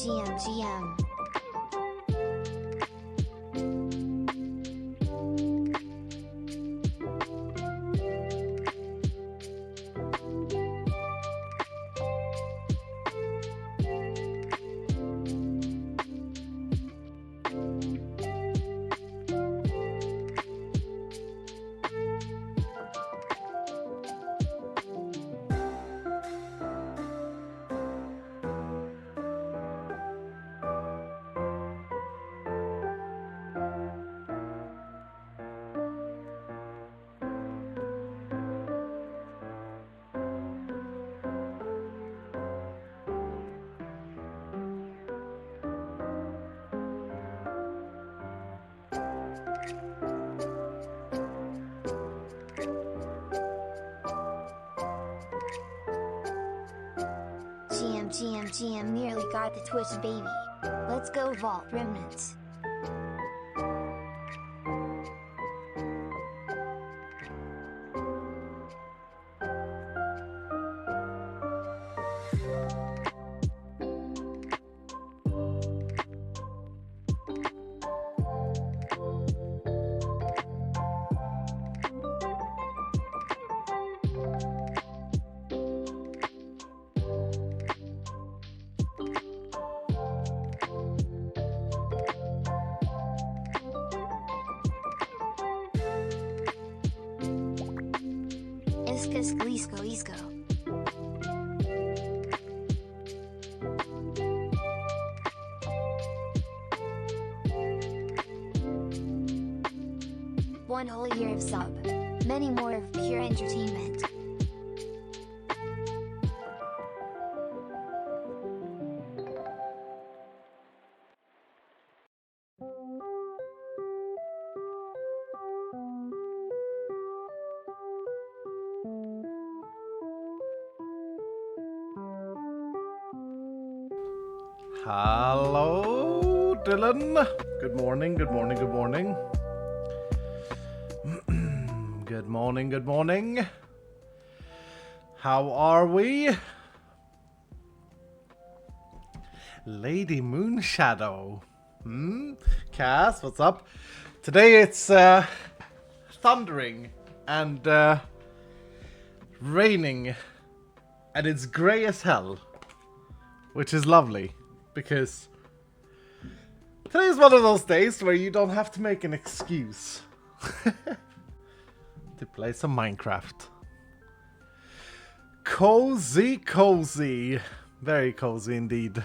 GM. GM nearly got the Twitch baby. Let's go Vault Remnants. Isco. One whole year of sub. Many more of pure entertainment. Hello, Dylan. Good morning. Good morning. How are we? Lady Moonshadow. Cass, what's up? Today it's thundering and raining, and it's grey as hell, which is lovely. Because today is one of those days where you don't have to make an excuse to play some Minecraft. Cozy. Very cozy indeed.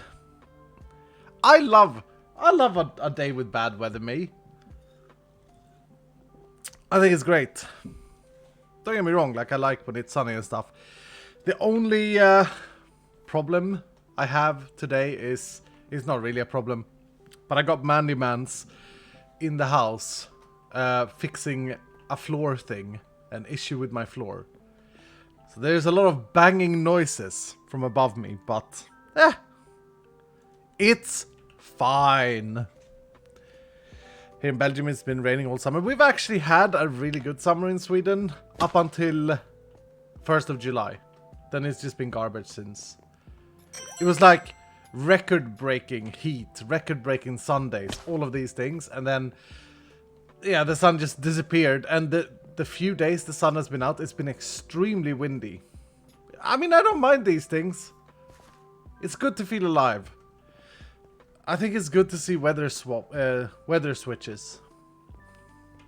I love a day with bad weather, me. I think it's great. Don't get me wrong, like I like when it's sunny and stuff. The only problem I have today is not really a problem, but I got Mandymans in the house fixing a floor thing, an issue with my floor. So there's a lot of banging noises from above me, but it's fine. Here in Belgium it's been raining all summer. We've actually had a really good summer in Sweden up until 1st of July. Then it's just been garbage since. It was like record-breaking heat, record-breaking sun days, all of these things. And then, yeah, the sun just disappeared. And the few days the sun has been out, it's been extremely windy. I mean, I don't mind these things. It's good to feel alive. I think it's good to see weather switches.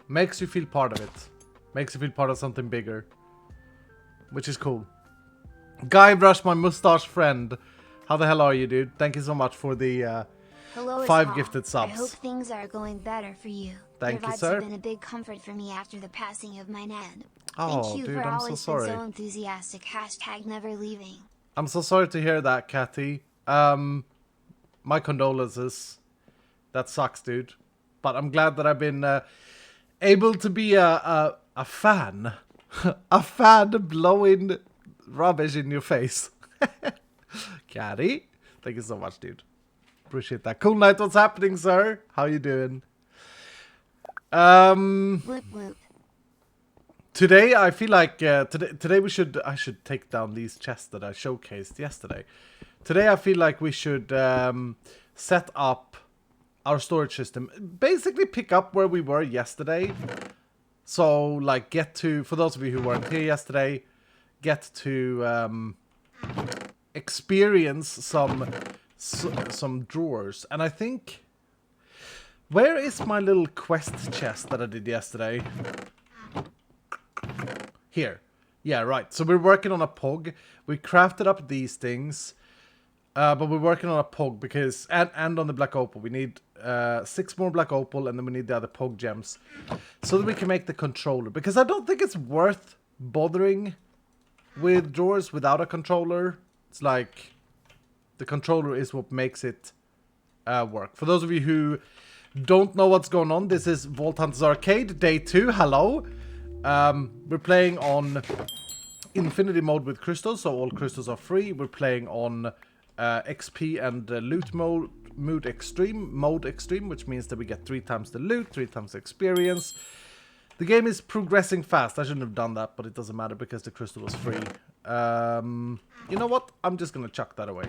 Makes you feel part of it. Makes you feel part of something bigger. Which is cool. Guybrush, my mustache friend. How the hell are you, dude? Thank you so much for the Hello, 5 gifted subs. I hope things are going better for you. Thank Your you, vibes sir. have been a big comfort for me after the passing of my nan. Oh, Thank you dude, for I'm always so sorry. been so enthusiastic. # never leaving. I'm so sorry to hear that, Cathy. My condolences. That sucks, dude. But I'm glad that I've been able to be a fan. A fan blowing rubbish in your face. Catty, thank you so much, dude. Appreciate that. Cool night, what's happening, sir? How you doing? Whoop. Today I feel like today I should take down these chests that I showcased yesterday. Today I feel like we should set up our storage system. Basically pick up where we were yesterday. So, like, get to, for those of you who weren't here yesterday, get to experience some drawers. And I think, where is my little quest chest that I did yesterday? Here. Yeah, right. So we're working on a pug. We crafted up these things. But we're working on a pug because, and on the black opal. We need 6 more black opal, and then we need the other pug gems. So that we can make the controller. Because I don't think it's worth bothering with drawers without a controller. It's like, the controller is what makes it work. For those of you who don't know what's going on, this is Vault Hunters Arcade, day 2. Hello. We're playing on Infinity mode with crystals, so all crystals are free. We're playing on XP and loot mode extreme, which means that we get 3 times the loot, 3 times the experience. The game is progressing fast. I shouldn't have done that, but it doesn't matter because the crystal was free. You know what? I'm just gonna chuck that away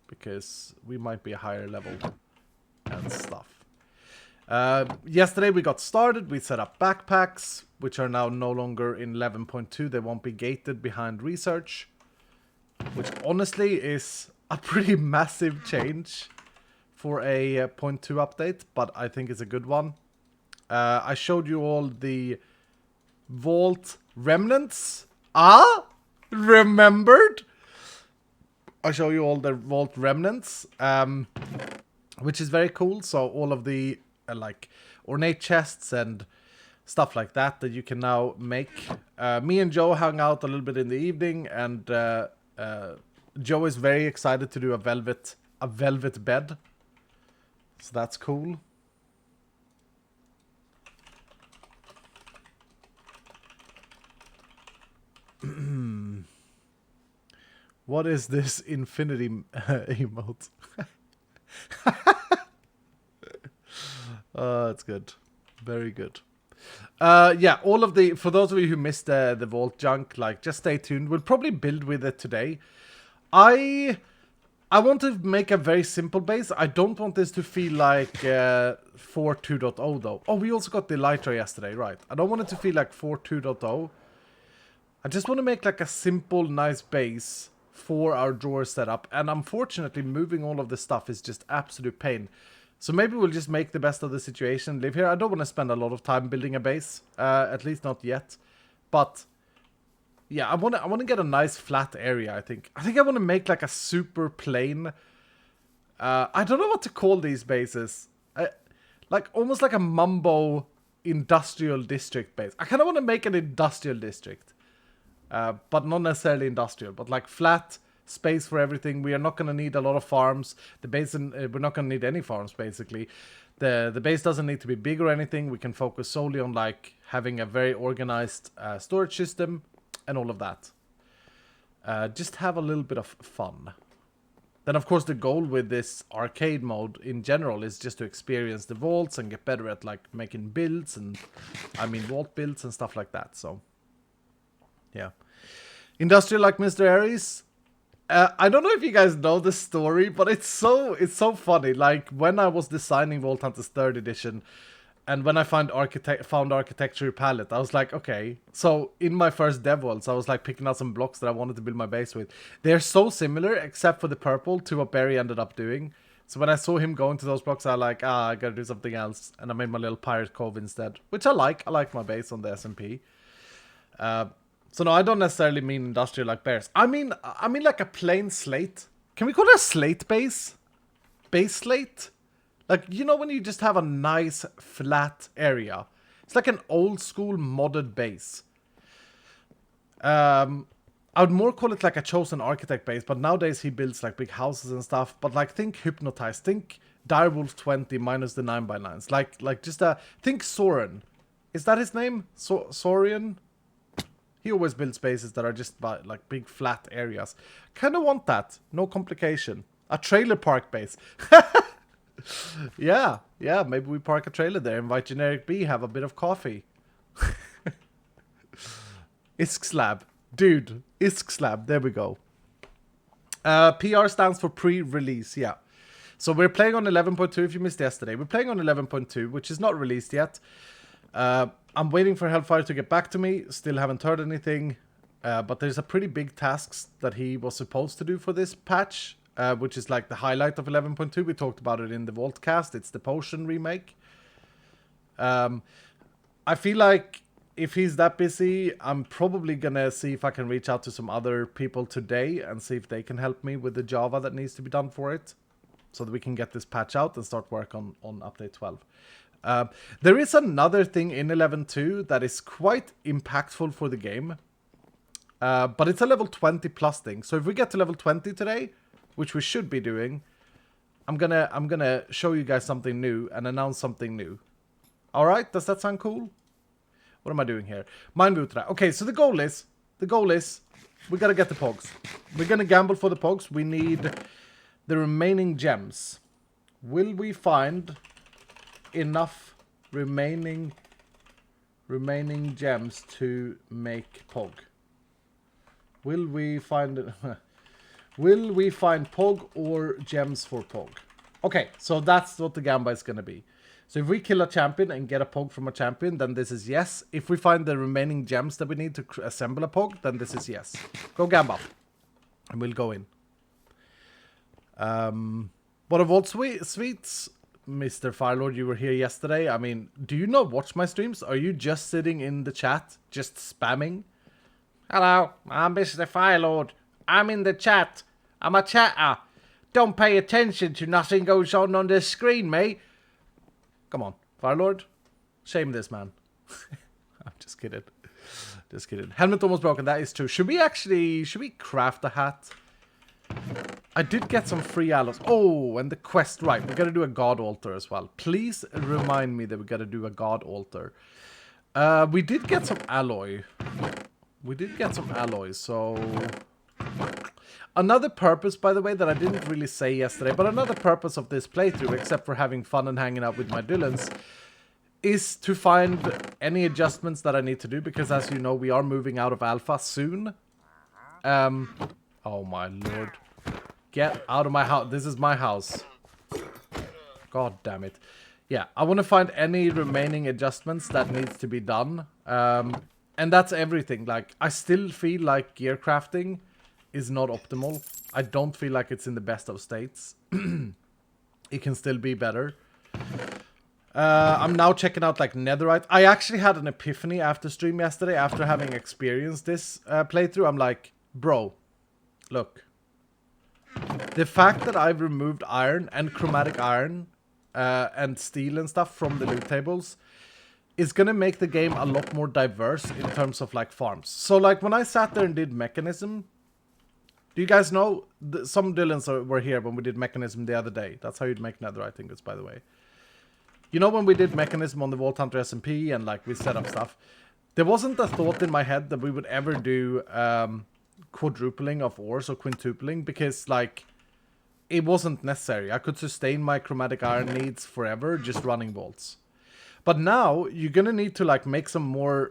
because we might be a higher level and stuff. Yesterday we got started. We set up backpacks, which are now no longer in 11.2. They won't be gated behind research, which honestly is a pretty massive change for a 0.2 update, but I think it's a good one. I showed you all the vault remnants. Remembered? I show you all the vault remnants, which is very cool. So all of the like ornate chests and stuff like that you can now make. Me and Joe hung out a little bit in the evening, and Joe is very excited to do a velvet bed. So that's cool. What is this infinity emote? That's good. Very good. Yeah, all of the, for those of you who missed the vault junk, like, just stay tuned. We'll probably build with it today. I want to make a very simple base. I don't want this to feel like 4.2.0 though. Oh, we also got the Elytra yesterday, right. I don't want it to feel like 4.2.0. I just want to make like a simple, nice base for our drawer setup. And unfortunately, moving all of this stuff is just absolute pain. So maybe we'll just make the best of the situation, live here. I don't want to spend a lot of time building a base, at least not yet. But yeah, I want to get a nice flat area. I think I want to make like a super plain. I don't know what to call these bases. Like almost like a mumbo industrial district base. I kind of want to make an industrial district, but not necessarily industrial, but like flat. Space for everything. We are not going to need a lot of farms. The base, we're not going to need any farms basically. The base doesn't need to be big or anything. We can focus solely on like having a very organized storage system and all of that. Just have a little bit of fun. Then of course the goal with this arcade mode in general is just to experience the vaults and get better at like making builds and vault builds and stuff like that. So yeah, industrial like Mr. Aries. I don't know if you guys know the story, but it's so funny. Like when I was designing Vault Hunters 3rd edition, and when I found architecture palette, I was like, okay. So in my first dev worlds, I was like picking out some blocks that I wanted to build my base with. They're so similar, except for the purple, to what Barry ended up doing. So when I saw him going to those blocks, I was like, I gotta do something else, and I made my little pirate cove instead, which I like. I like my base on the SMP. So no, I don't necessarily mean industrial like bears. I mean like a plain slate. Can we call it a slate base? Base slate? Like, you know when you just have a nice flat area. It's like an old school modded base. I would more call it like a chosen architect base, but nowadays he builds like big houses and stuff. But like think Hypnotize, think Direwolf 20 minus the 9x9s. Like just think Soren. Is that his name? Saurian? He always builds bases that are just like big flat areas. Kind of want that. No complication. A trailer park base. Yeah, maybe we park a trailer there. Invite Generic B, have a bit of coffee. Isk Slab. Dude, Isk Slab. There we go. PR stands for pre-release, yeah. So we're playing on 11.2 if you missed yesterday. We're playing on 11.2, which is not released yet. I'm waiting for Hellfire to get back to me. Still haven't heard anything. But there's a pretty big tasks that he was supposed to do for this patch, which is like the highlight of 11.2. We talked about it in the Vaultcast. It's the potion remake. I feel like if he's that busy, I'm probably gonna see if I can reach out to some other people today and see if they can help me with the Java that needs to be done for it, so that we can get this patch out and start work on update 12. There is another thing in 11.2 that is quite impactful for the game, but it's a level 20 plus thing. So if we get to level 20 today, which we should be doing, I'm gonna show you guys something new and announce something new. All right, does that sound cool? What am I doing here? Mine Butra. Okay, so the goal is we gotta get the pogs. We're gonna gamble for the pogs. We need the remaining gems. Will we find enough remaining gems to make pog? Will we find will we find pog or gems for pog? Okay, so that's what the gamba is gonna be. So if we kill a champion and get a pog from a champion, then this is yes. If we find the remaining gems that we need to assemble a pog, then this is yes. Go gamba. And we'll go in. What of Vault Sweets? Mr. Firelord, you were here yesterday. I mean, do you not watch my streams? Are you just sitting in the chat, just spamming? Hello, I'm Mr. Firelord. I'm in the chat. I'm a chatter. Don't pay attention to nothing goes on the screen, mate. Come on, Firelord. Shame this man. I'm just kidding. Just kidding. Helmet almost broken. That is true. Should we craft a hat? I did get some free alloys. Oh, and the quest. Right, we got to do a god altar as well. Please remind me that we got to do a god altar. We did get some alloy. We did get some alloys, so... Another purpose, by the way, that I didn't really say yesterday, but another purpose of this playthrough, except for having fun and hanging out with my Dylans, is to find any adjustments that I need to do, because as you know, we are moving out of alpha soon. Oh my lord. Get out of my house. This is my house. God damn it. Yeah, I want to find any remaining adjustments that needs to be done. And that's everything. Like, I still feel like gear crafting is not optimal. I don't feel like it's in the best of states. It can still be better. I'm now checking out like netherite. I actually had an epiphany after stream yesterday, after having experienced this playthrough. I'm like, bro, look. The fact that I've removed iron and chromatic iron and steel and stuff from the loot tables is gonna make the game a lot more diverse in terms of like farms. So like when I sat there and did mechanism, do you guys know, some Dylans were here when we did mechanism the other day. That's how you'd make netherite ingots, by the way. You know, when we did mechanism on the Vault Hunter SMP and like we set up stuff, there wasn't a thought in my head that we would ever do quadrupling of ores or quintupling, because like it wasn't necessary. I could sustain my chromatic iron needs forever just running vaults. But now you're gonna need to like make some more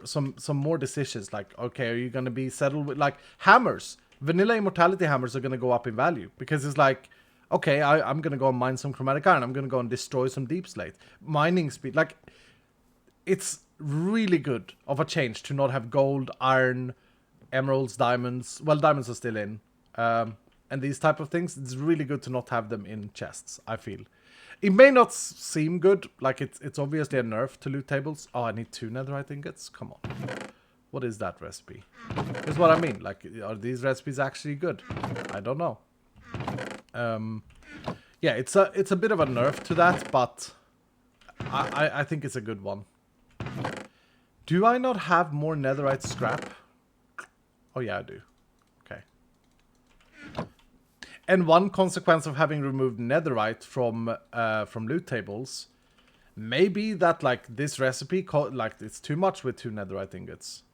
decisions. Like, okay, are you gonna be settled with like hammers? Vanilla immortality hammers are gonna go up in value because it's like, okay, I'm gonna go and mine some chromatic iron. I'm gonna go and destroy some deep slate. Mining speed, like, it's really good of a change to not have gold, iron, emeralds, diamonds. Well, diamonds are still in, and these type of things. It's really good to not have them in chests, I feel. It may not seem good, like it's obviously a nerf to loot tables. Oh, I need 2 netherite ingots? Come on. What is that recipe? That's what I mean. Like, are these recipes actually good? I don't know. Yeah, it's a bit of a nerf to that, but I think it's a good one. Do I not have more netherite scrap? Oh yeah, I do. Okay. And one consequence of having removed netherite from loot tables may be that like this recipe, like it's too much with 2 netherite ingots.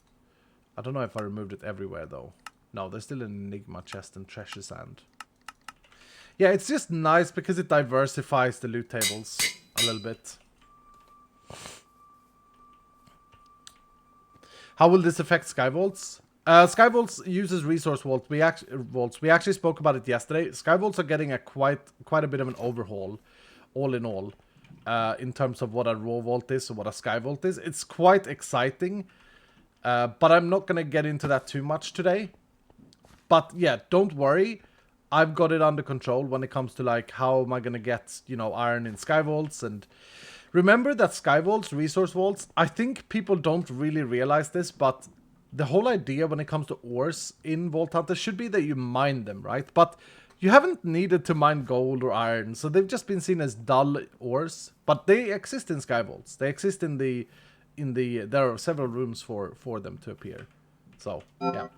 I don't know if I removed it everywhere though. No, there's still an enigma chest and treasure sand. Yeah, it's just nice because it diversifies the loot tables a little bit. How will this affect Skyvaults? Skyvolts uses resource vaults. We actually spoke about it yesterday. Skyvolts are getting a quite a bit of an overhaul, all in all, in terms of what a raw vault is or what a skyvolt is. It's quite exciting, but I'm not gonna get into that too much today. But yeah, don't worry. I've got it under control when it comes to like how am I gonna get, you know, iron in skyvolts. And remember that skyvolts, resource vaults, I think people don't really realize this, but the whole idea when it comes to ores in Vault Hunter should be that you mine them, right? But you haven't needed to mine gold or iron, so they've just been seen as dull ores. But they exist in skyvolts. They exist in the there are several rooms for them to appear. So yeah.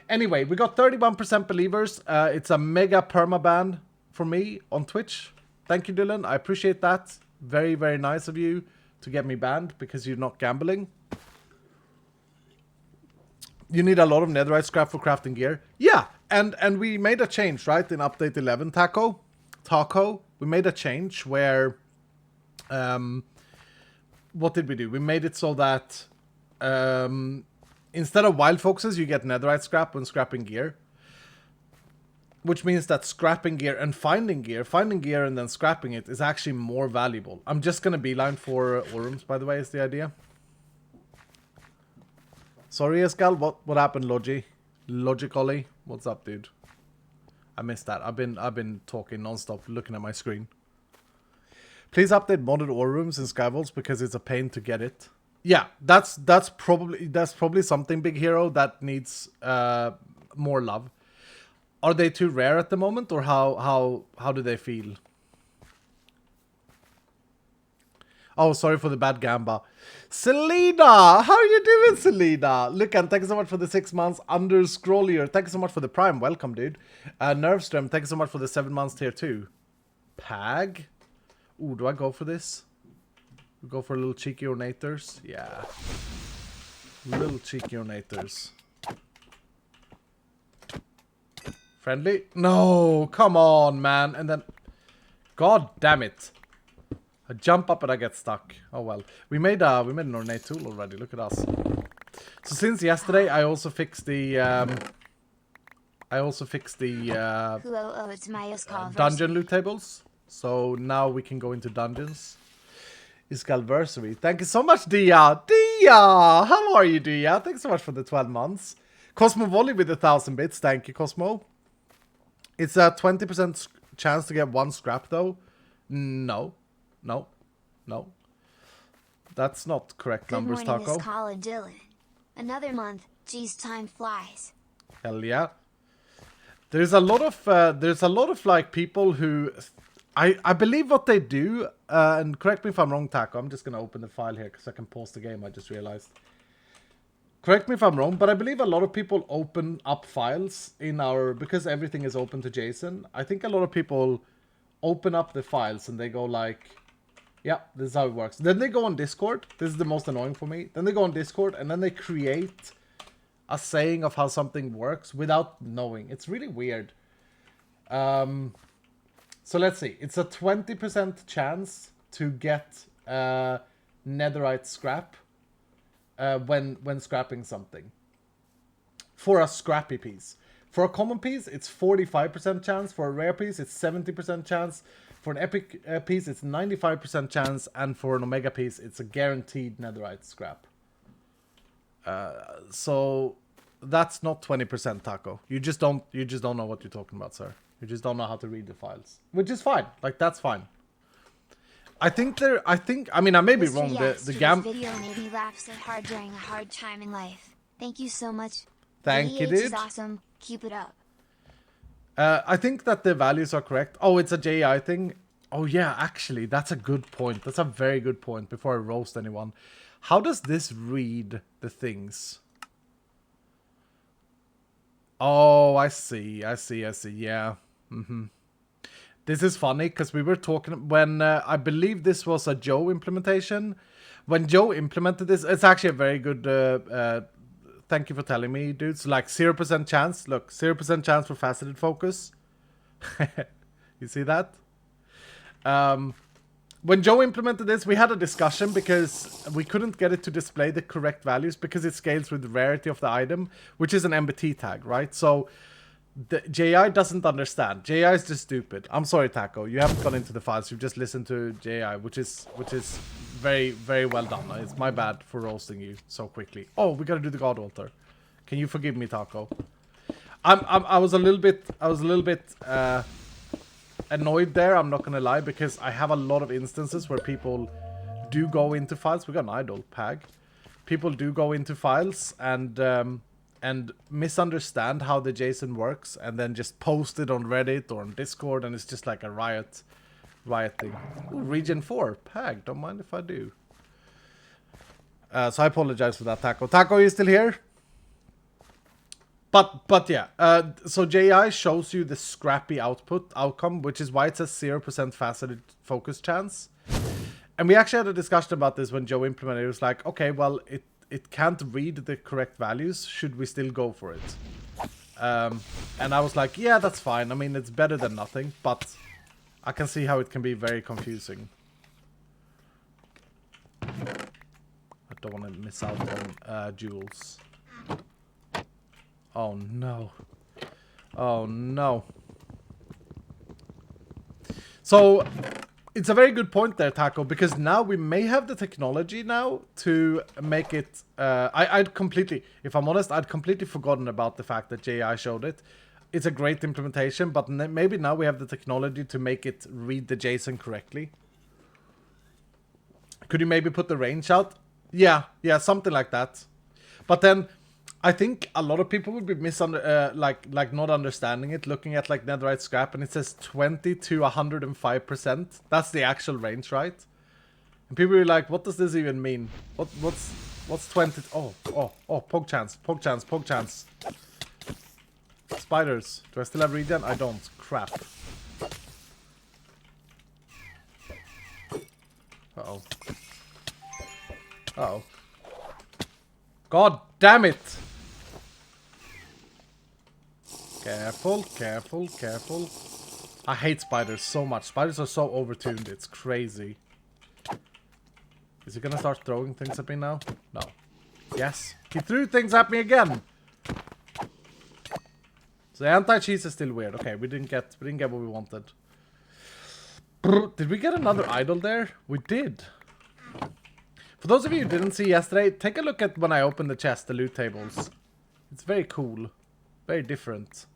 Anyway, we got 31% believers. It's a mega permaban for me on Twitch. Thank you, Dylan. I appreciate that. Very, very nice of you to get me banned because you're not gambling. You need a lot of netherite scrap for crafting gear. Yeah, and we made a change, right? In update 11, Taco. We made a change where... what did we do? We made it so that... instead of wild foxes, you get netherite scrap when scrapping gear. Which means that scrapping gear and finding gear and then scrapping it is actually more valuable. I'm just going to beeline for Orums, by the way, is the idea. Sorry, Escal, what happened, Logically? What's up, dude? I missed that. I've been talking non-stop, looking at my screen. Please update modded ore rooms in Skyvolts because it's a pain to get it. Yeah, that's probably something, Big Hero, that needs more love. Are they too rare at the moment, or how do they feel? Oh, sorry for the bad gamba. Selena! How are you doing, Selena? Lucan, thank you so much for the 6 months. Underscrollier, thank you so much for the prime. Welcome, dude. Nervström, thank you so much for the 7 months tier 2. Pag? Ooh, do I go for this? Go for a little cheeky ornators? Yeah. Little cheeky ornators. Friendly? No, come on, man. And then... God damn it. I jump up and I get stuck. Oh well. We made an ornate tool already. Look at us. So since yesterday, I also fixed the dungeon loot tables. So now we can go into dungeons. Iscalversary. Thank you so much, Dia. Dia! How are you, Dia? Thanks so much for the 12 months. Cosmo Volley with 1,000 bits. Thank you, Cosmo. It's a 20% chance to get 1 scrap, though. No. No. No. That's not correct numbers, Taco. Good morning, Colin Dylan. Another month. Geez, time flies. Hell yeah. There's a lot of like people who... I believe what they do, and correct me if I'm wrong, Taco. I'm just going to open the file here because I can pause the game, I just realized. Correct me if I'm wrong, but I believe a lot of people open up files in our... Because everything is open to JSON, I think a lot of people open up the files and they go like... Yeah, this is how it works. Then they go on Discord. This is the most annoying for me. Then they go on Discord and then they create a saying of how something works without knowing. It's really weird. So let's see. It's a 20% chance to get netherite scrap when scrapping something. For a scrappy piece. For a common piece, it's 45% chance. For a rare piece, it's 70% chance. For an epic piece, it's 95% chance. And for an omega piece, it's a guaranteed netherite scrap. So that's not 20%, Taco. You just don't know what you're talking about, sir. You just don't know how to read the files, which is fine. Like, that's fine. I mean, I may be wrong. The video made me laugh so hard during a hard time in life. Thank you so much. Thank you, dude. Is awesome. Keep it up. I think that the values are correct. Oh, it's a JI thing. Oh yeah, actually, that's a good point. That's a very good point. Before I roast anyone, how does this read the things? Oh, I see. Yeah. This is funny because we were talking when I believe this was a Joe implementation. When Joe implemented this, it's actually a very good. Thank you for telling me, dudes. Like 0% chance. Look, 0% chance for faceted focus. You see that? when Joe implemented this, we had a discussion because we couldn't get it to display the correct values because it scales with the rarity of the item, which is an MBT tag, right? So the JI doesn't understand. JI is just stupid. I'm sorry, Taco. You haven't gone into the files. You've just listened to JI, which is very, very well done. It's my bad for roasting you so quickly. Oh, we gotta do the God Altar. Can you forgive me, Taco? I was a little bit annoyed there, I'm not gonna lie, because I have a lot of instances where people do go into files. We got an idle pag. People do go into files and misunderstand how the JSON works, and then just post it on Reddit or on Discord, and it's just like a riot thing. Ooh, Region 4 pag. Don't mind if I do. So I apologize for that, Taco. Taco, are you still here? But yeah, so JI shows you the scrappy outcome, which is why it says 0% faceted focus chance. And we actually had a discussion about this when Joe implemented it. It was like, okay, well, it can't read the correct values. Should we still go for it? And I was like, yeah, that's fine. I mean, it's better than nothing, but I can see how it can be very confusing. I don't want to miss out on jewels. Oh no. Oh no. So it's a very good point there, Taco, because now we may have the technology now to make it... I'd completely, if I'm honest, I'd completely forgotten about the fact that JI showed it. It's a great implementation, but maybe now we have the technology to make it read the JSON correctly. Could you maybe put the range out? Yeah, something like that. But then I think a lot of people would be like not understanding it, looking at like netherite scrap, and it says 20 to 105%. That's the actual range, right? And people are like, what does this even mean? What's 20? Oh, poke chance. Spiders. Do I still have regen? I don't. Crap. Uh-oh. Uh-oh. God damn it! Careful. I hate spiders so much. Spiders are so overtuned. It's crazy. Is he gonna start throwing things at me now? No. Yes. He threw things at me again! So the anti-cheese is still weird. Okay, we didn't get what we wanted. Did we get another idol there? We did. For those of you who didn't see yesterday, take a look at when I opened the chest, the loot tables. It's very cool. Very different.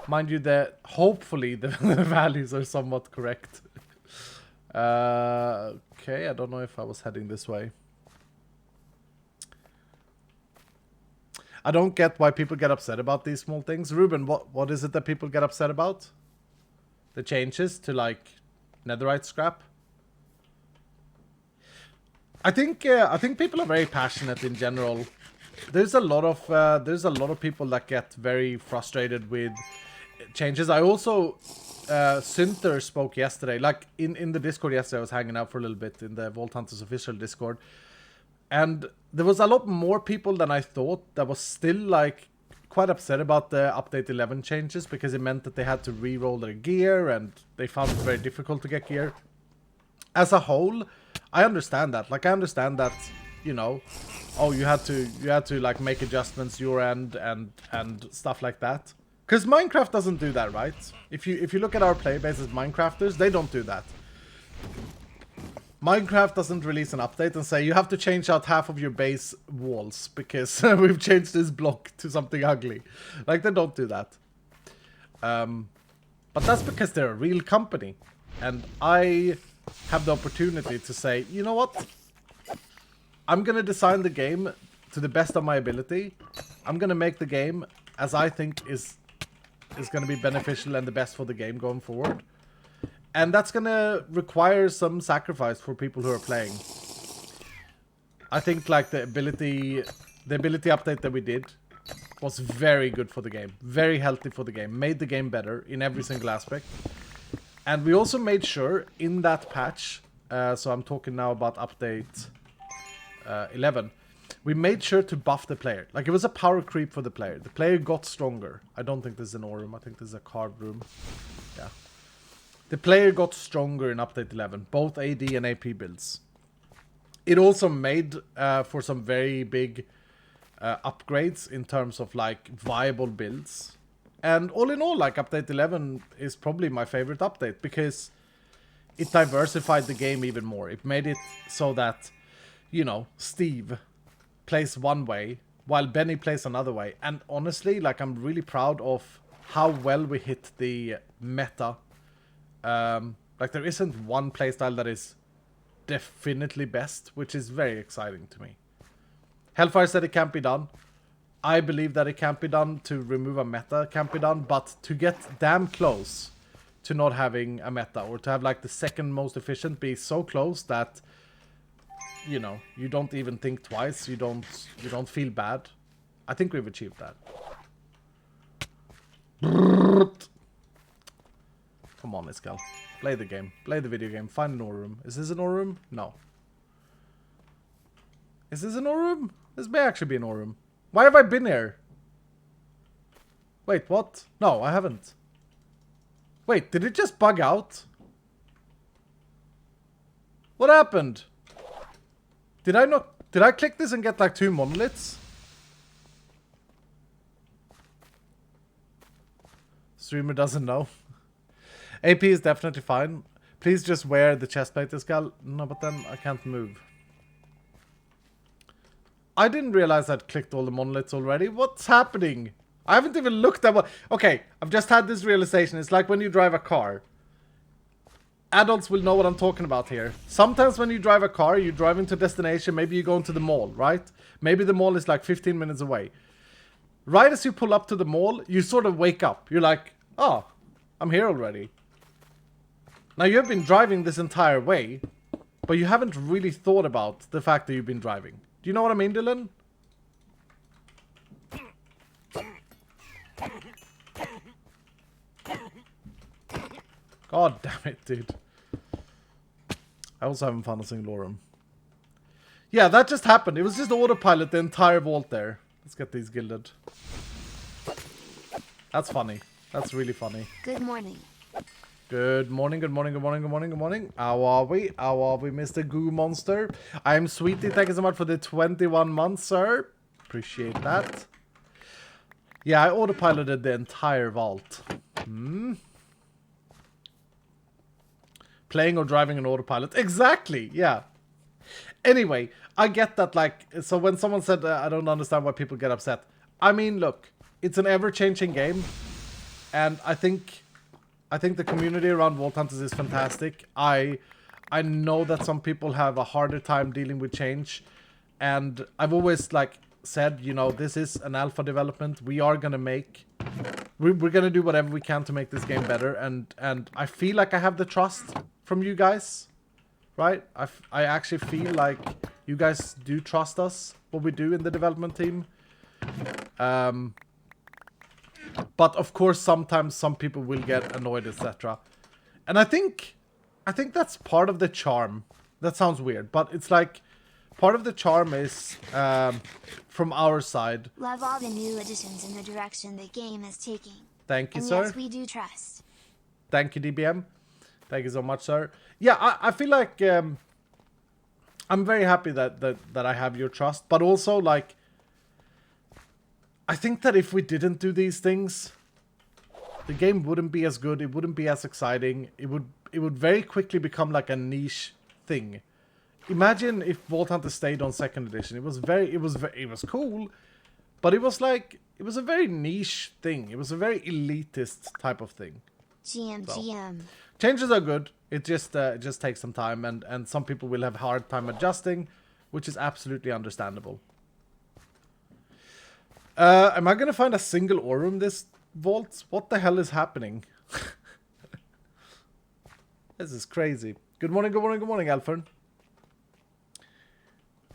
Mind you, hopefully the values are somewhat correct. Okay, I don't know if I was heading this way. I don't get why people get upset about these small things. Ruben, what is it that people get upset about? The changes to like netherite scrap? I think people are very passionate in general. There's a lot of people that get very frustrated with changes. I also Synter spoke yesterday, like in the Discord yesterday. I was hanging out for a little bit in the Vault Hunters official Discord, and there was a lot more people than I thought that was still like quite upset about the update 11 changes, because it meant that they had to re-roll their gear and they found it very difficult to get gear. As a whole, I understand that. Like, I understand that, you know, oh, you had to like make adjustments your end and stuff like that. Because Minecraft doesn't do that, right? If you look at our player base as Minecrafters, they don't do that. Minecraft doesn't release an update and say you have to change out half of your base walls because we've changed this block to something ugly. Like, they don't do that. But that's because they're a real company. And I have the opportunity to say, you know what? I'm going to design the game to the best of my ability. I'm going to make the game as I think is going to be beneficial and the best for the game going forward. And that's going to require some sacrifice for people who are playing. I think like the ability update that we did was very good for the game. Very healthy for the game. Made the game better in every single aspect. And we also made sure in that patch, so I'm talking now about update 11, we made sure to buff the player. Like, it was a power creep for the player. The player got stronger. I don't think this is an ore room. I think this is a card room. Yeah. The player got stronger in Update 11, both AD and AP builds. It also made for some very big upgrades in terms of like viable builds. And all in all, like Update 11 is probably my favorite update because it diversified the game even more. It made it so that, you know, Steve plays one way while Benny plays another way. And honestly, like I'm really proud of how well we hit the meta. Like there isn't one playstyle that is definitely best, which is very exciting to me. Hellfire said it can't be done. I believe that it can't be done. To remove a meta can't be done, but to get damn close to not having a meta, or to have like the second most efficient be so close that, you know, you don't even think twice, you don't feel bad. I think we've achieved that. Come on, Iskal. Play the game. Play the video game. Find an ore room. Is this an ore room? No. Is this an ore room? This may actually be an ore room. Why have I been here? Wait, what? No, I haven't. Wait, did it just bug out? What happened? Did I not... Did I click this and get like 2 monoliths? Streamer doesn't know. AP is definitely fine. Please just wear the chestplate, Iskal. No, but then I can't move. I didn't realize I'd clicked all the monoliths already. What's happening? I haven't even looked at what... Okay, I've just had this realization. It's like when you drive a car. Adults will know what I'm talking about here. Sometimes when you drive a car, you drive into a destination. Maybe you go into the mall, right? Maybe the mall is like 15 minutes away. Right as you pull up to the mall, you sort of wake up. You're like, oh, I'm here already. Now, you have been driving this entire way, but you haven't really thought about the fact that you've been driving. Do you know what I mean, Dylan? God damn it, dude. I also haven't found a single ore room. Yeah, that just happened. It was just autopilot the entire vault there. Let's get these gilded. That's funny. That's really funny. Good morning. Good morning, good morning, good morning, good morning, good morning. How are we? How are we, Mr. Goo Monster? I'm Sweetie. Thank you so much for the 21 months, sir. Appreciate that. Yeah, I autopiloted the entire vault. Playing or driving an autopilot. Exactly, yeah. Anyway, I get that, like, so when someone said, I don't understand why people get upset. I mean, look, it's an ever-changing game. And I think the community around Vault Hunters is fantastic. I know that some people have a harder time dealing with change. And I've always, like, said, you know, this is an alpha development. We are going to make... We're going to do whatever we can to make this game better. And I feel like I have the trust from you guys. Right? I actually feel like you guys do trust us, what we do in the development team. But of course, sometimes some people will get annoyed, etc. And I think that's part of the charm. That sounds weird, but it's like part of the charm is from our side. Love all the new additions in the direction the game is taking. Thank you, and sir. Yes, we do trust. Thank you, DBM. Thank you so much, sir. Yeah, I feel like I'm very happy that I have your trust, but also like I think that if we didn't do these things, the game wouldn't be as good. It wouldn't be as exciting. It would very quickly become like a niche thing. Imagine if Vault Hunter stayed on 2nd edition. It was cool, but it was a very niche thing. It was a very elitist type of thing. GM. Changes are good. It just takes some time, and some people will have a hard time adjusting, which is absolutely understandable. Am I gonna find a single ore room this vault? What the hell is happening? This is crazy. Good morning, good morning, good morning, Alfred.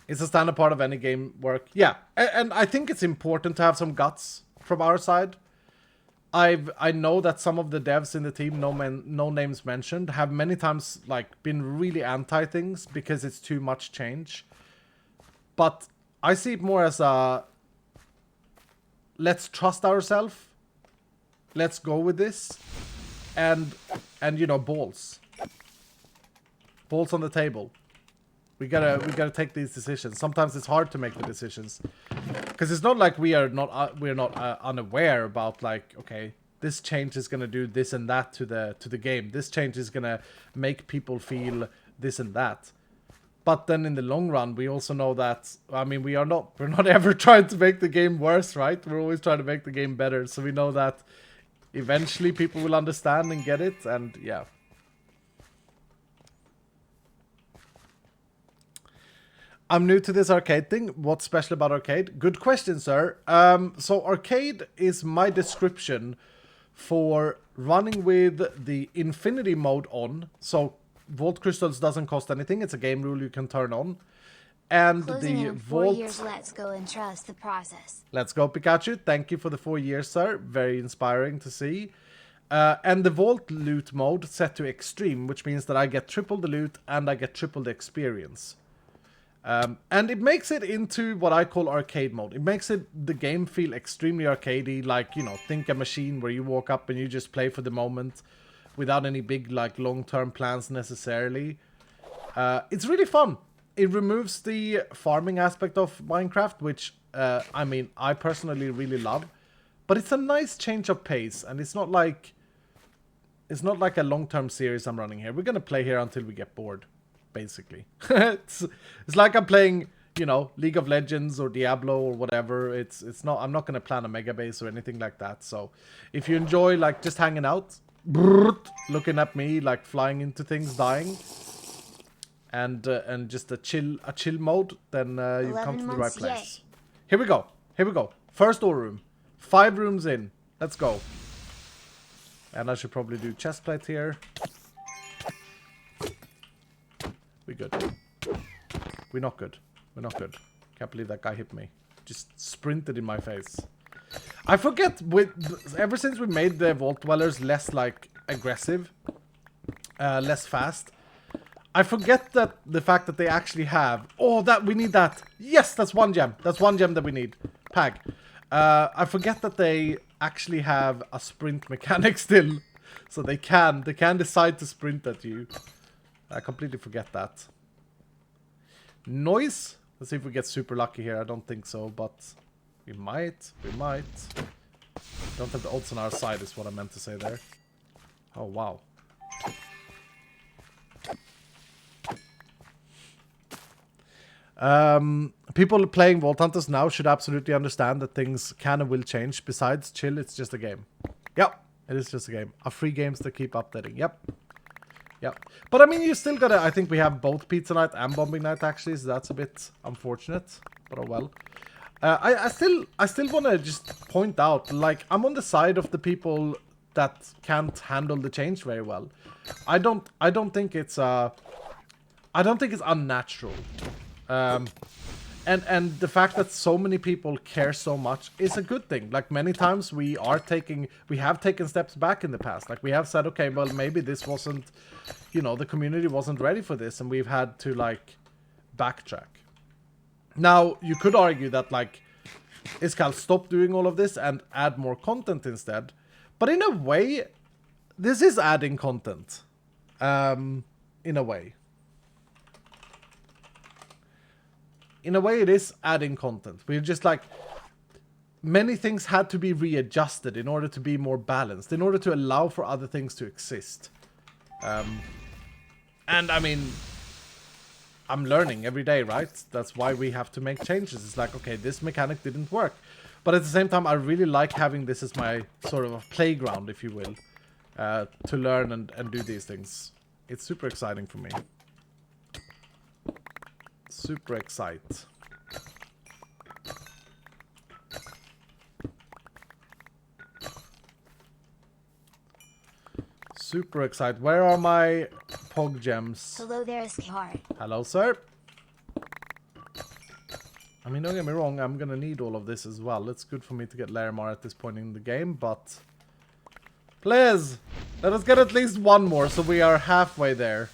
It's a standard part of any game work. Yeah, and I think it's important to have some guts from our side. I know that some of the devs in the team, no names mentioned, have many times like been really anti things because it's too much change. But I see it more as a let's trust ourselves. Let's go with this, and And you know, balls. Balls on the table. We gotta take these decisions. Sometimes it's hard to make the decisions. Because it's not like we're not unaware about like, okay, this change is gonna do this and that to the game. This change is gonna make people feel this and that. But then in the long run, we also know that, I mean, we're not ever trying to make the game worse, right? We're always trying to make the game better. So we know that eventually people will understand and get it, and yeah. I'm new to this arcade thing. What's special about arcade? Good question, sir. So arcade is my description for running with the infinity mode on. So Vault Crystals doesn't cost anything. It's a game rule you can turn on. And Closing the in 4 Vault... years, let's go and trust the process. Let's go, Pikachu. Thank you for the 4 years, sir. Very inspiring to see. And the Vault loot mode set to extreme, which means that I get triple the loot and I get triple the experience. And it makes it into what I call arcade mode. It makes the game feel extremely arcadey, like, you know, think a machine where you walk up and you just play for the moment without any big, like, long-term plans necessarily. It's really fun. It removes the farming aspect of Minecraft, which, I mean, I personally really love. But it's a nice change of pace, and it's not like a long-term series I'm running here. We're gonna play here until we get bored, basically. it's like I'm playing, you know, League of Legends or Diablo or whatever. It's not. I'm not gonna plan a mega base or anything like that. So, if you enjoy like just hanging out, looking at me like flying into things, dying, and just a chill mode, then you've come to the right place. Yay. Here we go. Here we go. First ore room. 5 rooms in. Let's go. And I should probably do chest plate here. We good. We're not good. We're not good. Can't believe that guy hit me. Just sprinted in my face. I forget, ever since we made the Vault Dwellers less, like, aggressive, less fast, I forget that the fact that they actually have... Oh, we need that! Yes, that's 1 gem. That's 1 gem that we need. Pag. I forget that they actually have a sprint mechanic still. So they can decide to sprint at you. I completely forget that. Noise. Let's see if we get super lucky here. I don't think so, but we might. We might. Don't have the odds on our side is what I meant to say there. Oh, wow. People playing Vault Hunters now should absolutely understand that things can and will change. Besides, chill, it's just a game. Yep, it is just a game. A free games that keep updating. Yep. Yep. But I mean, you still gotta... I think we have both Pizza Night and Bombing Night, actually, so that's a bit unfortunate. But oh well. I still want to just point out, like, I'm on the side of the people that can't handle the change very well. I don't think it's unnatural. And the fact that so many people care so much is a good thing. Like, many times we have taken steps back in the past. Like, we have said, okay, well, maybe this wasn't, you know, the community wasn't ready for this, and we've had to, like, backtrack. Now, you could argue that, like, Iskall, stop doing all of this and add more content instead. But in a way, this is adding content. In a way. In a way, it is adding content. We're just like... Many things had to be readjusted in order to be more balanced. In order to allow for other things to exist. And, I mean... I'm learning every day, right? That's why we have to make changes. It's like, okay, this mechanic didn't work. But at the same time, I really like having this as my sort of a playground, if you will. To learn and do these things. It's super exciting for me. Super excited. Super excited. Where are my Pog gems? Hello there, Iskall. Hello, sir. I mean, don't get me wrong, I'm gonna need all of this as well. It's good for me to get Larimar at this point in the game, but... Please! Let us get at least one more, so we are halfway there.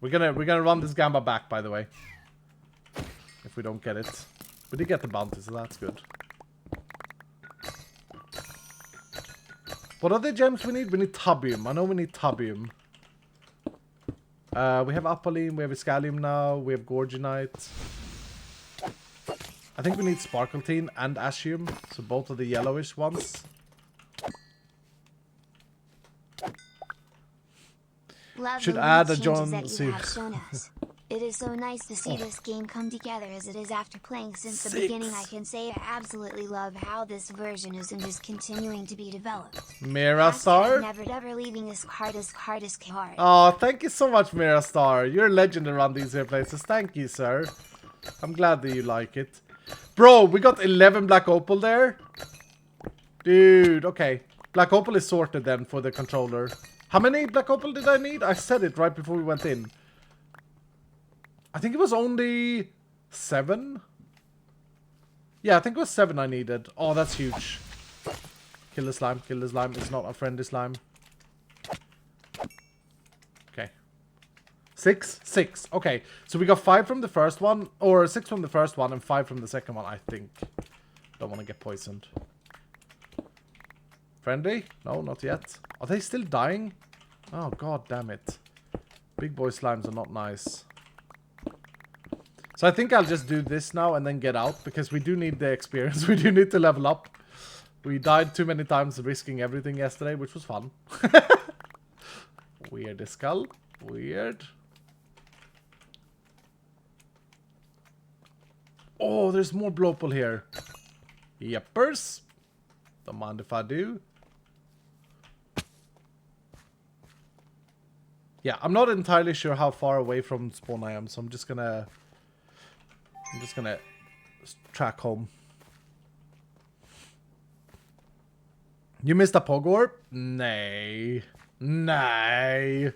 We're gonna run this Gamba back, by the way. If we don't get it. We did get the bounty, so that's good. What are the gems we need? We need Tubium. I know we need Tubium. We have Apoline, we have Iscalium now, we have Gorgonite. I think we need Sparkletine and Ashium, so both of the yellowish ones. Love Should the add a changes John that you Cena. have shown us. It is so nice to see this game come together as it is after playing since the 6. beginning. I can say I absolutely love how this version is and is continuing to be developed. Mirastar? Never ever leaving this card. Oh, thank you so much, Mirastar. You're a legend around these here places. Thank you, sir. I'm glad that you like it. Bro, we got 11 Black Opal there. Dude, okay. Black Opal is sorted then for the controller. How many Black Opal did I need? I said it right before we went in. I think it was only 7. Yeah, I think it was 7 I needed. Oh, that's huge. Kill the slime, kill the slime. It's not a friendly slime. Okay. 6. Okay, so we got 5 from the first one. Or 6 from the first one and 5 from the second one, I think. Don't want to get poisoned. Friendly? No, not yet. Are they still dying? Oh, god damn it. Big boy slimes are not nice. So I think I'll just do this now and then get out, because we do need the experience. We do need to level up. We died too many times risking everything yesterday, which was fun. Weird skull. Weird. Oh, there's more Blopal here. Yeppers. Don't mind if I do. Yeah, I'm not entirely sure how far away from spawn I am, so I'm just gonna track home. You missed a Pogor? Nay. Nay.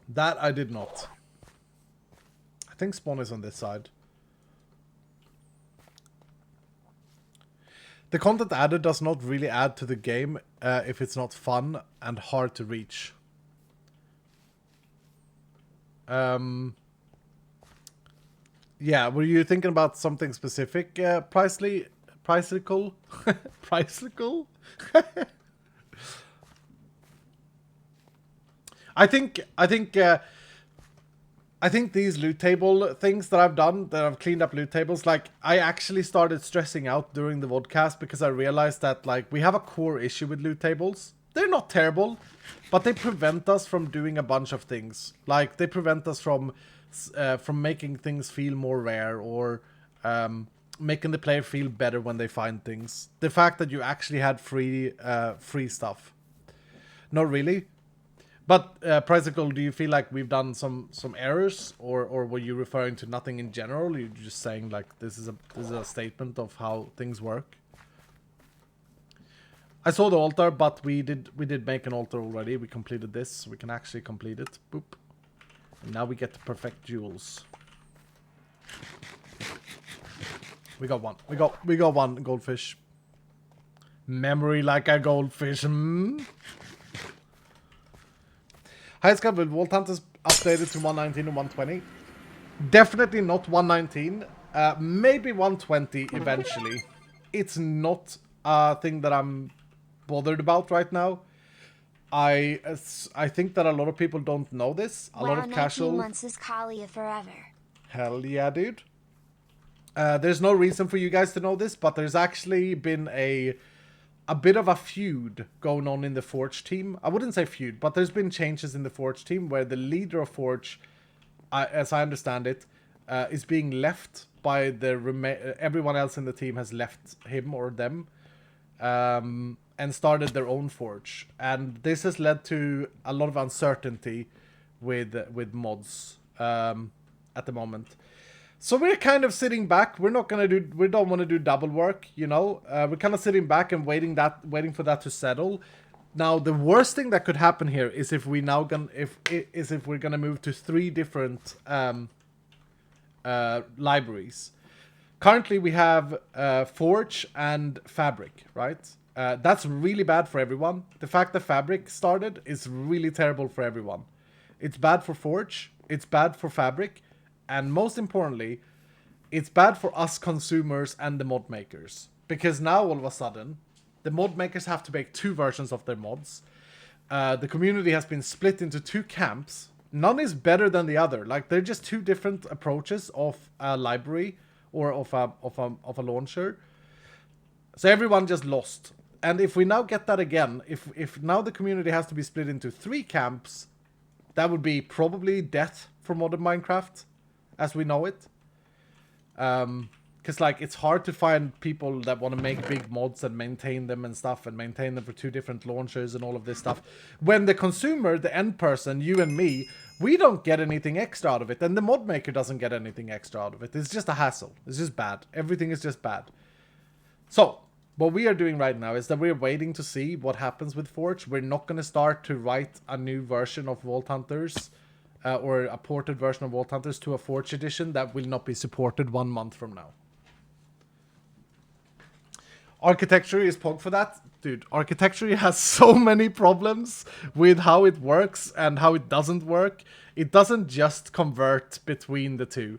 That I did not. I think spawn is on this side. The content added does not really add to the game if it's not fun and hard to reach. Yeah, were you thinking about something specific, Pricely? Pricelical? Pricelical? I think these loot table things that I've done, that I've cleaned up loot tables, like, I actually started stressing out during the vodcast because I realized that, like, we have a core issue with loot tables. They're not terrible, but they prevent us from doing a bunch of things. Like, they prevent us from making things feel more rare, or making the player feel better when they find things. The fact that you actually had free stuff. Not really. But, Pricicle, do you feel like we've done some errors, or were you referring to nothing in general? You're just saying, like, this is a statement of how things work? I saw the altar, but we did make an altar already. We completed this, so we can actually complete it. Boop. And now we get to perfect jewels. We got one. We got one goldfish. Memory like a goldfish. Hmm? Highest cut with Vault Hunters updated to 119 and 120. Definitely not 119. Maybe 120 eventually. It's not a thing that I'm bothered about right now. I think that a lot of people don't know this. A lot of casual. 19 months is Kalia forever. Hell yeah, dude. There's no reason for you guys to know this, but there's actually been a bit of a feud going on in the Forge team. I wouldn't say feud, but there's been changes in the Forge team where the leader of Forge, as I understand it, is being left by everyone else in the team has left him or them, and started their own Forge. And this has led to a lot of uncertainty with mods at the moment. So we're kind of sitting back. We don't want to do double work, you know. We're kind of sitting back and waiting for that to settle. Now, the worst thing that could happen here is if we're gonna move to 3 different libraries. Currently, we have Forge and Fabric, right? That's really bad for everyone. The fact that Fabric started is really terrible for everyone. It's bad for Forge. It's bad for Fabric. And most importantly, it's bad for us consumers and the mod makers. Because now, all of a sudden, the mod makers have to make 2 versions of their mods. The community has been split into 2 camps. None is better than the other. Like, they're just 2 different approaches of a library or of a launcher. So everyone just lost. And if we now get that again, if now the community has to be split into 3 camps, that would be probably death for modern Minecraft as we know it. Because, like, it's hard to find people that want to make big mods and maintain them and stuff, and maintain them for 2 different launchers and all of this stuff. When the consumer, the end person, you and me, we don't get anything extra out of it, and the mod maker doesn't get anything extra out of it. It's just a hassle. It's just bad. Everything is just bad. So, what we are doing right now is that we're waiting to see what happens with Forge. We're not going to start to write a new version of Vault Hunters, or a ported version of Vault Hunters to a Forge edition that will not be supported 1 month from now. Architecture is pog for that. Dude, architecture has so many problems with how it works and how it doesn't work. It doesn't just convert between the 2.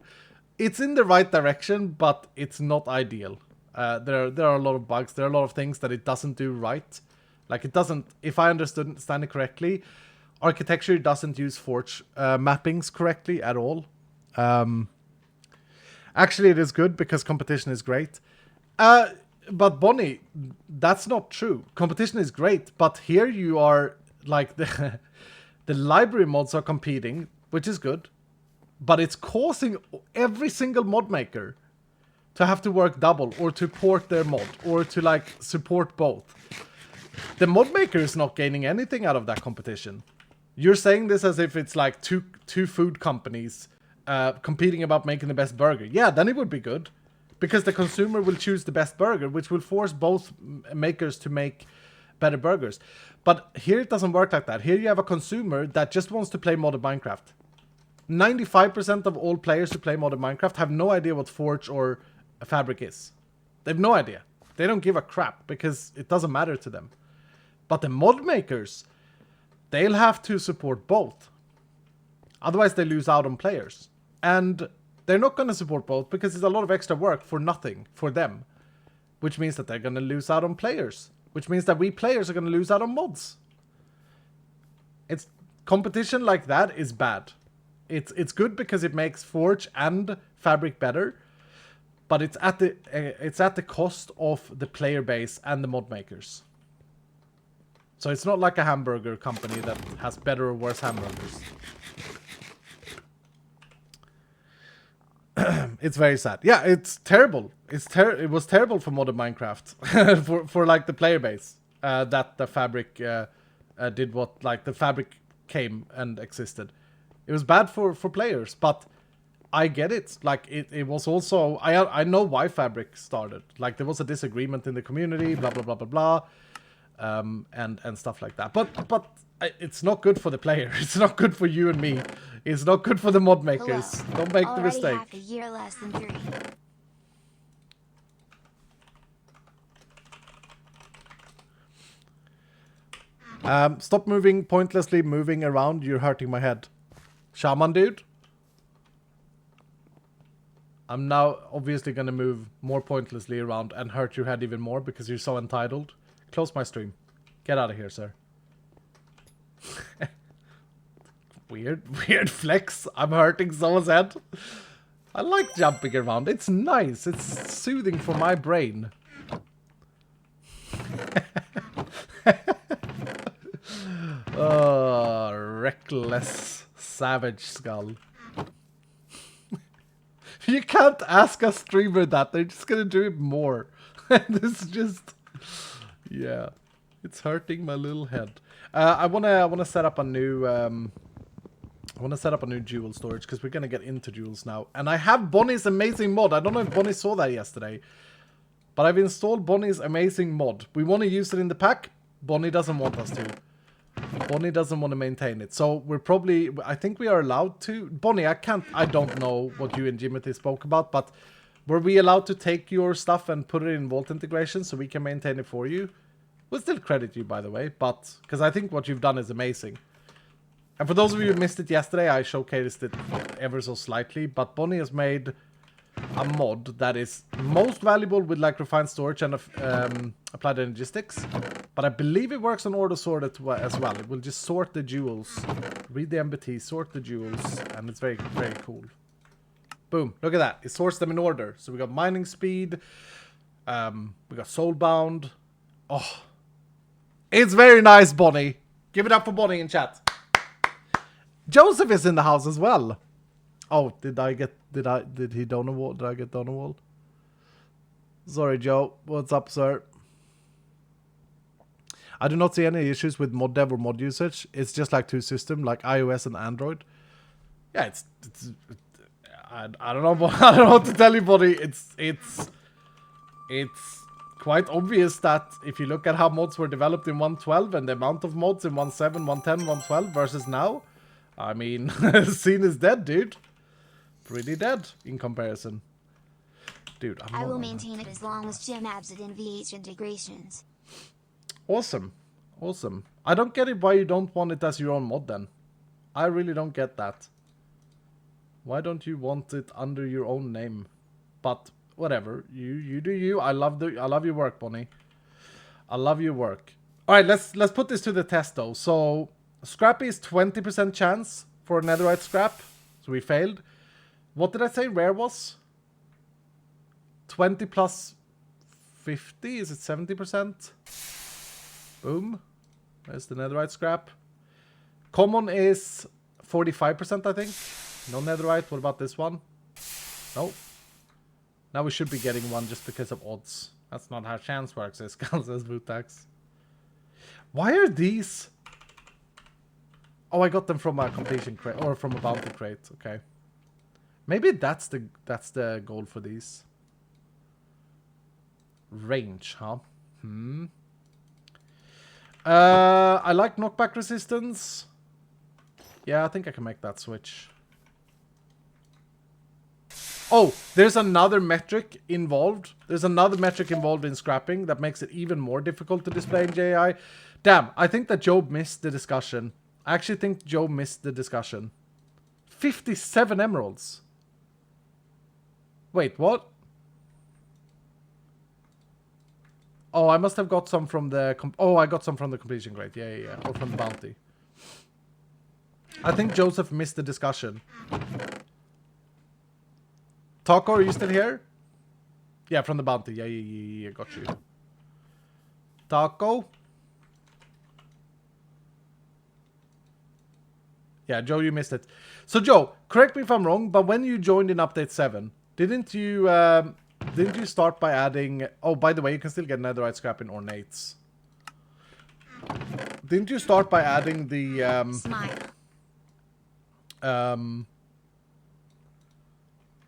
It's in the right direction, but it's not ideal. There are a lot of bugs. There are a lot of things that it doesn't do right. Like, it doesn't, if I understand it correctly, architecture doesn't use Forge mappings correctly at all. Actually, it is good because competition is great. But Bonnie, that's not true. Competition is great, but here you are, like, the library mods are competing, which is good, but it's causing every single mod maker to have to work double, or to port their mod, or to, like, support both. The mod maker is not gaining anything out of that competition. You're saying this as if it's like two food companies competing about making the best burger. Yeah, then it would be good. Because the consumer will choose the best burger, which will force both makers to make better burgers. But here it doesn't work like that. Here you have a consumer that just wants to play modded Minecraft. 95% of all players who play modded Minecraft have no idea what Forge or Fabric is. They have no idea. They don't give a crap because it doesn't matter to them. But the mod makers, they'll have to support both. Otherwise they lose out on players. And they're not going to support both because it's a lot of extra work for nothing for them. Which means that they're going to lose out on players. Which means that we players are going to lose out on mods. It's competition like that is bad. It's good because it makes Forge and Fabric better. But it's at the cost of the player base and the mod makers. So it's not like a hamburger company that has better or worse hamburgers. It's very sad. Yeah, it's terrible. It was terrible for modern Minecraft for like the player base that the Fabric did what, like, the Fabric came and existed. It was bad for players, but I get it. Like, it was also, I know why Fabric started. Like, there was a disagreement in the community, blah blah blah blah blah, and stuff like that. But it's not good for the player. It's not good for you and me. It's not good for the mod makers. Hello. Don't make the Already mistake. half a year less than 3. Stop pointlessly moving around. You're hurting my head. Shaman dude. I'm now obviously going to move more pointlessly around and hurt your head even more because you're so entitled. Close my stream. Get out of here, sir. Weird flex. I'm hurting someone's head. I like jumping around. It's nice. It's soothing for my brain. Oh, reckless savage skull. You can't ask a streamer that. They're just gonna do it more. This is just, yeah, it's hurting my little head. I wanna set up a new jewel storage because we're gonna get into jewels now. And I have Bonnie's amazing mod. I don't know if Bonnie saw that yesterday, but I've installed Bonnie's amazing mod. We want to use it in the pack. Bonnie doesn't want us to. Bonnie doesn't want to maintain it. So we're probably, I think we are allowed to. Bonnie, I don't know what you and Jimothy spoke about, but were we allowed to take your stuff and put it in Vault integration so we can maintain it for you? We'll still credit you, by the way, but because I think what you've done is amazing. And for those of you who missed it yesterday, I showcased it ever so slightly, but Bonnie has made a mod that is most valuable with like refined storage and applied energistics. But I believe it works on auto sort as well. It will just sort the jewels, read the MBT, sort the jewels, and it's very, very cool. Boom, look at that. It sorts them in order. So we got mining speed, we got soulbound. Oh, it's very nice, Bonnie. Give it up for Bonnie in chat. Joseph is in the house as well. Oh, did he Donawall? Did I get Donawall? Sorry, Joe. What's up, sir? I do not see any issues with mod dev or mod usage. It's just like two systems, like iOS and Android. Yeah, I don't know. I don't know what to tell you, buddy. It's quite obvious that if you look at how mods were developed in 1.12 and the amount of mods in 1.7, 1.10, 1.12 versus now, I mean, scene is dead, dude. Pretty dead in comparison. Dude, I will maintain it as long as Jim adds it in VH integrations. Awesome. Awesome. I don't get it why you don't want it as your own mod then. I really don't get that. Why don't you want it under your own name? But whatever. You do you. I love your work, Bonnie. I love your work. Alright, let's put this to the test though. So Scrappy is 20% chance for netherite scrap. So we failed. What did I say rare was? 20 plus 50? Is it 70%? Boom. There's the netherite scrap. Common is 45%, I think. No netherite. What about this one? No. Now we should be getting one just because of odds. That's not how chance works, says Vutax. Why are these? Oh, I got them from a completion crate or from a bounty crate. Okay. Maybe that's the goal for these. Range, huh? I like knockback resistance. Yeah, I think I can make that switch. Oh, there's another metric involved. There's another metric involved in scrapping that makes it even more difficult to display in JI. Damn, I think that Job missed the discussion. I actually think Job missed the discussion. 57 emeralds. Wait, what? Oh, I must have got some from the... I got some from the completion crate. Yeah. Or from the bounty. I think Joseph missed the discussion. Taco, are you still here? Yeah, from the bounty. Yeah, got you. Taco? Yeah, Joe, you missed it. So, Joe, correct me if I'm wrong, but when you joined in Update 7, didn't you start by adding... Oh, by the way, you can still get netherite scrap in ornates. Didn't you start by adding the... Smile.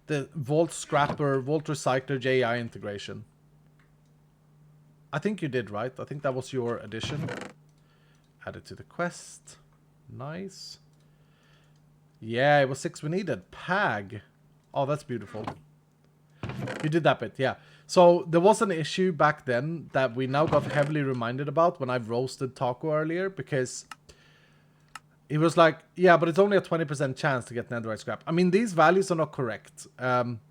The Vault Scrapper, Vault Recycler JI integration? I think you did, right? I think that was your addition. Add it to the quest. Nice. Yeah, it was 6 we needed. Pag. Oh, that's beautiful. You did that bit, yeah. So there was an issue back then that we now got heavily reminded about when I've roasted Taco earlier, because it was like, yeah, but it's only a 20% chance to get netherite scrap. I mean, these values are not correct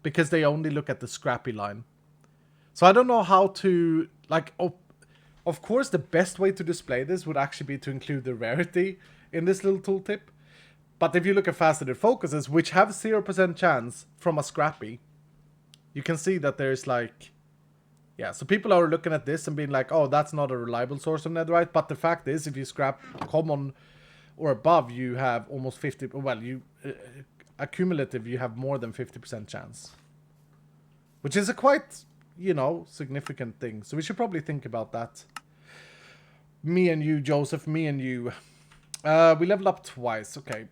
because they only look at the scrappy line. So I don't know how to, like, of course, the best way to display this would actually be to include the rarity in this little tooltip. But if you look at faceted focuses, which have 0% chance from a scrappy, you can see that there's like, yeah, so people are looking at this and being like, oh, that's not a reliable source of netherite. But the fact is, if you scrap common or above, you have almost 50, well, you accumulative, you have more than 50% chance. Which is a quite, you know, significant thing. So we should probably think about that. Me and you, Joseph, me and you. We leveled up twice, okay.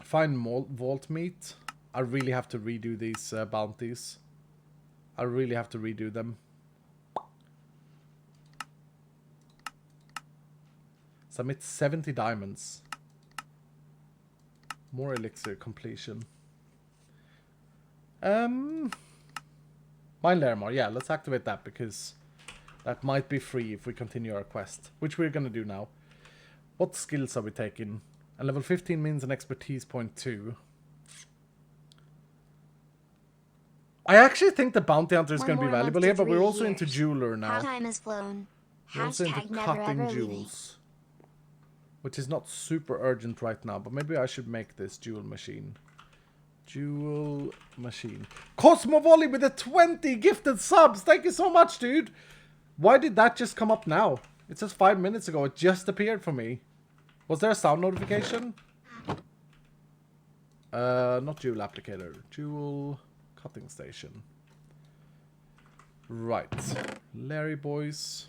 Find vault meat. I really have to redo these bounties. I really have to redo them. Submit 70 diamonds. More elixir completion. Mine Larimar. Yeah, let's activate that because that might be free if we continue our quest, which we're going to do now. What skills are we taking? And level 15 means an expertise point 2. I actually think the bounty hunter is One going to be more month valuable to here, but we're 3 also into years. jeweler How now. time has flown. We're also into Hashtag never cutting ever leaving. jewels. Which is not super urgent right now, but maybe I should make this jewel machine. Jewel machine. Cosmo Volley with the 20 gifted subs! Thank you so much, dude! Why did that just come up now? It says 5 minutes ago. It just appeared for me. Was there a sound notification? Not jewel applicator. Jewel cutting station. Right. Larry boys.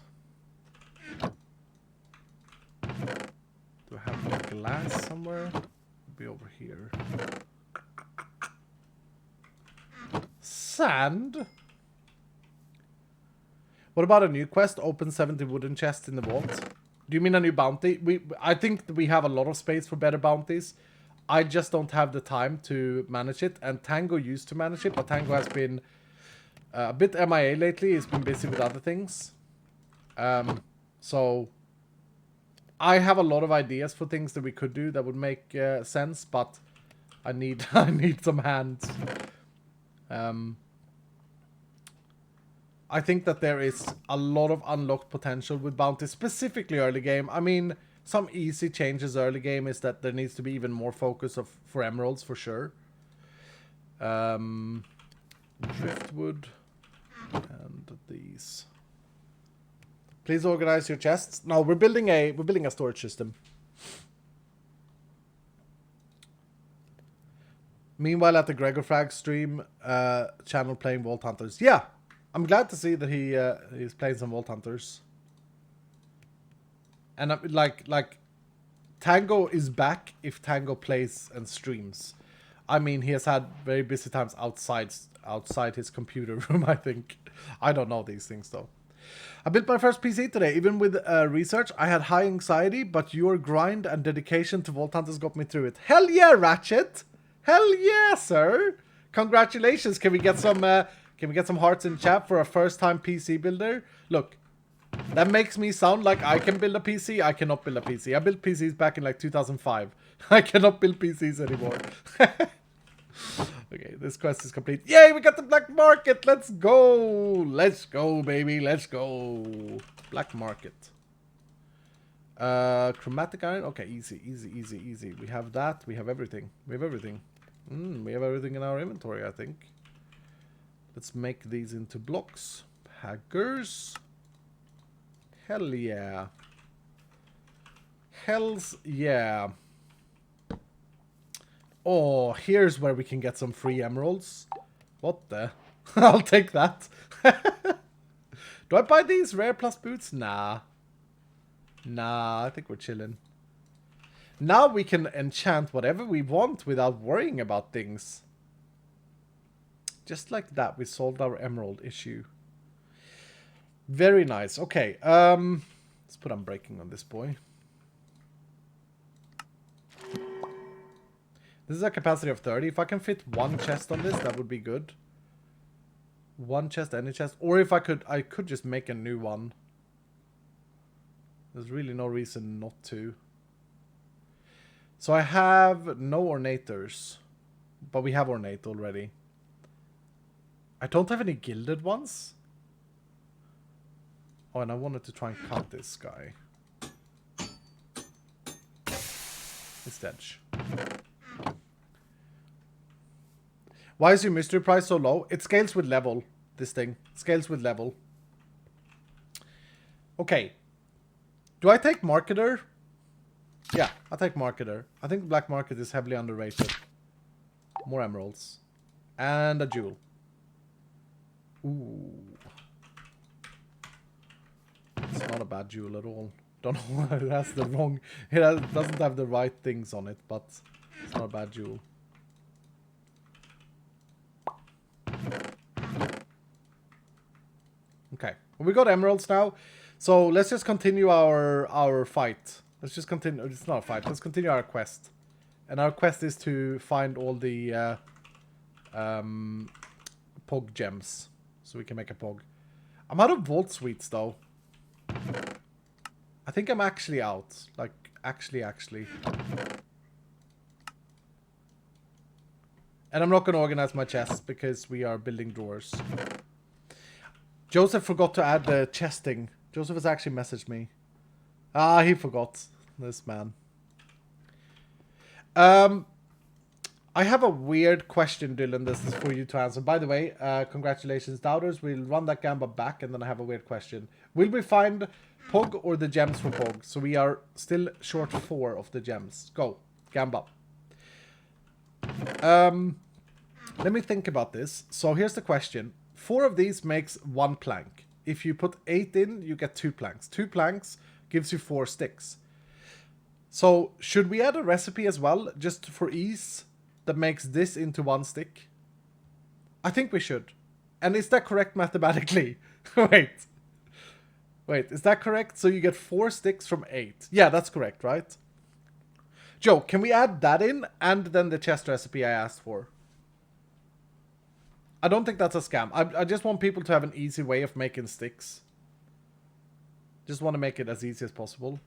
Do I have the glass somewhere? It'll be over here. Sand? What about a new quest? Open 70 wooden chests in the vault. Do you mean a new bounty? I think we have a lot of space for better bounties. I just don't have the time to manage it. And Tango used to manage it, but Tango has been a bit MIA lately. He's been busy with other things. So I have a lot of ideas for things that we could do that would make sense, but I need I need some hands. I think that there is a lot of unlocked potential with bounties, specifically early game. I mean, some easy changes early game is that there needs to be even more focus for emeralds, for sure. Driftwood and these. Please organize your chests. No, we're building a storage system. Meanwhile, at the Gregor Frag stream channel playing Vault Hunters. Yeah, I'm glad to see that he's playing some Vault Hunters. And like Tango is back if Tango plays and streams. I mean, he has had very busy times outside his computer room, I think. I don't know these things though. I built my first PC today. Even with research, I had high anxiety, but your grind and dedication to Vault Hunters got me through it. Hell yeah, Ratchet! Hell yeah, sir! Congratulations! Can we get some hearts in chat for a first-time PC builder? Look, that makes me sound like I can build a PC. I cannot build a PC. I built PCs back in like 2005. I cannot build PCs anymore. Okay, this quest is complete. Yay, we got the black market. Let's go. Let's go, baby. Let's go. Black market. Chromatic iron. Okay, easy. We have that. We have everything. We have everything. We have everything in our inventory, I think. Let's make these into blocks. Hackers. Hell yeah. Hells yeah. Oh, here's where we can get some free emeralds. What the? I'll take that. Do I buy these rare plus boots? Nah. Nah, I think we're chilling. Now we can enchant whatever we want without worrying about things. Just like that, we solved our emerald issue. Very nice. Okay, let's put unbreaking on this boy. This is a capacity of 30. If I can fit one chest on this, that would be good. One chest, any chest. Or if I could just make a new one. There's really no reason not to. So I have no ornators. But we have ornate already. I don't have any gilded ones. Oh, and I wanted to try and cut this guy. It's edge. Why is your mystery price so low? It scales with level, this thing. Scales with level. Okay. Do I take marketer? Yeah, I take marketer. I think black market is heavily underrated. More emeralds. And a jewel. Ooh. It's not a bad jewel at all. Don't know why it has the wrong... doesn't have the right things on it, but it's not a bad jewel. Okay, well, we got emeralds now, so let's just continue our fight. Let's just continue. It's not a fight. Let's continue our quest, and our quest is to find all the pog gems, so we can make a pog. I'm out of vault sweets though. I think I'm actually out. Like actually. And I'm not going to organize my chests because we are building drawers. Joseph forgot to add the chesting. Joseph has actually messaged me. Ah, he forgot. This man. I have a weird question, Dylan. This is for you to answer. By the way, congratulations, doubters. We'll run that gamba back, and then I have a weird question. Will we find Pog or the gems for Pog? So we are still short 4 of the gems. Go, gamba. Let me think about this. So here's the question. 4 of these makes 1 plank. If you put 8 in, you get 2 planks. 2 planks gives you 4 sticks. So should we add a recipe as well, just for ease, that makes this into 1 stick? I think we should. And is that correct mathematically? Wait, is that correct? So you get 4 sticks from 8. Yeah, that's correct, right? Joe, can we add that in and then the chest recipe I asked for? I don't think that's a scam. I just want people to have an easy way of making sticks. Just want to make it as easy as possible.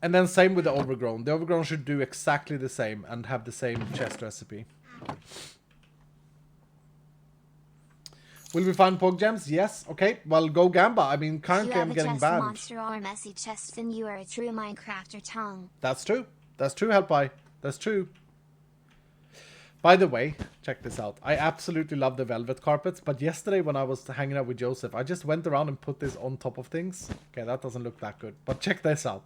And then same with the overgrown. The overgrown should do exactly the same and have the same chest recipe. Will we find Pog gems? Yes. Okay. Well, go Gamba. I mean, currently I'm getting banned. If you have a chest monster or a messy chest, then you are a true Minecrafter tongue. That's true. That's true, Helpeye. That's true. By the way, check this out. I absolutely love the velvet carpets, but yesterday when I was hanging out with Joseph, I just went around and put this on top of things. Okay, that doesn't look that good. But check this out.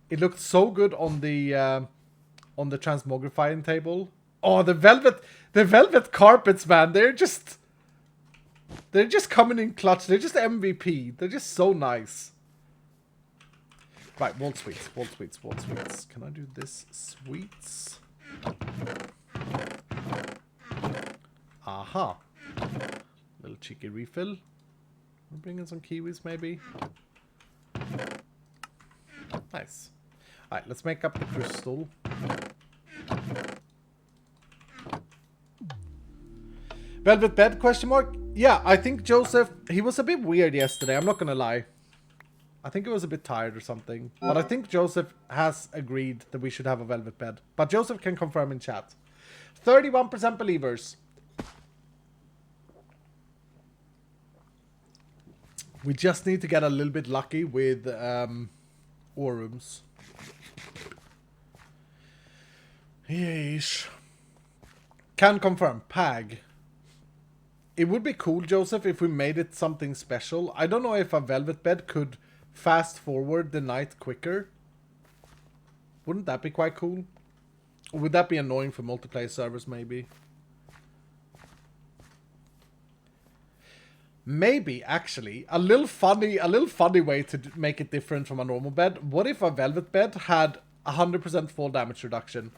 It looked so good on the transmogrifying table. Oh, the velvet carpets, man. They're just coming in clutch. They're just MVP. They're just so nice. Right, Walt Sweets. Can I do this? Sweets. Aha. Little cheeky refill. We're bringing some kiwis, maybe. Nice. Alright, let's make up the crystal. Velvet bed, question mark? Yeah, I think Joseph, he was a bit weird yesterday, I'm not gonna lie. I think he was a bit tired or something. But I think Joseph has agreed that we should have a velvet bed. But Joseph can confirm in chat. 31% believers. We just need to get a little bit lucky with ore rooms. Yeesh. Can confirm. Pag. It would be cool, Joseph, if we made it something special. I don't know if a velvet bed could fast forward the night quicker. Wouldn't that be quite cool? Or would that be annoying for multiplayer servers, maybe? Maybe, actually, a little funny way to make it different from a normal bed. What if a velvet bed had 100% fall damage reduction?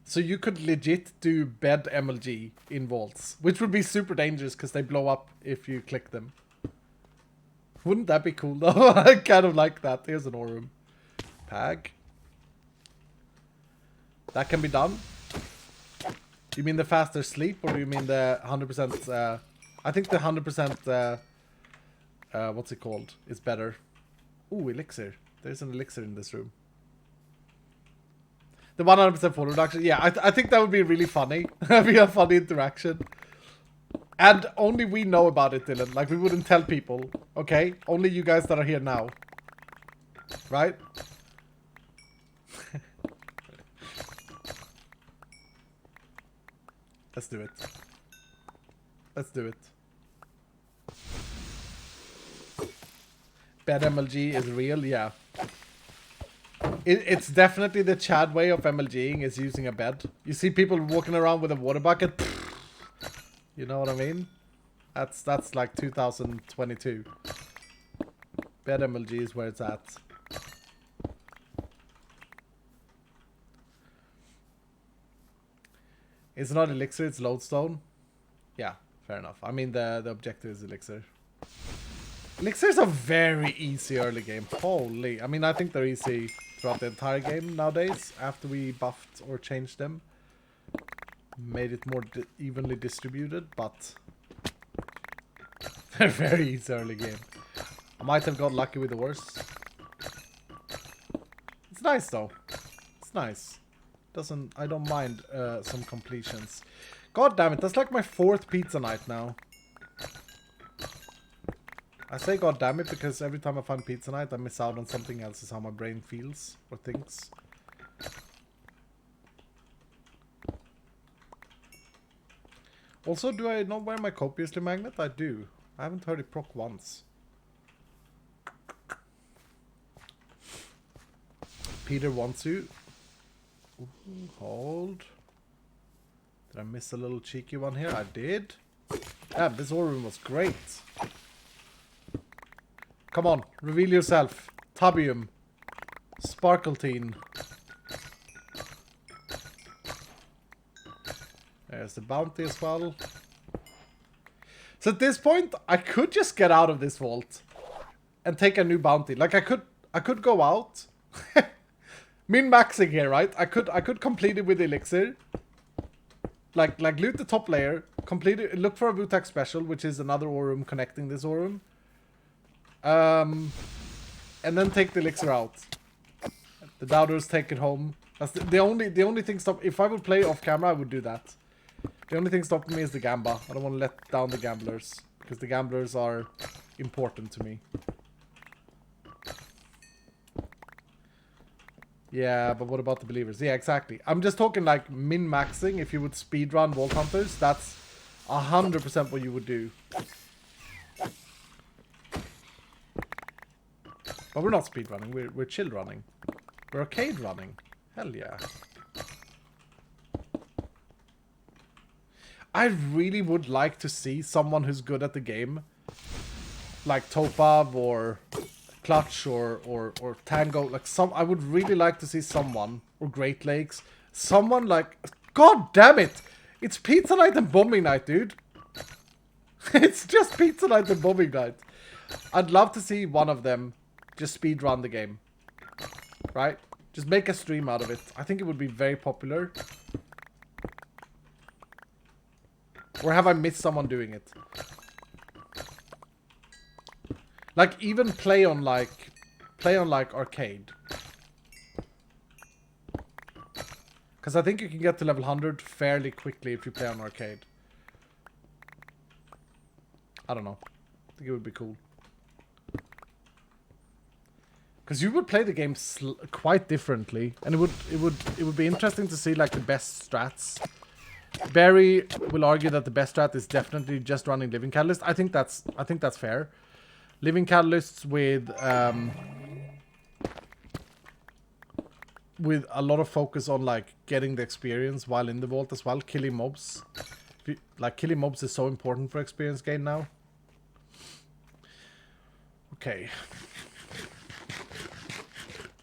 So you could legit do bed MLG in vaults, which would be super dangerous because they blow up if you click them. Wouldn't that be cool though? I kind of like that. Here's an ore room. Pag. That can be done. You mean the faster sleep, or do you mean the 100%? I think the 100%. What's it called? Is better. Ooh, elixir. There's an elixir in this room. The 100% fall reduction. Yeah, I think that would be really funny. That'd be a funny interaction. And only we know about it, Dylan. Like, we wouldn't tell people. Okay? Only you guys that are here now. Right? Let's do it. Let's do it. Bed MLG is real? Yeah. It's definitely the Chad way of MLGing is using a bed. You see people walking around with a water bucket. You know what I mean? That's like 2022. Bed MLG is where it's at. It's not elixir, it's lodestone. Yeah, fair enough. I mean the objective is elixir. Elixirs are very easy early game. Holy. I mean, I think they're easy throughout the entire game nowadays after we buffed or changed them. Made it more evenly distributed, but they're very easy early game. I might have got lucky with the worst. It's nice though. It's nice. I don't mind some completions. God damn it, that's like my 4th pizza night now. I say god damn it because every time I find pizza night I miss out on something else, is how my brain feels or thinks. Also, do I not wear my copiously magnet? I do. I haven't heard it proc once. Peter wants you. Ooh, hold. Did I miss a little cheeky one here? I did. Damn, this ore room was great. Come on, reveal yourself. Tabium. Sparkletine. There's the bounty as well. So at this point, I could just get out of this vault and take a new bounty. Like I could go out. Min-maxing here, right? I could complete it with elixir. Like loot the top layer, complete it, look for a Wu-Tak special, which is another ore room connecting this ore room. And then take the elixir out. The doubters take it home. That's the only thing stop. If I would play off camera, I would do that. The only thing stopping me is the gamba. I don't want to let down the gamblers because the gamblers are important to me. Yeah, but what about the believers? Yeah, exactly. I'm just talking like min-maxing. If you would speedrun Vault Hunters, that's 100% what you would do. But we're not speedrunning. We're chill running. We're arcade running. Hell yeah. I really would like to see someone who's good at the game, like Topab or Clutch or Tango. Like I would really like to see someone, or Great Lakes, someone like. God damn it! It's pizza night and bombing night, dude. It's just pizza night and bombing night. I'd love to see one of them just speed run the game, right? Just make a stream out of it. I think it would be very popular. Or have I missed someone doing it? Like even play on like arcade. Because I think you can get to level 100 fairly quickly if you play on arcade. I don't know. I think it would be cool. Because you would play the game quite differently, and it would be interesting to see like the best strats. Barry will argue that the best strat is definitely just running Living Catalyst. I think that's fair. Living Catalysts with a lot of focus on like getting the experience while in the vault as well, killing mobs. Like killing mobs is so important for experience gain now. Okay.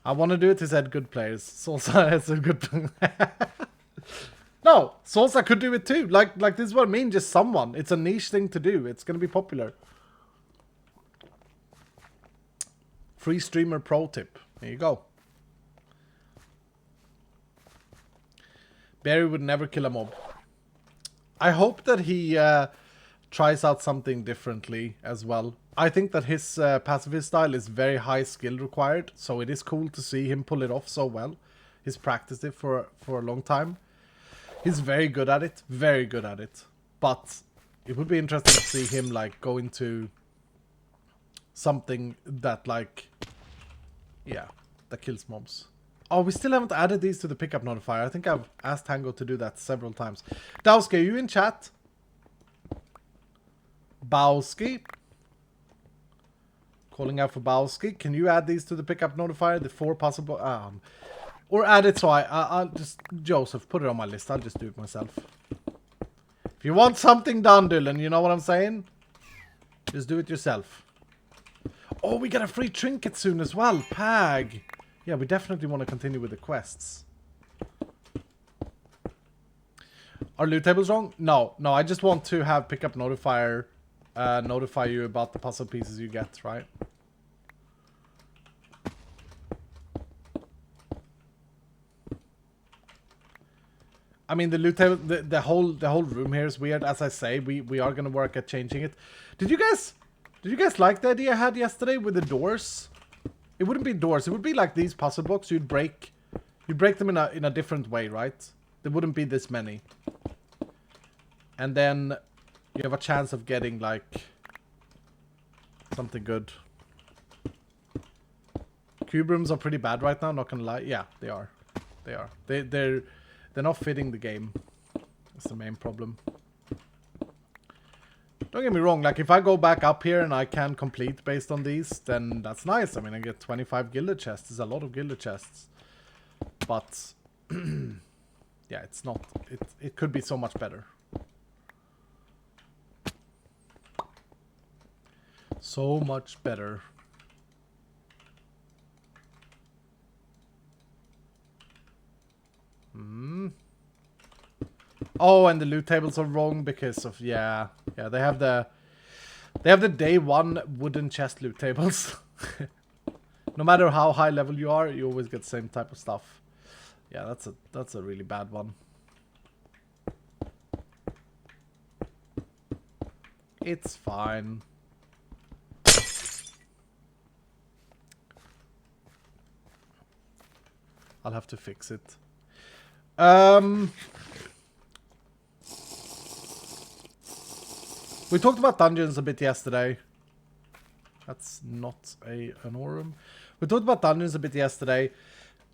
I want to do it, he said good players. Salsa has a good No, Salsa could do it too. Like this is what I mean, just someone. It's a niche thing to do. It's gonna be popular. Free streamer pro tip. There you go. Barry would never kill a mob. I hope that he tries out something differently as well. I think that his pacifist style is very high skill required, so it is cool to see him pull it off so well. He's practiced it for a long time. He's very good at it, very good at it. But it would be interesting to see him like go into something that like, yeah, that kills mobs. Oh, we still haven't added these to the pickup notifier. I think I've asked Tango to do that several times. Dowski, are you in chat? Bowski? Calling out for Bowski. Can you add these to the pickup notifier? The 4 possible... or add it so I'll just... Joseph, put it on my list. I'll just do it myself. If you want something done, Dylan, you know what I'm saying? Just do it yourself. Oh, we get a free trinket soon as well. Pag. Yeah, we definitely want to continue with the quests. Are loot tables wrong? No, I just want to have pickup notifier notify you about the puzzle pieces you get, right? I mean, the loot table, the whole room here is weird. As I say, we are gonna work at changing it. Did you guys like the idea I had yesterday with the doors? It wouldn't be doors. It would be like these puzzle blocks. You'd break them in a different way, right? There wouldn't be this many. And then you have a chance of getting like something good. Cube rooms are pretty bad right now, not gonna lie. Yeah, they are. They are. They're not fitting the game. That's the main problem. Don't get me wrong, like if I go back up here and I can complete based on these, then that's nice. I mean, I get 25 gilded chests. There's a lot of gilded chests. But yeah, it's not. It could be so much better. So much better. Oh, and the loot tables are wrong because of yeah, they have the day one wooden chest loot tables. No matter how high level you are, you always get the same type of stuff. Yeah, that's a really bad one. It's fine. I'll have to fix it. We talked about dungeons a bit yesterday. That's not an Aurum. We talked about dungeons a bit yesterday.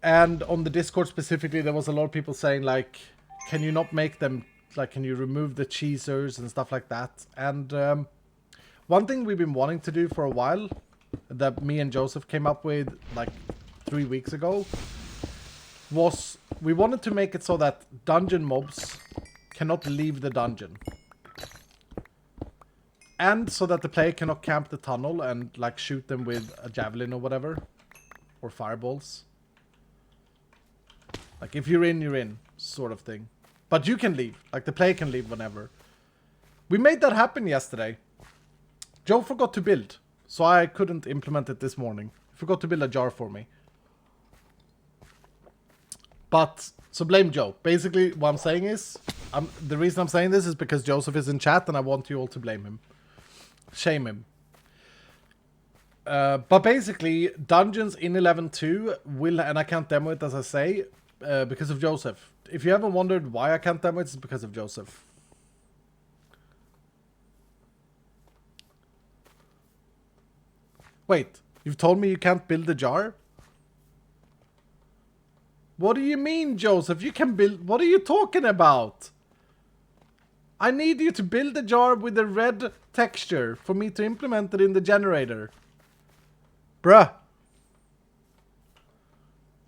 And on the Discord specifically, there was a lot of people saying, like, can you not make them, like, can you remove the cheesers and stuff like that? And one thing we've been wanting to do for a while, that me and Joseph came up with, like, 3 weeks ago, was we wanted to make it so that dungeon mobs cannot leave the dungeon. And so that the player cannot camp the tunnel and like shoot them with a javelin or whatever. Or fireballs. Like if you're in, sort of thing. But you can leave. Like the player can leave whenever. We made that happen yesterday. Joe forgot to build. So I couldn't implement it this morning. He forgot to build a jar for me. But, so blame Joe. Basically, what I'm saying is, the reason I'm saying this is because Joseph is in chat and I want you all to blame him. Shame him. But basically, dungeons in 11.2 will, and I can't demo it as I say, because of Joseph. If you haven't wondered why I can't demo it, it's because of Joseph. Wait, you've told me you can't build a jar? What do you mean, Joseph? You can build... What are you talking about? I need you to build a jar with a red texture for me to implement it in the generator. Bruh.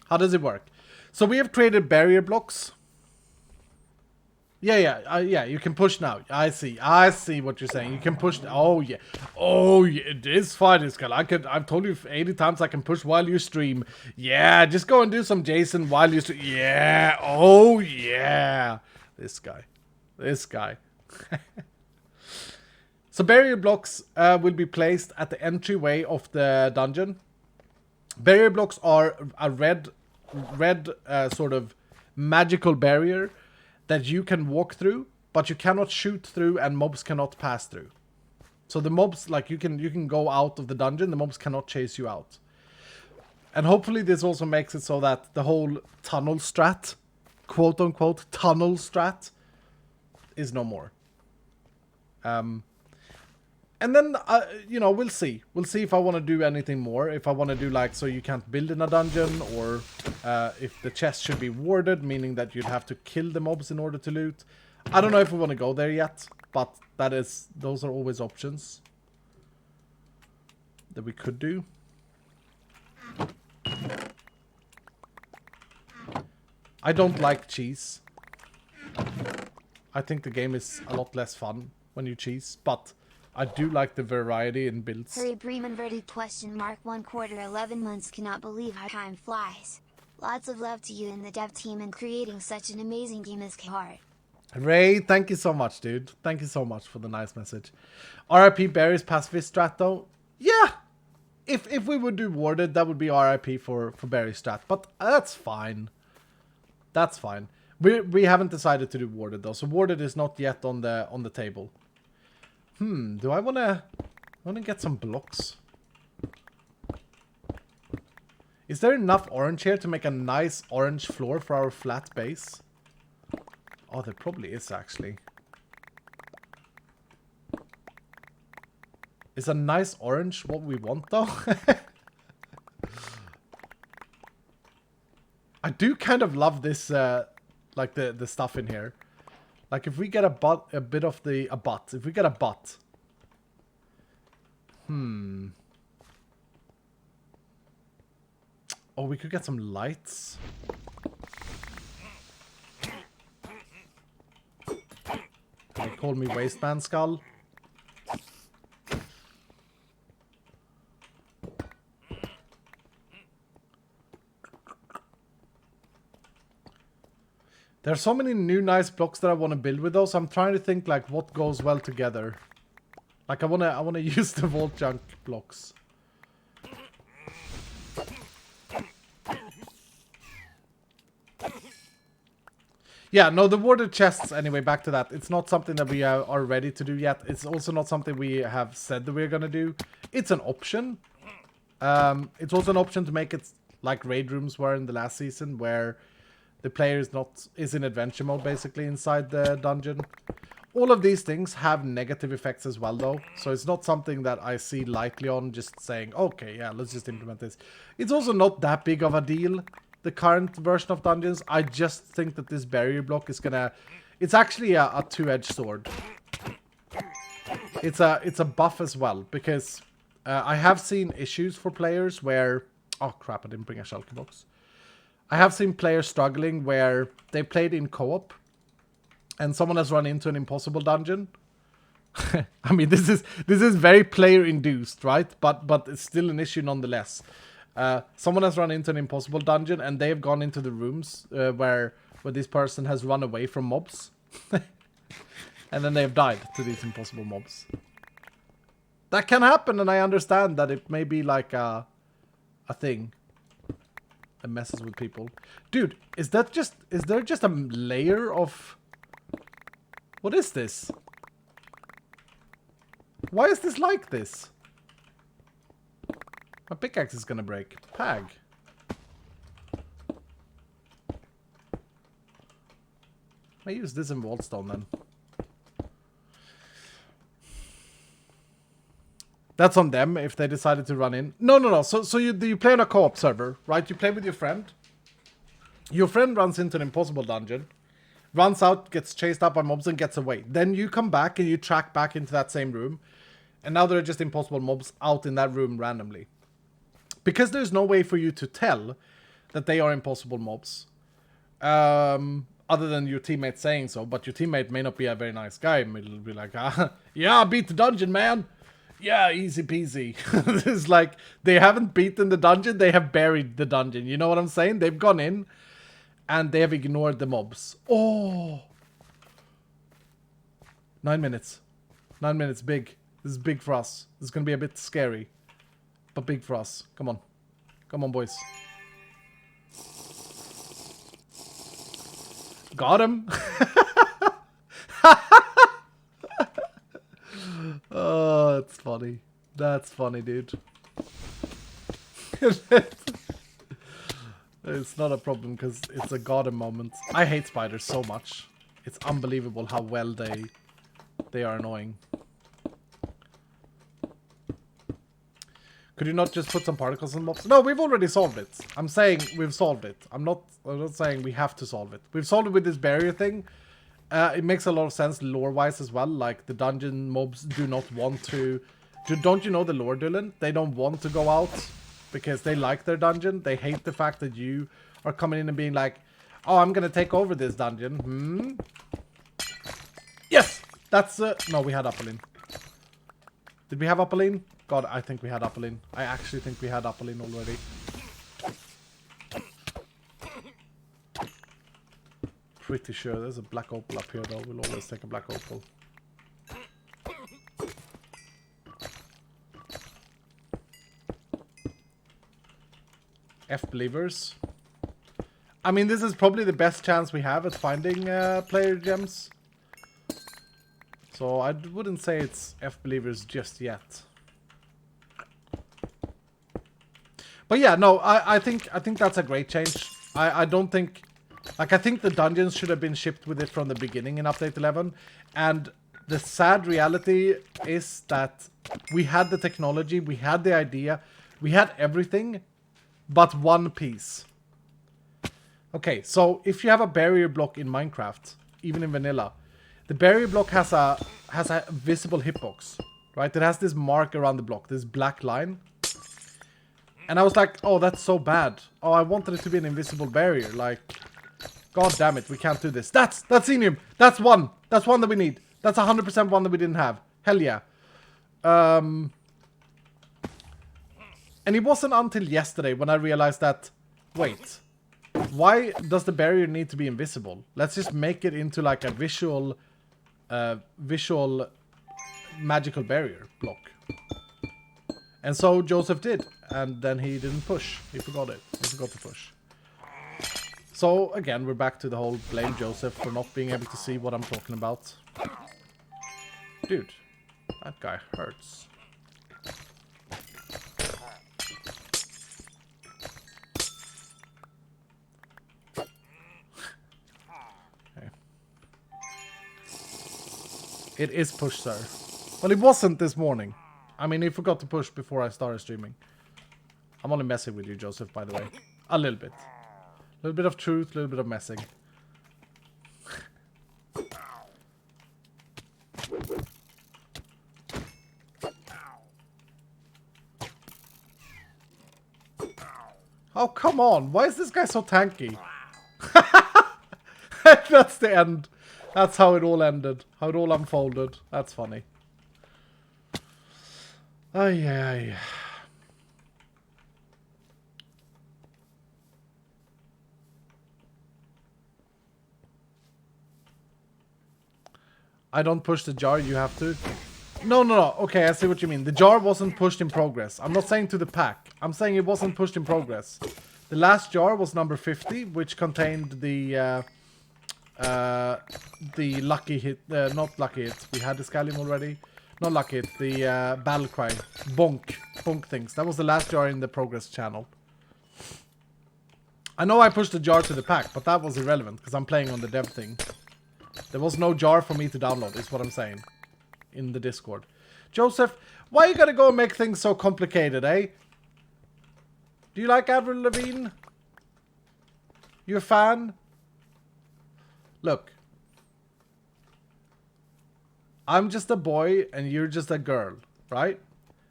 How does it work? So we have created barrier blocks. Yeah, you can push now. I see what you're saying. You can push. Oh yeah, it is fine, Iskal. I've told you 80 times I can push while you stream. Yeah, just go and do some Jason while you stream. Yeah, oh yeah. This guy. So barrier blocks will be placed at the entryway of the dungeon. Barrier blocks are a red sort of magical barrier that you can walk through, but you cannot shoot through and mobs cannot pass through. So the mobs, like you can go out of the dungeon, the mobs cannot chase you out. And hopefully this also makes it so that the whole tunnel strat, quote unquote tunnel strat, is no more. And then, you know, we'll see. We'll see if I want to do anything more. If I want to do like, so you can't build in a dungeon, or if the chest should be warded, meaning that you'd have to kill the mobs in order to loot. I don't know if we want to go there yet, but those are always options that we could do. I don't like cheese. I think the game is a lot less fun when you cheese, but I do like the variety in builds. Hurry Bremen Verdi question mark 1 quarter 11 months, cannot believe how time flies. Lots of love to you and the dev team in creating such an amazing game as hard. Ray, thank you so much, dude. Thank you so much for the nice message. RIP Barry's pacifist strat though? Yeah! If we would do warded, that would be RIP for Barry's strat, but that's fine. That's fine. We haven't decided to do warded though, so warded is not yet on the table. Do I wanna get some blocks? Is there enough orange here to make a nice orange floor for our flat base? Oh, there probably is, actually. Is a nice orange what we want, though? I do kind of love this, like the stuff in here. Like if we get if we get a butt. Oh, we could get some lights. They call me Wasteman Skull. There are so many new nice blocks that I want to build with those. So I'm trying to think like what goes well together. Like I wanna use the vault junk blocks. Yeah, no, the warded chests, anyway, back to that. It's not something that we are ready to do yet. It's also not something we have said that we're gonna do. It's an option. It's also an option to make it like raid rooms were in the last season, where the player is in adventure mode, basically, inside the dungeon. All of these things have negative effects as well, though. So it's not something that I see lightly on, just saying, okay, yeah, let's just implement this. It's also not that big of a deal, the current version of dungeons. I just think that this barrier block is gonna... It's actually a two-edged sword. It's a buff as well, because I have seen issues for players where... Oh, crap, I didn't bring a shulker box. I have seen players struggling where they played in co-op and someone has run into an impossible dungeon. I mean, this is very player-induced, right? But it's still an issue nonetheless. Someone has run into an impossible dungeon and they've gone into the rooms where this person has run away from mobs. And then they've died to these impossible mobs. That can happen, and I understand that it may be like a thing. That messes with people. Dude, is there just a layer of... What is this? Why is this like this? My pickaxe is gonna break. Pag. I use this in Wallstone then. That's on them if they decided to run in. No. So you play on a co-op server, right? You play with your friend. Your friend runs into an impossible dungeon, runs out, gets chased up by mobs, and gets away. Then you come back and you track back into that same room. And now there are just impossible mobs out in that room randomly. Because there's no way for you to tell that they are impossible mobs. Other than your teammate saying so. But your teammate may not be a very nice guy. He'll be like, yeah, I beat the dungeon, man. Yeah, easy peasy. It's like, they haven't beaten the dungeon, they have buried the dungeon. You know what I'm saying? They've gone in, and they have ignored the mobs. Oh! 9 minutes. 9 minutes, big. This is big for us. This is gonna be a bit scary. But big for us. Come on. Come on, boys. Got him! Oh, that's funny. That's funny, dude. It's not a problem because it's a goddamn moment. I hate spiders so much. It's unbelievable how well they are annoying. Could you not just put some particles in mobs? No, we've already solved it. I'm saying we've solved it. I'm not saying we have to solve it. We've solved it with this barrier thing. It makes a lot of sense lore-wise as well. Like, the dungeon mobs do not want to... Don't you know the lore, Dylan? They don't want to go out because they like their dungeon. They hate the fact that you are coming in and being like, oh, I'm going to take over this dungeon. Yes! That's... No, we had Upperlin. Did we have Upperlin? God, I think we had Upperlin. I actually think we had Upperlin already. Pretty sure there's a black opal up here, though. We'll always take a black opal. F-believers. I mean, this is probably the best chance we have at finding player gems. So I wouldn't say it's F-believers just yet. But yeah, no, I think that's a great change. I don't think, like, I think the dungeons should have been shipped with it from the beginning in update 11. And the sad reality is that we had the technology, we had the idea, we had everything, but one piece. Okay, so if you have a barrier block in Minecraft, even in vanilla, the barrier block has a visible hitbox, right? It has this mark around the block, this black line. And I was like, oh, that's so bad. Oh, I wanted it to be an invisible barrier. Like, god damn it, we can't do this. That's Xenium. That's one. That's one that we need. That's 100% one that we didn't have. Hell yeah. And it wasn't until yesterday when I realized that, wait, why does the barrier need to be invisible? Let's just make it into like a visual magical barrier block. And so Joseph did, and then he didn't push. He forgot it. He forgot to push. So again, we're back to the whole blame Joseph for not being able to see what I'm talking about. Dude, that guy hurts. Okay. It is push, sir. Well, it wasn't this morning. I mean, he forgot to push before I started streaming. I'm only messing with you, Joseph, by the way. A little bit. A little bit of truth, a little bit of messing. Oh, come on. Why is this guy so tanky? That's the end. That's how it all ended. How it all unfolded. That's funny. Ay, ay, ay. I don't push the jar, you have to. No. Okay, I see what you mean. The jar wasn't pushed in progress. I'm not saying to the pack. I'm saying it wasn't pushed in progress. The last jar was number 50, which contained the lucky hit. Not lucky hit. We had the Scallium already. Not lucky hit. The battle cry. Bonk. Bonk things. That was the last jar in the progress channel. I know I pushed the jar to the pack, but that was irrelevant because I'm playing on the dev thing. There was no jar for me to download, is what I'm saying. In the Discord. Joseph, why you gotta go and make things so complicated, eh? Do you like Avril Lavigne? You a fan? Look. I'm just a boy and you're just a girl, right?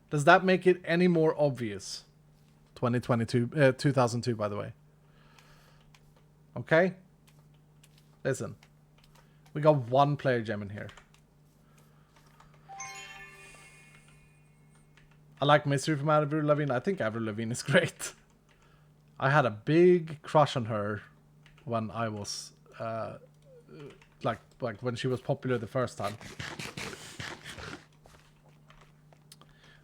Does that make it any more obvious? 2002, by the way. Okay? Listen. We got one player gem in here. I like Mystery from Avril Lavigne. I think Avril Lavigne is great. I had a big crush on her when I was like when she was popular the first time.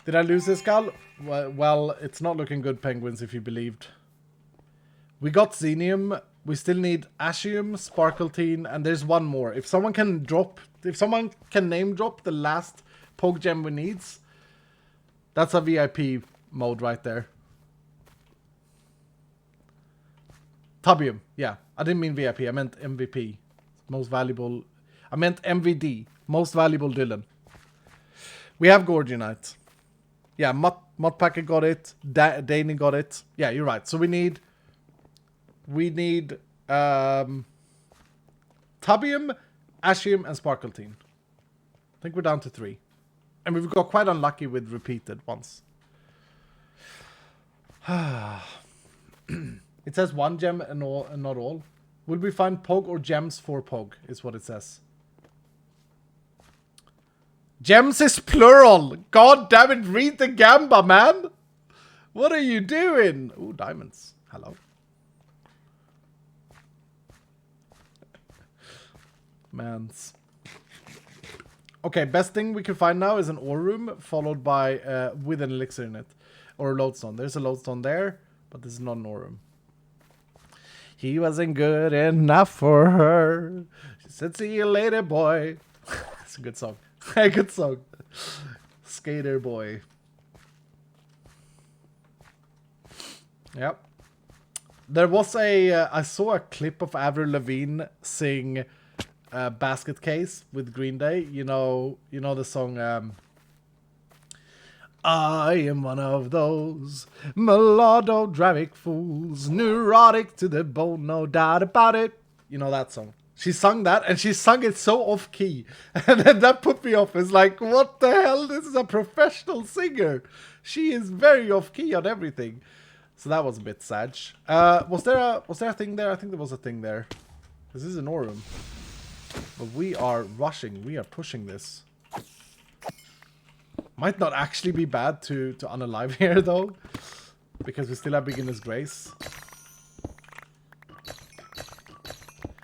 Did I lose this skull? Well, it's not looking good, Penguins, if you believed. We got Xenium. We still need Ashium, Sparkletine, and there's one more. If someone can name drop the last Poke Gem we needs, that's a VIP mode right there. Tubium, yeah. I didn't mean VIP, I meant MVP. Most valuable. I meant MVD. Most valuable Dylan. We have Gorgonite. Yeah, Mudpacker got it. Danny got it. Yeah, you're right. So we need Tubium, Ashium, and Sparkletine. I think we're down to 3. And we've got quite unlucky with repeated ones. It says 1 gem and not all. Will we find Pog or gems for Pog, is what it says. Gems is plural! God damn it, read the Gamba, man! What are you doing? Ooh, diamonds. Hello. Mans. Okay, best thing we can find now is an ore room, followed by with an elixir in it. Or a lodestone. There's a lodestone there, but this is not an ore room. He wasn't good enough for her. She said, see you later, boy. It's a good song. A good song. Skater boy. Yep. There was I saw a clip of Avril Lavigne sing Basket Case with Green Day. You know the song, I am one of those melodramatic fools, neurotic to the bone, no doubt about it. You know that song. She sung that, and she sung it so off-key. And then that put me off. It's like, what the hell? This is a professional singer. She is very off-key on everything. So that was a bit sad. Was there a thing there? I think there was a thing there. This is an Aurum. But we are rushing. We are pushing this. Might not actually be bad to unalive here, though. Because we still have Beginner's Grace.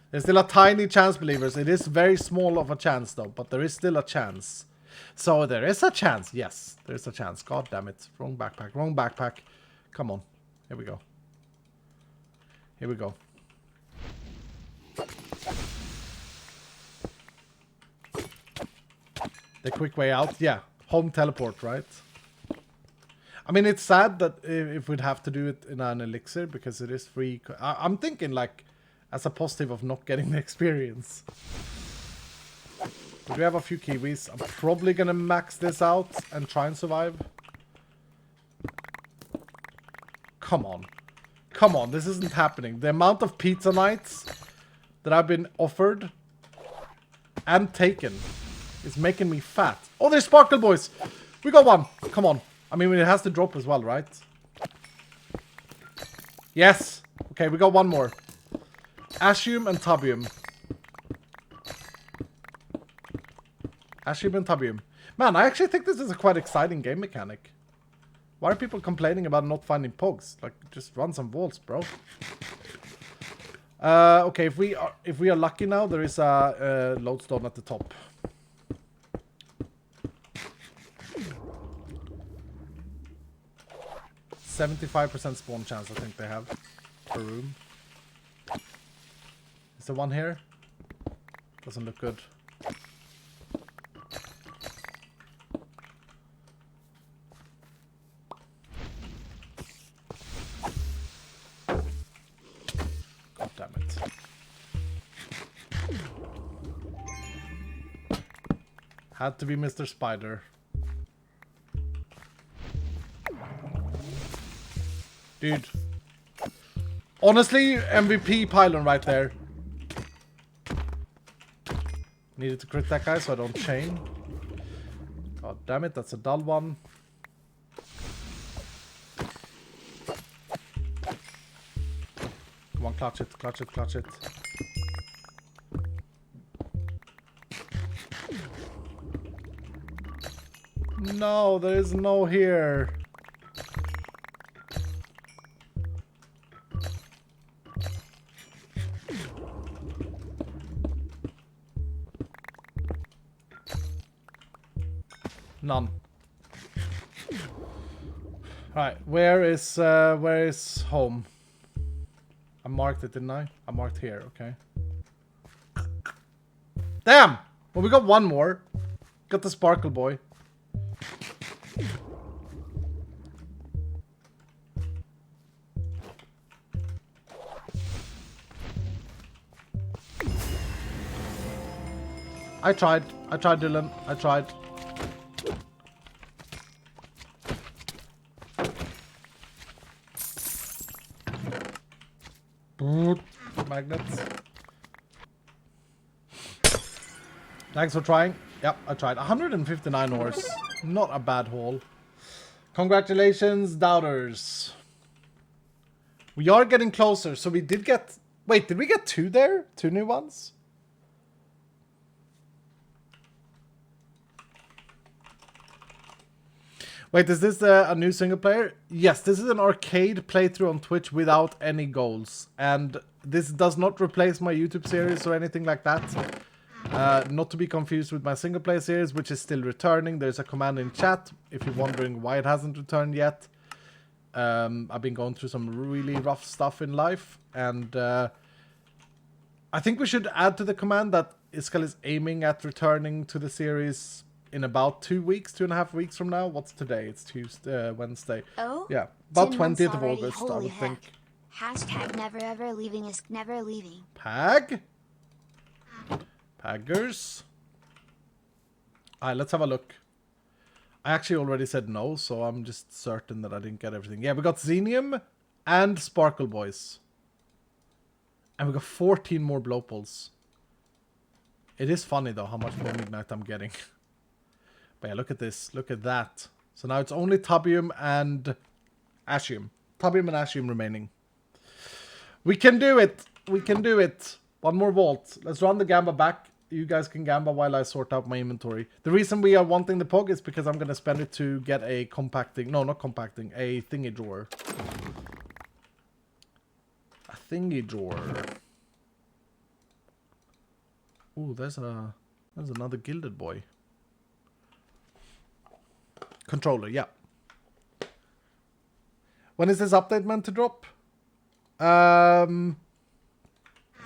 There's still a tiny chance, believers. It is very small of a chance, though. But there is still a chance. So there is a chance. Yes, there is a chance. God damn it. Wrong backpack. Wrong backpack. Come on. Here we go. Here we go. The quick way out. Yeah. Home teleport, right? I mean, it's sad that if we'd have to do it in an elixir because it is free. I'm thinking, like, as a positive of not getting the experience. But we have a few kiwis. I'm probably gonna max this out and try and survive. Come on. Come on, this isn't happening. The amount of pizza nights that I've been offered and taken is making me fat. Oh, there's Sparkle Boys! We got one! Come on. I mean, it has to drop as well, right? Yes! Okay, we got one more. Ashium and Tubium. Ashium and Tubium. Man, I actually think this is a quite exciting game mechanic. Why are people complaining about not finding pogs? Like, just run some vaults, bro. Okay, if we are lucky now, there is a lodestone at the top. %75% spawn chance, I think they have per room. Is there one here? Doesn't look good. God damn it. Had to be Mr. Spider. Dude. Honestly, MVP pylon right there. Needed to crit that guy so I don't chain. God damn it, that's a dull one. Come on, clutch it, clutch it, clutch it. No, there is no here. None. Right, where is home? I marked it, didn't I? I marked here, okay. Damn! Well, we got one more. Got the Sparkle Boy. I tried, Dylan. I tried. Magnets. Thanks for trying. Yep, I tried. 159 ores. Not a bad haul. Congratulations, doubters. We are getting closer. So we did get... Wait, did we get two there? Two new ones? Wait, is this a new single player? Yes, this is an arcade playthrough on Twitch without any goals. And this does not replace my YouTube series or anything like that. Not to be confused with my single player series, which is still returning. There's a command in chat if you're wondering why it hasn't returned yet. I've been going through some really rough stuff in life. And I think we should add to the command that Iskal is aiming at returning to the series in about 2 weeks, 2.5 weeks from now. What's today? It's Tuesday, Wednesday. Oh? Yeah, about 10 months 20th of already, August, I holy would think. heck. Hashtag never ever leaving is never leaving. Pag? Paggers? Alright, let's have a look. I actually already said no, so I'm just certain that I didn't get everything. Yeah, we got Xenium and Sparkle Boys. And we got 14 more Blowpoles. It is funny though how much more Midnight I'm getting. But yeah, look at this. Look at that. So now it's only Tubium and Ashium. Tubium and Ashium remaining. We can do it. We can do it. One more vault. Let's run the Gamba back. You guys can Gamba while I sort out my inventory. The reason we are wanting the Pog is because I'm going to spend it to get a compacting... No, not compacting. A thingy drawer. A thingy drawer. Ooh, there's another gilded boy. Controller, yeah. When is this update meant to drop?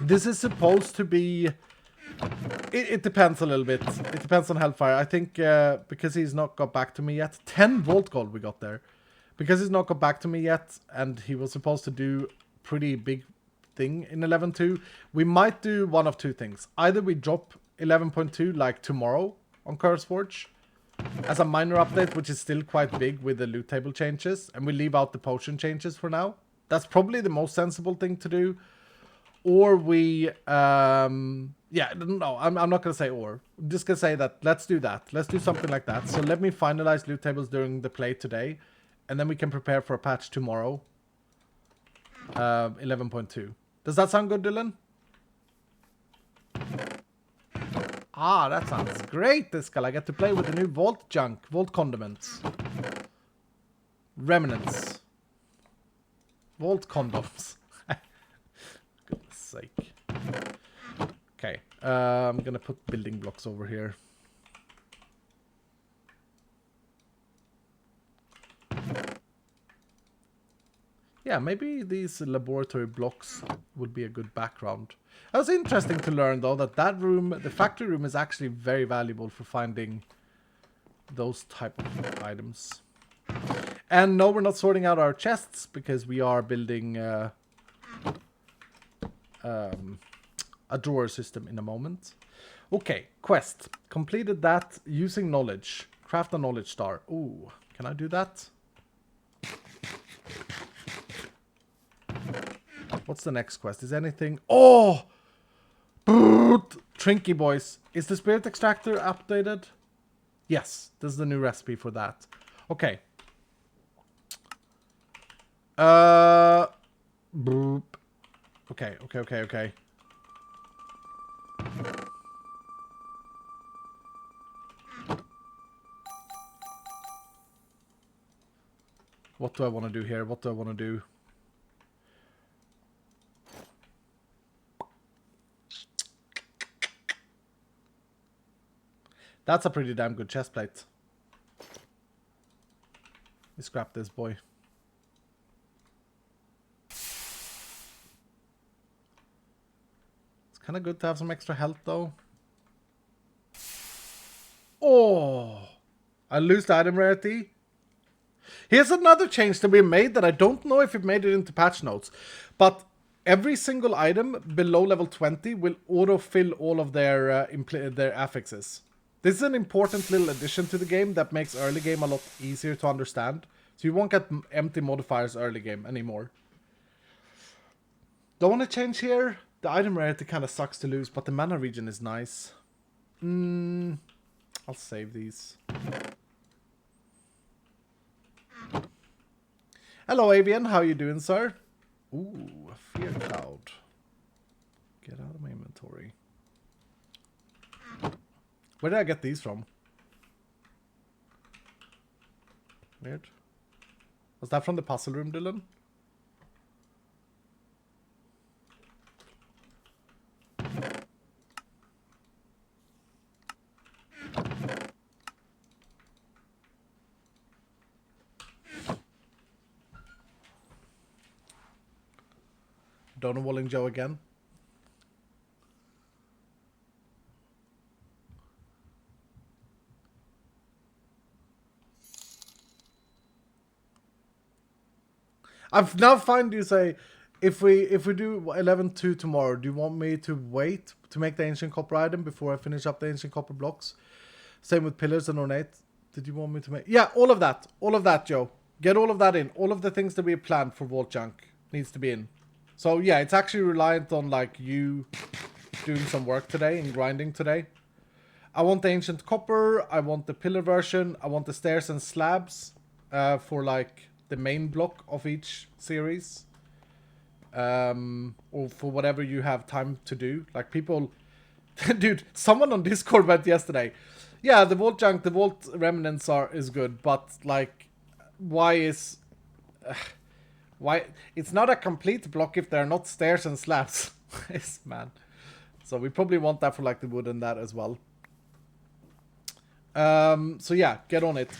This is supposed to be... It depends a little bit. It depends on Hellfire. I think because he's not got back to me yet. 10 Volt Gold we got there. Because he's not got back to me yet, and he was supposed to do pretty big thing in 11.2, we might do one of two things. Either we drop 11.2 like tomorrow on CurseForge as a minor update, which is still quite big with the loot table changes, and we leave out the potion changes for now. That's probably the most sensible thing to do. Or we, yeah, no, I'm not going to say or. I'm just going to say that, let's do that. Let's do something like that. So let me finalize loot tables during the play today, and then we can prepare for a patch tomorrow. 11.2. Does that sound good, Dylan? Ah, that sounds great, Discal. I get to play with the new Vault junk, Vault condiments. Remnants. Vault condoms. Goodness sake. Okay, I'm gonna put building blocks over here. Yeah, maybe these laboratory blocks would be a good background. That was interesting to learn, though, that room, the factory room, is actually very valuable for finding those type of items. And no, we're not sorting out our chests, because we are building a drawer system in a moment. Okay, quest. Completed that using knowledge. Craft a knowledge star. Ooh, can I do that? What's the next quest? Is anything... Oh! Trinky boys. Is the spirit extractor updated? Yes, this is the new recipe for that. Okay. Boop. Okay. What do I want to do here? What do I want to do? That's a pretty damn good chest plate. We scrap this boy. It's kind of good to have some extra health, though. Oh! I lose the item rarity. Here's another change to be made that I don't know if it made it into patch notes. But every single item below level 20 will autofill all of their affixes. This is an important little addition to the game that makes early game a lot easier to understand. So you won't get empty modifiers early game anymore. Don't want to change here. The item rarity kind of sucks to lose, but the mana region is nice. I'll save these. Hello, Avian. How you doing, sir? Ooh, a fear cloud. Get out of my inventory. Where did I get these from? Weird. Was that from the puzzle room, Dylan? Donald Walling Joe again. I've now find you say, if we do 11-2 tomorrow, do you want me to wait to make the ancient copper item before I finish up the ancient copper blocks? Same with pillars and ornate. Did you want me to make? Yeah, all of that, Joe. Get all of that in. All of the things that we have planned for Vault Junk needs to be in. So yeah, it's actually reliant on like you doing some work today and grinding today. I want the ancient copper. I want the pillar version. I want the stairs and slabs for like the main block of each series. Or for whatever you have time to do. Like people, dude, someone on Discord went yesterday. Yeah, the Vault Junk, the Vault Remnants is good, but like, why is... why? It's not a complete block if there are not stairs and slabs. Yes, man. So we probably want that for like the wood and that as well. So yeah, get on it.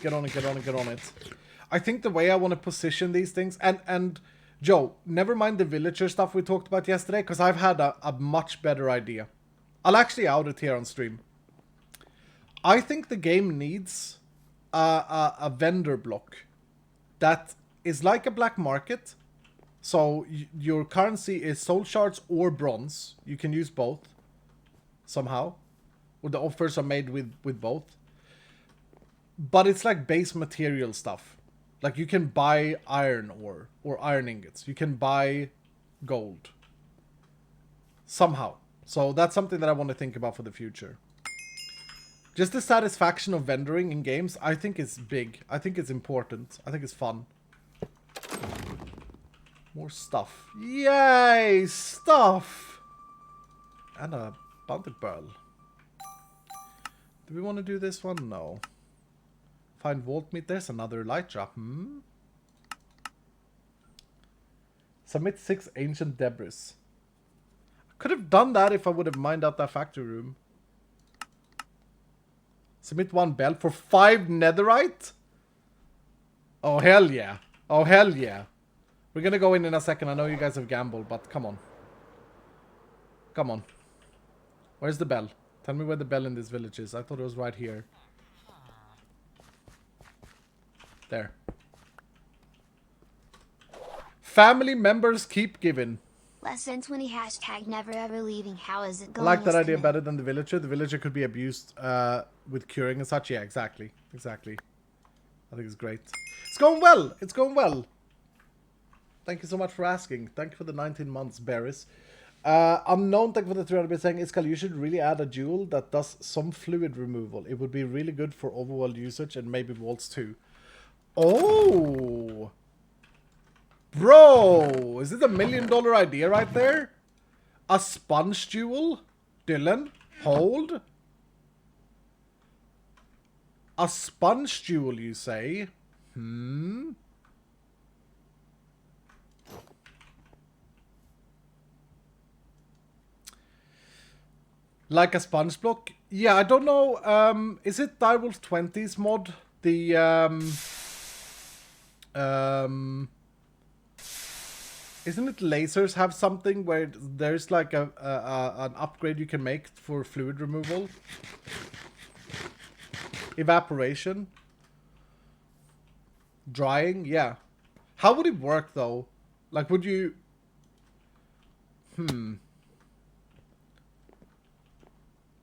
I think the way I want to position these things, and Joe, never mind the villager stuff we talked about yesterday, because I've had a much better idea. I'll actually out it here on stream. I think the game needs a vendor block that is like a black market. So your currency is soul shards or bronze. You can use both somehow. Or the offers are made with both. But it's like base material stuff. Like you can buy iron ore or iron ingots. You can buy gold. Somehow. So that's something that I want to think about for the future. Just the satisfaction of vendoring in games, I think is big. I think it's important. I think it's fun. More stuff. Yay! Stuff! And a bounty pearl. Do we want to do this one? No. Find vault meat. There's another light drop. Submit 6 ancient debris. I could have done that if I would have mined out that factory room. Submit 1 belt for 5 netherite? Oh, hell yeah. Oh, hell yeah. We're gonna go in a second. I know you guys have gambled, but come on. Come on. Where's the bell? Tell me where the bell in this village is. I thought it was right here. There. Family members keep giving. Less than 20 hashtag never ever leaving. How is it I going? like that idea better than the villager. The villager could be abused with curing and such. Yeah, exactly. Exactly. I think it's great. It's going well. It's going well. Thank you so much for asking. Thank you for the 19 months, Barris. Unknown, thank you for the 300 bit saying, Iskal, you should really add a jewel that does some fluid removal. It would be really good for overworld usage and maybe vaults too. Oh! Bro! Is it $1 million idea right there? A sponge jewel? Dylan, hold. A sponge jewel, you say? Like a sponge block? Yeah, I don't know. Is it Direwolf 20's mod? The, isn't it lasers have something where there's like an upgrade you can make for fluid removal? Evaporation? Drying? Yeah. How would it work though? Like would you...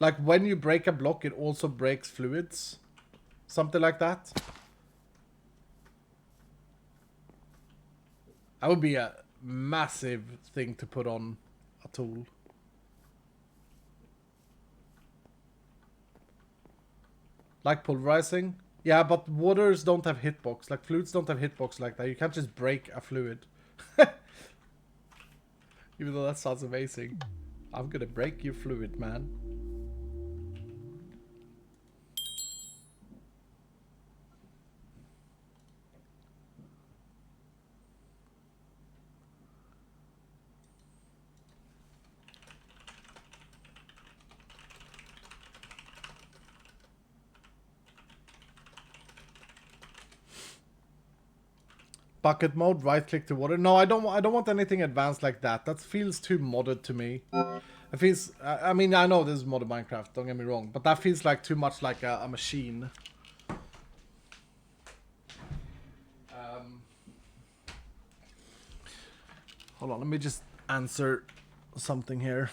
Like when you break a block it also breaks fluids? Something like that? That would be a massive thing to put on a tool. Like pulverizing? Yeah, but waters don't have hitbox. Like fluids don't have hitbox like that. You can't just break a fluid. Even though that sounds amazing. I'm gonna break your fluid, man. Bucket mode, right click to water. No, I don't want anything advanced like that. That feels too modded to me. It feels, I mean, I know this is modded Minecraft, don't get me wrong, but that feels like too much like a machine. Hold on, let me just answer something here.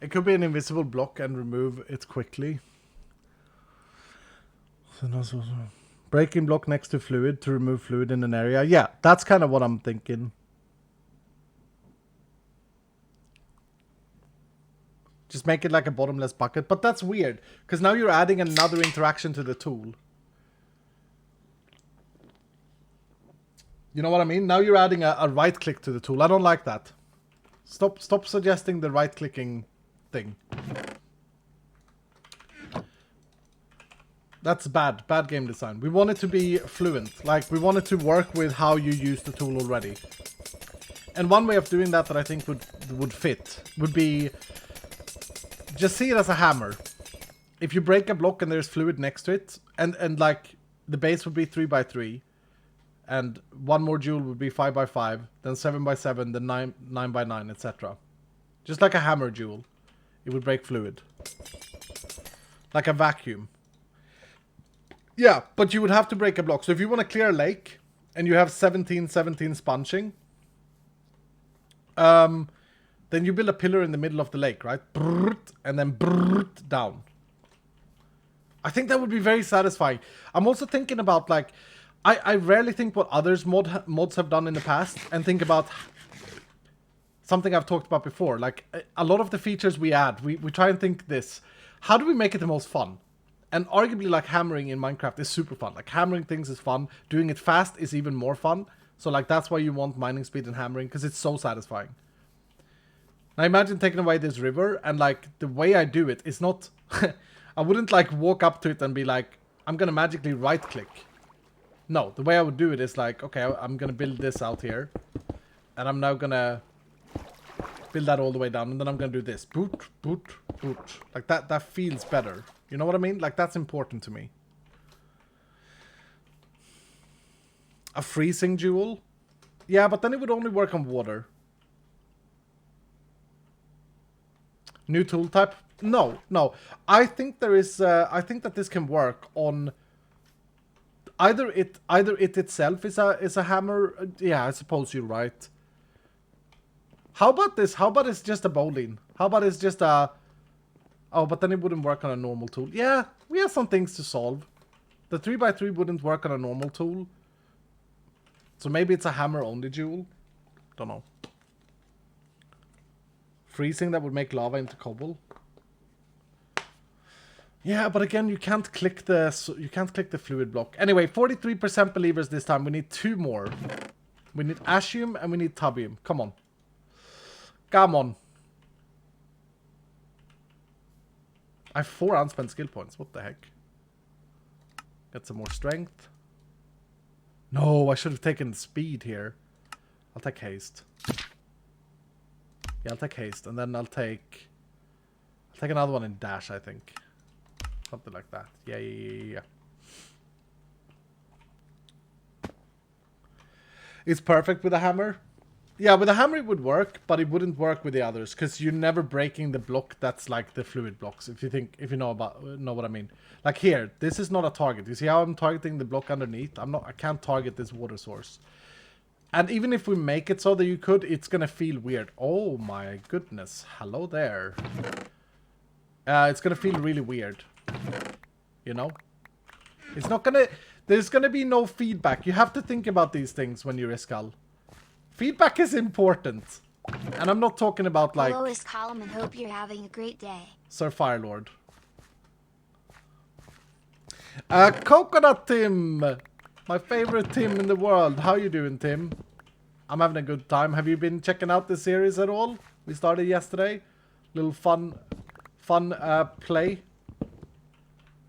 It could be an invisible block and remove it quickly. Breaking block next to fluid to remove fluid in an area. Yeah, that's kind of what I'm thinking. Just make it like a bottomless bucket. But that's weird, because now you're adding another interaction to the tool. You know what I mean? Now you're adding a right click to the tool. I don't like that. Stop suggesting the right clicking thing. That's bad game design. We want it to be fluent. Like, we want it to work with how you use the tool already. And one way of doing that I think would fit would be just see it as a hammer. If you break a block and there's fluid next to it, and like the base would be 3x3, and one more jewel would be 5x5, then 7x7, then 9x9, etc. Just like a hammer jewel. It would break fluid. Like a vacuum. Yeah, but you would have to break a block. So if you want to clear a lake, and you have 17 sponging, then you build a pillar in the middle of the lake, right? And then down. I think that would be very satisfying. I'm also thinking about, like, I rarely think what others mods have done in the past, and think about something I've talked about before. Like, a lot of the features we add, we try and think this. How do we make it the most fun? And arguably, like, hammering in Minecraft is super fun. Like, hammering things is fun. Doing it fast is even more fun. So, like, that's why you want mining speed and hammering, because it's so satisfying. Now, imagine taking away this river, and, like, the way I do it is not... I wouldn't, like, walk up to it and be like, I'm gonna magically right-click. No, the way I would do it is like, okay, I'm gonna build this out here. And I'm now gonna build that all the way down, and then I'm gonna do this. Boot, boot, boot. Like, that feels better. You know what I mean? Like, that's important to me. A freezing jewel? Yeah, but then it would only work on water. New tool type? No. I think there is, I think that this can work on... Either it itself is a hammer. Yeah, I suppose you're right. How about this? How about it's just a bowline? How about it's just a... Oh, but then it wouldn't work on a normal tool. Yeah, we have some things to solve. The 3x3 wouldn't work on a normal tool. So maybe it's a hammer-only jewel. Don't know. Freezing that would make lava into cobble. Yeah, but again, you can't click the fluid block. Anyway, 43% believers this time. We need 2 more. We need ashium and we need tubium. Come on. Come on. I have 4 unspent skill points. What the heck? Get some more strength. No, I should have taken speed here. I'll take haste. Yeah, I'll take haste. And then I'll take another one in dash, I think. Something like that. Yeah. It's perfect with a hammer. Yeah, with a hammer it would work, but it wouldn't work with the others, because you're never breaking the block that's like the fluid blocks. If you know what I mean. Like here, this is not a target. You see how I'm targeting the block underneath? I can't target this water source. And even if we make it so that you could, it's gonna feel weird. Oh my goodness. Hello there. It's gonna feel really weird. You know? It's not gonna... There's gonna be no feedback. You have to think about these things when you're a skull. Feedback is important. And I'm not talking about like... Lowest column and hope you're having a great day. Sir Firelord. Coconut Tim! My favorite Tim in the world. How you doing, Tim? I'm having a good time. Have you been checking out this series at all? We started yesterday. Little fun play.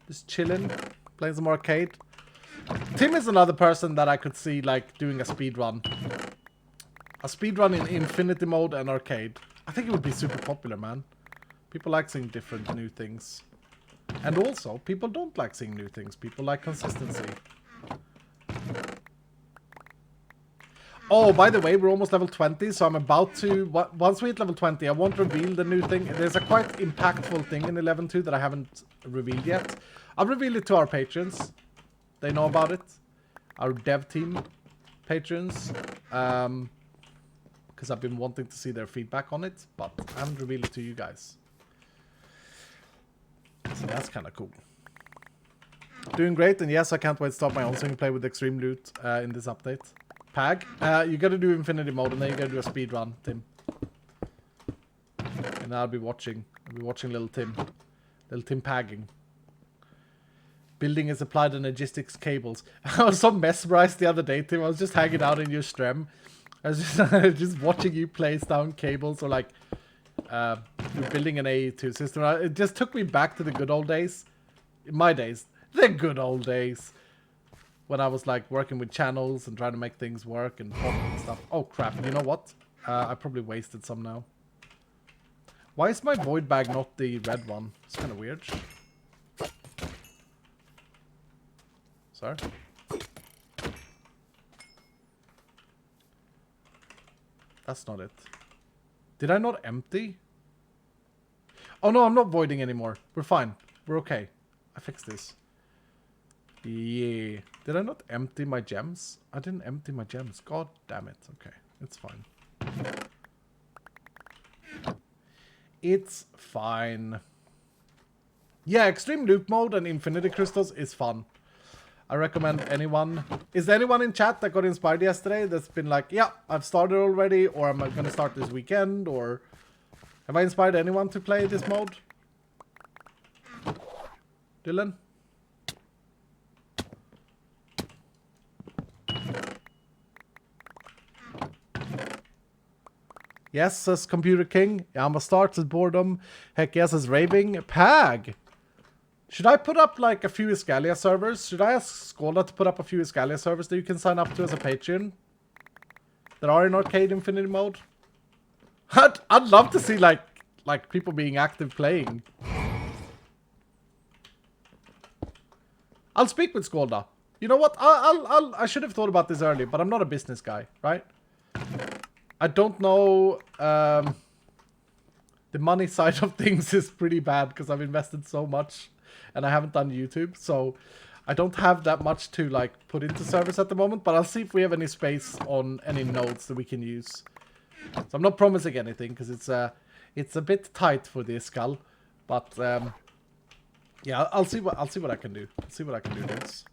Just chilling. Playing some arcade. Tim is another person that I could see like doing a speed run. A speedrun in Infinity mode and arcade. I think it would be super popular, man. People like seeing different new things. And also, people don't like seeing new things. People like consistency. Oh, by the way, we're almost level 20, so I'm about to... Once we hit level 20, I won't reveal the new thing. There's a quite impactful thing in 11.2 that I haven't revealed yet. I'll reveal it to our patrons. They know about it. Our dev team patrons. Because I've been wanting to see their feedback on it, but I haven't revealed it to you guys. So that's kind of cool. Doing great, and yes, I can't wait to start my own single play with extreme loot in this update. Pag, you gotta do infinity mode, and then you gotta do a speed run, Tim. And I'll be watching little Tim pagging. Building is applied on logistics cables. I was so mesmerized the other day, Tim. I was just hanging out in your stream. I was just watching you place down cables, or like you're building an AE2 system. It just took me back to the good old days. In my days. The good old days. When I was like working with channels and trying to make things work and stuff. Oh crap, you know what? I probably wasted some now. Why is my void bag not the red one? It's kind of weird. Sorry. That's not it. Did I not empty? Oh no, I'm not voiding anymore. We're fine. We're okay. I fixed this. Yeah. Did I not empty my gems? I didn't empty my gems. God damn it. Okay. It's fine. It's fine. Yeah, extreme loop mode and infinity crystals is fun. I recommend anyone... Is there anyone in chat that got inspired yesterday that's been like, yeah, I've started already, or am I going to start this weekend, or... Have I inspired anyone to play this mode? Dylan? Yes, says Computer King. Yeah, I'm a start says Boredom. Heck yes, says Raving. Pag! Should I put up like a few Iscalia servers? Should I ask Skolda to put up a few Iscalia servers that you can sign up to as a Patreon? That are in Arcade Infinity mode? I'd love to see like people being active playing. I'll speak with Skolda. You know what? I should have thought about this earlier, but I'm not a business guy, right? I don't know. The money side of things is pretty bad because I've invested so much and I haven't done YouTube, so I don't have that much to like put into service at the moment, but I'll see if we have any space on any nodes that we can use. So I'm not promising anything because it's a bit tight for this skull, but yeah, I'll see what I can do. I'll see what I can do.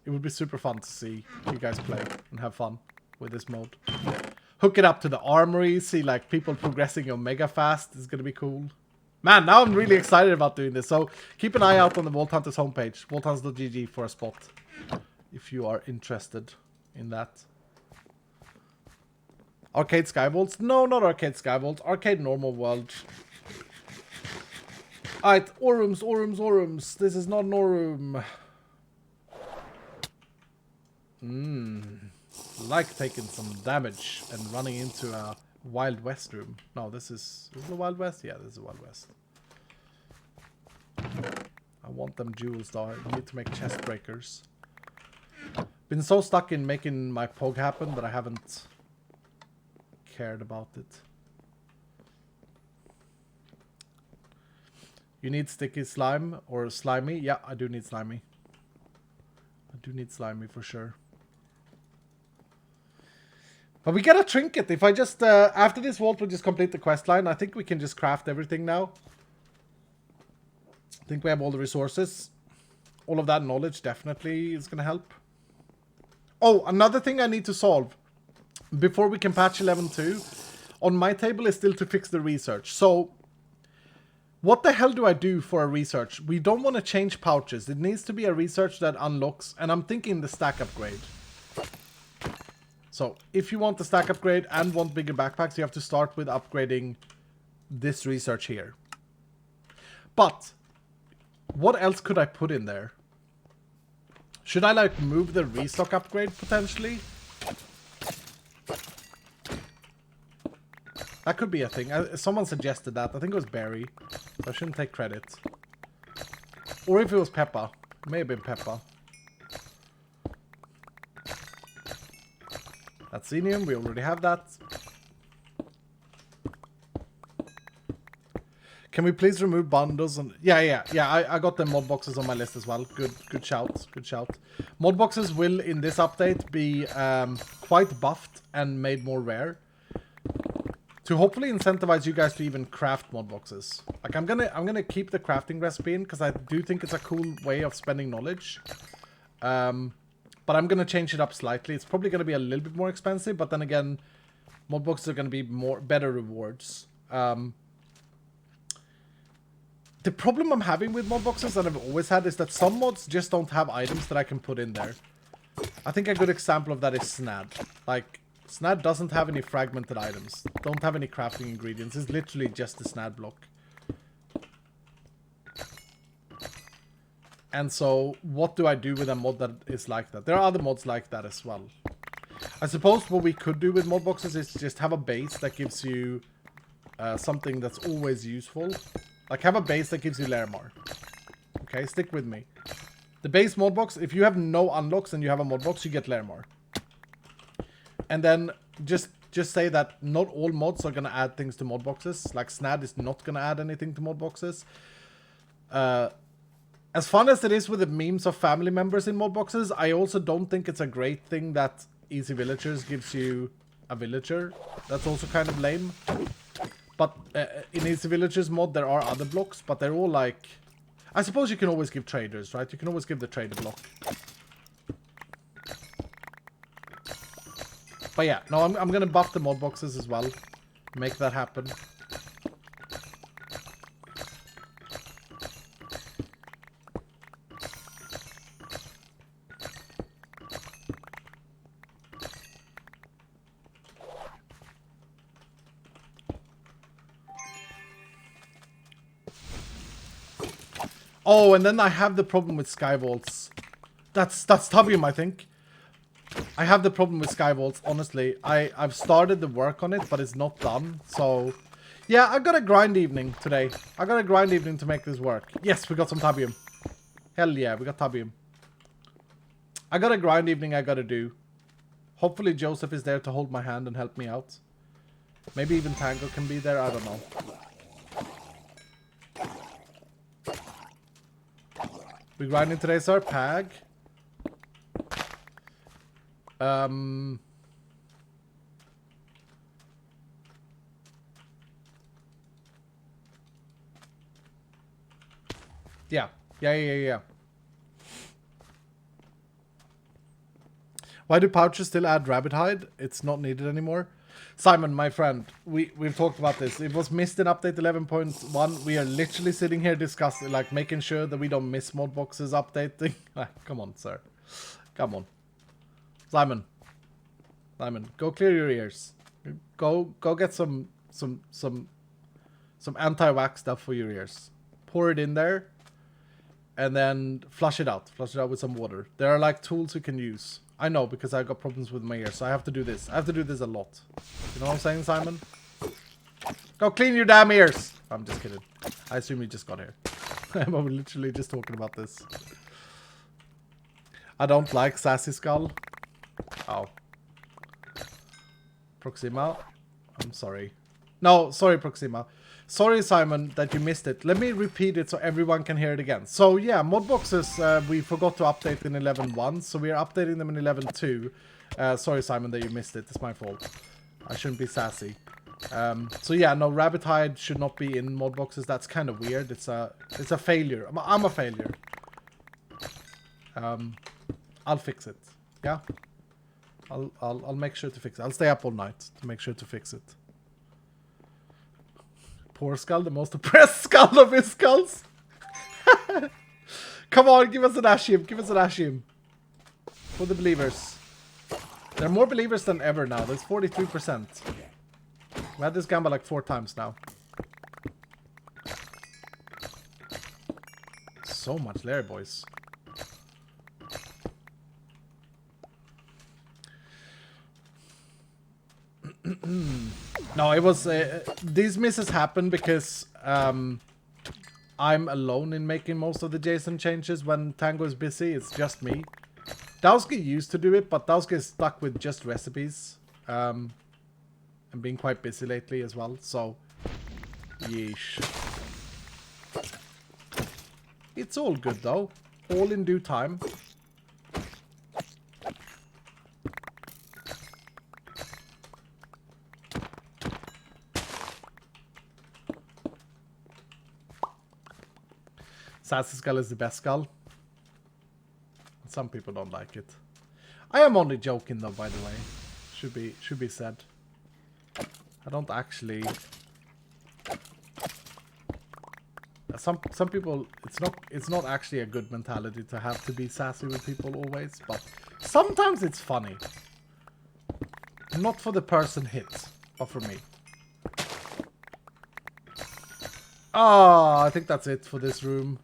It would be super fun to see you guys play and have fun with this mode. Hook it up to the armory, see like people progressing on mega fast. It's gonna be cool. Man, now I'm really excited about doing this. So keep an eye out on the Vault Hunters homepage, vaulthunters.gg, for a spot if you are interested in that. Arcade Skybolts? No, not Arcade Skybolts. Arcade Normal World. Alright, Orums. This is not an Orum. Like taking some damage and running into a Wild West room. No, this is the Wild West? Yeah, this is the Wild West. I want them jewels though. I need to make chest breakers. Been so stuck in making my POG happen that I haven't cared about it. You need sticky slime or slimy? Yeah, I do need slimy. I do need slimy for sure. But we get a trinket. If I just, after this vault, we just complete the quest line. I think we can just craft everything now. I think we have all the resources. All of that knowledge definitely is going to help. Oh, another thing I need to solve before we can patch 11.2 on my table is still to fix the research. So, what the hell do I do for a research? We don't want to change pouches. It needs to be a research that unlocks, and I'm thinking the stack upgrade. So, if you want the stack upgrade and want bigger backpacks, you have to start with upgrading this research here. But, what else could I put in there? Should I, like, move the restock upgrade, potentially? That could be a thing. Someone suggested that. I think it was Barry. So I shouldn't take credit. Or if it was Peppa. May have been Peppa. That's Xenium, we already have that. Can we please remove bundles? And yeah, I got the mod boxes on my list as well. Good shout, good shout. Mod boxes will, in this update, be quite buffed and made more rare. To hopefully incentivize you guys to even craft mod boxes. Like, I'm gonna keep the crafting recipe in, because I do think it's a cool way of spending knowledge. But I'm going to change it up slightly. It's probably going to be a little bit more expensive, but then again, mod boxes are going to be better rewards. The problem I'm having with mod boxes that I've always had is that some mods just don't have items that I can put in there. I think a good example of that is Snad. Like, Snad doesn't have any fragmented items. Don't have any crafting ingredients. It's literally just the Snad block. And so, what do I do with a mod that is like that? There are other mods like that as well. I suppose what we could do with mod boxes is just have a base that gives you something that's always useful. Like, have a base that gives you Larimar. Okay, stick with me. The base mod box, if you have no unlocks and you have a mod box, you get Larimar. And then just say that not all mods are going to add things to mod boxes. Like, Snad is not going to add anything to mod boxes. As fun as it is with the memes of family members in mod boxes, I also don't think it's a great thing that Easy Villagers gives you a villager. That's also kind of lame. But in Easy Villagers mod, there are other blocks, but they're all like... I suppose you can always give traders, right? You can always give the trader block. But yeah, no, I'm going to buff the mod boxes as well. Make that happen. Oh, and then I have the problem with Sky Vaults. That's Tubium, I think. I have the problem with Sky Vaults, honestly. I've started the work on it, but it's not done. So, yeah, I got a grind evening today. I got a grind evening to make this work. Yes, we got some Tubium. Hell yeah, we got Tubium. I got a grind evening I gotta do. Hopefully Joseph is there to hold my hand and help me out. Maybe even Tango can be there, I don't know. We grinding today, sir? Pag. Yeah. Why do pouches still add rabbit hide? It's not needed anymore. Simon, my friend, we've talked about this. It was missed in update 11.1. We are literally sitting here discussing, like, making sure that we don't miss mod boxes updating. Come on, sir. Come on. Simon, go clear your ears. Go get some anti-wax stuff for your ears. Pour it in there, and then flush it out. Flush it out with some water. There are like tools you can use. I know, because I got problems with my ears, so I have to do this. I have to do this a lot. You know what I'm saying, Simon? Go clean your damn ears! I'm just kidding. I assume you just got here. I'm literally just talking about this. I don't like Sassy Skull. Oh. Proxima. I'm sorry. No, sorry, Proxima. Sorry, Simon, that you missed it. Let me repeat it so everyone can hear it again. So, yeah, mod boxes, we forgot to update in 11.1, so we are updating them in 11.2. Sorry, Simon, that you missed it. It's my fault. I shouldn't be sassy. So, yeah, no, rabbit hide should not be in mod boxes. That's kind of weird. It's a failure. I'm a failure. I'll fix it. Yeah? I'll make sure to fix it. I'll stay up all night to make sure to fix it. Poor Skull, the most oppressed skull of his skulls. Come on, give us an Ashim. Give us an Ashim. For the believers. There are more believers than ever now. There's 43%. We had this gamble like 4 times now. So much Larry boys. No, it was... these misses happened because I'm alone in making most of the Jason changes when Tango is busy. It's just me. Dowski used to do it, but Dowski is stuck with just recipes. And being quite busy lately as well, so... Yeesh. It's all good though. All in due time. Sassy Skull is the best skull. Some people don't like it. I am only joking though, by the way. Should be said. I don't actually... Some people, it's not actually a good mentality to have to be sassy with people always, but sometimes it's funny. Not for the person hit, but for me. Ah, I think that's it for this room.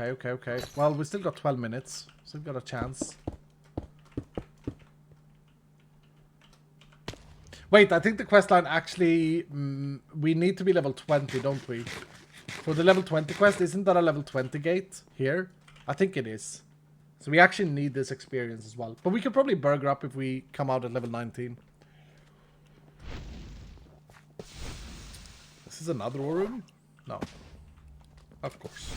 Okay. Well, we still got 12 minutes. Still got a chance. Wait, I think the questline actually... we need to be level 20, don't we? For the level 20 quest, isn't that a level 20 gate here? I think it is. So we actually need this experience as well. But we could probably burger up if we come out at level 19. This is another war room? No. Of course.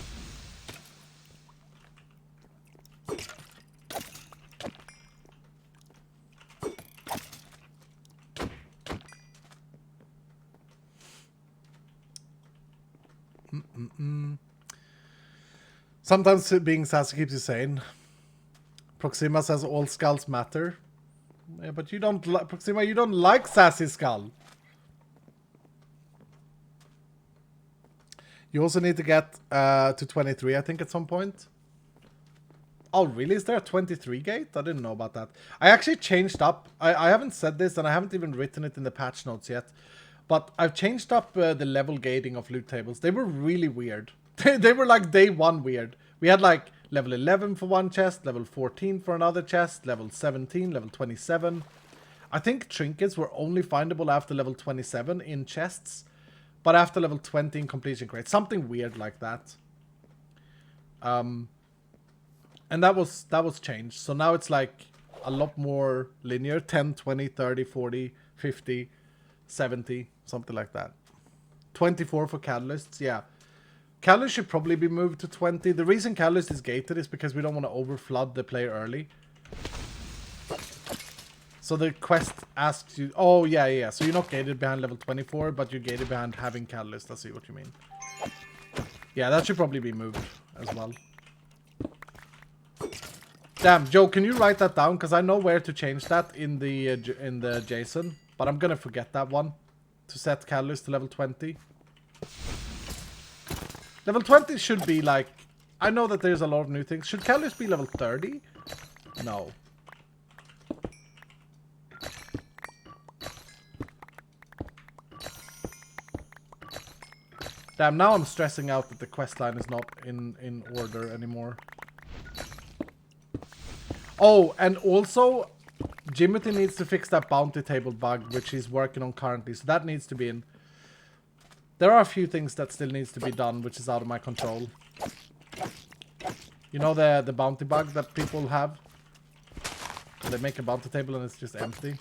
Sometimes being sassy keeps you sane. Proxima says all skulls matter. Yeah, but you don't like Proxima, you don't like sassy skull. You also need to get to 23, I think, at some point. Oh, really? Is there a 23 gate? I didn't know about that. I actually changed up. I haven't said this, and I haven't even written it in the patch notes yet. But I've changed up the level gating of loot tables. They were really weird. They were like day one weird. We had like level 11 for one chest, level 14 for another chest, level 17, level 27. I think trinkets were only findable after level 27 in chests. But after level 20 in completion crates. Something weird like that. And that was changed. So now it's like a lot more linear. 10, 20, 30, 40, 50, 70. Something like that. 24 for catalysts. Yeah. Catalyst should probably be moved to 20. The reason Catalyst is gated is because we don't want to overflood the player early. So the quest asks you... Oh, yeah. So you're not gated behind level 24, but you're gated behind having Catalyst. I see what you mean. Yeah, that should probably be moved as well. Damn, Joe, can you write that down? Because I know where to change that in the JSON. But I'm going to forget that one. To set Catalyst to level 20. Level 20 should be like... I know that there's a lot of new things. Should Catalyst be level 30? No. Damn, now I'm stressing out that the questline is not in order anymore. Oh, and also, Jimothy needs to fix that bounty table bug, which he's working on currently. So that needs to be in. There are a few things that still needs to be done, which is out of my control. You know the bounty bug that people have? They make a bounty table and it's just empty.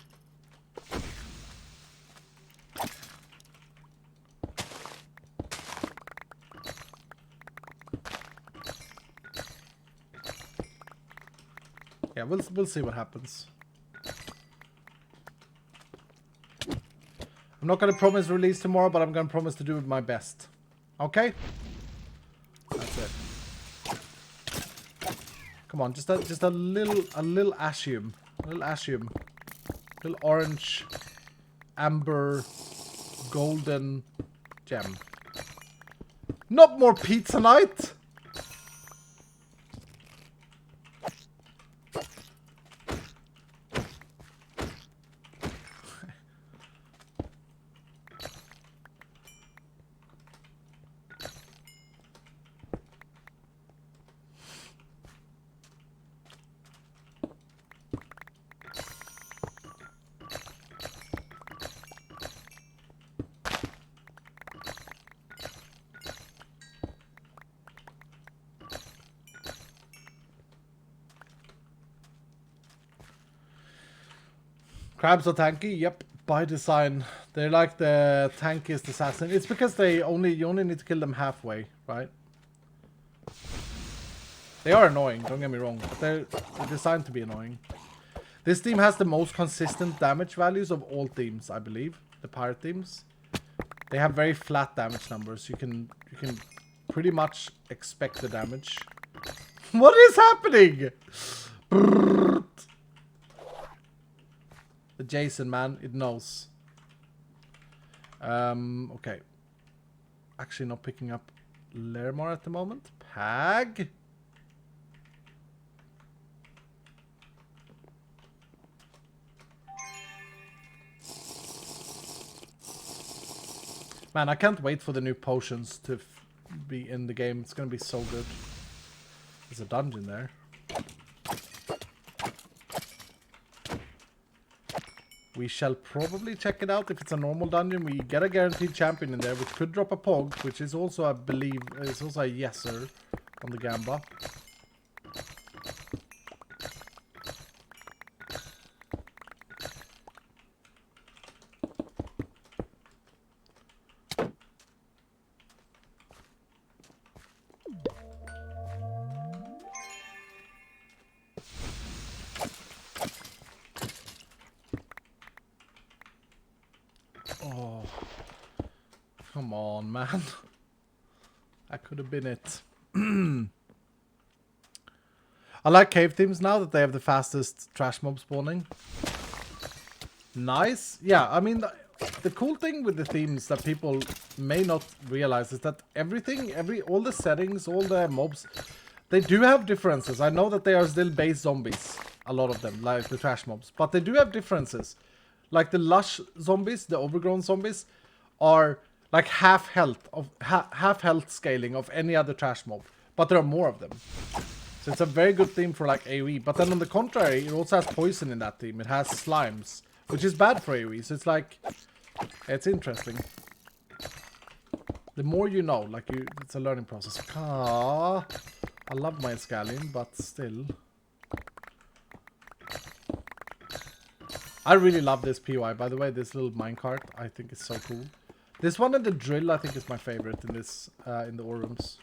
Yeah, we'll see what happens. I'm not gonna promise release tomorrow, but I'm gonna promise to do my best. Okay? That's it. Come on, just a little ashium. A little ashium. A little orange, amber, golden gem. Not more pizza night! Crabs are tanky? Yep, by design. They're like the tankiest assassin. It's because you only need to kill them halfway, right? They are annoying, don't get me wrong, but they're designed to be annoying. This team has the most consistent damage values of all teams, I believe. The pirate teams. They have very flat damage numbers. You can pretty much expect the damage. What is happening? The Jason, man, it knows. Okay. Actually not picking up Lermar at the moment. Pag. Man, I can't wait for the new potions to be in the game. It's gonna be so good. There's a dungeon there. We shall probably check it out. If it's a normal dungeon, we get a guaranteed champion in there, which could drop a pog, which is also, I believe, is also a yeser on the Gamba. Oh, come on, man. That could have been it. I like cave teams now that they have the fastest trash mob spawning. Nice. Yeah, I mean, the cool thing with the themes that people may not realize is that all the settings, all the mobs, they do have differences. I know that they are still base zombies, a lot of them, like the trash mobs, but they do have differences. Like the lush zombies, the overgrown zombies, are like half health scaling of any other trash mob, but there are more of them. So it's a very good theme for like AoE. But then on the contrary, it also has poison in that theme. It has slimes, which is bad for AoE. So it's like, it's interesting. The more you know, like it's a learning process. Ah, I love my scallion, but still. I really love this PY, by the way, this little minecart. I think it's so cool. This one and the drill, I think, is my favorite in this, in the ore rooms.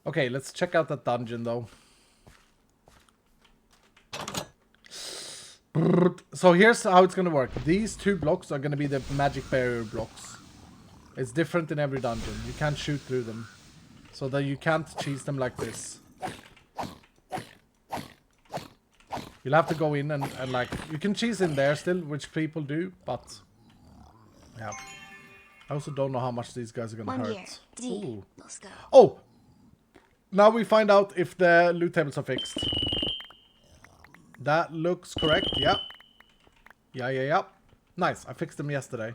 Okay, let's check out that dungeon, though. So here's how it's gonna work. These two blocks are gonna be the magic barrier blocks. It's different in every dungeon. You can't shoot through them. So that you can't cheese them like this. You'll have to go in and like, you can cheese in there still, which people do, but yeah. I also don't know how much these guys are gonna hurt. Ooh. Let's go. Oh! Now we find out if the loot tables are fixed. That looks correct, yeah. Yeah. Nice, I fixed them yesterday.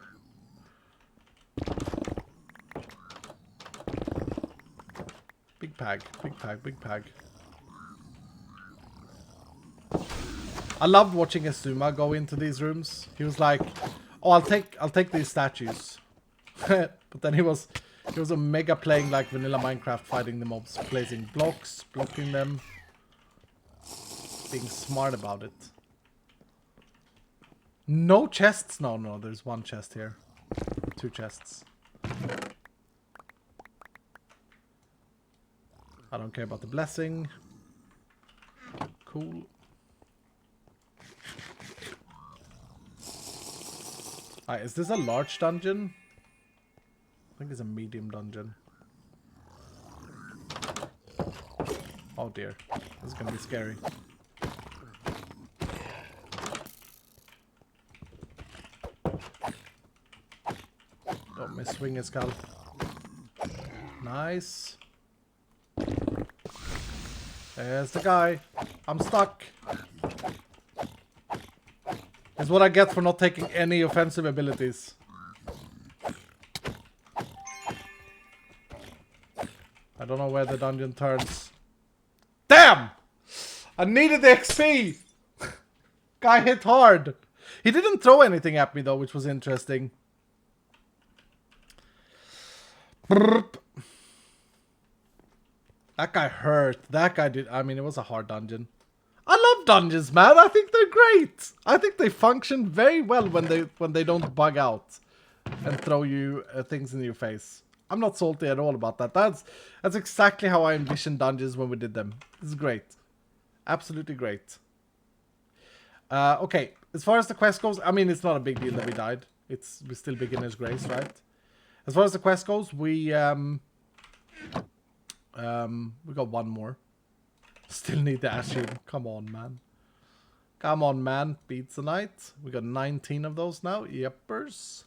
Big pag. I loved watching Asuma go into these rooms. He was like, "Oh, I'll take these statues." But then he was a mega playing like vanilla Minecraft, fighting the mobs, placing blocks, blocking them, being smart about it. No chests? No, there's one chest here. 2 chests. I don't care about the blessing. Cool. Alright, is this a large dungeon? I think it's a medium dungeon. Oh dear. This is gonna be scary. Don't miss swing his skull. Nice. There's the guy. I'm stuck. It's what I get for not taking any offensive abilities. I don't know where the dungeon turns. Damn! I needed the XP! Guy hit hard. He didn't throw anything at me though, which was interesting. Brrp. That guy hurt. That guy did. I mean, it was a hard dungeon. I love dungeons, man. I think they're great. I think they function very well when they don't bug out and throw you things in your face. I'm not salty at all about that. That's exactly how I envisioned dungeons when we did them. This is great. Absolutely great. Okay, as far as the quest goes, I mean, it's not a big deal that we died. We're still beginner's grace, right? As far as the quest goes, we got one more. Still need the Ashen. Come on, man. Come on, man. Beats the night. We got 19 of those now. Yepers.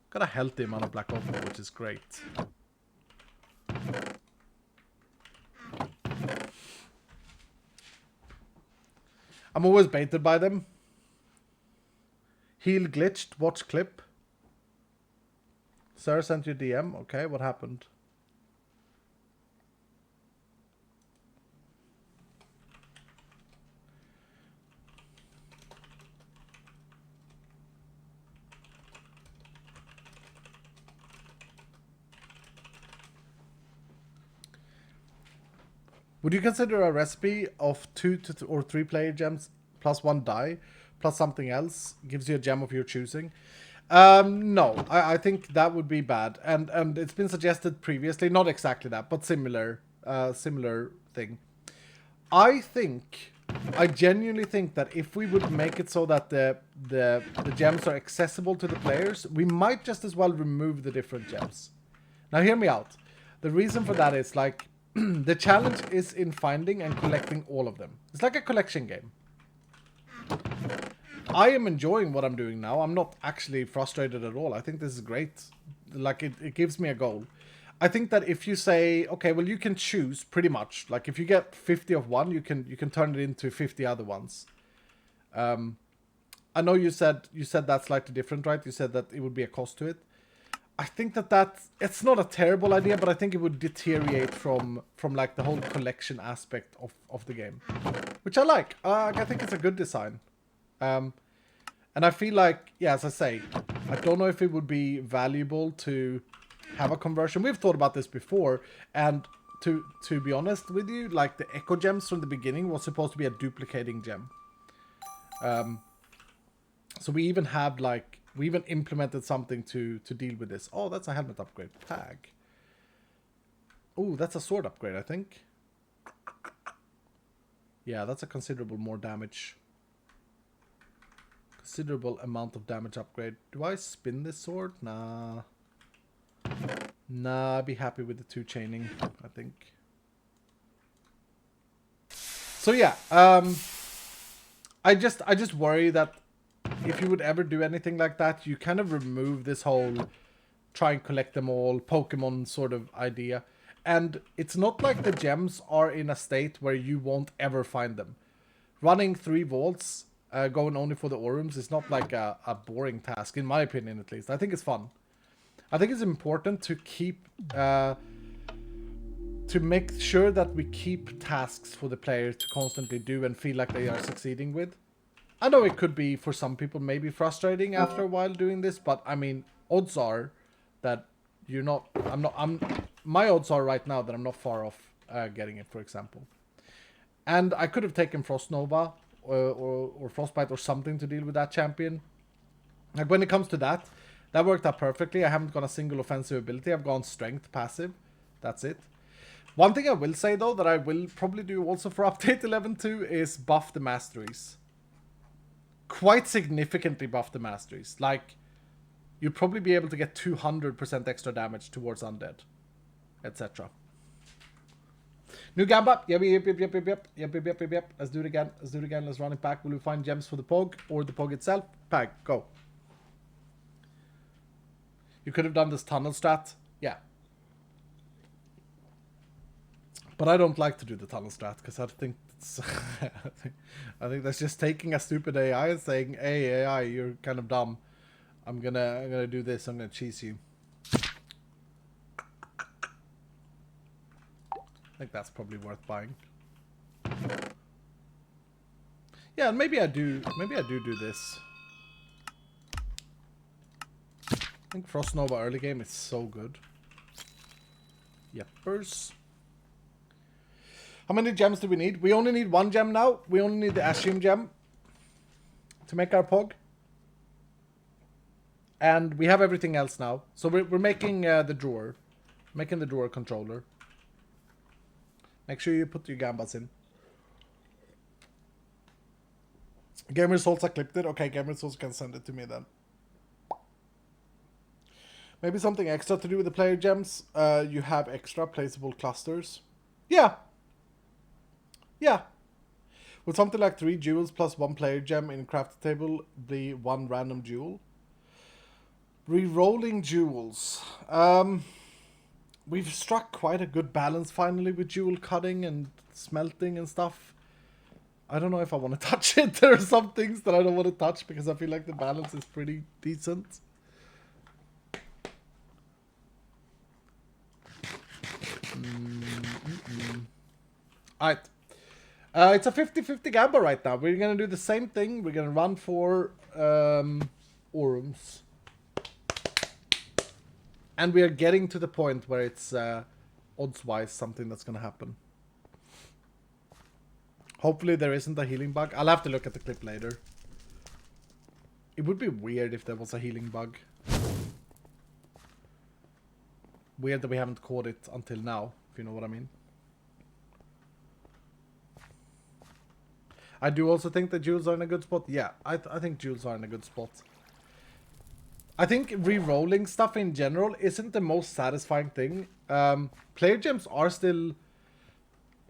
Got a healthy amount of black opal, which is great. I'm always baited by them. Heal glitched. Watch clip. Sir sent you DM. Okay, what happened? Would you consider a recipe of 2 or 3 player gems plus 1 die plus something else gives you a gem of your choosing? No, I think that would be bad. And it's been suggested previously, not exactly that, but similar thing. I genuinely think that if we would make it so that the gems are accessible to the players, we might just as well remove the different gems. Now hear me out. The reason for that is like, the challenge is in finding and collecting all of them. It's like a collection game. I am enjoying what I'm doing now. I'm not actually frustrated at all. I think this is great. Like, it gives me a goal. I think that if you say, okay, well, you can choose pretty much. Like, if you get 50 of one, you can turn it into 50 other ones. I know you said that's slightly different, right? You said that it would be a cost to it. I think that it's not a terrible idea, but I think it would deteriorate from like the whole collection aspect of the game, which I like. I think it's a good design. And I feel like, yeah, as I say, I don't know if it would be valuable to have a conversion. We've thought about this before, and to be honest with you, like the echo gems from the beginning was supposed to be a duplicating gem. So we even have like, we even implemented something to deal with this. Oh, that's a helmet upgrade. Tag. Oh, that's a sword upgrade, I think. Yeah, that's a considerable more damage. Considerable amount of damage upgrade. Do I spin this sword? Nah. Nah, I'd be happy with the 2 chaining, I think. So yeah, I just worry that if you would ever do anything like that, you kind of remove this whole try and collect them all Pokemon sort of idea. And it's not like the gems are in a state where you won't ever find them. Running 3 vaults, going only for the Orums is not like a boring task, in my opinion at least. I think it's fun. I think it's important to keep, to make sure that we keep tasks for the player to constantly do and feel like they are succeeding with. I know it could be, for some people, maybe frustrating after a while doing this, but I mean, odds are that you're not, my odds are right now that I'm not far off getting it, for example. And I could have taken Frost Nova or Frostbite or something to deal with that champion. Like, when it comes to that, that worked out perfectly. I haven't got a single offensive ability. I've gone strength passive. That's it. One thing I will say, though, that I will probably do also for update 11.2 is buff the masteries. Quite significantly buff the masteries. Like, you'd probably be able to get 200% extra damage towards undead, etc. New Gamba. Yep. Let's do it again. Let's run it back. Will we find gems for the Pog or the Pog itself? Pag, go. You could have done this tunnel strat. Yeah. But I don't like to do the tunnel strat because I think it's I think that's just taking a stupid AI and saying, "Hey AI, you're kind of dumb. I'm gonna do this. I'm gonna cheese you." I think that's probably worth buying. Yeah, and maybe I do this. I think Frost Nova early game is so good. Yepers. How many gems do we need? We only need 1 gem now. We only need the Ashium gem to make our Pog. And we have everything else now. So we're making the drawer. Making the drawer controller. Make sure you put your gambas in. Game results are clipped it. Okay, game results can send it to me then. Maybe something extra to do with the player gems. You have extra placeable clusters. Yeah. Yeah. With something like 3 jewels plus 1 player gem in craft table, be 1 random jewel. Re-rolling jewels. We've struck quite a good balance finally with jewel cutting and smelting and stuff. I don't know if I want to touch it. There are some things that I don't want to touch because I feel like the balance is pretty decent. Alright. It's a 50-50 gamble right now. We're going to do the same thing. We're going to run for Orums. And we are getting to the point where it's odds-wise something that's going to happen. Hopefully there isn't a healing bug. I'll have to look at the clip later. It would be weird if there was a healing bug. Weird that we haven't caught it until now, if you know what I mean. I do also think that jewels are in a good spot. Yeah, I think jewels are in a good spot. I think re-rolling stuff in general isn't the most satisfying thing. Player gems are still...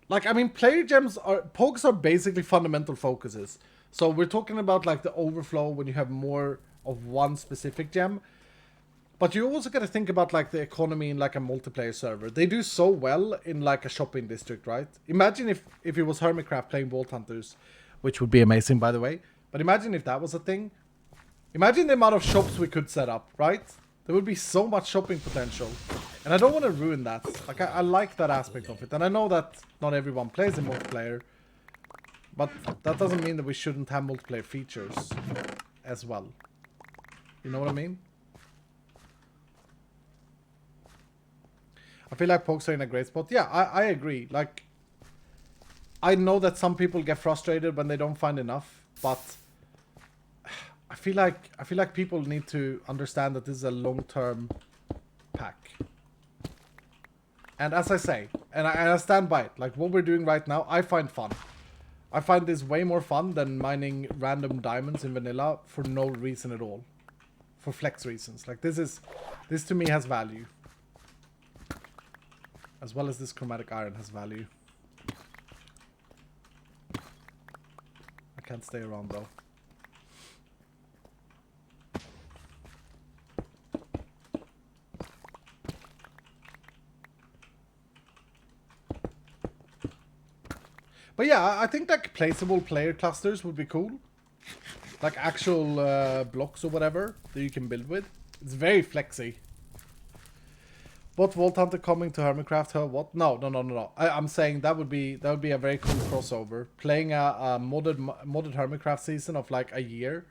Like, I mean, player gems are... Pogs are basically fundamental focuses. So we're talking about, like, the overflow when you have more of one specific gem. But you also got to think about, like, the economy in, like, a multiplayer server. They do so well in, like, a shopping district, right? Imagine if it was Hermitcraft playing Vault Hunters, which would be amazing, by the way. But imagine if that was a thing. Imagine the amount of shops we could set up, right? There would be so much shopping potential. And I don't want to ruin that. Like, I like that aspect of it. And I know that not everyone plays in multiplayer. But that doesn't mean that we shouldn't have multiplayer features as well. You know what I mean? I feel like Pogs are in a great spot. Yeah, I agree. Like, I know that some people get frustrated when they don't find enough. But I feel like people need to understand that this is a long-term pack. And as I say, and I stand by it, like what we're doing right now, I find fun. I find this way more fun than mining random diamonds in vanilla for no reason at all. For flex reasons. Like this to me has value. As well as this chromatic iron has value. I can't stay around though. But yeah, I think like placeable player clusters would be cool. Like actual blocks or whatever that you can build with. It's very flexy. What Vault Hunter coming to Hermitcraft? Huh? What? No. I'm saying that would be a very cool crossover. Playing a modded Hermitcraft season of like a year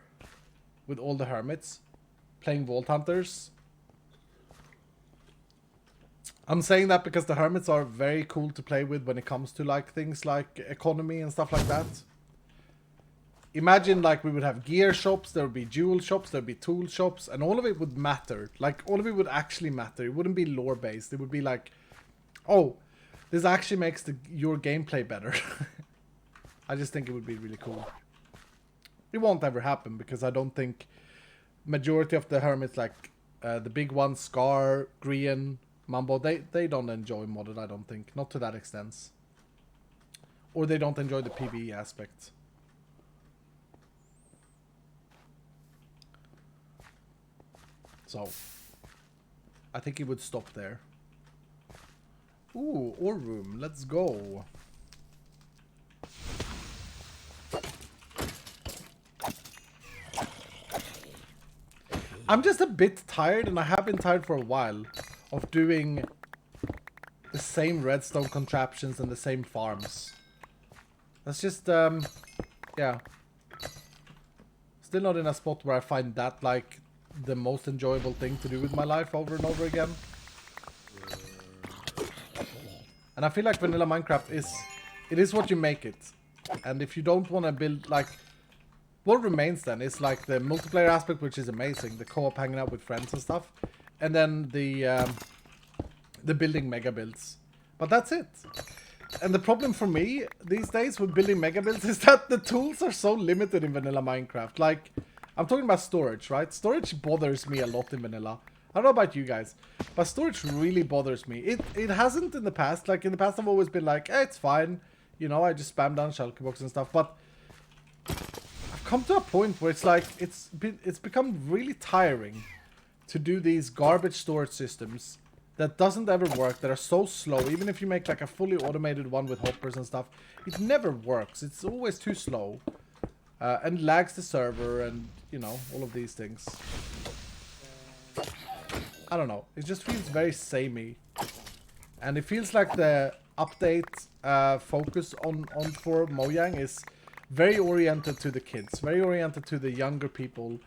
with all the hermits, playing Vault Hunters. I'm saying that because the hermits are very cool to play with when it comes to like things like economy and stuff like that. Imagine like we would have gear shops, there would be jewel shops, there would be tool shops, and all of it would matter. Like all of it would actually matter. It wouldn't be lore based. It would be like, oh, this actually makes your gameplay better. I just think it would be really cool. It won't ever happen because I don't think majority of the hermits, like the big ones, Scar, Grian, Mambo, they don't enjoy modded, I don't think. Not to that extent. Or they don't enjoy the PvE aspect. So, I think it would stop there. Ooh, ore room, let's go. I'm just a bit tired, and I have been tired for a while, of doing the same redstone contraptions and the same farms. That's just, yeah. Still not in a spot where I find that, like, the most enjoyable thing to do with my life over and over again. And I feel like vanilla Minecraft is it is what you make it. And if you don't want to build, like, what remains then is like the multiplayer aspect, which is amazing, the co-op hanging out with friends and stuff, and then the building mega builds. But that's it. And the problem for me these days with building mega builds is that the tools are so limited in vanilla Minecraft. Like, I'm talking about storage, right? Storage bothers me a lot in vanilla. I don't know about you guys, but storage really bothers me. It hasn't in the past. Like, in the past I've always been like, it's fine. You know, I just spam down shulker box and stuff. But I've come to a point where it's like, it's become really tiring to do these garbage storage systems that doesn't ever work, that are so slow. Even if you make like a fully automated one with hoppers and stuff, it never works. It's always too slow. And lags the server and, you know, all of these things. I don't know. It just feels very samey. And it feels like the update focus on for Mojang is very oriented to the kids. Very oriented to the younger people.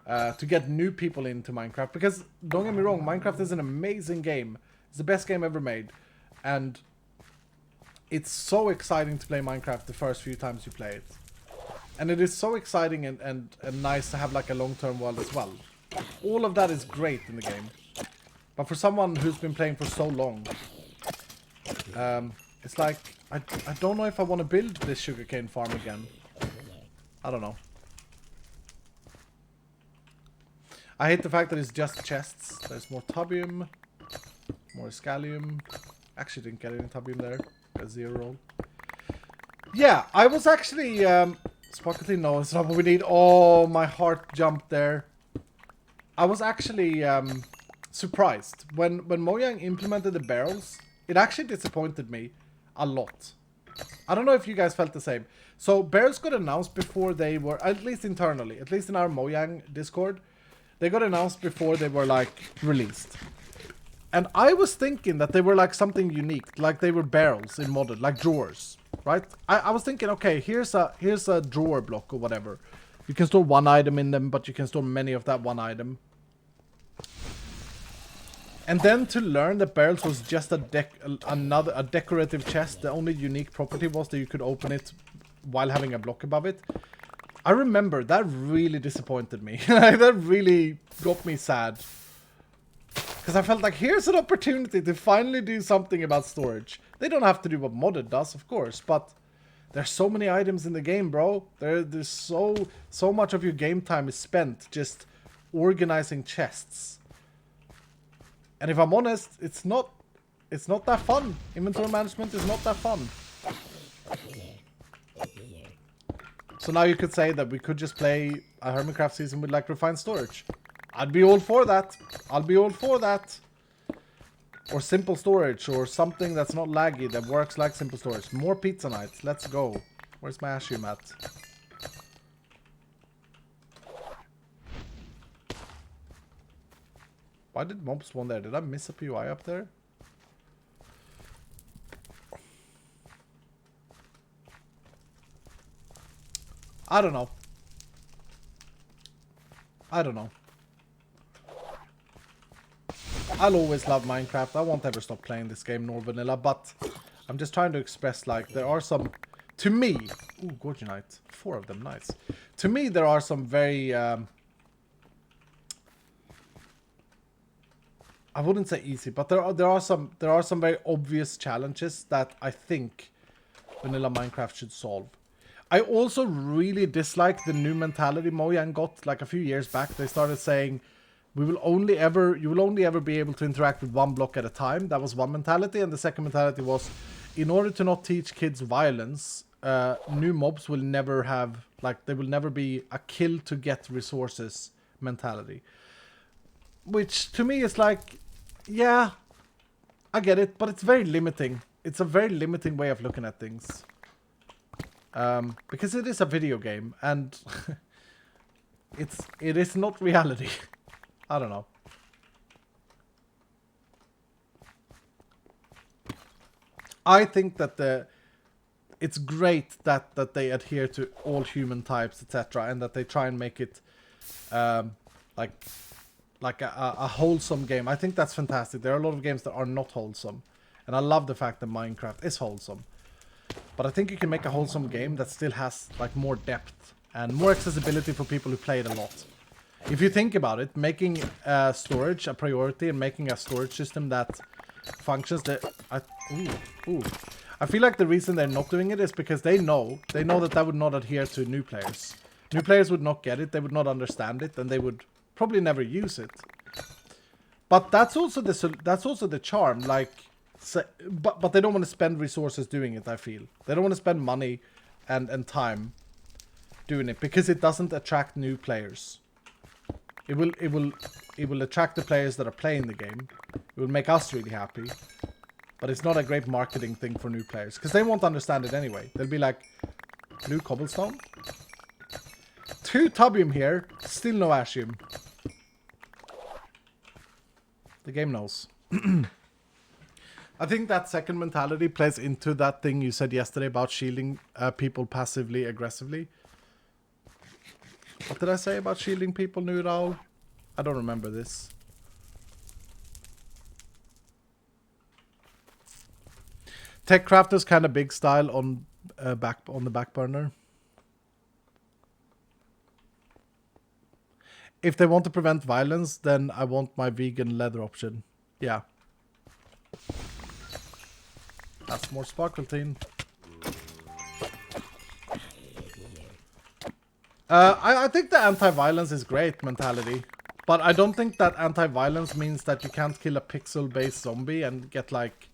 To get new people into Minecraft. Because, don't get me wrong, Minecraft is an amazing game. It's the best game ever made. And it's so exciting to play Minecraft the first few times you play it. And it is so exciting and nice to have like a long-term world as well. All of that is great in the game. But for someone who's been playing for so long, it's like, I don't know if I want to build this sugarcane farm again. I don't know. I hate the fact that it's just chests. There's more tubium, more scallium. Actually didn't get any tubium there. A 0 roll. Yeah, I was actually... Sparkly, no, it's not what we need. Oh, my heart jumped there. I was actually surprised. When Mojang implemented the barrels, it actually disappointed me a lot. I don't know if you guys felt the same. So, barrels got announced before they were... At least internally. At least in our Mojang Discord. They got announced before they were, like, released. And I was thinking that they were, like, something unique. Like, they were barrels in modded. Like, drawers. Right? I was thinking, okay, here's a drawer block or whatever. You can store one item in them, but you can store many of that one item. And then to learn that barrels was just a decorative chest. The only unique property was that you could open it while having a block above it. I remember that really disappointed me. That really got me sad. Because I felt like here's an opportunity to finally do something about storage. They don't have to do what modded does, of course, but there's so many items in the game, bro. There's so much of your game time is spent just organizing chests. And if I'm honest, it's not that fun. Inventory management is not that fun. So now you could say that we could just play a Hermitcraft season with like refined storage. I'd be all for that. I'll be all for that. Or simple storage, or something that's not laggy, that works like simple storage. More pizza nights. Let's go. Where's my Ashu mat? Why did mobs spawn there? Did I miss a POI up there? I don't know. I don't know. I'll always love Minecraft. I won't ever stop playing this game nor vanilla, but I'm just trying to express, like, there are some, to me, ooh, Gorgonite, 4 of them, nice. To me, there are some very, I wouldn't say easy, but there are some very obvious challenges that I think vanilla Minecraft should solve. I also really dislike the new mentality Mojang got like a few years back. They started saying, you will only ever be able to interact with one block at a time. That was one mentality. And the second mentality was, in order to not teach kids violence, new mobs will never have, like, there will never be a kill to get resources mentality. Which to me is like, yeah, I get it, but it's very limiting. It's a very limiting way of looking at things. Because it is a video game, and it is not reality. I don't know. I think that it's great that they adhere to all human types, etc., and that they try and make it like a wholesome game. I think that's fantastic. There are a lot of games that are not wholesome, and I love the fact that Minecraft is wholesome. But I think you can make a wholesome game that still has like more depth and more accessibility for people who play it a lot. If you think about it, making storage a priority and making a storage system that functions I feel like the reason they're not doing it is because they know that would not adhere to new players. New players would not get it, they would not understand it, and they would probably never use it. But that's also the charm, like, but they don't want to spend resources doing it, I feel. They don't want to spend money and time doing it because it doesn't attract new players. It will attract the players that are playing the game. It will make us really happy. But it's not a great marketing thing for new players because they won't understand it anyway. They'll be like, blue cobblestone? 2 tubium here, still no ashium. The game knows. I think that second mentality plays into that thing you said yesterday about shielding people passively, aggressively. What did I say about shielding people, Nural? I don't remember this. Techcraft is kind of big style on the back burner. If they want to prevent violence, then I want my vegan leather option. Yeah. That's more sparkletine. I think the anti-violence is great mentality. But I don't think that anti-violence means that you can't kill a pixel-based zombie and get like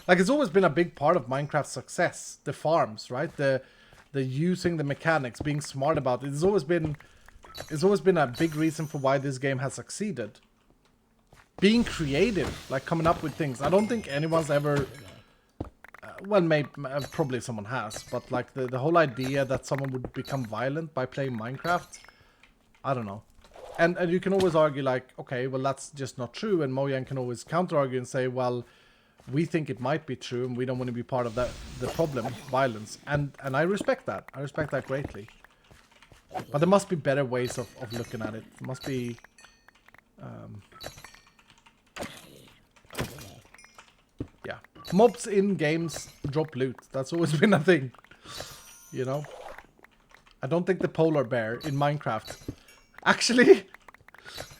it's always been a big part of Minecraft's success. The farms, right? The using the mechanics, being smart about it. It's always been a big reason for why this game has succeeded. Being creative, like coming up with things. I don't think anyone's ever well, maybe probably someone has, but like the whole idea that someone would become violent by playing Minecraft, I don't know. And you can always argue like, okay, well that's just not true, and Mojang can always counter argue and say, well, we think it might be true and we don't want to be part of the problem, violence. And I respect that. I respect that greatly. But there must be better ways of looking at it. There must be yeah. Mobs in games drop loot. That's always been a thing. You know? I don't think the polar bear in Minecraft... Actually,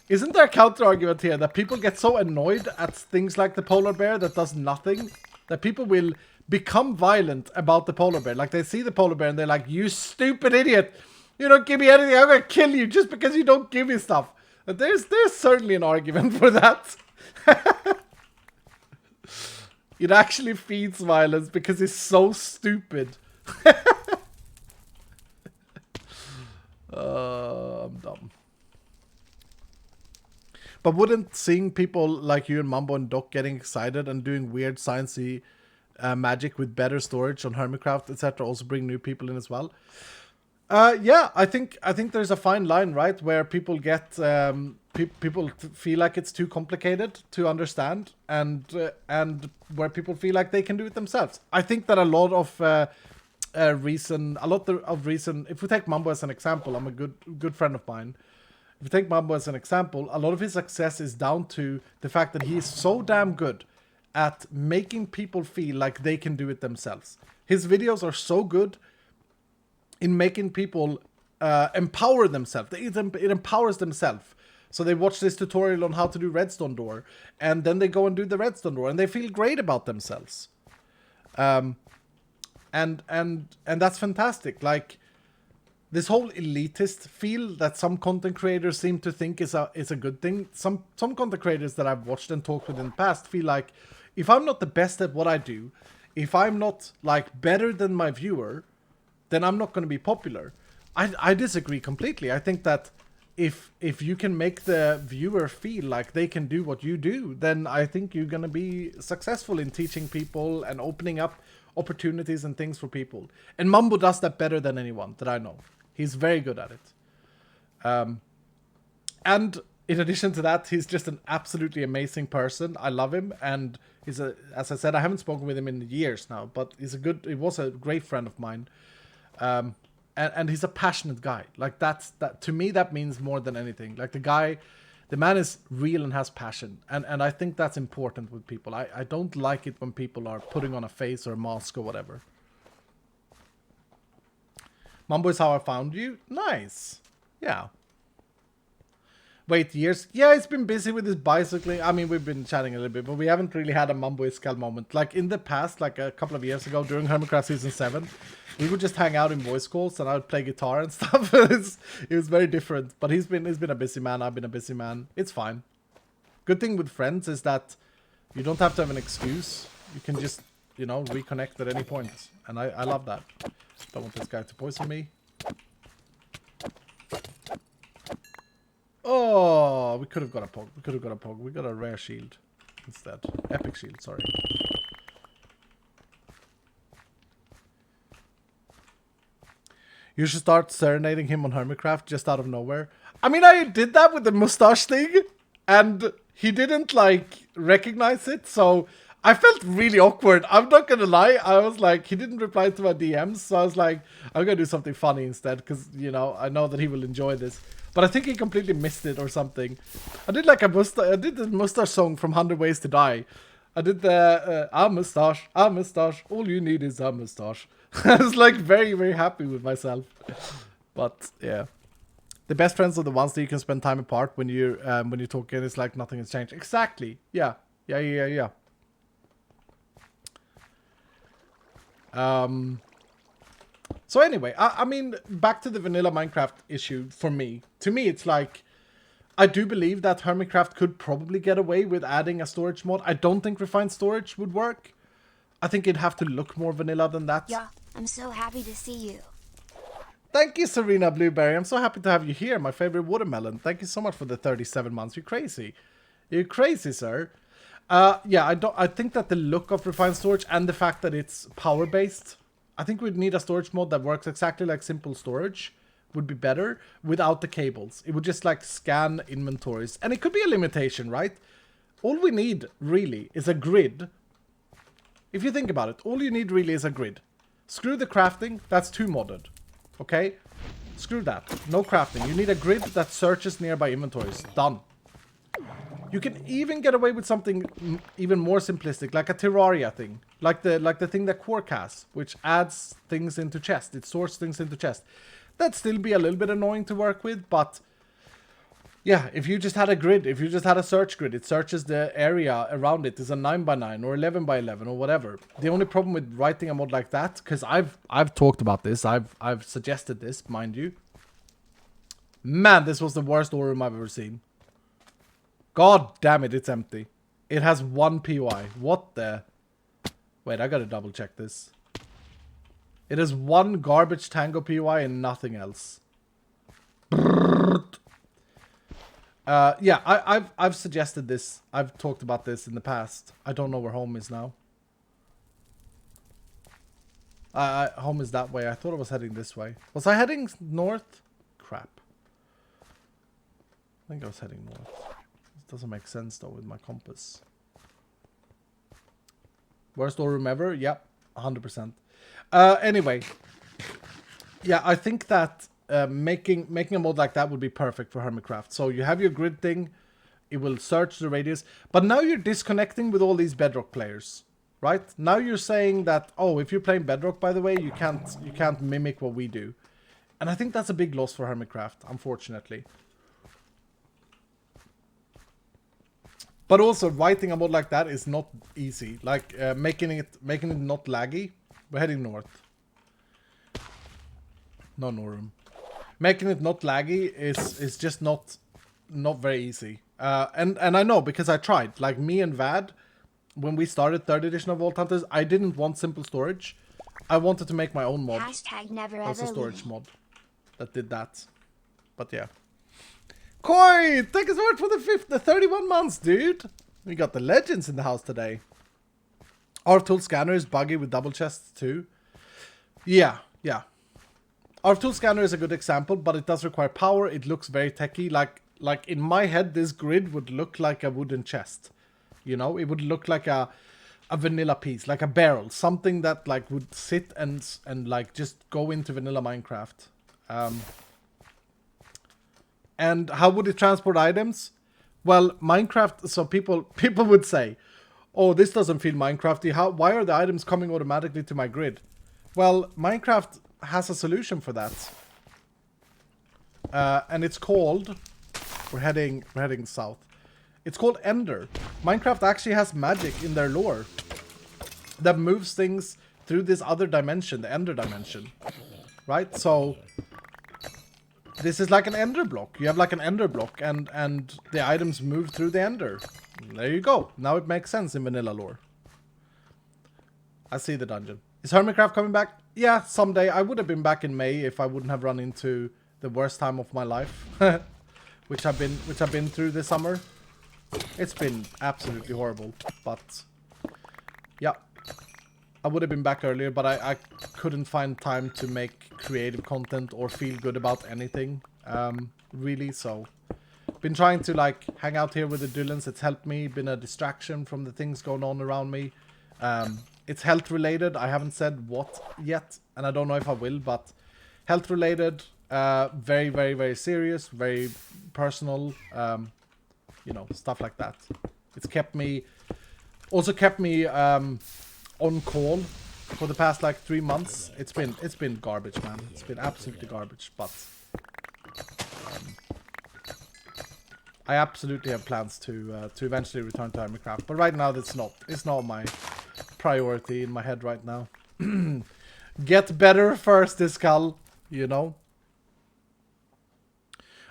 isn't there a counter-argument here that people get so annoyed at things like the polar bear that does nothing, that people will become violent about the polar bear? Like, they see the polar bear and they're like, you stupid idiot! You don't give me anything, I'm gonna kill you just because you don't give me stuff. And there's certainly an argument for that. It actually feeds violence because it's so stupid. I'm dumb. But wouldn't seeing people like you and Mambo and Doc getting excited and doing weird sciencey magic with better storage on Hermitcraft, etc., also bring new people in as well? Yeah, I think there's a fine line, right, where people get people feel like it's too complicated to understand, and where people feel like they can do it themselves. I think that a lot of reason. If we take Mambo as an example, I'm a good friend of mine. If we take Mambo as an example, a lot of his success is down to the fact that he is so damn good at making people feel like they can do it themselves. His videos are so good in making people empower themselves. It empowers themselves. So they watch this tutorial on how to do redstone door, and then they go and do the redstone door, and they feel great about themselves. And that's fantastic. Like, this whole elitist feel that some content creators seem to think is a good thing. Some content creators that I've watched and talked with in the past feel like, if I'm not the best at what I do, if I'm not like better than my viewer, then I'm not going to be popular. I disagree completely. I think that if you can make the viewer feel like they can do what you do, then I think you're going to be successful in teaching people and opening up opportunities and things for people. And Mambo does that better than anyone that I know. He's very good at it. And in addition to that, he's just an absolutely amazing person. I love him, and as I said, I haven't spoken with him in years now, but he was a great friend of mine. And he's a passionate guy. Like, that to me, that means more than anything. Like, the man is real and has passion. And I think that's important with people. I don't like it when people are putting on a face or a mask or whatever. Mambo is how I found you. Nice. Yeah. Wait, years? Yeah, it's been busy with his bicycling. I mean, we've been chatting a little bit, but we haven't really had a Mambo Iscal moment. Like, in the past, like a couple of years ago, during Hermitcraft Season 7, we would just hang out in voice calls, and I would play guitar and stuff. It was very different. But he's been a busy man. I've been a busy man. It's fine. Good thing with friends is that you don't have to have an excuse. You can just, you know, reconnect at any point. And I love that. Don't want this guy to poison me. Oh, we could have got a pog. We got a rare shield instead. Epic shield, sorry. You should start serenading him on Hermitcraft just out of nowhere. I mean, I did that with the mustache thing, and he didn't, like, recognize it, so I felt really awkward. I'm not gonna lie. I was like, he didn't reply to my DMs, so I was like, I'm gonna do something funny instead, because, you know, I know that he will enjoy this. But I think he completely missed it or something. I did like the mustache song from 100 Ways to Die. I did the a mustache, all you need is a mustache. I was like very, very happy with myself. But yeah. The best friends are the ones that you can spend time apart when you're talking. It's like nothing has changed. Exactly. Yeah. Yeah. So anyway, I mean, back to the vanilla Minecraft issue for me. To me, it's like, I do believe that Hermitcraft could probably get away with adding a storage mod. I don't think refined storage would work. I think it'd have to look more vanilla than that. Yeah, I'm so happy to see you. Thank you, Serena Blueberry. I'm so happy to have you here, my favorite watermelon. Thank you so much for the 37 months. You're crazy. You're crazy, sir. Yeah, I think that the look of refined storage and the fact that it's power-based, I think we'd need a storage mode that works exactly like simple storage would be better without the cables. It would just like scan inventories. And it could be a limitation, right? All we need really is a grid. If you think about it, all you need really is a grid. Screw the crafting, that's too modded. Okay? Screw that. No crafting. You need a grid that searches nearby inventories. Done. You can even get away with something even more simplistic, like a Terraria thing. Like the thing that Quark has, which adds things into chest. It stores things into chest. That'd still be a little bit annoying to work with, but yeah, if you just had a grid, if you just had a search grid, it searches the area around it. It's a 9x9 or 11x11 or whatever. The only problem with writing a mod like that, because I've talked about this, I've suggested this, mind you. Man, this was the worst ore room I've ever seen. God damn it, it's empty. It has one POI. What the? Wait, I gotta double check this. It has one garbage tango POI and nothing else. Yeah, I've suggested this. I've talked about this in the past. I don't know where home is now. Home is that way. I thought I was heading this way. Was I heading north? Crap. I think I was heading north. This doesn't make sense though with my compass. Worst ore room ever? Yep, 100%. Anyway. Yeah, I think that making a mod like that would be perfect for Hermitcraft. So you have your grid thing, it will search the radius, but now you're disconnecting with all these Bedrock players, right? Now you're saying that, oh, if you're playing Bedrock, by the way, you can't mimic what we do, and I think that's a big loss for Hermitcraft, unfortunately. But also writing a mod like that is not easy. Like making it not laggy. We're heading north. No room. Making it not laggy is just not very easy. And I know because I tried. Like me and Vad, when we started 3rd edition of Vault Hunters, I didn't want simple storage. I wanted to make my own mod. Hashtag never That's ever a storage leave. mod that did that. But yeah. Koi, thank you so much for the 31 months, dude. We got the legends in the house today. Our tool scanner is buggy with double chests too. Yeah. Our tool scanner is a good example, but it does require power. It looks very techy. Like in my head, this grid would look like a wooden chest. You know, it would look like a vanilla piece, like a barrel, something that like would sit and like just go into vanilla Minecraft. And how would it transport items? Well, Minecraft, so people would say, oh, this doesn't feel Minecrafty. Why are the items coming automatically to my grid? Well, Minecraft has a solution for that. And it's called... We're heading south. It's called Ender. Minecraft actually has magic in their lore that moves things through this other dimension, the Ender dimension. Right? So this is like an Ender block. You have like an Ender block and the items move through the Ender. There you go. Now it makes sense in vanilla lore. I see the dungeon. Is Hermitcraft coming back? Yeah, someday. I would have been back in May if I wouldn't have run into the worst time of my life. which I've been through this summer. It's been absolutely horrible. But yeah. I would have been back earlier, but I couldn't find time to make creative content or feel good about anything. Really, so been trying to like hang out here with the Dylans. It's helped me, been a distraction from the things going on around me. It's health related. I haven't said what yet, and I don't know if I will, but health related, very, very, very serious, very personal, you know, stuff like that. It's kept me on call for the past like 3 months. It's been garbage, man. It's been absolutely garbage, but I absolutely have plans to eventually return to Hermitcraft, but right now it's not my priority in my head right now. Get better first, Iskal, you know.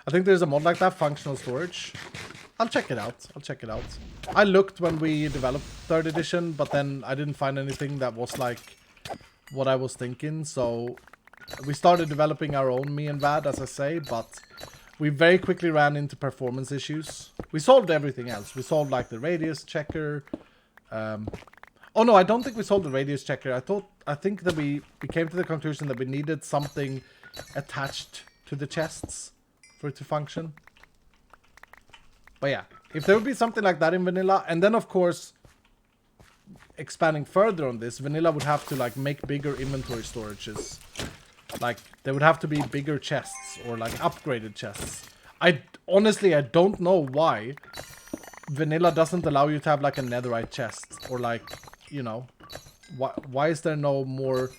I think there's a mod like that, functional storage. I'll check it out. I looked when we developed 3rd edition, but then I didn't find anything that was like what I was thinking, so we started developing our own, me and Vad, as I say, but we very quickly ran into performance issues. We solved everything else. We solved like the radius checker. Oh no, I don't think we solved the radius checker. I think that we came to the conclusion that we needed something attached to the chests for it to function. But yeah, if there would be something like that in vanilla, and then of course, expanding further on this, vanilla would have to like make bigger inventory storages. Like, there would have to be bigger chests or like upgraded chests. Honestly, I don't know why vanilla doesn't allow you to have like a netherite chest or like, you know, why is there no more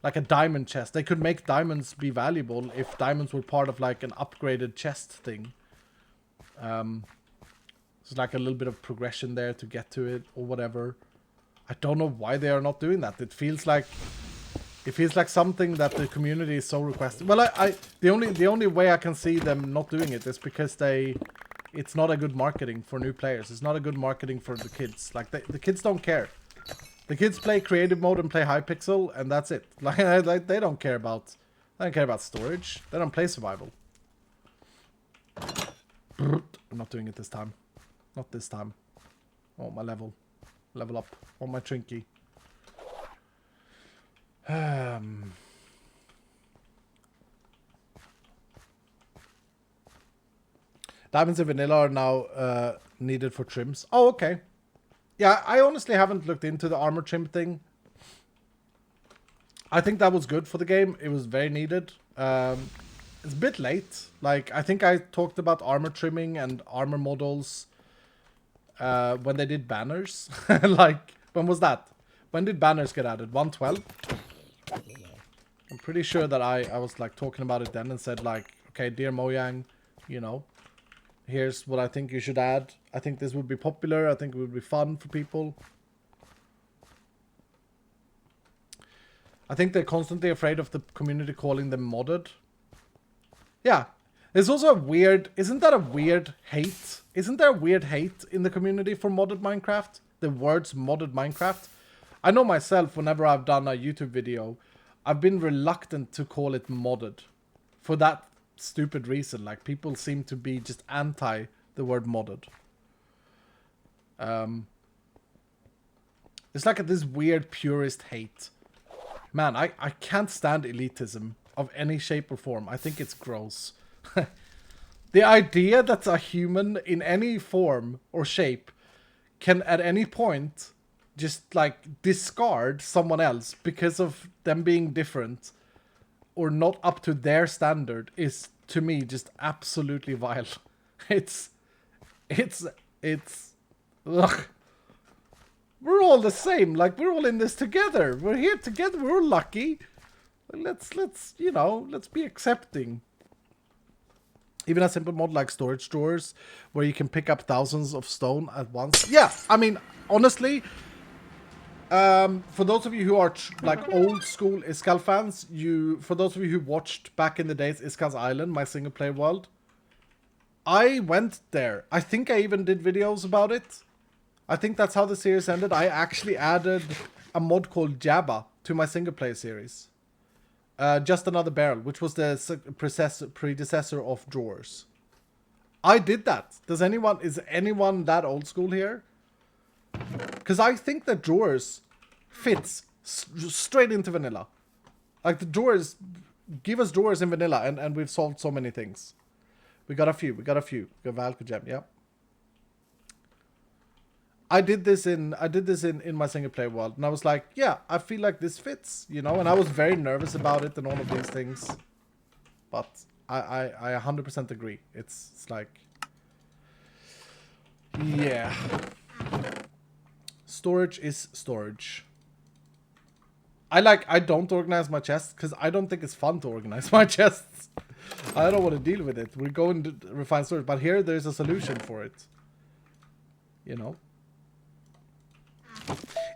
like a diamond chest? They could make diamonds be valuable if diamonds were part of like an upgraded chest thing. There's like a little bit of progression there to get to it or whatever. I don't know why they are not doing that. It feels like something that the community is so requesting. Well, the only way I can see them not doing it is because it's not a good marketing for new players. It's not a good marketing for the kids. Like the kids don't care. The kids play creative mode and play Hypixel, and that's it. Like they don't care about storage. They don't play survival. I'm not doing it this time. Not this time. Oh, my level up. Oh, my Trinky. Diamonds and vanilla are now needed for trims. Oh, okay. Yeah, I honestly haven't looked into the armor trim thing. I think that was good for the game. It was very needed. It's a bit late. Like, I think I talked about armor trimming and armor models when they did banners. Like, when was that? When did banners get added? 112? I'm pretty sure that I was like talking about it then and said like, okay, dear Mojang, you know, here's what I think you should add. I think this would be popular. I think it would be fun for people. I think they're constantly afraid of the community calling them modded. Yeah. There's also a weird... Isn't that a weird hate? Isn't there a weird hate in the community for modded Minecraft? The words modded Minecraft? I know myself, whenever I've done a YouTube video, I've been reluctant to call it modded. For that stupid reason. Like, people seem to be just anti the word modded. It's like this weird purist hate. Man, I can't stand elitism of any shape or form. I think it's gross. The idea that a human in any form or shape can at any point just like discard someone else because of them being different or not up to their standard is, to me, just absolutely vile. It's ugh. We're all the same. Like, we're all in this together. We're here together. We're all lucky. Let's you know, let's be accepting. Even a simple mod like storage drawers, where you can pick up thousands of stone at once. Yeah, I mean, honestly, for those of you who are like old school Iskall fans, for those of you who watched back in the days Iskall's Island, my single player world, I went there. I think I even did videos about it. I think that's how the series ended. I actually added a mod called Jabba to my single player series. Just Another Barrel, which was the predecessor of drawers. I did that. Is anyone that old school here? Because I think that drawers fits straight into vanilla. Like the drawers, give us drawers in vanilla and we've solved so many things. We got a few. We got Valko Gem, yeah. I did this in my single player world, and I was like, yeah, I feel like this fits, you know, and I was very nervous about it and all of these things. But I 100% agree. It's like, yeah. Storage is storage. I don't organize my chests because I don't think it's fun to organize my chests. I don't want to deal with it. We're going to refine storage, but here there's a solution for it. You know?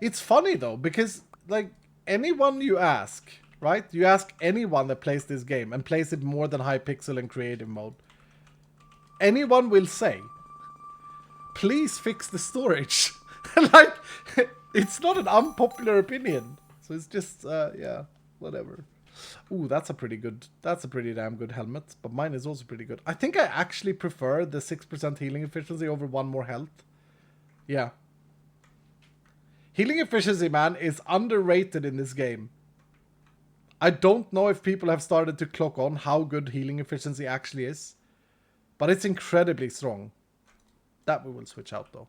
It's funny though, because like anyone you ask, right? You ask anyone that plays this game and plays it more than Hypixel and creative mode. Anyone will say, please fix the storage. Like, it's not an unpopular opinion. So it's just, yeah, whatever. Ooh, that's a pretty damn good helmet. But mine is also pretty good. I think I actually prefer the 6% healing efficiency over 1 more health. Yeah. Healing efficiency, man, is underrated in this game. I don't know if people have started to clock on how good healing efficiency actually is. But it's incredibly strong. That we will switch out, though.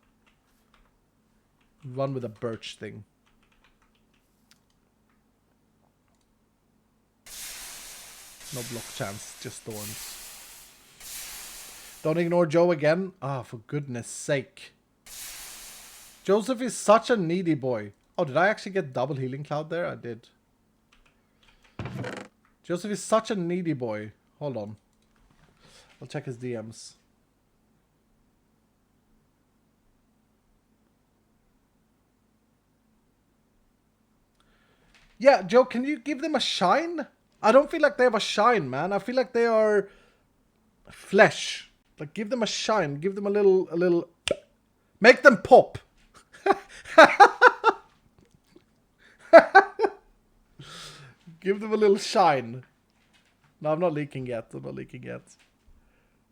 Run with a birch thing. No block chance, just thorns. Don't ignore Joe again. Ah, for goodness sake. Joseph is such a needy boy. Oh, did I actually get double healing cloud there? I did. Joseph is such a needy boy. Hold on. I'll check his DMs. Yeah, Joe, can you give them a shine? I don't feel like they have a shine, man. I feel like they are flesh. Like, give them a shine. Give them a little... Make them pop. Give them a little shine. No, I'm not leaking yet.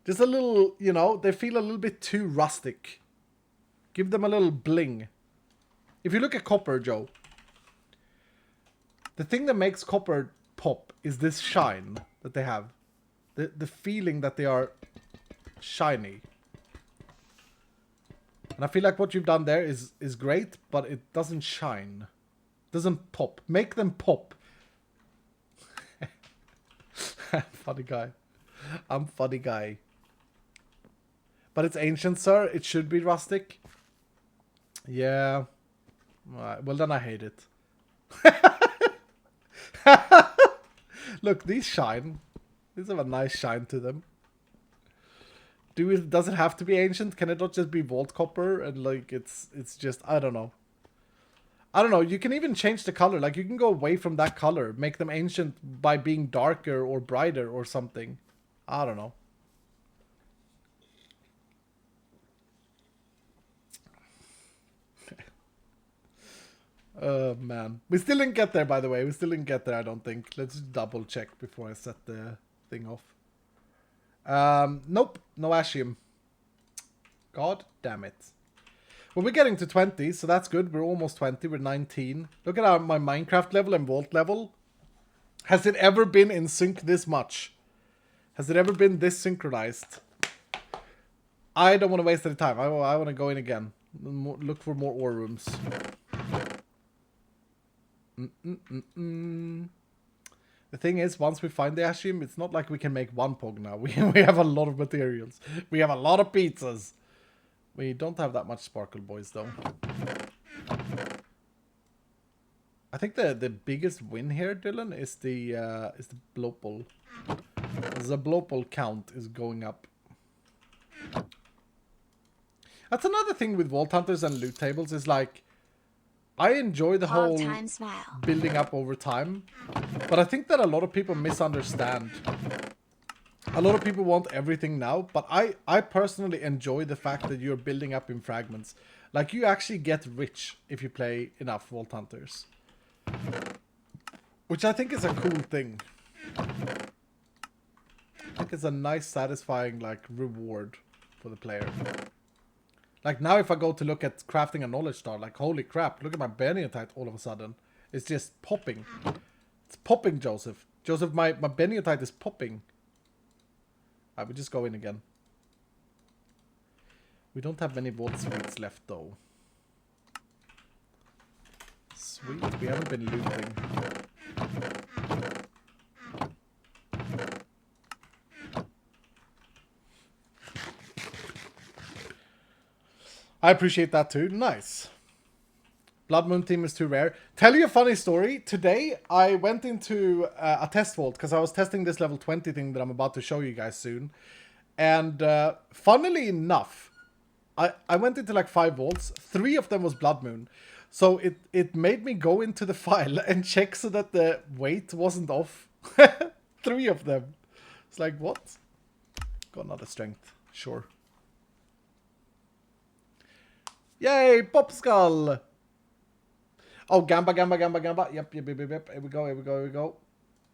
Just a little, you know, they feel a little bit too rustic. Give them a little bling. If you look at copper, Joe, the thing that makes copper pop is this shine that they have. The feeling that they are shiny. And I feel like what you've done there is great, but it doesn't shine. Doesn't pop. Make them pop. Funny guy. I'm funny guy. But it's ancient, sir. It should be rustic. Yeah. Right. Well, then I hate it. Look, these shine. These have a nice shine to them. Does it have to be ancient? Can it not just be vault copper and like it's just I don't know. I don't know. You can even change the color. Like you can go away from that color, make them ancient by being darker or brighter or something. I don't know. Oh man, we still didn't get there. By the way, we still didn't get there. I don't think. Let's double check before I set the thing off. Nope, no Ashium. God damn it. Well, we're getting to 20, so that's good. We're almost 20. We're 19. Look at my Minecraft level and Vault level. Has it ever been in sync this much? Has it ever been this synchronized? I don't want to waste any time. I want to go in again. Look for more ore rooms. The thing is, once we find the Ashium, it's not like we can make one pog now. We have a lot of materials. We have a lot of pizzas. We don't have that much sparkle, boys, though. I think the biggest win here, Dylan, is the blopal. The blopal count is going up. That's another thing with Vault Hunters and loot tables is like, I enjoy the whole building up over time, but I think that a lot of people misunderstand. A lot of people want everything now, but I personally enjoy the fact that you're building up in fragments. Like, you actually get rich if you play enough Vault Hunters. Which I think is a cool thing. I think it's a nice, satisfying, like, reward for the player. Like, now if I go to look at crafting a knowledge star, like, holy crap, look at my Beniotyte all of a sudden. It's just popping. It's popping, Joseph. Joseph, my Beniotyte is popping. I would just go in again. We don't have many vault suites left, though. Sweet, we haven't been looting. I appreciate that too. Nice. Blood Moon theme is too rare. Tell you a funny story. Today, I went into a test vault because I was testing this level 20 thing that I'm about to show you guys soon. And funnily enough, I went into like 5 vaults. 3 of them was Blood Moon. So it made me go into the file and check so that the weight wasn't off. 3 of them. It's like, what? Got another strength. Sure. Yay, Pop Skull! Oh, Gamba. Yep. Here we go.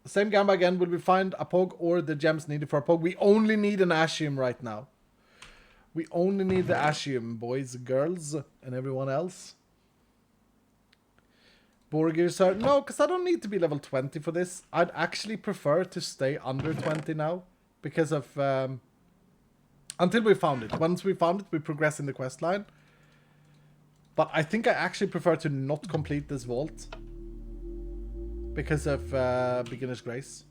Same Gamba again. Will we find a Pog or the gems needed for a Pog? We only need an Ashium right now. We only need the Ashium, boys, girls, and everyone else. Borgir, sir. No, because I don't need to be level 20 for this. I'd actually prefer to stay under 20 now. Because of... until we found it. Once we found it, we progress in the quest line. But I think I actually prefer to not complete this vault. Because of Beginner's Grace.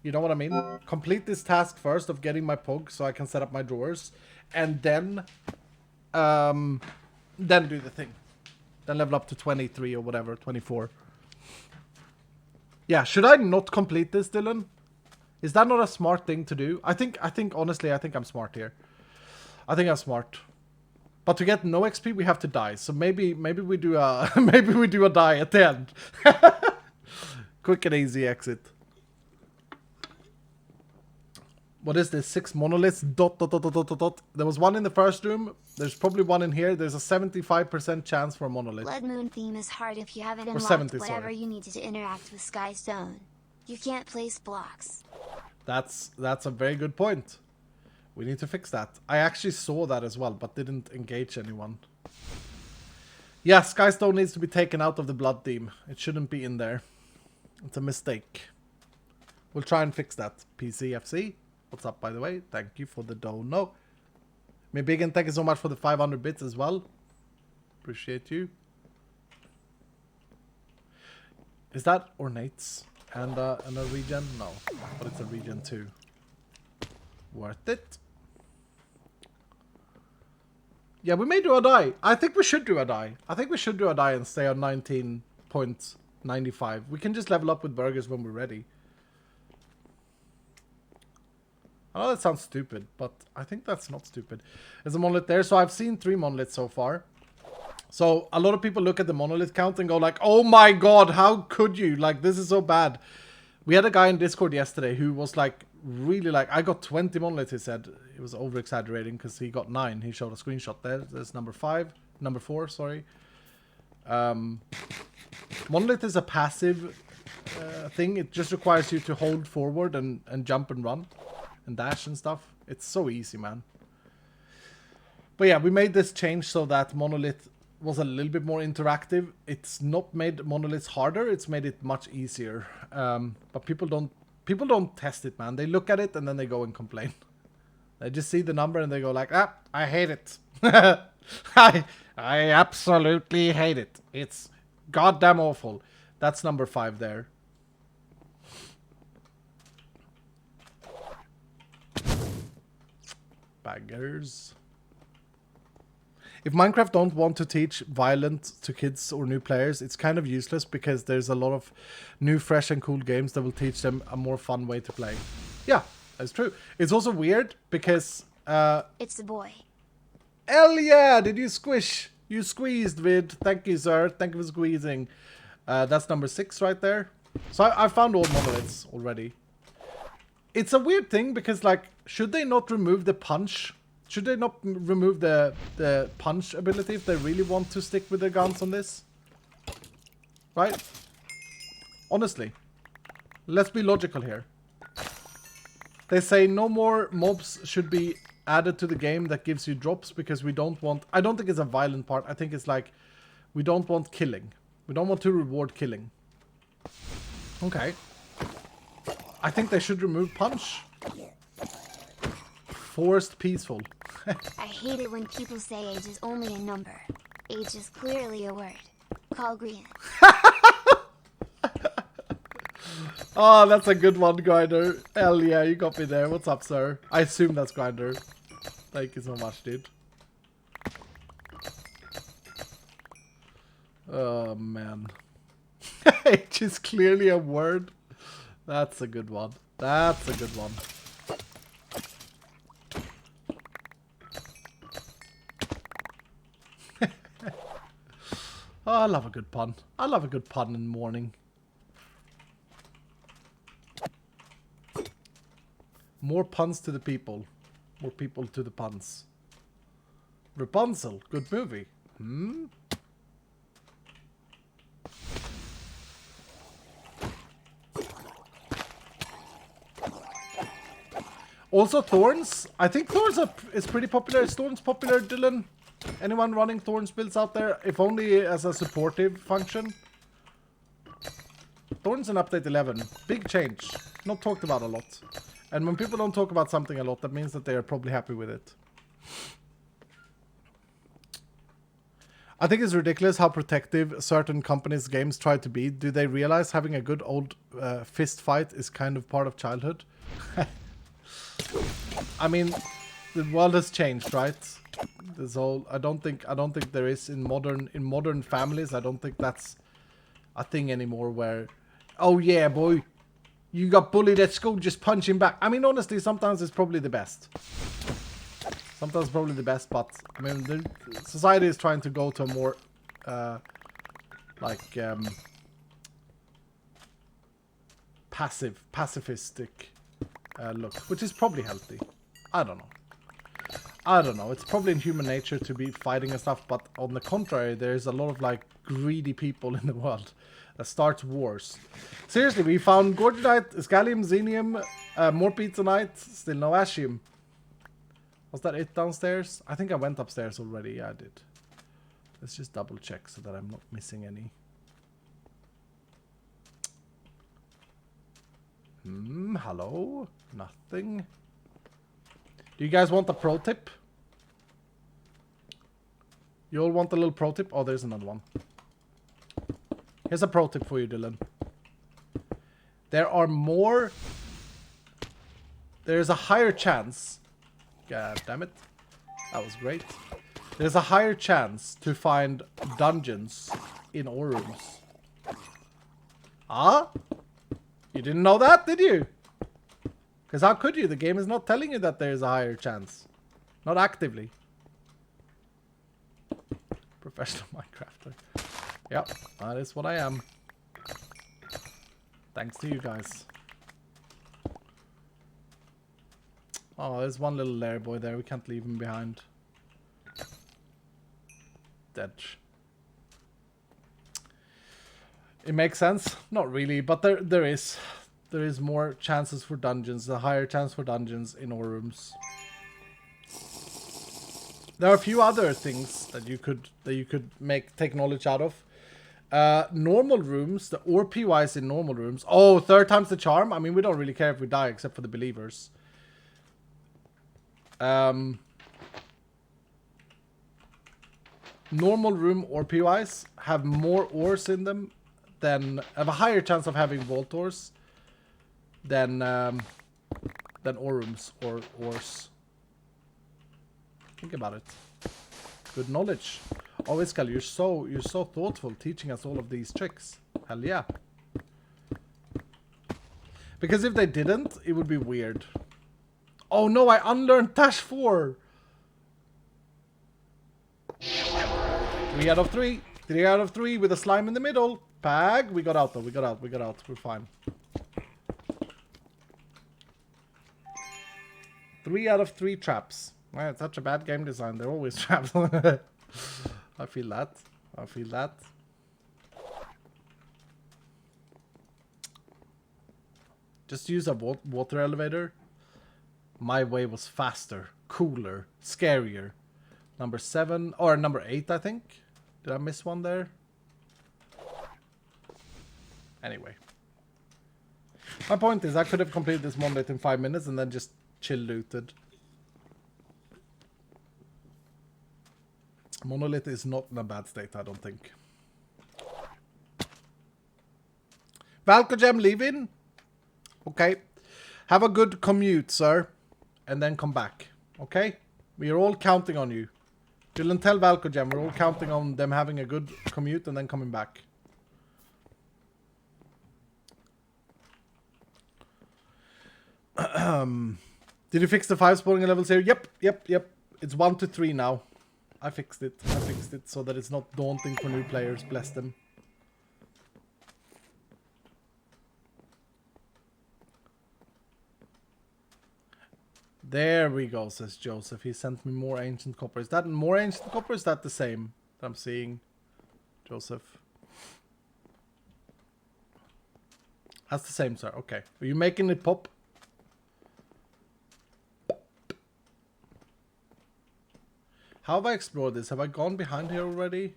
You know what I mean? Complete this task first of getting my Pog so I can set up my drawers. And then do the thing. Then level up to 23 or whatever, 24. Yeah, should I not complete this, Dylan? Is that not a smart thing to do? I think honestly, I think I'm smart here. I think I'm smart. But to get no XP, we have to die. So maybe we do a maybe we do a die at the end. Quick and easy exit. What is this? 6 monoliths. ... There was one in the first room. There's probably one in here. There's a 75% chance for a monolith. Blood Moon theme is hard if you haven't unlocked 70, whatever sorry. you need to interact with Sky Stone. You can't place blocks. That's a very good point. We need to fix that. I actually saw that as well, but didn't engage anyone. Yeah, Skystone needs to be taken out of the blood theme. It shouldn't be in there. It's a mistake. We'll try and fix that. PCFC. What's up, by the way? Thank you for the dono. Me big and thank you so much for the 500 bits as well. Appreciate you. Is that Ornates and a regen? No, but it's a regen too. Worth it. Yeah, we may do a die. I think we should do a die. I think we should do a die and stay on 19.95. We can just level up with burgers when we're ready. I know that sounds stupid, but I think that's not stupid. There's a monolith there. So I've seen 3 monoliths so far. So a lot of people look at the monolith count and go like, oh my god, how could you? Like, this is so bad. We had a guy in Discord yesterday who was like, really like, I got 20 monoliths, he said. He was over exaggerating because he got 9. He showed a screenshot there. There's number 4, sorry. Monolith is a passive thing. It just requires you to hold forward and jump and run and dash and stuff. It's so easy, man. But yeah, we made this change so that monolith was a little bit more interactive. It's not made monoliths harder. It's made it much easier. But people don't test it, man. They look at it and then they go and complain. They just see the number and they go like, ah, I hate it. I absolutely hate it. It's goddamn awful. That's number 5 there. Baggers. If Minecraft don't want to teach violence to kids or new players, it's kind of useless because there's a lot of new, fresh and cool games that will teach them a more fun way to play. Yeah, that's true. It's also weird because... It's the boy. Hell yeah! Did you squish? You squeezed, Vid. Thank you, sir. Thank you for squeezing. That's number 6 right there. So I found all monoliths already. It's a weird thing because, like, should they not remove the punch? Should they not remove the punch ability if they really want to stick with their guns on this? Right? Honestly. Let's be logical here. They say no more mobs should be added to the game that gives you drops because we don't want... I don't think it's a violent part. I think it's like we don't want killing. We don't want to reward killing. Okay. I think they should remove punch. Forced peaceful. I hate it when people say age is only a number. Age is clearly a word. Call green. Oh, that's a good one, Grinder. Hell yeah, you got me there. What's up, sir? I assume that's Grinder. Thank you so much, dude. Oh, man. Age is clearly a word. That's a good one. That's a good one. Oh, I love a good pun. I love a good pun in the morning. More puns to the people. More people to the puns. Rapunzel. Good movie. Hmm? Also Thorns. I think Thorns is pretty popular. Is Thorns popular, Dylan? Anyone running Thorns builds out there? If only as a supportive function. Thorns in update 11. Big change. Not talked about a lot. And when people don't talk about something a lot, that means that they are probably happy with it. I think it's ridiculous how protective certain companies' games try to be. Do they realize having a good old fist fight is kind of part of childhood? I mean, the world has changed, right? There's all. I don't think there is in modern families. I don't think that's a thing anymore. Where, oh yeah, boy, you got bullied at school, just punch him back. I mean, honestly, sometimes it's probably the best. Sometimes probably the best, but I mean, society is trying to go to a more, pacifistic look, which is probably healthy. I don't know. It's probably in human nature to be fighting and stuff, but on the contrary, there's a lot of like greedy people in the world that starts wars. Seriously, we found Gorgonite, Scallium, Xenium, more Pizzanite, still no Ashium. Was that it downstairs? I think I went upstairs already. Yeah, I did. Let's just double check so that I'm not missing any. Hello? Nothing. Do you guys want a pro tip? You all want a little pro tip? Oh, there's another one. Here's a pro tip for you, Dylan. There's a higher chance. God damn it. That was great. There's a higher chance to find dungeons in ore rooms. Ah? You didn't know that, did you? Because how could you? The game is not telling you that there's a higher chance. Not actively. Professional Minecrafter. Yep, that is what I am. Thanks to you guys. Oh, there's one little lair boy there. We can't leave him behind. Dead. It makes sense? Not really, but there is more chances for dungeons, a higher chance for dungeons in ore rooms. There are a few other things that you could take knowledge out of. Normal rooms, the ore PYs in normal rooms. Oh, 3rd time's the charm. I mean, we don't really care if we die, except for the believers. Normal room ore PYs have more ores in them than have a higher chance of having vault ores than ore rooms or ores. Think about it. Good knowledge. Oh, Iskal, you're so thoughtful teaching us all of these tricks. Hell yeah. Because if they didn't, it would be weird. Oh no, I unlearned dash 4. 3 out of 3. 3 out of 3 with a slime in the middle. Pag. We got out though. We got out. We're fine. 3 out of 3 traps. Man, it's such a bad game design. They're always traps. I feel that. I feel that. Just use a water elevator. My way was faster, cooler, scarier. Number 7 or number 8, I think. Did I miss one there? Anyway. My point is I could have completed this monolith in 5 minutes and then just chill looted. Monolith is not in a bad state, I don't think. Valkogem leaving? Okay. Have a good commute, sir. And then come back. Okay? We are all counting on you. Dylan, tell Valkogem we're all counting on them having a good commute and then coming back. Did you fix the 5 spawning levels here? Yep. It's 1 to 3 now. I fixed it so that it's not daunting for new players. Bless them. There we go, says Joseph. He sent me more ancient copper. Is that more ancient copper or is that the same that I'm seeing, Joseph? That's the same, sir. Okay. Are you making it pop? How have I explored this? Have I gone behind here already?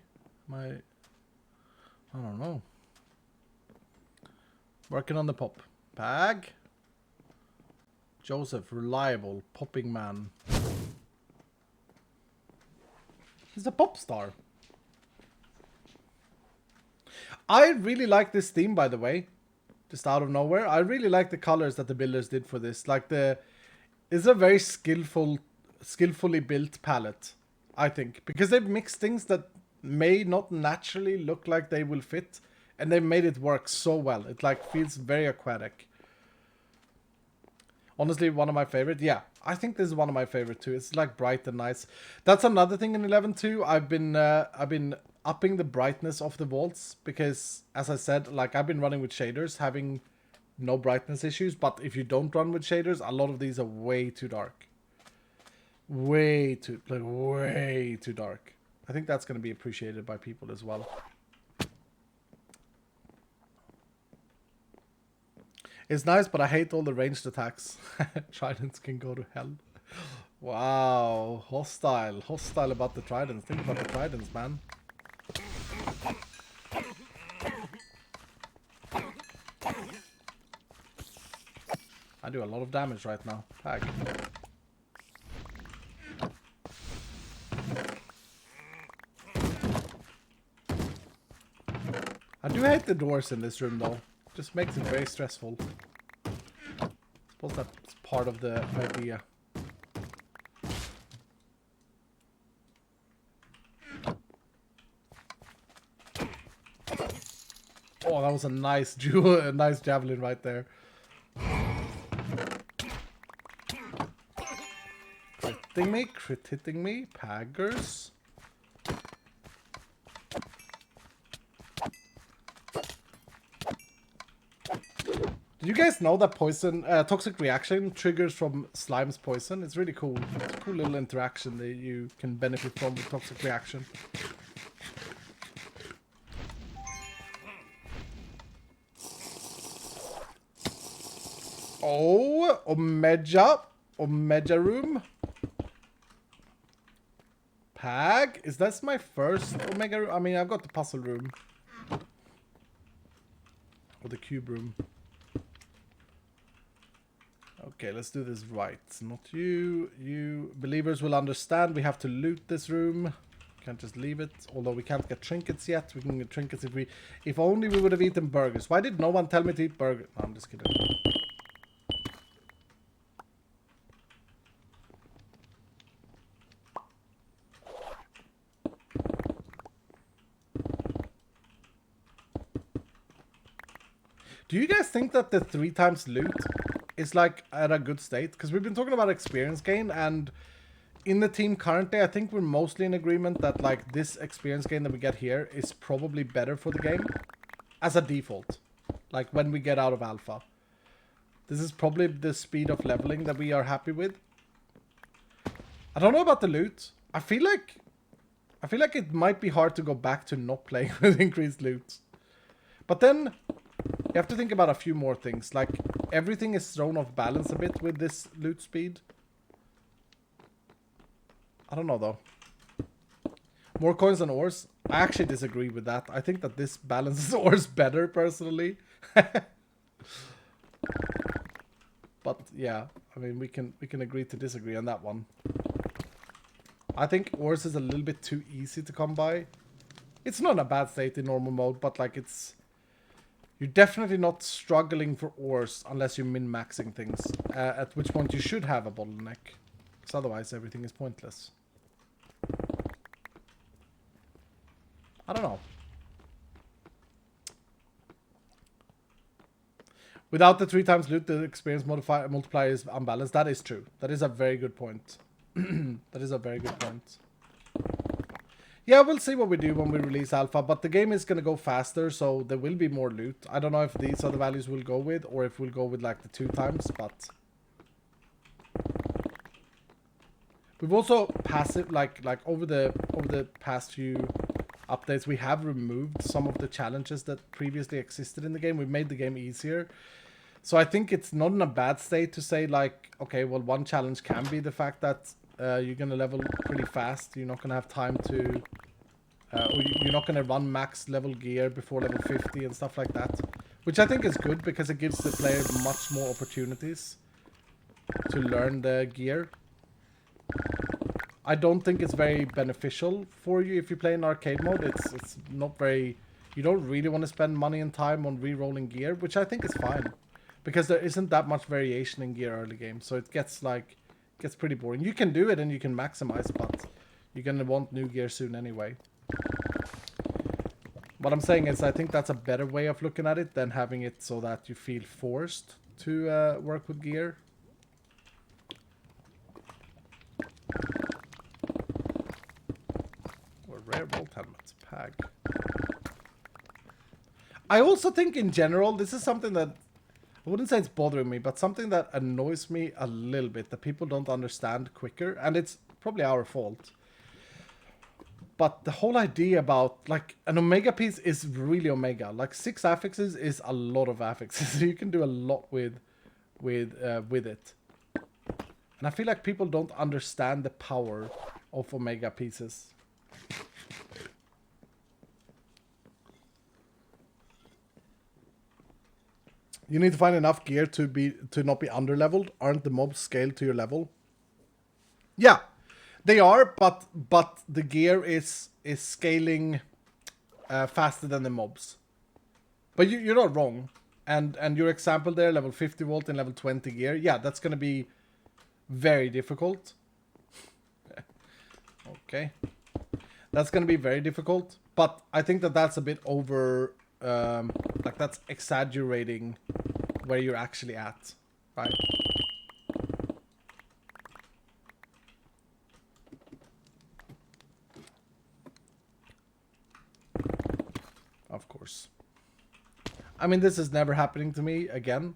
I don't know. Working on the pop. Bag. Joseph, reliable, popping man. He's a pop star. I really like this theme, by the way. Just out of nowhere. I really like the colors that the builders did for this. Like it's a very skillfully built palette. I think, because they've mixed things that may not naturally look like they will fit, and they made it work so well. It like feels very aquatic. Honestly, one of my favorite. Yeah, I think this is one of my favorite too. It's like bright and nice. That's another thing in 11.2. I've been upping the brightness of the vaults because, as I said, like I've been running with shaders, having no brightness issues. But if you don't run with shaders, a lot of these are way too dark. Way too dark. I think that's going to be appreciated by people as well. It's nice, but I hate all the ranged attacks. Tridents can go to hell. Wow. Hostile about the tridents. Think about the tridents, man. I do a lot of damage right now. Tag. I do hate the doors in this room though. Just makes it very stressful. I suppose that's part of the idea. Oh, that was a nice a nice javelin right there. Crit hitting me, Paggers. Did you guys know that poison, toxic reaction triggers from slime's poison? It's really cool. It's a cool little interaction that you can benefit from with toxic reaction. Oh, Omega room. Pag? Is that my first Omega room? I mean, I've got the puzzle room. Or the cube room. Okay, let's do this right. Not you. You believers will understand. We have to loot this room. Can't just leave it. Although we can't get trinkets yet. We can get trinkets if only we would have eaten burgers. Why did no one tell me to eat burgers? No, I'm just kidding. Do you guys think that the 3 times loot is like at a good state? Because we've been talking about experience gain, and in the team currently, I think we're mostly in agreement that like this experience gain that we get here is probably better for the game as a default. Like when we get out of alpha. This is probably the speed of leveling that we are happy with. I don't know about the loot. I feel like it might be hard to go back to not playing with increased loot. But then you have to think about a few more things. Like, everything is thrown off balance a bit with this loot speed. I don't know, though. More coins than ores? I actually disagree with that. I think that this balances ores better, personally. But, yeah. I mean, we can agree to disagree on that one. I think ores is a little bit too easy to come by. It's not a bad state in normal mode, but, like, it's... You're definitely not struggling for ores unless you're min-maxing things. At which point you should have a bottleneck. Because otherwise everything is pointless. I don't know. Without the 3 times loot, the experience multiplier is unbalanced. That is true. That is a very good point. That is a very good point. Yeah, we'll see what we do when we release alpha, but the game is going to go faster, so there will be more loot. I don't know if these are the values we'll go with, or if we'll go with like the 2 times, but... We've also passive, like over the past few updates, we have removed some of the challenges that previously existed in the game. We've made the game easier. So I think it's not in a bad state to say like, okay, well, one challenge can be the fact that you're going to level pretty fast. You're not going to have time to... or you're not going to run max level gear before level 50 and stuff like that. Which I think is good because it gives the player much more opportunities to learn the gear. I don't think it's very beneficial for you if you play in arcade mode. It's not very... You don't really want to spend money and time on re-rolling gear, which I think is fine. Because there isn't that much variation in gear early game. So it gets like... Gets pretty boring. You can do it and you can maximize, but you're going to want new gear soon anyway. What I'm saying is I think that's a better way of looking at it than having it so that you feel forced to work with gear. Or rare bolt helmets. Pag. I also think in general, this is something that I wouldn't say it's bothering me, but something that annoys me a little bit, that people don't understand quicker, and it's probably our fault. But the whole idea about, like, an Omega piece is really Omega. Like, 6 affixes is a lot of affixes. You can do a lot with it. And I feel like people don't understand the power of Omega pieces. You need to find enough gear to not be underleveled. Aren't the mobs scaled to your level? Yeah, they are, but the gear is scaling faster than the mobs. But you're not wrong. And your example there, level 50 volt and level 20 gear, yeah, that's gonna be very difficult. Okay, that's gonna be very difficult. But I think that that's a bit over. Like that's exaggerating where you're actually at, right? Of course. I mean, this is never happening to me again,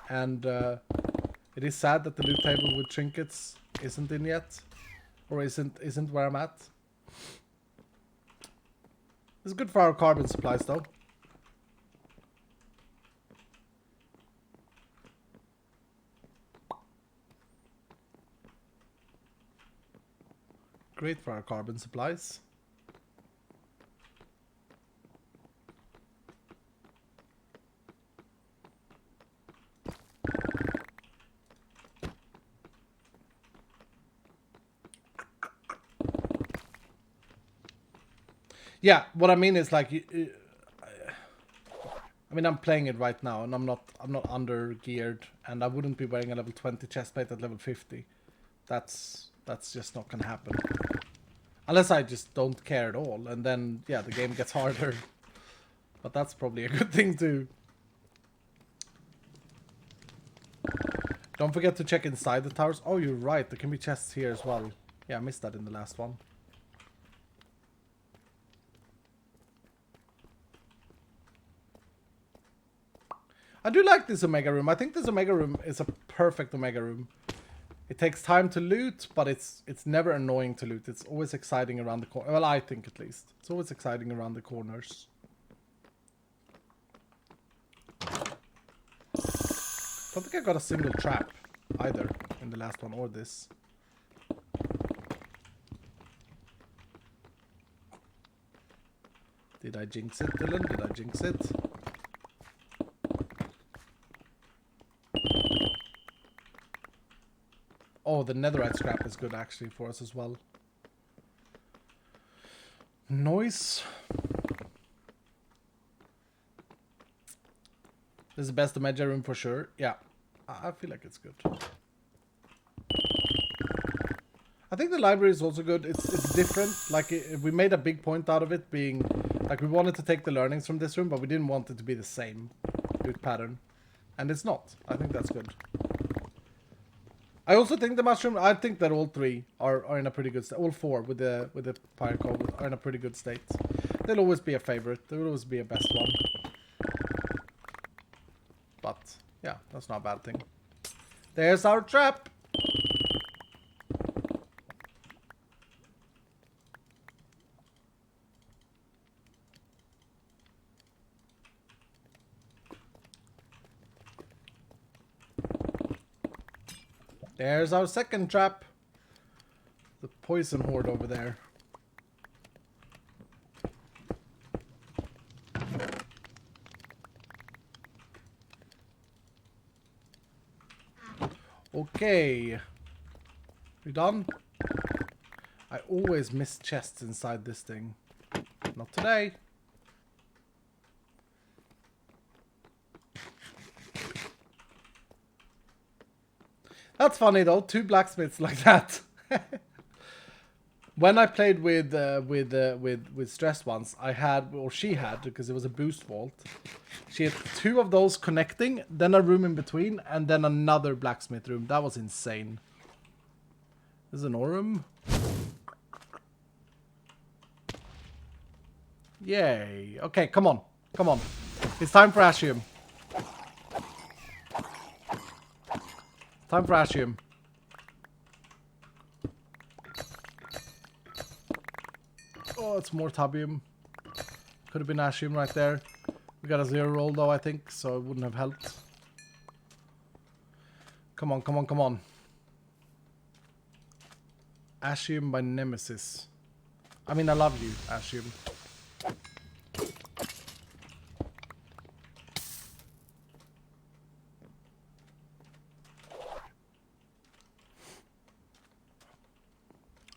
and it is sad that the loot table with trinkets isn't in yet, or isn't where I'm at. It's good for our carbon supplies, though. Great for our carbon supplies. Yeah, what I mean is like, I mean, I'm playing it right now, and I'm not under geared, and I wouldn't be wearing a level 20 chestplate at level 50. That's just not gonna happen. Unless I just don't care at all, and then, yeah, the game gets harder. But that's probably a good thing too. Don't forget to check inside the towers. Oh, you're right. There can be chests here as well. Yeah, I missed that in the last one. I do like this Omega room. I think this Omega room is a perfect Omega room. It takes time to loot, but it's never annoying to loot. It's always exciting around the corner. Well, I think at least. It's always exciting around the corners. I don't think I got a single trap either in the last one or this. Did I jinx it, Dylan? Did I jinx it? Oh, the netherite scrap is good actually for us as well. Noise. This is the best Omega room for sure. Yeah, I feel like it's good. I think the library is also good. It's different. Like we made a big point out of it being like we wanted to take the learnings from this room, but we didn't want it to be the same loot pattern, and it's not. I think that's good. I also think the mushroom. I think that all three are in a pretty good state. All four with the pirate code are in a pretty good state. They'll always be a favorite. They will always be a best one. But yeah, that's not a bad thing. There's our trap. There's our second trap. The poison horde over there. Okay. We done? I always miss chests inside this thing. Not today. That's funny though, 2 blacksmiths like that. When I played with Stress once, I had, or she had, because it was a boost vault. She had 2 of those connecting, then a room in between, and then another blacksmith room. That was insane. This is an ore room. Yay. Okay, come on. Come on. It's time for Ashium. Time for Ashium. Oh, it's more Tabium. Could have been Ashium right there. We got a 0 roll though, I think, so it wouldn't have helped. Come on, come on, come on. Ashium by Nemesis. I mean, I love you, Ashium.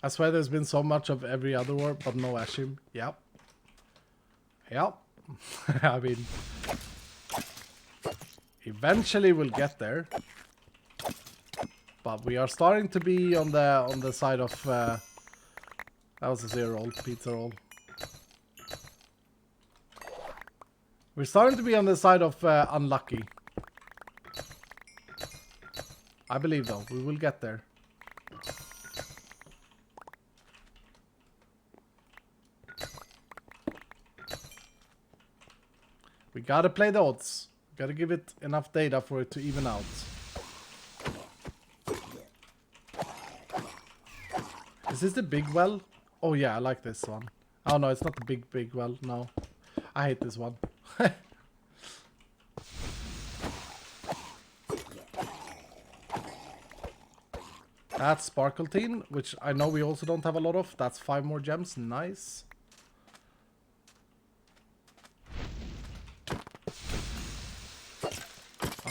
I swear there's been so much of every other war, but no Ashim. Yep. Yep. I mean, eventually we'll get there. But we are starting to be on the side of that was a 0 roll, pizza roll. We're starting to be on the side of unlucky. I believe though, we will get there. We gotta play the odds. Gotta give it enough data for it to even out. Is this the big well? Oh yeah, I like this one. Oh no, it's not the big well, no. I hate this one. That's Sparkletine, which I know we also don't have a lot of. That's 5 more gems, nice.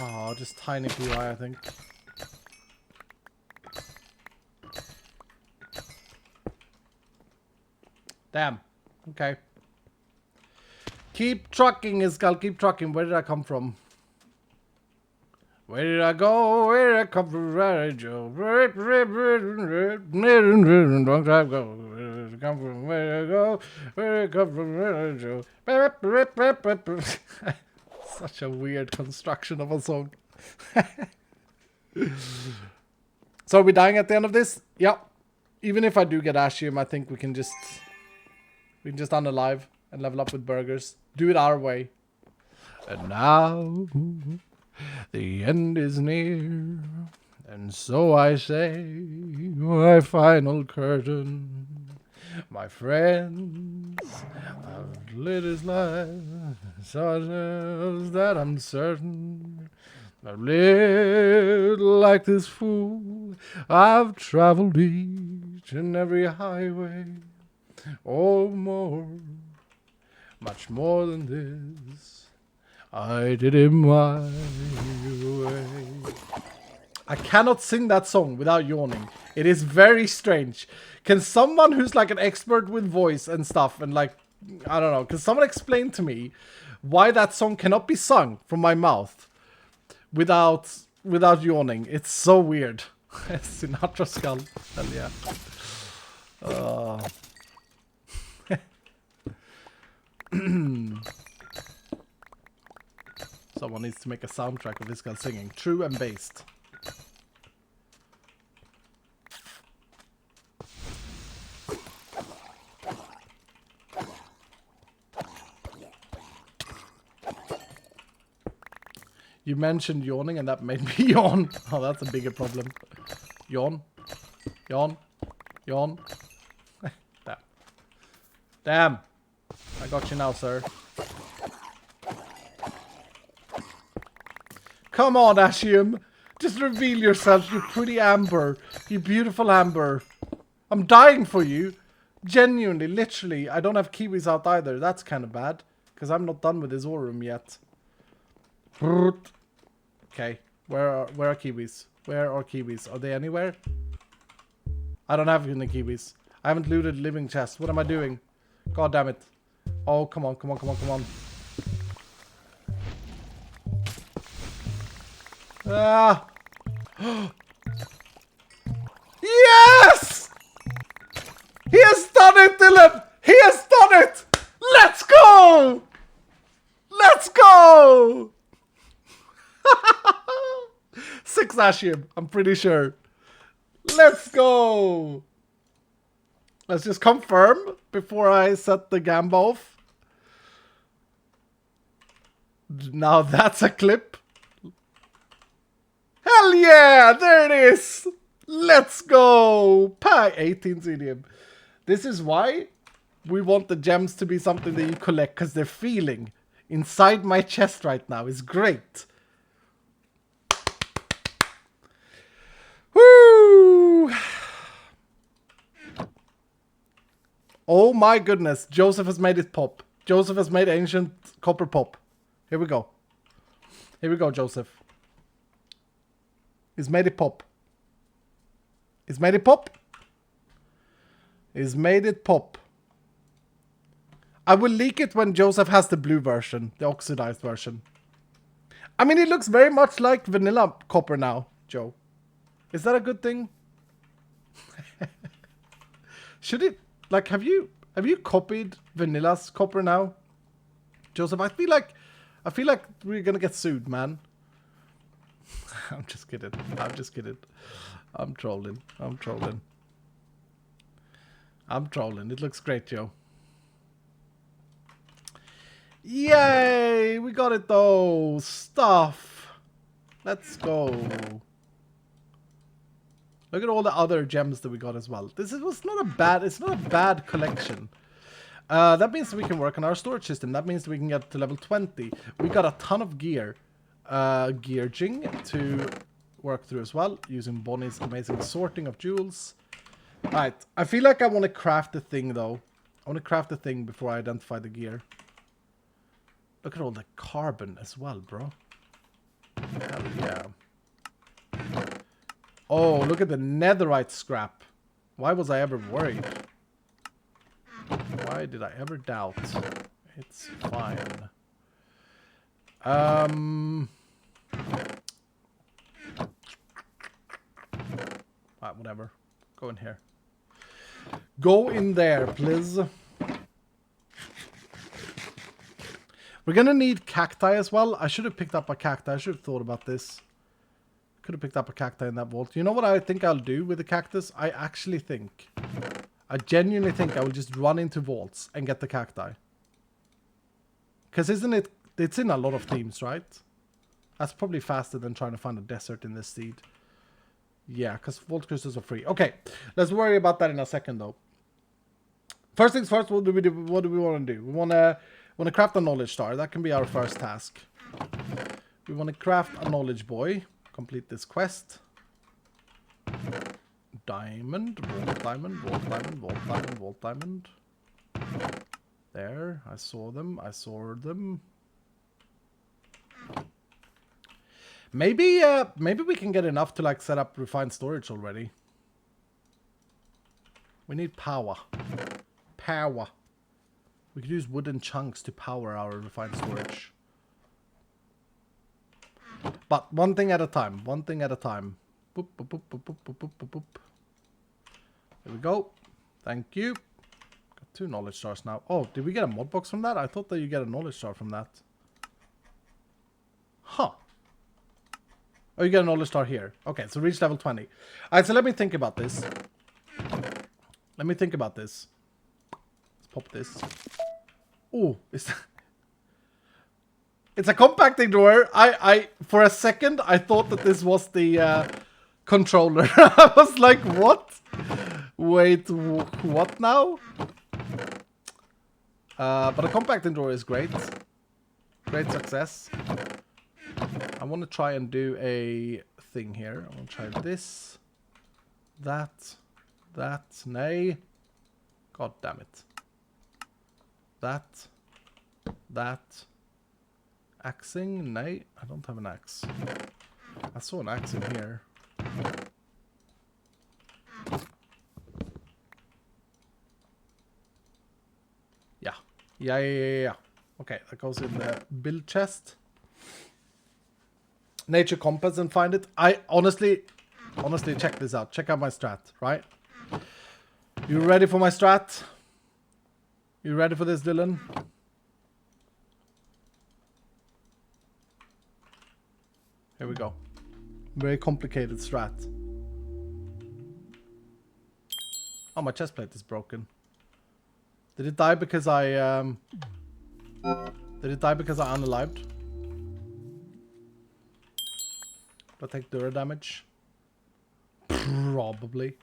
Oh, just tiny PY, I think. Damn. Okay. Keep trucking, Iskal. Keep trucking. Where did I come from? Where did I go? Where did I come from? Where did I go? Long time ago. Where did I come from? Where did I go? Where did I come from? Where did I go? Such a weird construction of a song. So are we dying at the end of this? Yep. Even if I do get Ashium, I think we can just unalive and level up with burgers. Do it our way. And now the end is near. And so I say my final curtain. My friends have lit his life, such as that I'm certain. I've lived like this fool. I've traveled each and every highway. Oh, more, much more than this. I did it my way. I cannot sing that song without yawning. It is very strange. Can someone who's like an expert with voice and stuff and like, I don't know, can someone explain to me why that song cannot be sung from my mouth without yawning? It's so weird. Sinatra skull. Hell yeah. Someone needs to make a soundtrack of this guy singing. True and based. You mentioned yawning and that made me yawn. Oh, that's a bigger problem. Yawn. Yawn. Yawn. Damn. Damn. I got you now, sir. Come on, Ashium. Just reveal yourself, you pretty Amber. You beautiful Amber. I'm dying for you. Genuinely, literally. I don't have kiwis out either. That's kind of bad. Because I'm not done with this Aurum yet. Okay. Where are kiwis? Where are kiwis? Are they anywhere? I don't have any kiwis. I haven't looted living chest. What am I doing? God damn it. Oh, come on, come on, come on, come on. Ah! Yes! He has done it, Dylan! He has done it! Let's go! Let's go! 6 Ashium, I'm pretty sure. Let's go! Let's just confirm before I set the gamba off. Now that's a clip. Hell yeah! There it is! Let's go! Pie 18 CDM. This is why we want the gems to be something that you collect, because they're feeling inside my chest right now is great. Woo! Oh my goodness, Joseph has made it pop. Joseph has made ancient copper pop. Here we go. Here we go, Joseph. He's made it pop. He's made it pop. He's made it pop. I will leak it when Joseph has the blue version, the oxidized version. I mean, it looks very much like vanilla copper now, Joe. Is that a good thing? Should it, like, have you copied vanilla's copper now? Joseph, I feel like we're gonna get sued, man. I'm just kidding. I'm just kidding. I'm trolling. I'm trolling. I'm trolling. It looks great, Joe. Yay! We got it though. Stuff. Let's go. Look at all the other gems that we got as well. It's not a bad collection. That means we can work on our storage system. That means we can get to level 20. We got a ton of gear. Gearging to work through as well, using Bonnie's amazing sorting of jewels. Right, I feel like I want to craft the thing though. I want to craft the thing before I identify the gear. Look at all the carbon as well, bro. Hell yeah. Oh, look at the netherite scrap. Why was I ever worried? Why did I ever doubt? It's fine. Whatever. Go in here. Go in there, please. We're gonna need cacti as well. I should have picked up a cacti. I should have thought about this. could have picked up a cacti in that vault. You know what I think I'll do with the cactus? I genuinely think I will just run into vaults and get the cacti. Because it's in a lot of themes, right? That's probably faster than trying to find a desert in this seed. Yeah, because vault crystals are free. Okay, let's worry about that in a second, though. First things first, what do we want to do? We want to craft a knowledge star. That can be our first task. We want to craft a knowledge boy. Complete this quest. Diamond, vault diamond, vault diamond, vault diamond, vault diamond. There, I saw them. Maybe we can get enough to like set up refined storage already. We need power. We could use wooden chunks to power our refined storage. But one thing at a time. Boop, boop, boop, boop, boop, boop, boop, boop, boop. There we go. Thank you. Got 2 knowledge stars now. Oh, did we get a mod box from that? I thought that you get a knowledge star from that. Huh. Oh, you get a knowledge star here. Okay, so reach level 20. Alright, so let me think about this. Let's pop this. Oh, it's a compacting drawer. I for a second I thought that this was the controller. I was like, what? Wait, what now? But a compacting drawer is great. Great success. I want to try and do a thing here. I want to try this. That. Nay. God damn it. That. Axing? Nay, I don't have an axe. I saw an axe in here. Yeah. Okay, that goes in the build chest. Nature compass and find it. I honestly, check this out. Check out my strat, right? You ready for my strat? You ready for this, Dylan? Here we go. Very complicated strat. Oh, my chest plate is broken. Did it die because I unalived? Do I take Dura damage? Probably.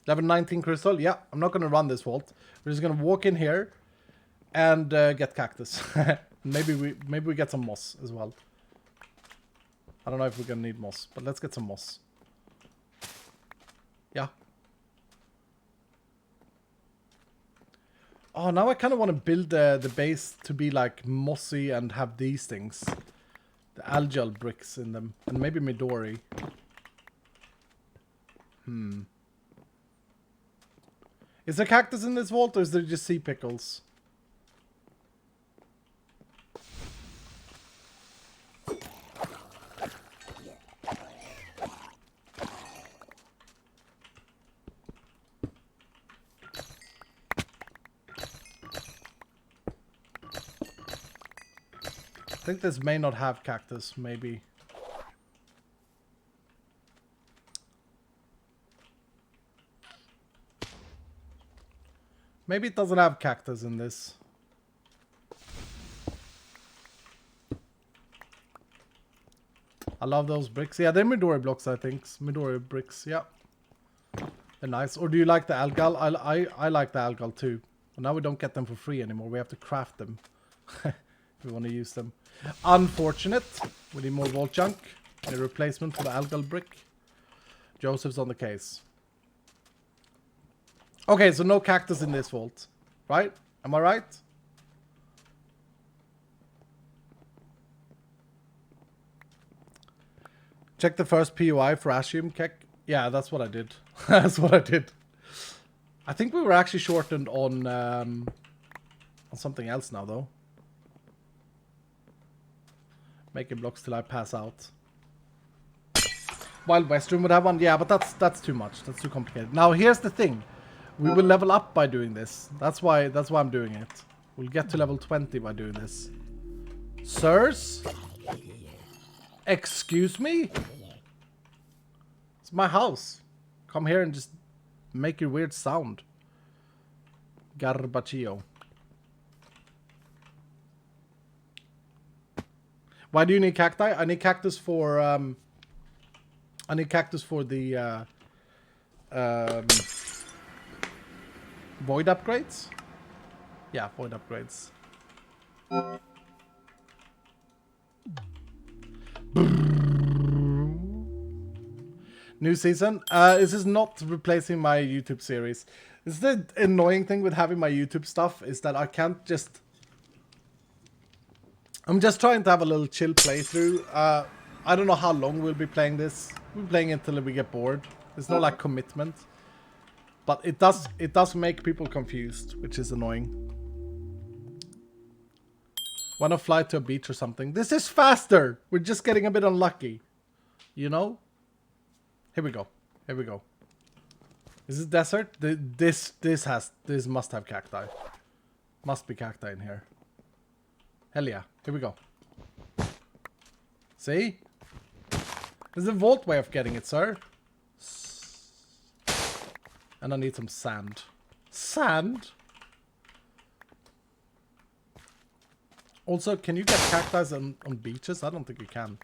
Level 19 crystal. Yeah, I'm not gonna run this vault. We're just gonna walk in here and get cactus. maybe we get some moss as well. I don't know if we're gonna need moss, but let's get some moss. Yeah. Oh, now I kind of want to build the base to be like mossy and have these things. The algal bricks in them. And maybe Midori. Is there cactus in this vault or is there just sea pickles? I think this may not have cactus, maybe. Maybe it doesn't have cactus in this. I love those bricks. Yeah, they're Midori blocks, I think. Midori bricks, yeah. They're nice. Or do you like the algal? I like the algal too. But now we don't get them for free anymore. We have to craft them. If we want to use them. Unfortunate. We need more vault junk. A replacement for the algal brick. Joseph's on the case. Okay, so no cactus in this vault. Right? Am I right? Check the first POI for Ashium Kek. Yeah, that's what I did. That's what I did. I think we were actually shortened on something else now, though. Making blocks till I pass out. Wild West Room would have one. Yeah, but that's too much. That's too complicated. Now, here's the thing. We will level up by doing this. That's why I'm doing it. We'll get to level 20 by doing this. Sirs? Excuse me? It's my house. Come here and just make your weird sound. Garbaccio. Why do you need cacti? I need cactus for the void upgrades. Yeah, void upgrades. New season. This is not replacing my YouTube series. This is the annoying thing with having my YouTube stuff is that I can't just... I'm just trying to have a little chill playthrough. I don't know how long we'll be playing this. We're playing it until we get bored. There's no like commitment. But it does make people confused, which is annoying. Why not fly to a beach or something? This is faster! We're just getting a bit unlucky. You know? Here we go. Here we go. Is this desert? This must have cacti. Must be cacti in here. Hell yeah. Here we go. See? There's a vault way of getting it, sir. And I need some sand. Sand? Also, can you get cacti on beaches? I don't think you can.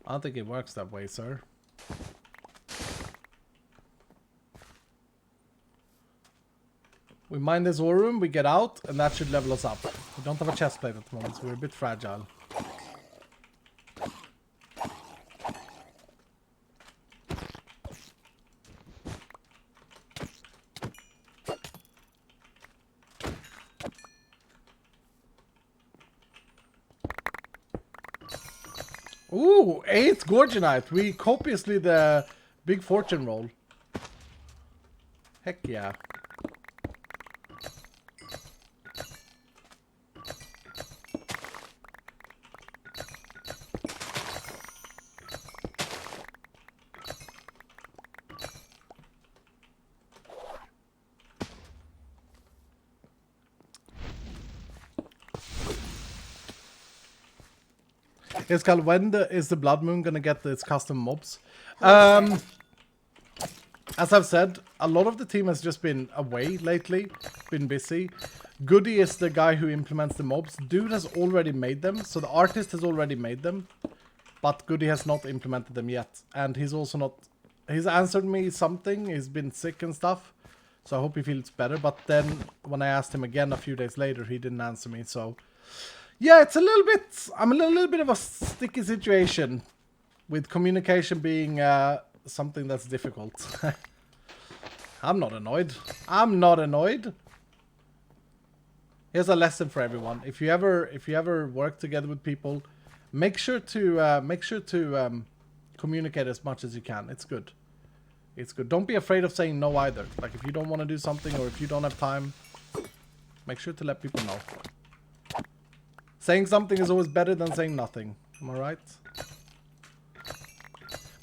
I don't think it works that way, sir. We mine this ore room, we get out, and that should level us up. We don't have a chest plate at the moment, so we're a bit fragile. Ooh, 8th Gorgonite. We copiously the big fortune roll. Heck yeah. It's called when is the blood moon gonna get its custom mobs? As I've said, a lot of the team has just been away lately, been busy. Goody is the guy who implements the mobs. Dude has already made them, so the artist has already made them, but Goody has not implemented them yet. And he's also not... He's answered me something, he's been sick and stuff, so I hope he feels better. But then, when I asked him again a few days later, he didn't answer me, so... Yeah, it's a little bit... I'm in a little bit of a sticky situation, with communication being something that's difficult. I'm not annoyed. I'm not annoyed. Here's a lesson for everyone. If you ever work together with people, make sure to communicate as much as you can. It's good. It's good. Don't be afraid of saying no either. Like if you don't want to do something or if you don't have time, make sure to let people know. Saying something is always better than saying nothing. Am I right?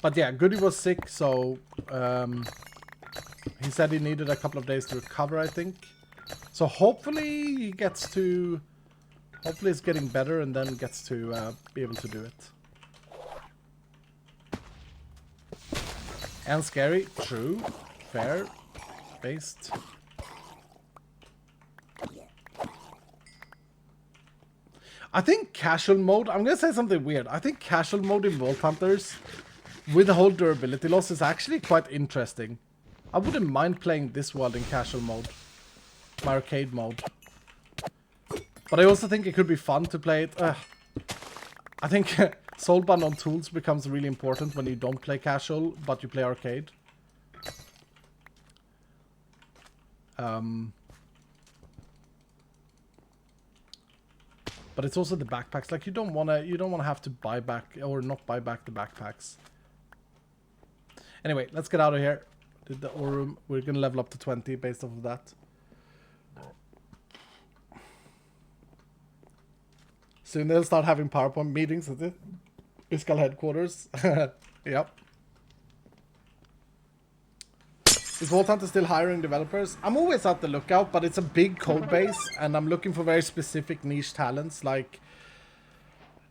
But yeah, Goody was sick, so he said he needed a couple of days to recover, I think. So hopefully he gets to... Hopefully it's getting better and then gets to be able to do it. And scary. True. Fair. Based. I think casual mode... I'm going to say something weird. I think casual mode in Vault Hunters with the whole durability loss is actually quite interesting. I wouldn't mind playing this world in casual mode. My arcade mode. But I also think it could be fun to play it. I think soulbound on tools becomes really important when you don't play casual, but you play arcade. But it's also the backpacks. Like you don't wanna have to buy back or not buy back the backpacks. Anyway, let's get out of here. Did the ore room. We're gonna level up to 20 based off of that. Soon they'll start having PowerPoint meetings at the Iskall headquarters. Yep. Is Vault Hunter still hiring developers? I'm always at the lookout, but it's a big code base, and I'm looking for very specific niche talents. Like,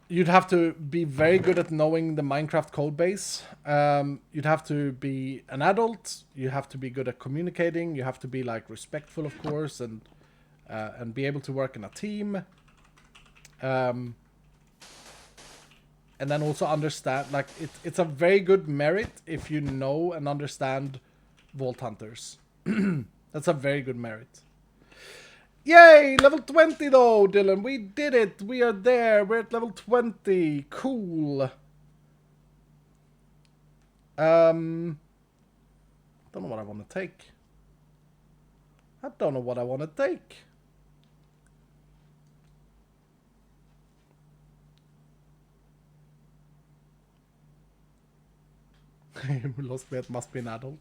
you'd have to be very good at knowing the Minecraft code base. You'd have to be an adult. You have to be good at communicating. You have to be like respectful, of course, and be able to work in a team. And then also understand, like, it's a very good merit if you know and understand Vault Hunters. That's a very good merit. Yay! Level 20 though, Dylan. We did it. We are there. We're at level 20. Cool. Don't know what I want to take. I don't know what I want to take. Lost bet must be an adult.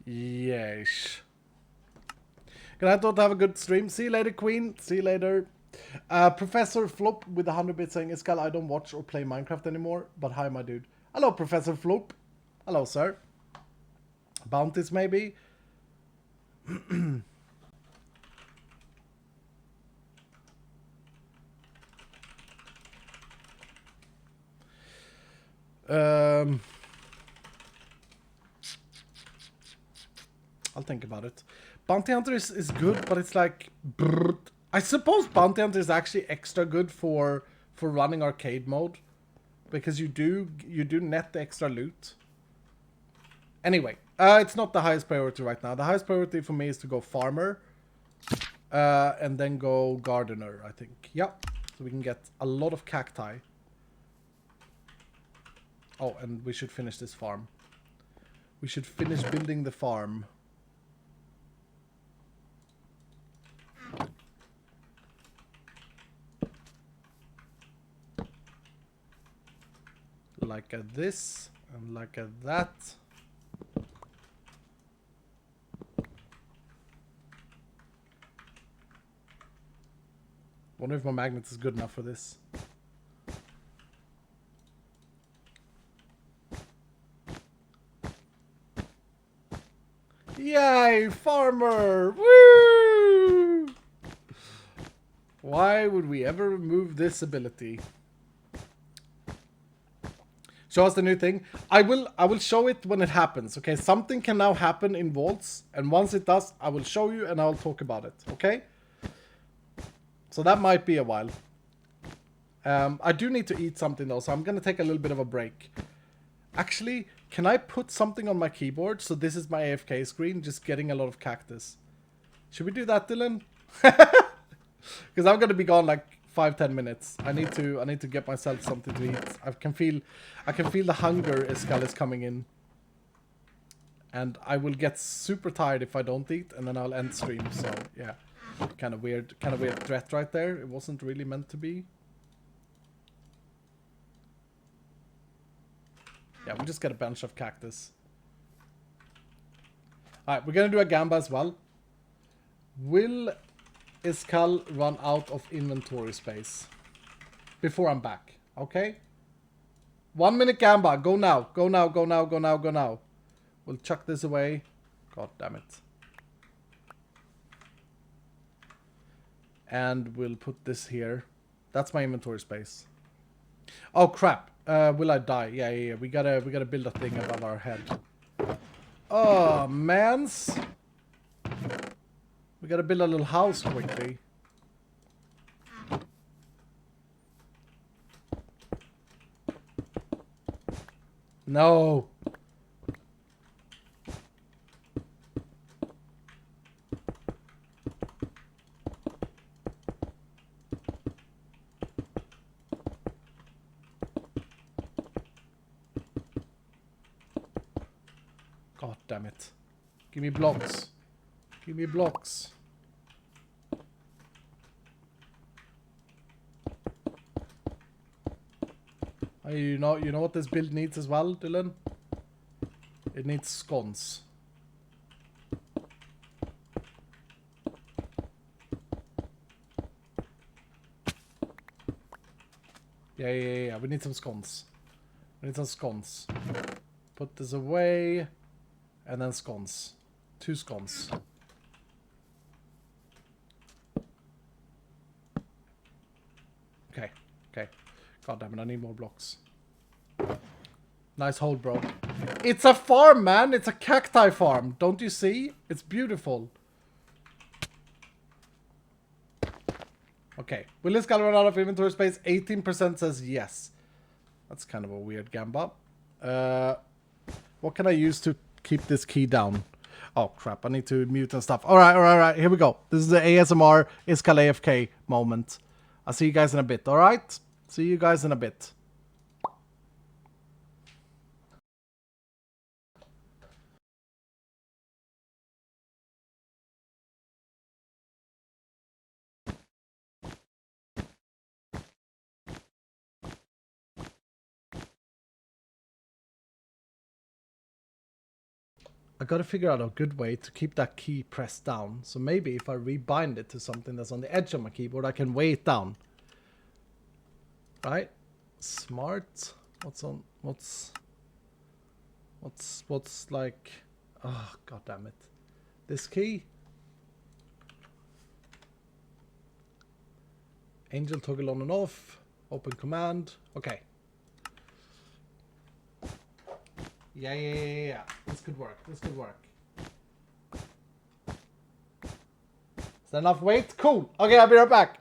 Yes. Good night, thought have a good stream. See you later, Queen. See you later. Professor Flop with 100 bits saying, Iskal, I don't watch or play Minecraft anymore, but hi, my dude. Hello, Professor Flop. Hello, sir. Bounties, maybe? I'll think about it. Bounty Hunter is good, but it's like... Brrrt. I suppose Bounty Hunter is actually extra good for running arcade mode. Because you do net the extra loot. Anyway, it's not the highest priority right now. The highest priority for me is to go farmer. And then go gardener, I think. Yep. So we can get a lot of cacti. Oh, and we should finish this farm. We should finish building the farm. Like at this, and like at that. Wonder if my magnet is good enough for this. Yay, farmer! Woo! Why would we ever remove this ability? Show us the new thing. I will show it when it happens. Okay, something can now happen in vaults, and once it does, I will show you and I'll talk about it. Okay. So that might be a while. I do need to eat something though, so I'm gonna take a little bit of a break. Actually, can I put something on my keyboard? So this is my AFK screen, just getting a lot of cactus. Should we do that, Dylan? Because I'm gonna be gone like 5-10 minutes. I need to get myself something to eat. I can feel the hunger Iskal is coming in. And I will get super tired if I don't eat, and then I'll end stream. So yeah. Kind of weird threat right there. It wasn't really meant to be. Yeah, we'll just get a bunch of cactus. Alright, we're gonna do a gamba as well. Will Iskal run out of inventory space before I'm back? Okay? 1 minute gamba. Go now. Go now, go now, go now, go now. We'll chuck this away. God damn it. And we'll put this here. That's my inventory space. Oh crap. Will I die? Yeah. We gotta build a thing above our head. Oh mans. We gotta build a little house quickly. No. God damn it. Give me blocks. Give me blocks. You know what this build needs as well, Dylan? It needs scones. Yeah. We need some scones. We need some scones. Put this away. And then scones. 2 scones. Okay. Okay. God damn it, I need more blocks. Nice hold, bro. It's a farm, man. It's a cacti farm. Don't you see? It's beautiful. Okay. Will this guy run out of inventory space? 18% says yes. That's kind of a weird gamba. What can I use to keep this key down? Oh, crap. I need to mute and stuff. All right. Here we go. This is the ASMR Iskal AFK moment. I'll see you guys in a bit, all right? See you guys in a bit. I gotta figure out a good way to keep that key pressed down. So maybe if I rebind it to something that's on the edge of my keyboard, I can weigh it down. Right? Smart. What's like... Oh, god damn it. This key? Angel toggle on and off. Open command. Okay. Yeah. This could work. Is that enough weight? Cool. Okay, I'll be right back.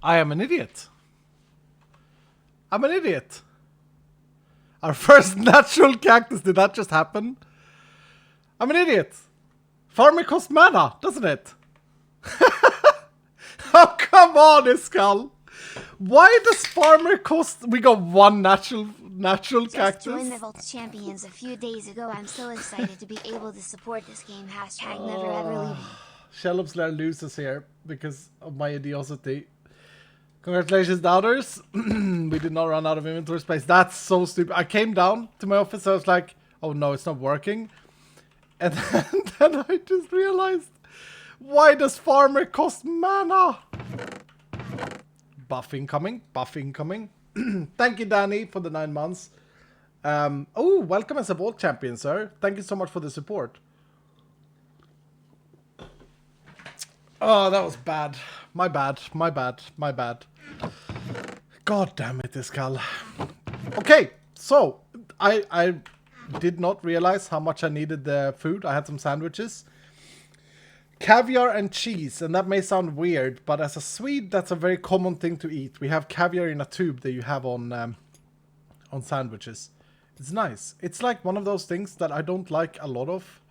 I am an idiot. I'm an idiot. Our first natural cactus, did that just happen? I'm an idiot. Farming costs mana, doesn't it? Oh, come on, Iskal. Why does farmer cost... We got one natural Just cactus. joined the Vault Champions a few days ago. I'm so excited to be able to support this game. Hashtag never ever leaving. Shellopslayer loses here because of my idiocy. Congratulations, doubters. We did not run out of inventory space. That's so stupid. I came down to my office. I was like, oh no, it's not working. And then I just realized, why does farmer cost mana? Buff incoming. Buff incoming. Thank you, Danny, for the 9 months. Oh, welcome as a Vault Champion, sir. Thank you so much for the support. Oh, that was bad. My bad. My bad. My bad. God damn it, Iskal. Okay, so I did not realize how much I needed the food. I had some sandwiches. Caviar and cheese, and that may sound weird, but as a Swede, that's a very common thing to eat. We have caviar in a tube that you have on sandwiches. It's nice. It's like one of those things that I don't like a lot of,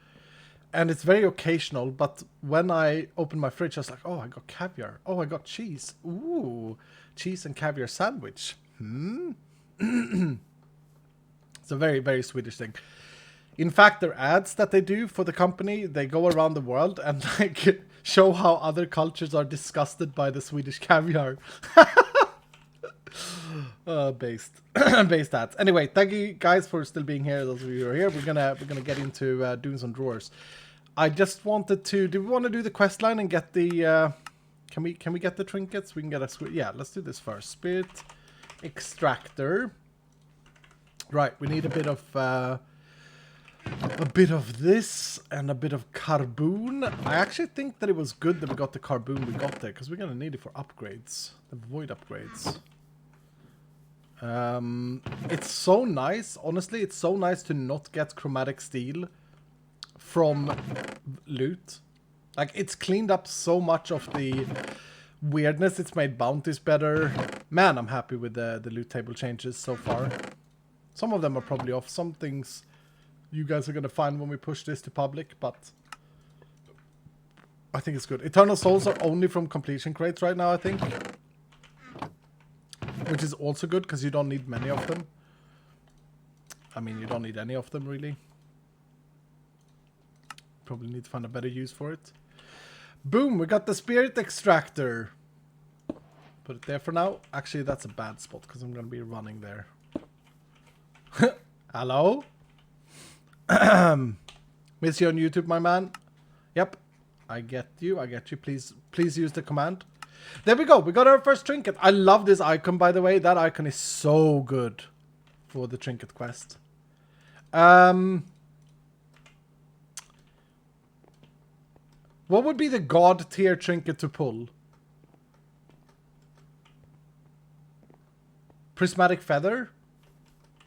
and it's very occasional, but when I opened my fridge, I was like, oh, I got caviar. Oh, I got cheese. Ooh, cheese and caviar sandwich. It's a very, very Swedish thing. In fact, their ads that they do for the company, they go around the world and like show how other cultures are disgusted by the Swedish caviar. Based ads. Anyway, thank you guys for still being here. Those of you who are here, we're gonna get into doing some drawers. I just wanted to. Do we want to do the quest line and get the? Can we get the trinkets? We can get a. Yeah, let's do this first. Spirit extractor. Right, we need a bit of this and a bit of carbon. I actually think that it was good that we got the carbon we got there, because we're gonna need it for upgrades, the void upgrades. It's so nice, honestly, it's so nice to not get chromatic steel from loot. Like, it's cleaned up so much of the weirdness, it's made bounties better. Man, I'm happy with the loot table changes so far. Some of them are probably off, some things you guys are going to find when we push this to public, but I think it's good. Eternal Souls are only from completion crates right now, I think. Which is also good, because you don't need many of them. I mean, you don't need any of them, really. Probably need to find a better use for it. Boom, we got the Spirit Extractor. Put it there for now. Actually, that's a bad spot, because I'm going to be running there. Hello? Miss you on YouTube, my man. Yep, I get you. Please use the command. There we go. We got our first trinket. I love this icon, by the way. That icon is so good for the trinket quest. What would be the god tier trinket to pull? Prismatic Feather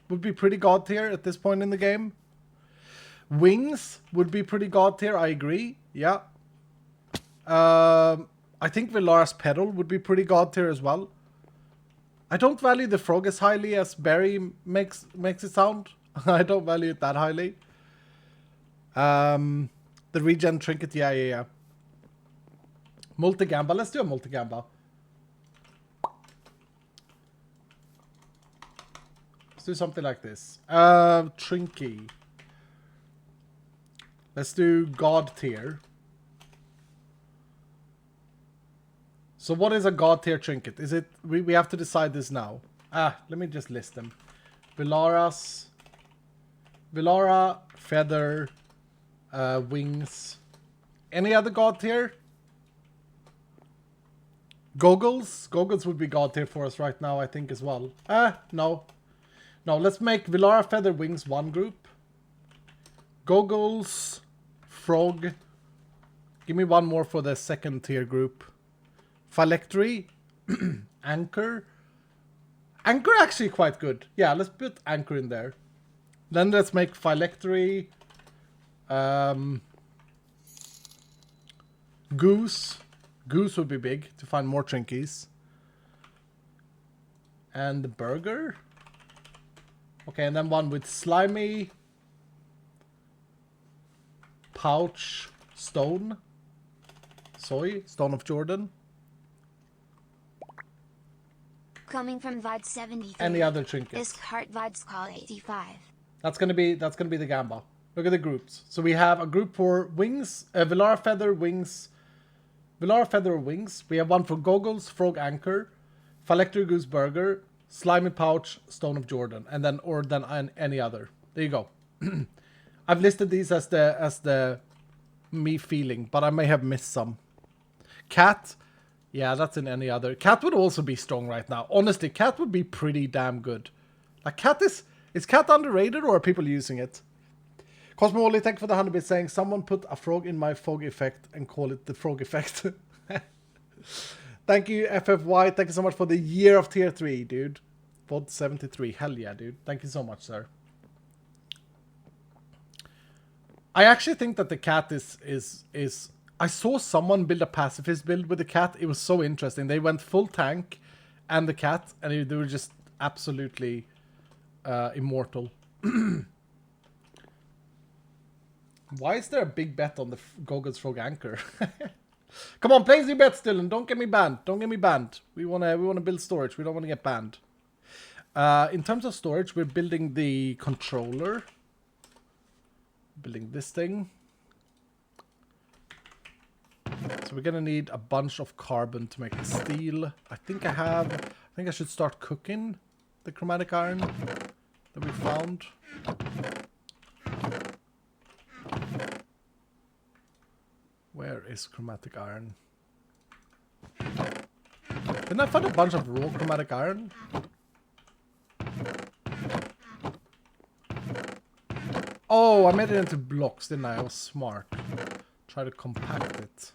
would be pretty god tier at this point in the game. Wings would be pretty god tier, I agree. Yeah. I think Vilara's Pedal would be pretty god tier as well. I don't value the frog as highly as Barry makes it sound. I don't value it that highly. The regen trinket, yeah. Multigamba, let's do a multigamba. Let's do something like this. Trinky. Let's do god tier. So what is a god tier trinket? Is it... We have to decide this now. Let me just list them. Vilara, Feather, Wings. Any other god tier? Goggles? Goggles would be god tier for us right now, I think, as well. No. No, let's make Vilara, Feather, Wings one group. Goggles, Frog. Give me one more for the second tier group. Phylactery, Anchor. Anchor actually quite good. Yeah, let's put Anchor in there. Then let's make Phylactery. Goose. Goose would be big to find more trinkies. And the burger. Okay, and then one with slimy pouch stone. Stone of Jordan. Coming from VOD 73. Any other trinkets? This heart VOD's call 85. That's gonna be the gamba. Look at the groups. So we have a group for wings, Velar feather wings. Velar feather wings. We have one for goggles, frog anchor, phylactery goose burger, slimy pouch, stone of Jordan, and then any other. There you go. I've listed these as the me feeling, but I may have missed some. Cat. Yeah, that's in any other. Cat would also be strong right now. Honestly, cat would be pretty damn good. Like cat is cat underrated or are people using it? Cosmo Wally, thank you for the 100 bits saying someone put a frog in my fog effect and call it the frog effect. Thank you, FFY. Thank you so much for the year of tier 3, dude. VOD 73. Hell yeah, dude. Thank you so much, sir. I actually think that the cat is I saw someone build a pacifist build with the cat. It was so interesting. They went full tank and the cat, and they were just absolutely immortal. Why is there a big bet on the Goggles Frog Anchor? Come on, place your bets, Dylan. Don't get me banned. Don't get me banned. We wanna build storage. We don't want to get banned. In terms of storage, we're building the controller. Building this thing. So we're gonna need a bunch of carbon to make the steel. I think I should start cooking the chromatic iron that we found. Where is chromatic iron? Didn't I find a bunch of raw chromatic iron? Oh, I made it into blocks, didn't I? I was smart. Try to compact it.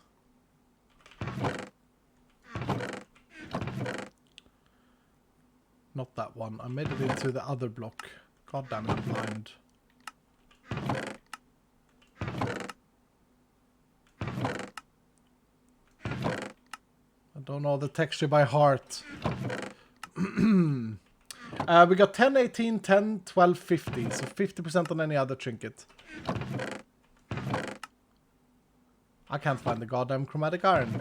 Not that one. I made it into the other block. God damn it, I'm blind. I don't know the texture by heart. We got 10, 18, 10, 12, 50. So 50% on any other trinket. I can't find the goddamn chromatic iron.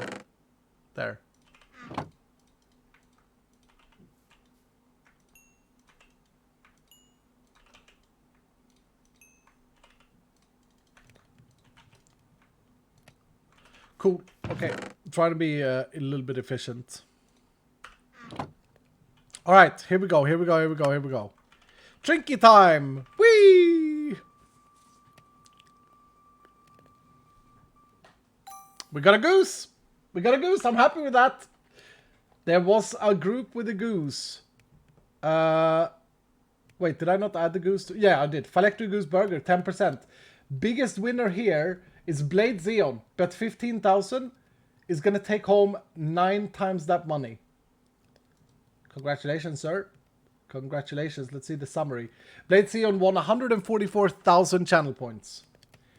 There. Cool. Okay. Trying to be a little bit efficient. All right. Here we go. Here we go. Here we go. Here we go. Trinky time. Whee! We got a goose. We got a goose. I'm happy with that. There was a group with a goose. Wait, did I not add the goose? Yeah, I did. Phylactery Goose Burger, 10%. Biggest winner here is Blade Xeon. Bet 15,000 is going to take home 9 times that money. Congratulations, sir. Congratulations. Let's see the summary. Blade Xeon won 144,000 channel points.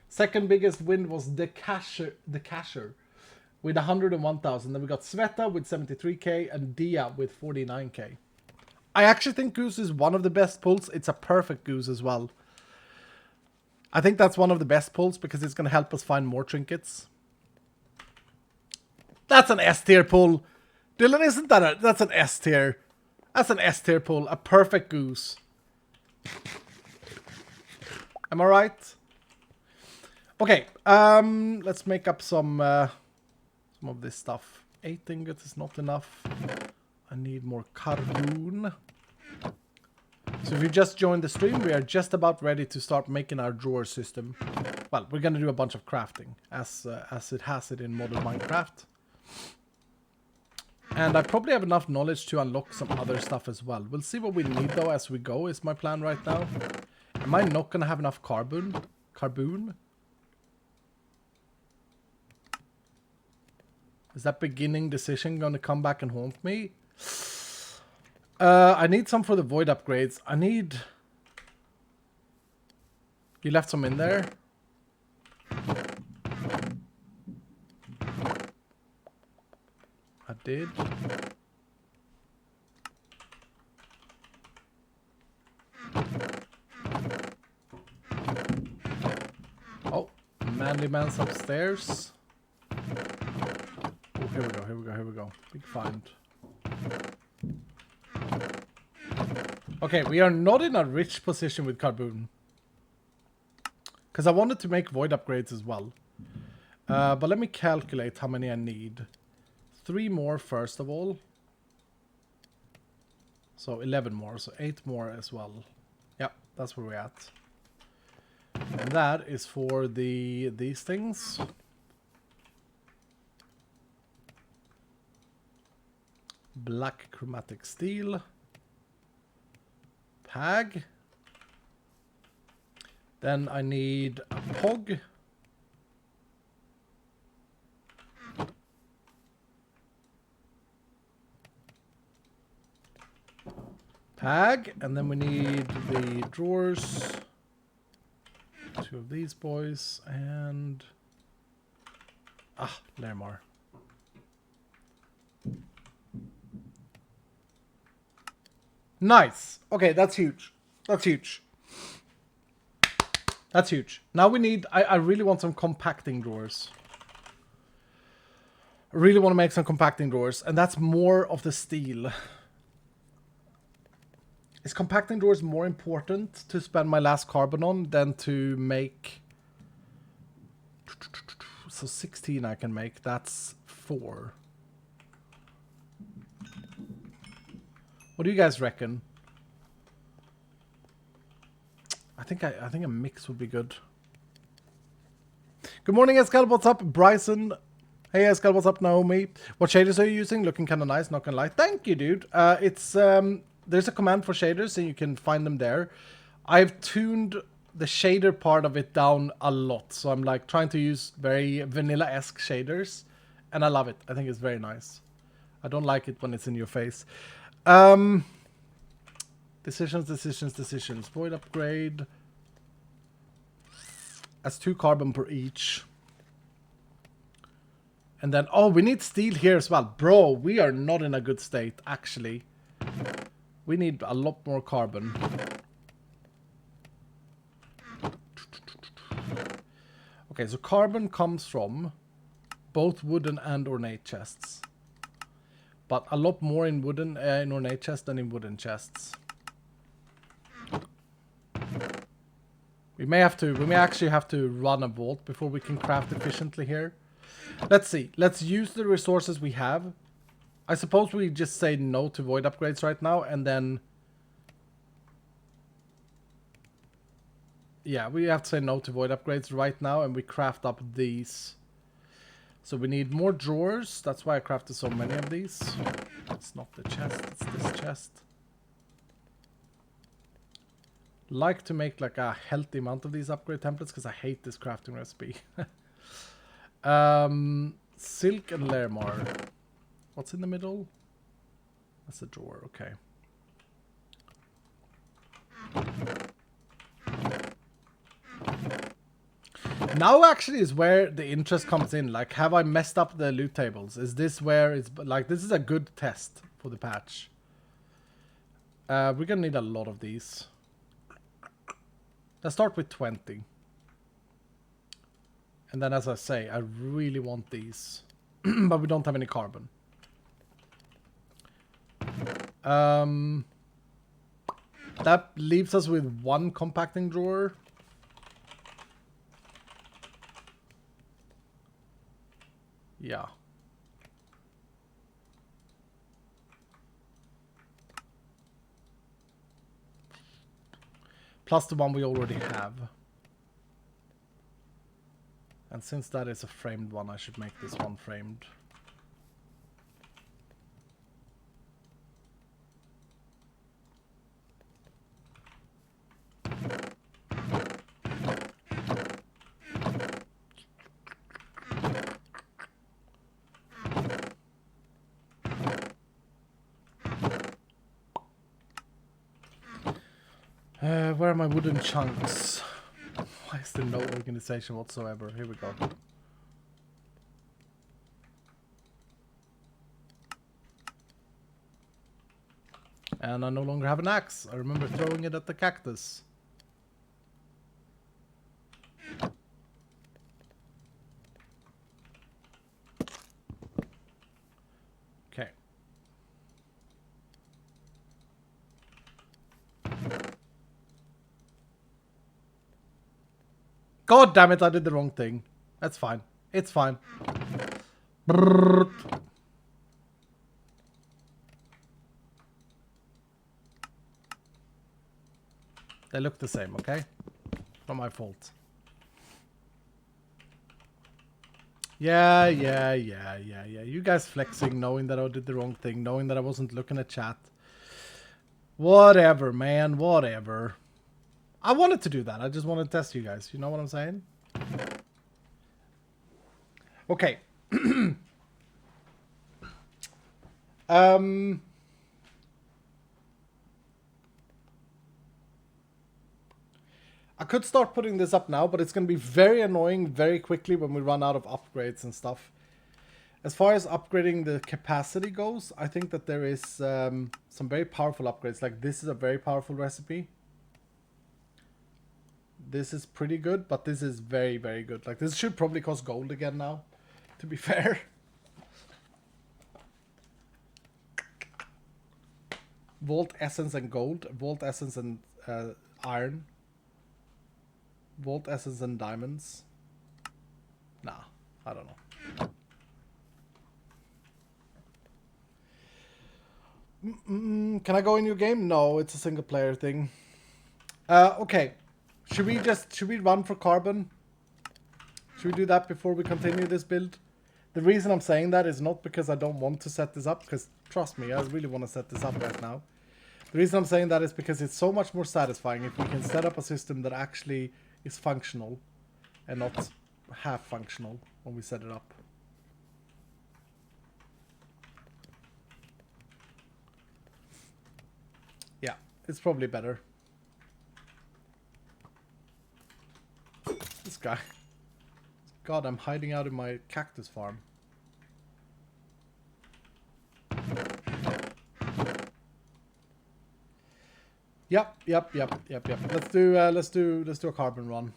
Second biggest win was the Casher with 101,000. Then we got Sveta with 73k and Dia with 49k. I actually think goose is one of the best pulls. It's a perfect goose as well. I think that's one of the best pulls because it's going to help us find more trinkets. That's an S tier pull. Dylan, isn't that that's an S tier? That's an S tier pull. A perfect goose. Am I right? Okay, let's make up some of this stuff. 8 ingots is not enough. I need more carbon. So if you just joined the stream, we are just about ready to start making our drawer system. Well, we're gonna do a bunch of crafting as it has it in modern Minecraft. And I probably have enough knowledge to unlock some other stuff as well. We'll see what we need though as we go is my plan right now. Am I not gonna have enough carbon? Is that beginning decision gonna come back and haunt me? I need some for the void upgrades. I need... You left some in there? I did. handyman's upstairs. Oh, here we go, here we go, here we go. Big find. Okay, we are not in a rich position with carbon. Because I wanted to make void upgrades as well. But let me calculate how many I need. 3 more first of all. So 11 more, so 8 more as well. Yep, that's where we're at. And that is for these things. Black chromatic steel. Pag. Then I need a POG. Pag. And then we need the drawers. 2 of these boys. And... Lermar. Nice. Okay, that's huge. That's huge. That's huge. Now we need... I really want some compacting drawers. I really want to make some compacting drawers. And that's more of the steel. Is compacting drawers more important to spend my last carbon on than to make... So 16 I can make. That's 4. What do you guys reckon? I think a mix would be good. Good morning, Escal. What's up, Bryson? Hey, Escal. What's up, Naomi? What shaders are you using? Looking kind of nice. Not gonna lie. Thank you, dude. It's there's a command for shaders, and you can find them there. I've tuned the shader part of it down a lot, so I'm like trying to use very vanilla-esque shaders, and I love it. I think it's very nice. I don't like it when it's in your face. Decisions. Void upgrade. That's 2 carbon per each. And then, oh, we need steel here as well. Bro, we are not in a good state, actually. We need a lot more carbon. Okay, so carbon comes from both wooden and ornate chests. But a lot more in wooden, in ornate chests than in wooden chests. We may actually have to run a vault before we can craft efficiently here. Let's see. Let's use the resources we have. I suppose we just say no to void upgrades right now, and then... Yeah, we have to say no to void upgrades right now, and we craft up these. So we need more drawers. That's why I crafted so many of these. It's not the chest, it's this chest. Like to make like a healthy amount of these upgrade templates because I hate this crafting recipe. Silk and Lermar. What's in the middle? That's a drawer, okay. Now actually is where the interest comes in. Like, have I messed up the loot tables? Is this where it's like, this is a good test for the patch. We're gonna need a lot of these. Let's start with 20. And then, as I say, I really want these. But we don't have any carbon. That leaves us with 1 compacting drawer. Yeah. Plus the one we already have. And since that is a framed one, I should make this one framed. Where are my wooden chunks? Why is there no organization whatsoever? Here we go. And I no longer have an axe. I remember throwing it at the cactus. Okay. God damn it, I did the wrong thing. That's fine. It's fine. Brrrt. They look the same, okay? Not my fault. Yeah. You guys flexing, knowing that I did the wrong thing, knowing that I wasn't looking at chat. Whatever, man, whatever. I wanted to do that. I just wanted to test you guys. You know what I'm saying? Okay. I could start putting this up now, but it's going to be very annoying very quickly when we run out of upgrades and stuff. As far as upgrading the capacity goes, I think that there is some very powerful upgrades. Like this is a very powerful recipe. This is pretty good, but this is very, very good. Like this should probably cost gold again now, to be fair. Vault Essence and gold. Vault Essence and iron. Vault Essence and diamonds. Nah, I don't know. Can I go in your game? No, it's a single player thing. Okay. Should we run for carbon? Should we do that before we continue this build? The reason I'm saying that is not because I don't want to set this up, because trust me, I really want to set this up right now. The reason I'm saying that is because it's so much more satisfying if we can set up a system that actually is functional and not half functional when we set it up. Yeah, it's probably better. This guy. God, I'm hiding out in my cactus farm. Yep. Let's do a carbon run.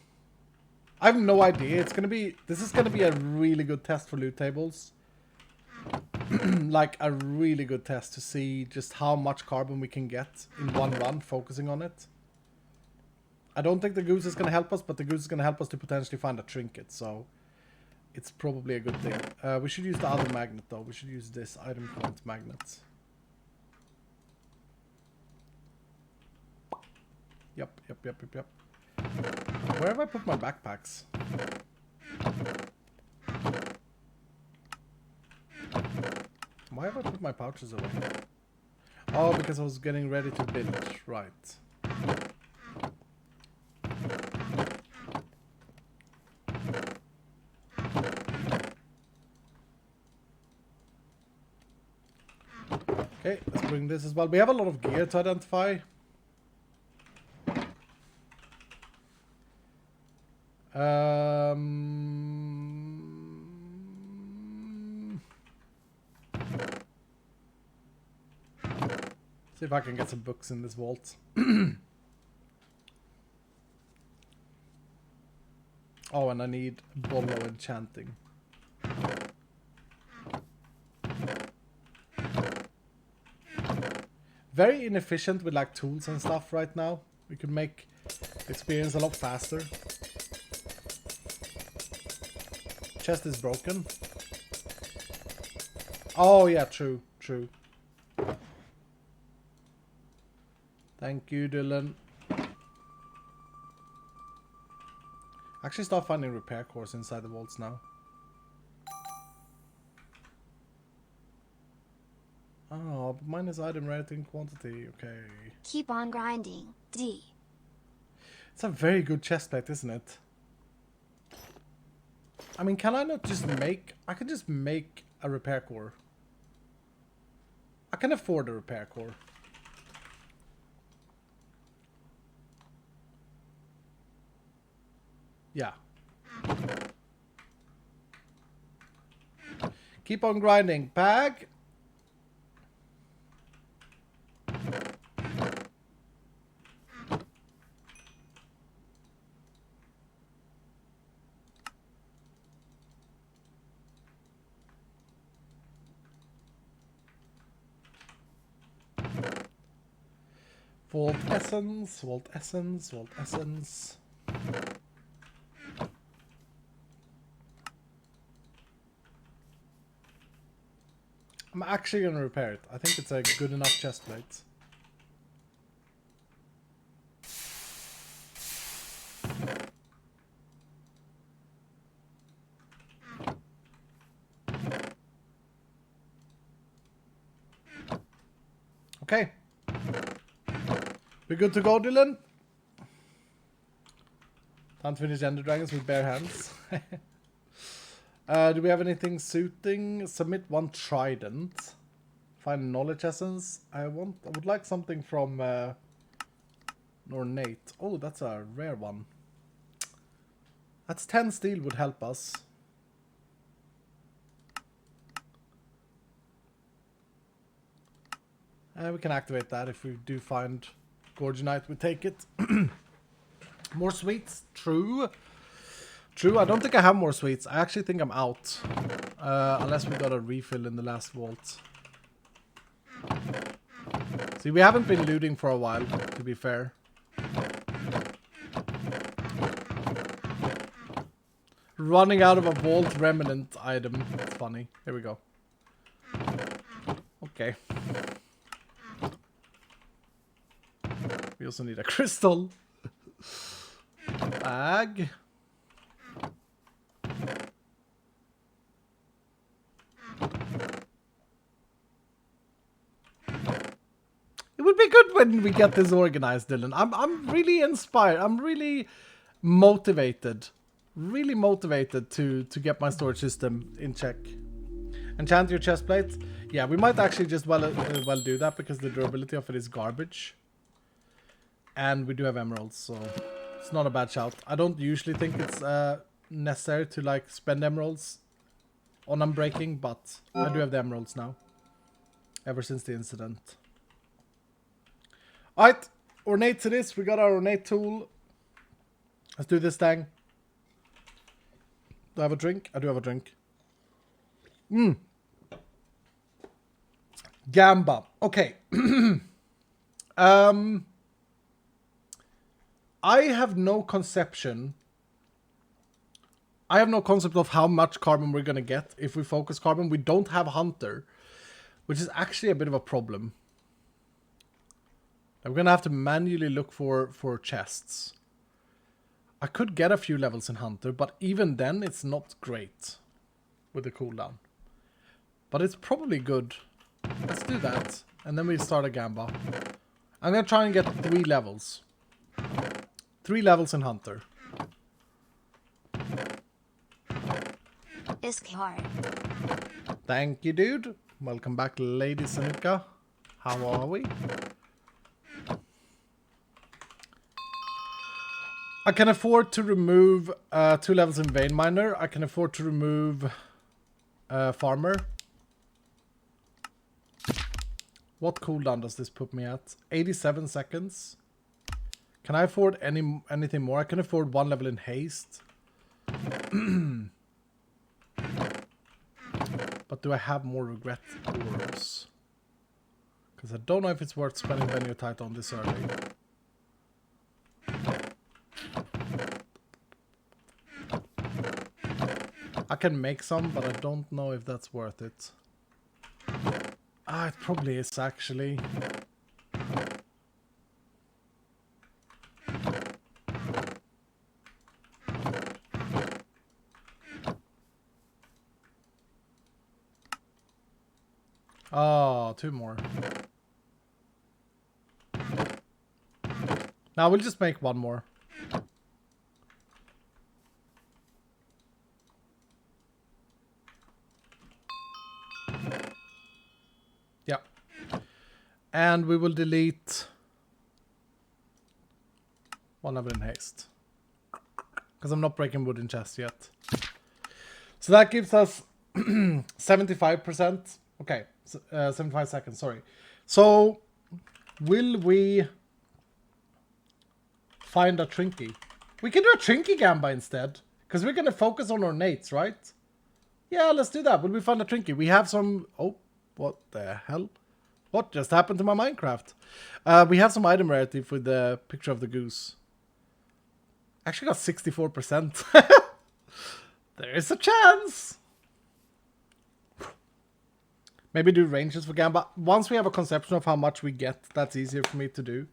I have no idea. This is gonna be a really good test for loot tables. Like a really good test to see just how much carbon we can get in one run, focusing on it. I don't think the goose is gonna help us, but the goose is gonna help us to potentially find a trinket, so it's probably a good thing. We should use the other magnet though. We should use this item count magnet. Yep. Where have I put my backpacks? Why have I put my pouches away? Oh, because I was getting ready to build. Right. Okay, let's bring this as well. We have a lot of gear to identify. See if I can get some books in this vault. Oh, and I need Bolo enchanting. Very inefficient with like tools and stuff right now. We could make the experience a lot faster. Chest is broken. Oh yeah, true. Thank you, Dylan. Actually start finding repair cores inside the vaults now. Oh, but mine is item rarity and quantity. Okay. Keep on grinding, D. It's a very good chestplate, isn't it? I mean, can I not just make... I can just make a repair core. I can afford a repair core. Yeah. Keep on grinding. Bag. Vault Essence, Vault Essence, Vault Essence. I'm actually gonna repair it. I think it's a good enough chest plate. Okay. We're good to go, Dylan? Time to finish Ender Dragons with bare hands. Do we have anything suiting? Submit one trident. Find knowledge essence. I would like something from ornate. Oh, that's a rare one. That's 10 steel would help us. We can activate that if we do find Gorgonite. We take it. More sweets? True. True, I don't think I have more sweets. I actually think I'm out. Unless we got a refill in the last vault. See, we haven't been looting for a while, to be fair. Running out of a vault remnant item. It's funny. Here we go. Okay. We also need a crystal. Bag. It would be good when we get this organized, Dylan. I'm really inspired. I'm really motivated. Really motivated to get my storage system in check. Enchant your chest plate. Yeah, we might actually just well do that because the durability of it is garbage. And we do have emeralds, so it's not a bad shout. I don't usually think it's necessary to like spend emeralds on unbreaking, but I do have the emeralds now. Ever since the incident. Alright, ornate to this. We got our ornate tool. Let's do this thing. Do I have a drink? I do have a drink. Gamba. Okay. I have no conception. I have no concept of how much carbon we're gonna get if we focus carbon. We don't have hunter, which is actually a bit of a problem. I'm gonna have to manually look for chests. I could get a few levels in hunter, but even then it's not great with the cooldown. But it's probably good. Let's do that, and then we start a gamba. I'm gonna try and get 3 levels. 3 levels in hunter. Iskar. Thank you, dude. Welcome back, Lady Sanika. How are we? I can afford to remove 2 levels in Vein Miner. I can afford to remove Farmer. What cooldown does this put me at? 87 seconds. Can I afford anything more? I can afford 1 level in haste. But do I have more regret orbs? Because I don't know if it's worth spending Beniotyte on this early. I can make some, but I don't know if that's worth it. Ah, it probably is actually. Oh, 2 more. Now we'll just make 1 more. Yeah. And we will delete 1 level in haste. Because I'm not breaking wooden chests yet. So that gives us 75%. Okay, 75 seconds, sorry. So, will we find a Trinky? We can do a Trinky Gamba instead. Because we're going to focus on ornates, right? Yeah, let's do that. Will we find a Trinky? We have some... Oh, what the hell? What just happened to my Minecraft? We have some item rarity for the picture of the goose. Actually got 64%. There is a chance. Maybe do ranges for Gamba. Once we have a conception of how much we get, that's easier for me to do.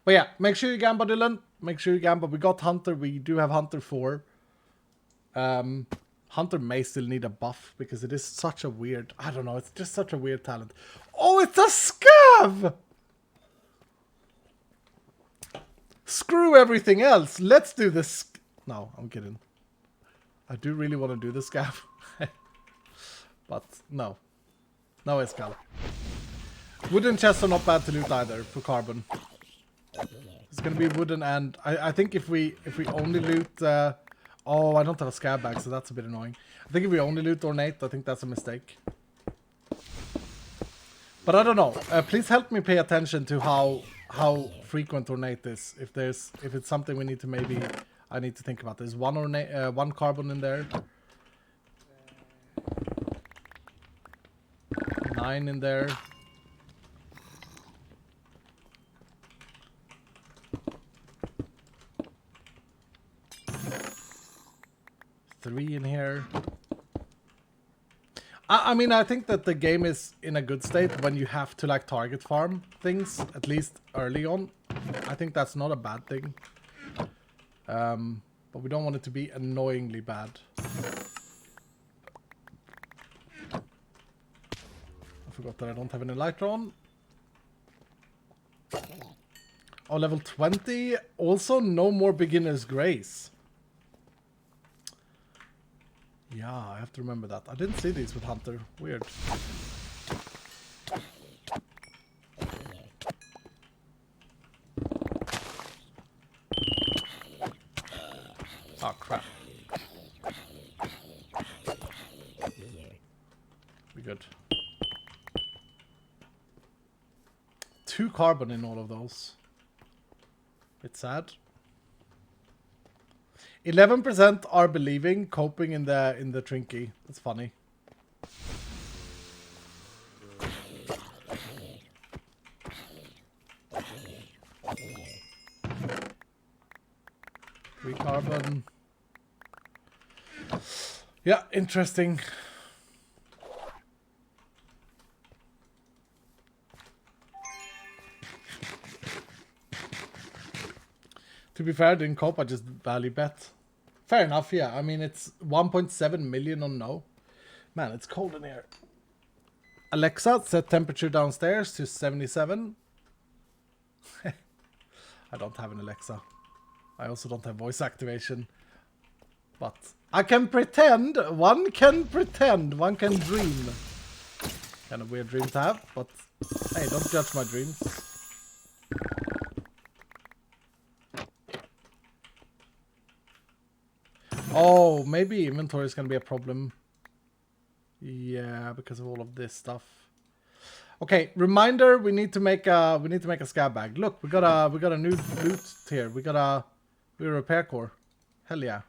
But yeah, make sure you Gamba, Dylan. Make sure you Gamba. We got Hunter. We do have Hunter 4. Hunter may still need a buff because it is such a weird... I don't know. It's just such a weird talent. Oh, it's a scav! Screw everything else. Let's do this. No, I'm kidding. I do really want to do the scav. But no. No escal. Wooden chests are not bad to loot either for carbon. It's gonna be wooden and I think if we only loot oh, I don't have a scab bag, so that's a bit annoying. I think if we only loot ornate, I think that's a mistake. But I don't know. Please help me pay attention to how frequent ornate is. If it's something we need to maybe I need to think about. There's one ornate, one carbon in there. 9 in there. Three in here. I mean, I think that the game is in a good state when you have to like target farm things, at least early on. I think that's not a bad thing. But we don't want it to be annoyingly bad. I forgot that I don't have any lighter on. Oh, level 20. Also, no more beginner's grace. Yeah, I have to remember that. I didn't see these with Hunter. Weird. Oh, crap. We good. 2 carbon in all of those. It's sad. 11% are believing, coping in the Trinky. That's funny. Three carbon. Yeah, interesting. To be fair, didn't cope, I just value bet. Fair enough, yeah. I mean, it's 1.7 million on no. Man, it's cold in here. Alexa, set temperature downstairs to 77. I don't have an Alexa. I also don't have voice activation. But I can pretend. One can pretend. One can dream. Kind of weird dream to have, but hey, don't judge my dreams. Oh, maybe inventory is gonna be a problem. Yeah, because of all of this stuff. Okay, reminder: we need to make a scab bag. Look, we got a new loot here. We got a repair core. Hell yeah.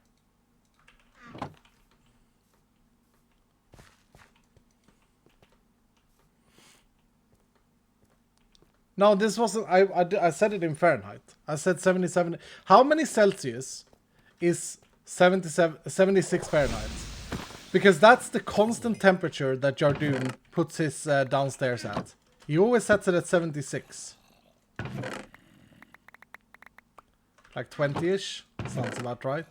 No, this wasn't. I said it in Fahrenheit. I said 77. How many Celsius is 76 Fahrenheit? Because that's the constant temperature that Jardoon puts his downstairs at. He always sets it at 76. Like 20-ish. Sounds about right.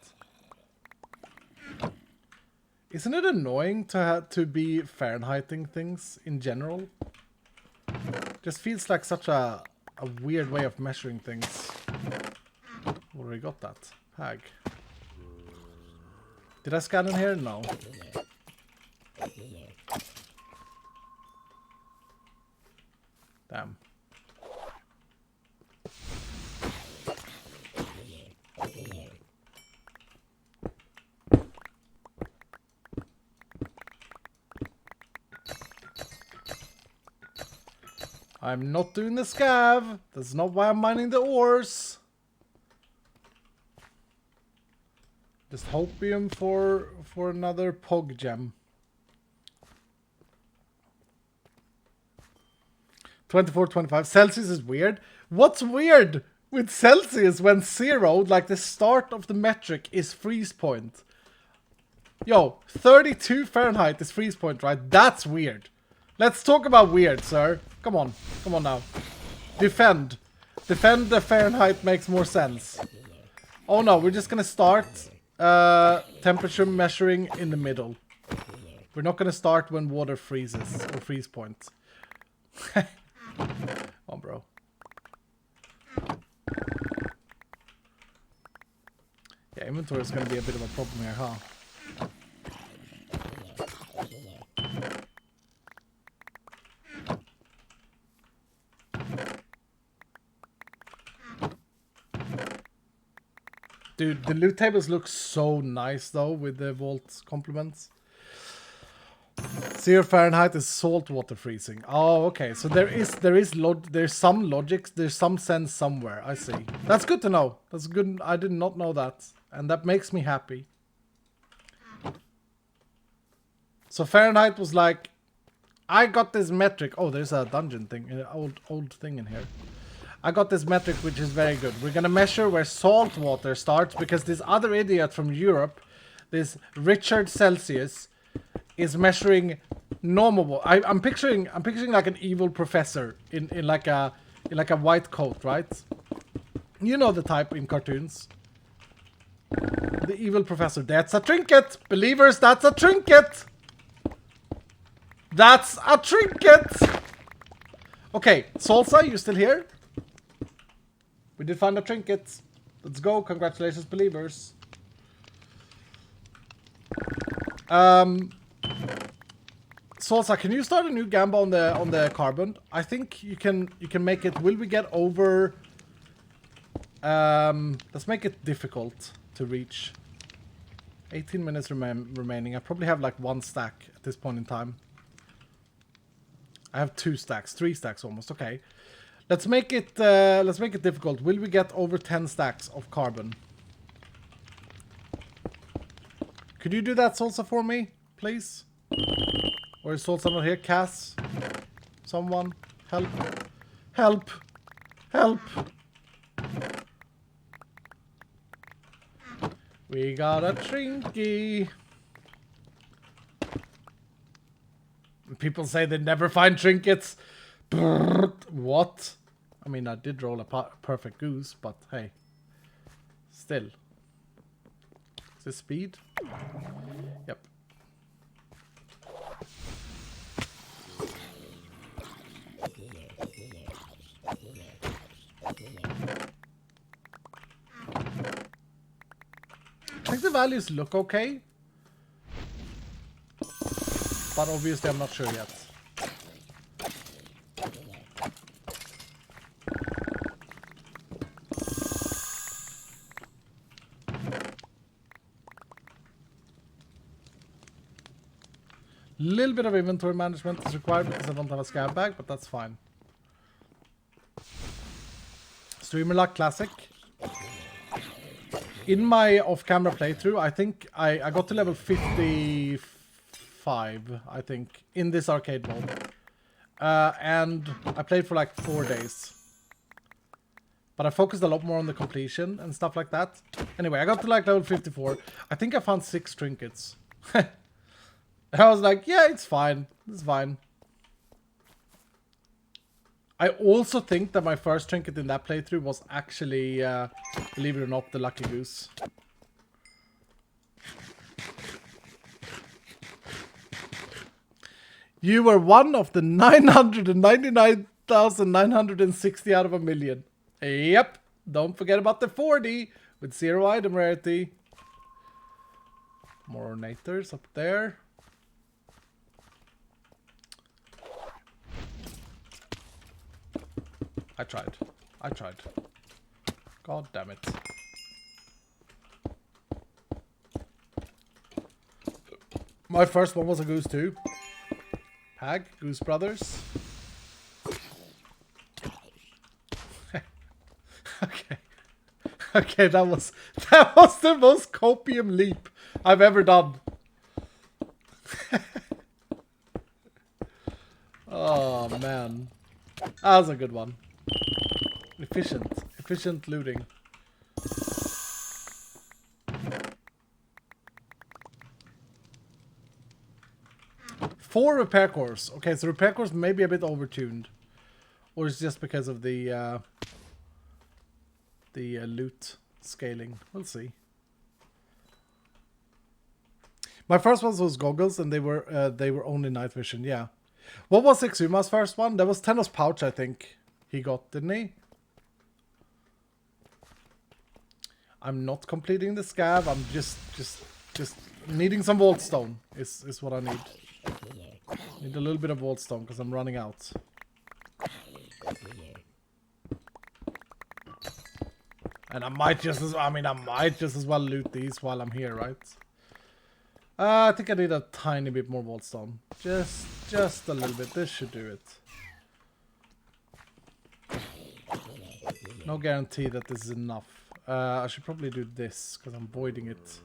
Isn't it annoying to be Fahrenheiting things in general? Just feels like such a weird way of measuring things. Already got that. Hag. Did I scan in here? No. Damn. I'm not doing the scav. That's not why I'm mining the ores. Just hopium for another pog gem. 24, 25. Celsius is weird. What's weird with Celsius when 0, like the start of the metric, is freeze point? Yo, 32 Fahrenheit is freeze point, right? That's weird. Let's talk about weird, sir. Come on. Come on now. Defend. Defend the Fahrenheit makes more sense. Oh no, we're just gonna start temperature measuring in the middle. We're not gonna start when water freezes or freeze point. Oh, bro. Yeah, inventory is gonna be a bit of a problem here, huh? Dude, the loot tables look so nice though with the vault complements. 0 Fahrenheit is saltwater freezing. Oh, okay. So there's some logic, there's some sense somewhere. I see. That's good to know. That's good. I did not know that, and that makes me happy. So Fahrenheit was like, I got this metric. Oh, there's a dungeon thing, an old thing in here. I got this metric, which is very good. We're gonna measure where salt water starts because this other idiot from Europe, this Richard Celsius, is measuring normal water. I'm picturing like an evil professor in like a white coat, right? You know the type in cartoons. The evil professor. That's a trinket, believers. That's a trinket. That's a trinket. Okay, Salsa, you still here? We did find a trinket. Let's go. Congratulations, believers. Salsa, can you start a new gamba on the carbon? I think you can make it. Will we get over? Let's make it difficult to reach. 18 minutes remaining. I probably have like 1 stack at this point in time. I have 2 stacks, 3 stacks almost. Okay. Let's make it difficult. Will we get over 10 stacks of carbon? Could you do that, Salsa, for me, please? Or is Salsa not here? Cass? Someone? Help. Help. Help. We got a trinky. People say they never find trinkets. What? I mean, I did roll a perfect goose, but hey. Still. Is this speed? Yep. I think the values look okay. But obviously I'm not sure yet. Little bit of inventory management is required because I don't have a scab bag, but that's fine. Streamer luck classic. In my off-camera playthrough, I think I got to level 55, I think, in this arcade mode. And I played for like 4 days. But I focused a lot more on the completion and stuff like that. Anyway, I got to like level 54. I think I found 6 trinkets. I was like, yeah, it's fine. It's fine. I also think that my first trinket in that playthrough was actually, believe it or not, the Lucky Goose. You were one of the 999,960 out of a million. Yep. Don't forget about the 40 with 0 item rarity. More ornators up there. I tried. God damn it. My first one was a goose too. Pag, Goose Brothers. Okay. Okay, that was the most copium leap I've ever done. Oh man. That was a good one. Efficient looting. Four repair cores. Okay, so repair cores may be a bit overtuned. Or it's just because of the loot scaling. We'll see. My first ones was goggles, and they were only night vision. Yeah. What was Exuma's first one? That was Tenno's pouch, I think he got, didn't he? I'm not completing the scav. I'm just needing some vault stone. Is what I need. Need a little bit of vault stone because I'm running out. And I might just as well loot these while I'm here, right? I think I need a tiny bit more vault stone. Just a little bit. This should do it. No guarantee that this is enough. I should probably do this because I'm voiding it.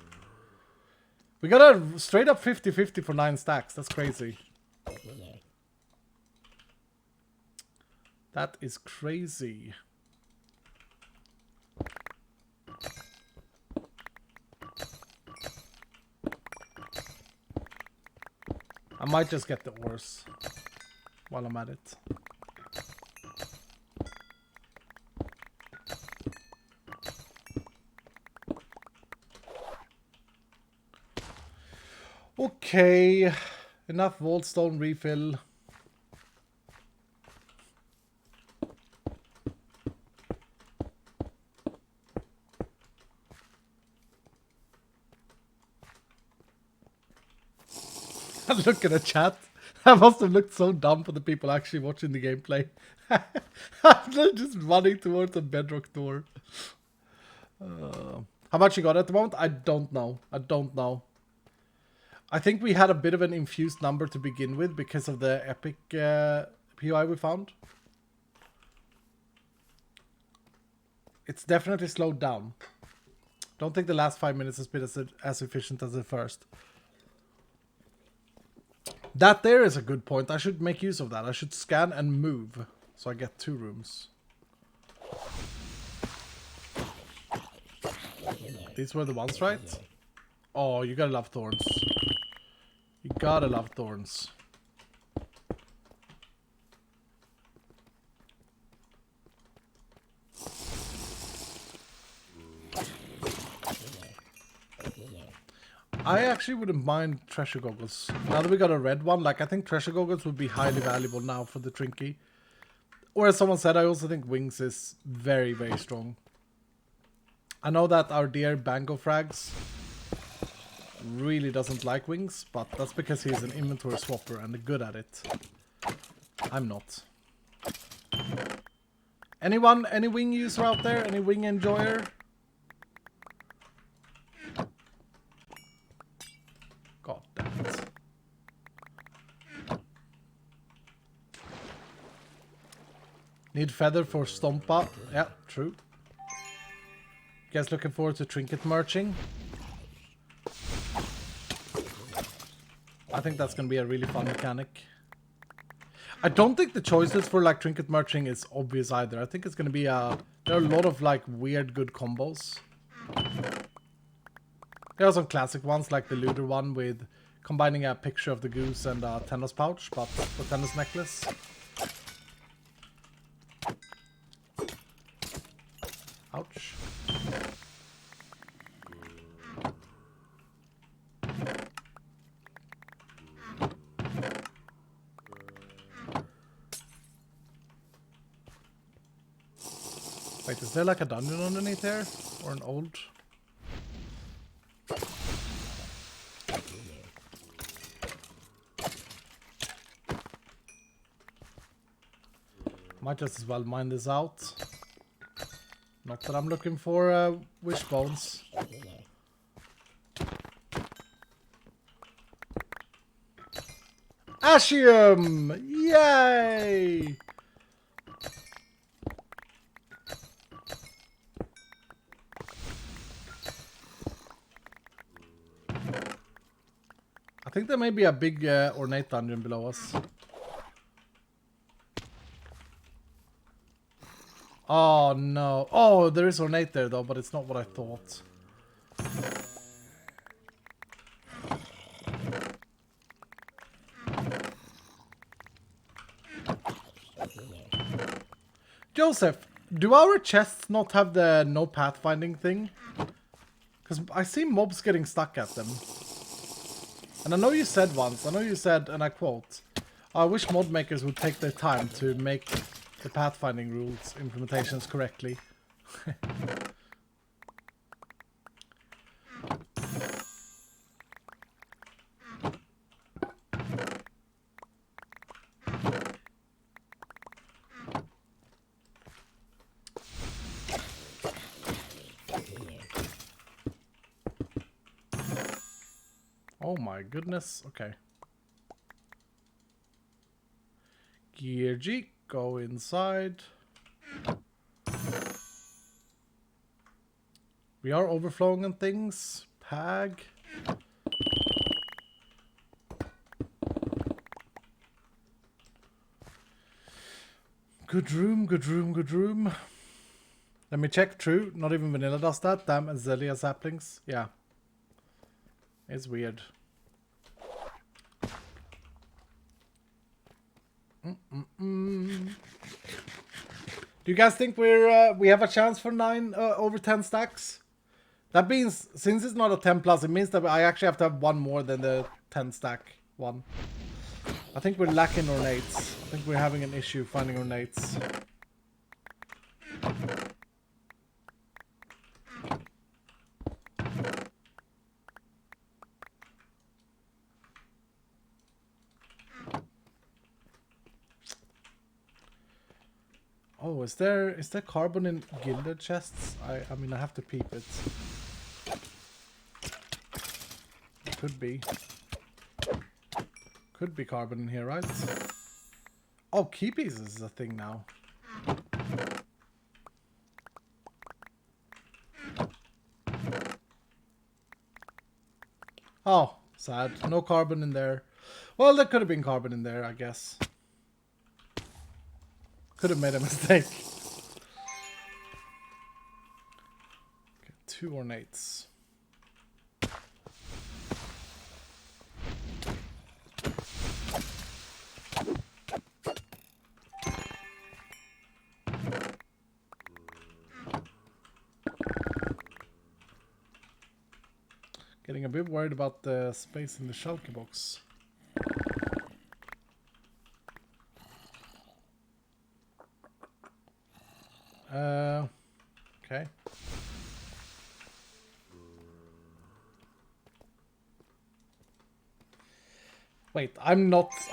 We got a straight up 50-50 for 9 stacks. That's crazy. That is crazy. I might just get the ores while I'm at it. Okay, enough vault stone refill. Look at the chat. That must have looked so dumb for the people actually watching the gameplay. I'm just running towards a bedrock door. How much you got at the moment? I don't know. I think we had a bit of an infused number to begin with because of the epic POI we found. It's definitely slowed down. Don't think the last 5 minutes has been as efficient as the first. That there is a good point. I should make use of that. I should scan and move so I get 2 rooms. These were the ones, right? Oh, you gotta love thorns. You gotta love thorns. I actually wouldn't mind treasure goggles. Now that we got a red one, like I think treasure goggles would be highly valuable now for the Trinky. Or as someone said, I also think wings is very, very strong. I know that our dear Bango Frags really doesn't like wings, but that's because he's an inventory swapper and good at it. I'm not. Anyone, any wing user out there? Any wing enjoyer? God damn it. Need feather for Stompa. Yeah, true. You guys looking forward to trinket merching? I think that's going to be a really fun mechanic. I don't think the choices for like trinket merching is obvious either. I think it's going to be there are a lot of like weird good combos. There are some classic ones like the looter one with combining a picture of the goose and a tennis pouch, but for tennis necklace. Ouch. Wait, is there like a dungeon underneath there? Or an old? Might just as well mine this out. Not that I'm looking for wishbones. Ashium! Yay! I think there may be a big ornate dungeon below us. Oh no. Oh, there is ornate there though, but it's not what I thought. Joseph, do our chests not have the no pathfinding thing? Because I see mobs getting stuck at them. And I know you said once, and I quote, I wish mod makers would take their time to make the pathfinding rules implementations correctly. Oh my goodness, okay. Gear G, go inside. We are overflowing on things. Pag. Good room, good room, good room. Let me check. True, not even vanilla does that. Damn, Azalea saplings. Yeah. It's weird. Do you guys think we have a chance for 9 over 10 stacks? That means, since it's not a 10 plus, it means that I actually have to have one more than the 10 stack one. I think we're lacking ornates. I think we're having an issue finding ornates. Oh, is there carbon in gilded chests? I mean, I have to peep it. Could be. Could be carbon in here, right? Oh, key pieces is a thing now. Oh, sad. No carbon in there. Well, there could have been carbon in there, I guess. Could have made a mistake. Okay, 2 ornates. Getting a bit worried about the space in the shulker box. Okay. Wait, I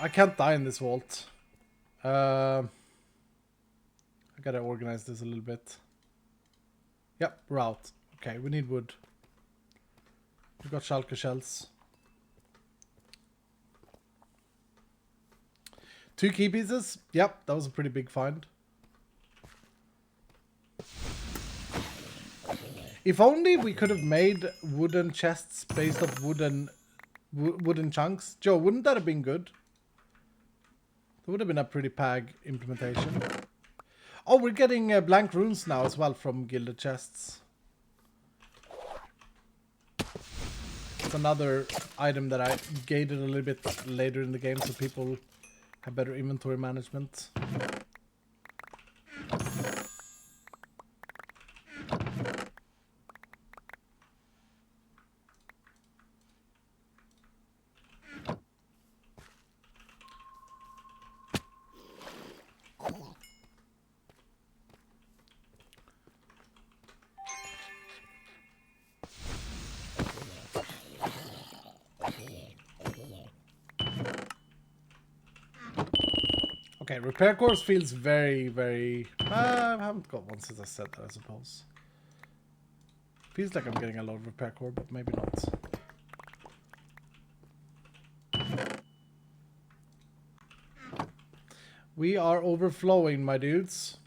can't die in this vault. I gotta organize this a little bit. Yep, route. Okay, we need wood. We got shulker shells. 2 key pieces. Yep, that was a pretty big find. If only we could have made wooden chests based off wooden chunks. Joe, wouldn't that have been good? That would have been a pretty pag implementation. Oh, we're getting blank runes now as well from gilded chests. It's another item that I gated a little bit later in the game so people have better inventory management. Okay, repair course feels very, very... I haven't got one since I said that, I suppose. Feels like I'm getting a lot of repair core, but maybe not. We are overflowing, my dudes.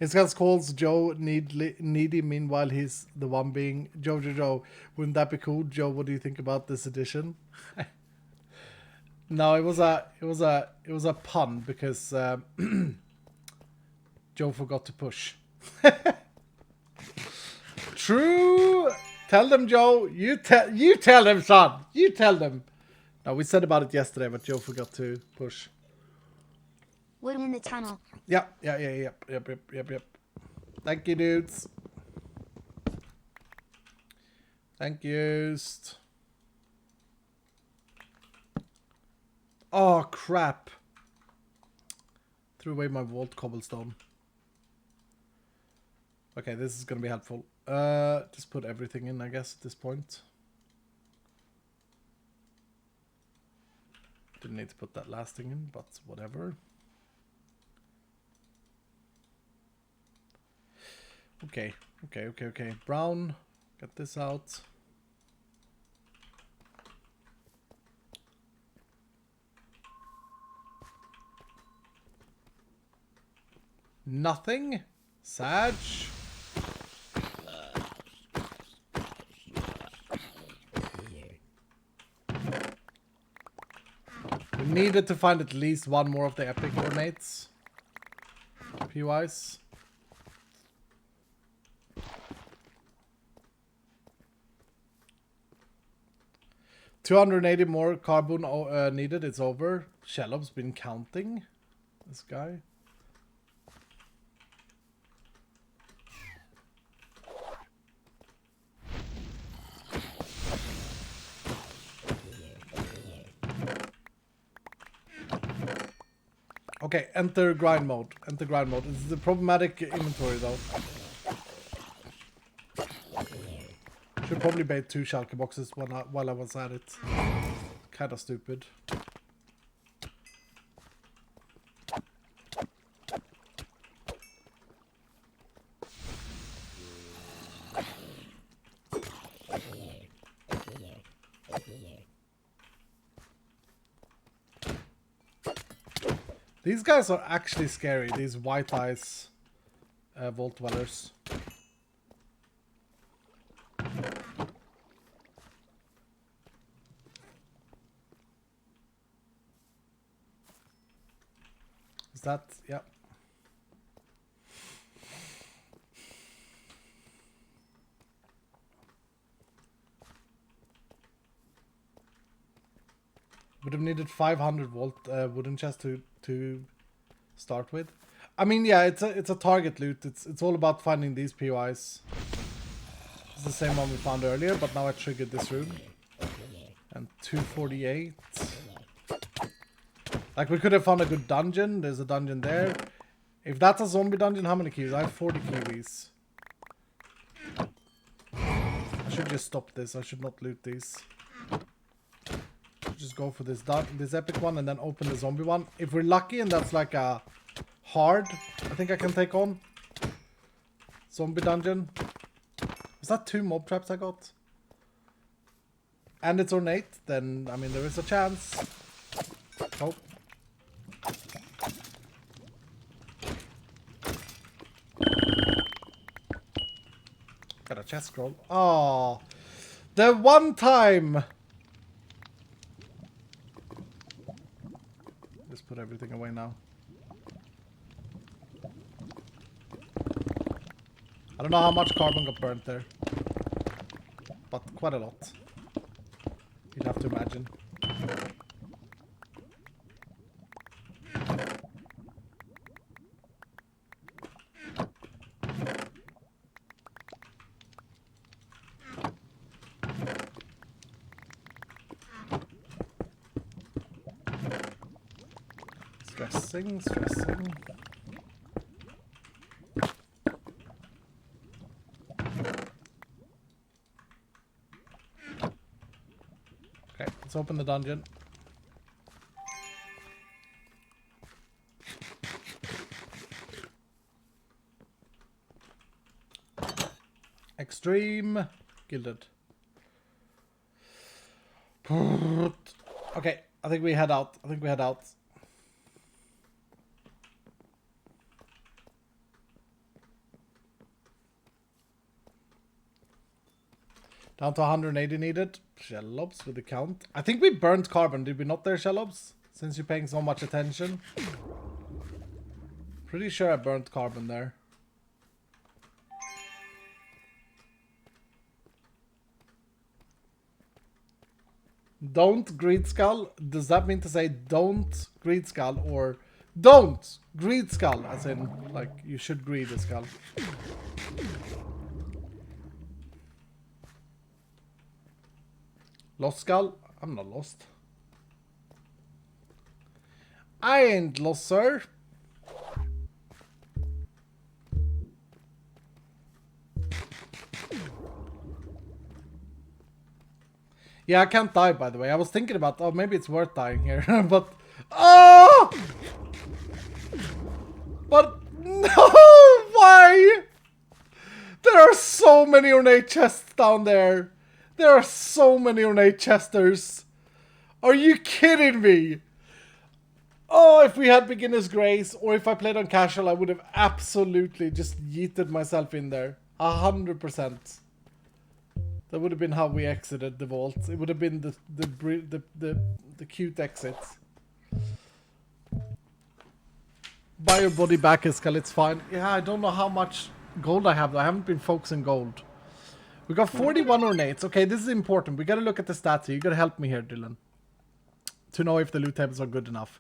It's got calls Joe needy. Meanwhile, he's the one being Joe. Wouldn't that be cool, Joe? What do you think about this edition? No, it was a pun because Joe forgot to push. True. Tell them, Joe. You tell them, son. You tell them. No, we said about it yesterday, but Joe forgot to push. Wood in the tunnel. Yep. Thank you, dudes. Thank you. Oh, crap. Threw away my vault cobblestone. Okay, this is gonna be helpful. Just put everything in, I guess, at this point. Didn't need to put that last thing in, but whatever. Okay. Brown, get this out. Nothing? Sag? We needed to find at least one more of the epic ornates. P-wise. $280 more carbon needed. It's over. Shellop's been counting. This guy. Okay, enter grind mode. Enter grind mode. This is a problematic inventory though. Should probably bait 2 shulker boxes while I was at it. Kinda stupid. These guys are actually scary, these white eyes vault dwellers. Is that, yeah. Would have needed 500 volt wooden chest to start with. I mean, yeah, it's a target loot. It's all about finding these POIs. It's the same one we found earlier, but now I triggered this room. And 248. Like, we could have found a good dungeon. There's a dungeon there. If that's a zombie dungeon, how many kiwis? I have 40 kiwis. I should just stop this. I should not loot these. Just go for this epic one and then open the zombie one. If we're lucky and that's like a hard, I think I can take on. Zombie dungeon. Was that 2 mob traps I got? And it's ornate, then, I mean, there is a chance. Oh. Got a chest scroll. Oh, the one time. Just put everything away now. I don't know how much carbon got burnt there, but quite a lot. You'd have to imagine. Stressing. Okay, let's open the dungeon. Extreme gilded. Okay, I think we head out. Down to 180 needed. Shellobs with the count. I think we burnt carbon. Did we not there, Shellobs? Since you're paying so much attention. Pretty sure I burnt carbon there. Don't greed skull. Does that mean to say don't greed skull or don't greed skull? As in, like, you should greed a skull. Lost skull? I'm not lost. I ain't lost, sir. Yeah, I can't die, by the way. I was thinking about, oh, maybe it's worth dying here. But, oh! But, no! Why? There are so many ornate chests down there. There are so many ornate chesters. Are you kidding me? Oh, if we had beginner's grace, or if I played on casual, I would have absolutely just yeeted myself in there. 100%. That would have been how we exited the vault. It would have been the cute exit. Buy your body back, Iskal, it's fine. Yeah, I don't know how much gold I have. I haven't been focusing gold. We got 41 ornates. Okay, this is important. We gotta look at the stats here. You gotta help me here, Dylan. To know if the loot tables are good enough.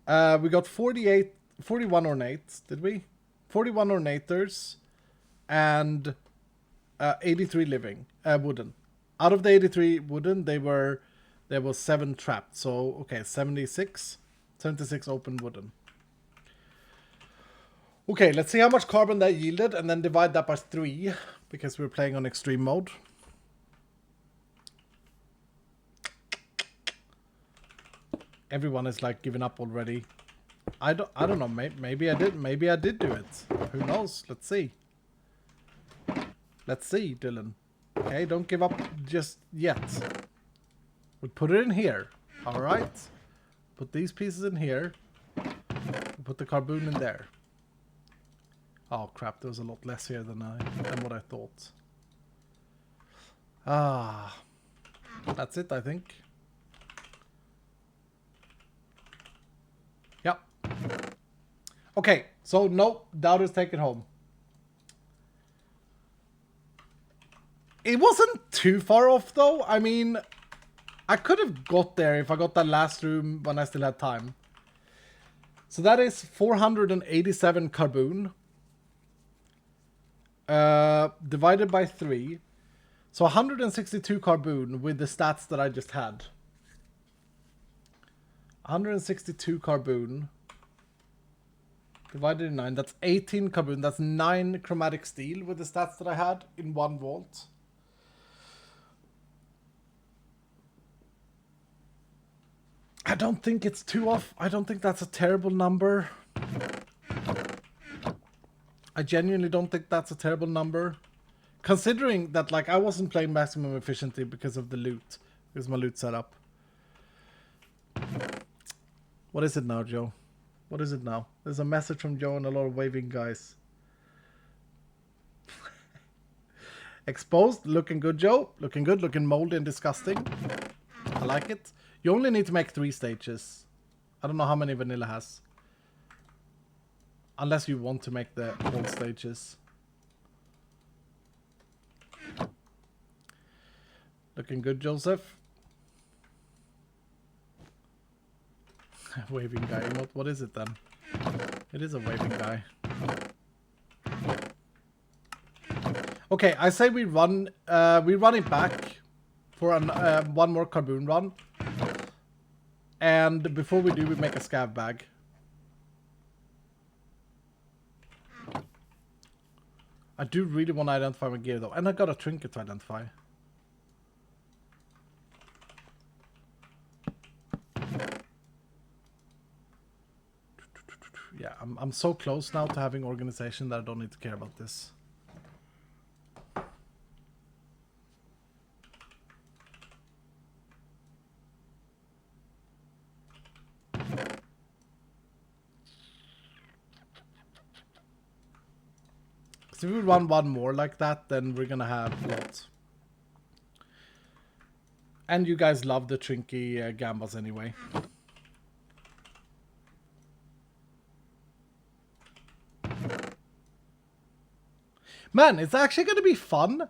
We got 41 ornates, did we? 41 ornators. And 83 living. Wooden. Out of the 83 wooden, there was 7 trapped. So, okay, 76. 76 open wooden. Okay, let's see how much carbon that yielded and then divide that by 3 because we're playing on extreme mode. Everyone is like giving up already. I don't know, maybe I did do it. Who knows? Let's see. Let's see, Dylan. Okay, don't give up just yet. We'll put it in here. All right. Put these pieces in here. We'll put the carbon in there. Oh crap, there was a lot less here than what I thought. Ah, that's it, I think. Yep. Okay, so no, Doubter's taken home. It wasn't too far off though. I mean, I could have got there if I got that last room when I still had time. So that is 487 carbon. Divided by 3. So 162 carbon with the stats that I just had. 162 carbon. Divided in 9. That's 18 carbon. That's 9 chromatic steel with the stats that I had in one vault. I don't think it's too off. I don't think that's a terrible number. I genuinely don't think that's a terrible number. Considering that, like, I wasn't playing maximum efficiency because of the loot. Because my loot setup. What is it now, Joe? What is it now? There's a message from Joe and a lot of waving guys. Exposed. Looking good, Joe. Looking good. Looking moldy and disgusting. I like it. You only need to make 3 stages. I don't know how many vanilla has. Unless you want to make the whole stages. Looking good, Joseph. Waving guy emote. What is it then? It is a waving guy. Okay, I say we run it back for one more carbon run. And before we do, we make a scav bag. I do really want to identify my gear though. And I got a trinket to identify. Yeah, I'm so close now to having organization that I don't need to care about this. So if we run one more like that, then we're gonna have lots. And you guys love the Trinky gambas anyway. Man, it's actually going to be fun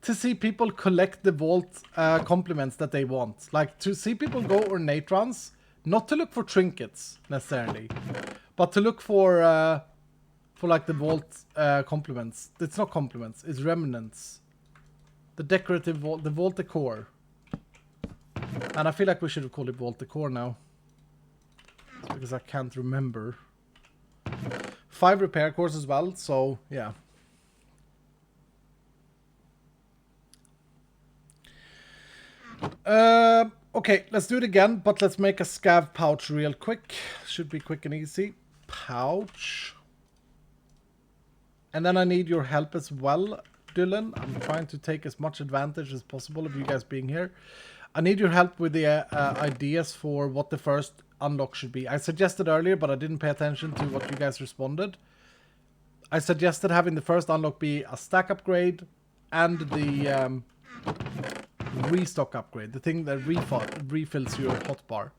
to see people collect the vault compliments that they want. Like, to see people go ornate runs, not to look for trinkets, necessarily, but to look for like, the vault compliments. It's not compliments, it's remnants. The decorative vault, the vault decor. And I feel like we should have called it vault decor now. Because I can't remember. 5 repair cores as well, so, yeah. Okay, let's do it again, but let's make a scav pouch real quick. Should be quick and easy. Pouch. And then I need your help as well, Dylan. I'm trying to take as much advantage as possible of you guys being here. I need your help with the ideas for what the first unlock should be. I suggested earlier, but I didn't pay attention to what you guys responded. I suggested having the first unlock be a stack upgrade and the restock upgrade, the thing that refills your hotbar.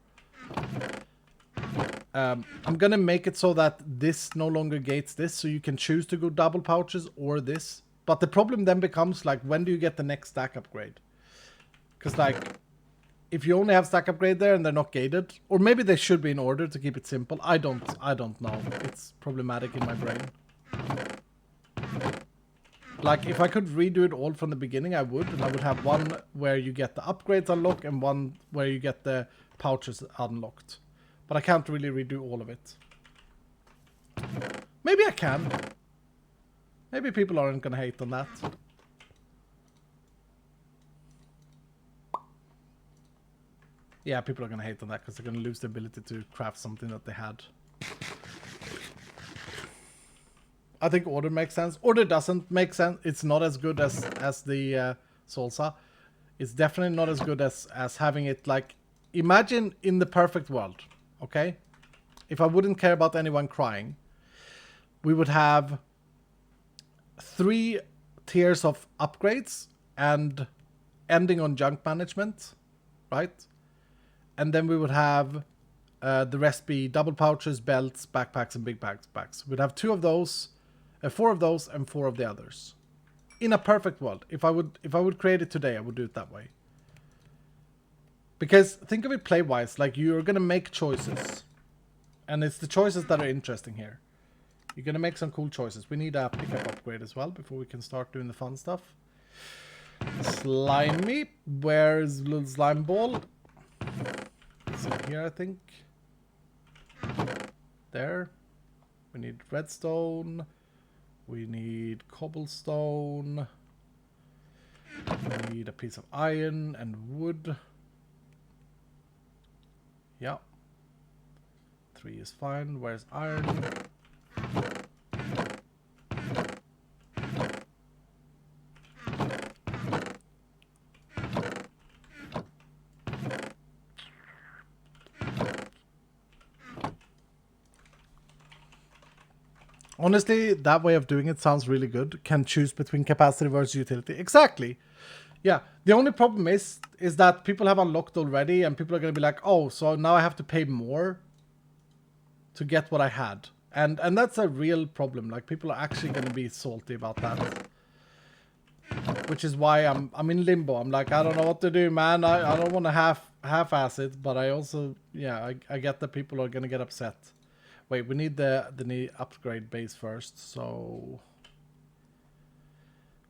I'm gonna make it so that this no longer gates this, so you can choose to go double pouches or this. But the problem then becomes, like, when do you get the next stack upgrade? Because, like, if you only have stack upgrade there and they're not gated, or maybe they should be in order to keep it simple. I don't know. It's problematic in my brain. Like, if I could redo it all from the beginning, I would. And I would have one where you get the upgrades unlocked and one where you get the pouches unlocked. But I can't really redo all of it. Maybe I can. Maybe people aren't gonna hate on that. Yeah, people are gonna hate on that because they're gonna lose the ability to craft something that they had. I think order makes sense. Order doesn't make sense. It's not as good as the salsa. It's definitely not as good as having it, like, imagine in the perfect world, okay? If I wouldn't care about anyone crying, we would have 3 tiers of upgrades and ending on junk management, right? And then we would have the rest be double pouches, belts, backpacks, and big backpacks. We'd have 2 of those, 4 of those, and 4 of the others. In a perfect world, if I would create it today, I would do it that way. Because think of it play-wise, like, you're gonna make choices, and it's the choices that are interesting here. You're gonna make some cool choices. We need a pickup upgrade as well before we can start doing the fun stuff. Slimy, where's little slime ball? It's in here, I think. There. We need redstone. We need cobblestone. We need a piece of iron and wood. Yeah. 3 is fine. Where's iron? Honestly, that way of doing it sounds really good. Can choose between capacity versus utility. Exactly. Yeah. The only problem is that people have unlocked already and people are going to be like, oh, so now I have to pay more to get what I had. And that's a real problem. Like, people are actually going to be salty about that. Which is why I'm in limbo. I'm like, I don't know what to do, man. I don't want to half-ass it, but I also, yeah, I get that people are going to get upset. Wait, we need the upgrade base first, so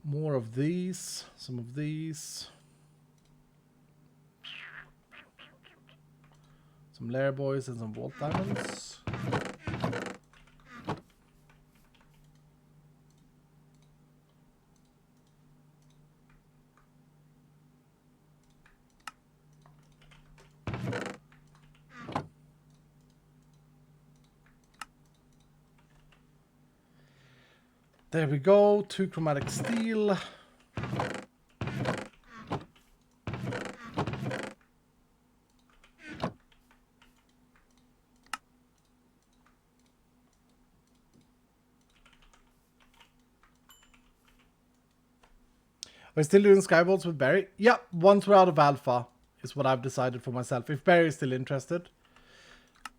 more of these, some of these, some lair boys and some vault diamonds. There we go, 2 chromatic steel. Are we still doing skybolts with Barry? Yeah, once we're out of alpha. is what I've decided for myself. If Barry is still interested.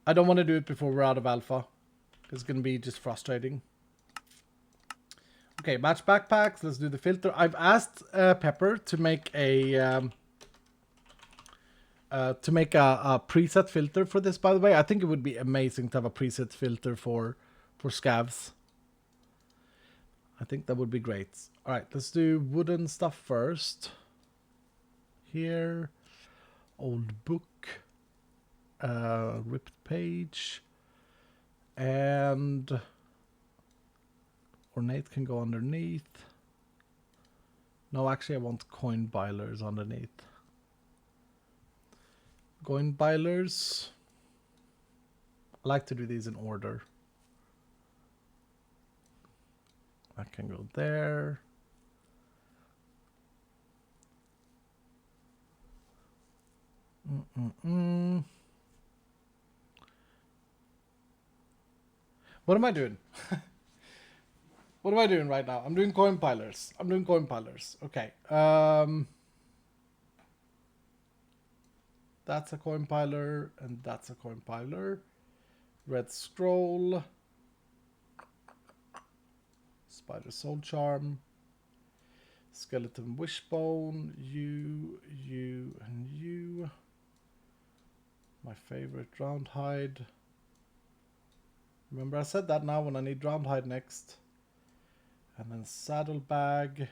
I don't want to do it before we're out of alpha. It's going to be just frustrating. Okay, match backpacks. Let's do the filter. I've asked Pepper to make a preset filter for this, by the way. I think it would be amazing to have a preset filter for scavs. I think that would be great. All right, let's do wooden stuff first. Here, old book, ripped page, and ornate can go underneath. No, actually I want coin bilers underneath. Coin bilers. I like to do these in order. That can go there. What am I doing? What am I doing right now? I'm doing coin pilers. Okay. That's a coin piler, and that's a coin piler. Red scroll. Spider soul charm. Skeleton wishbone. You, and you. My favorite round hide. Remember I said that now when I need round hide next. And then saddlebag.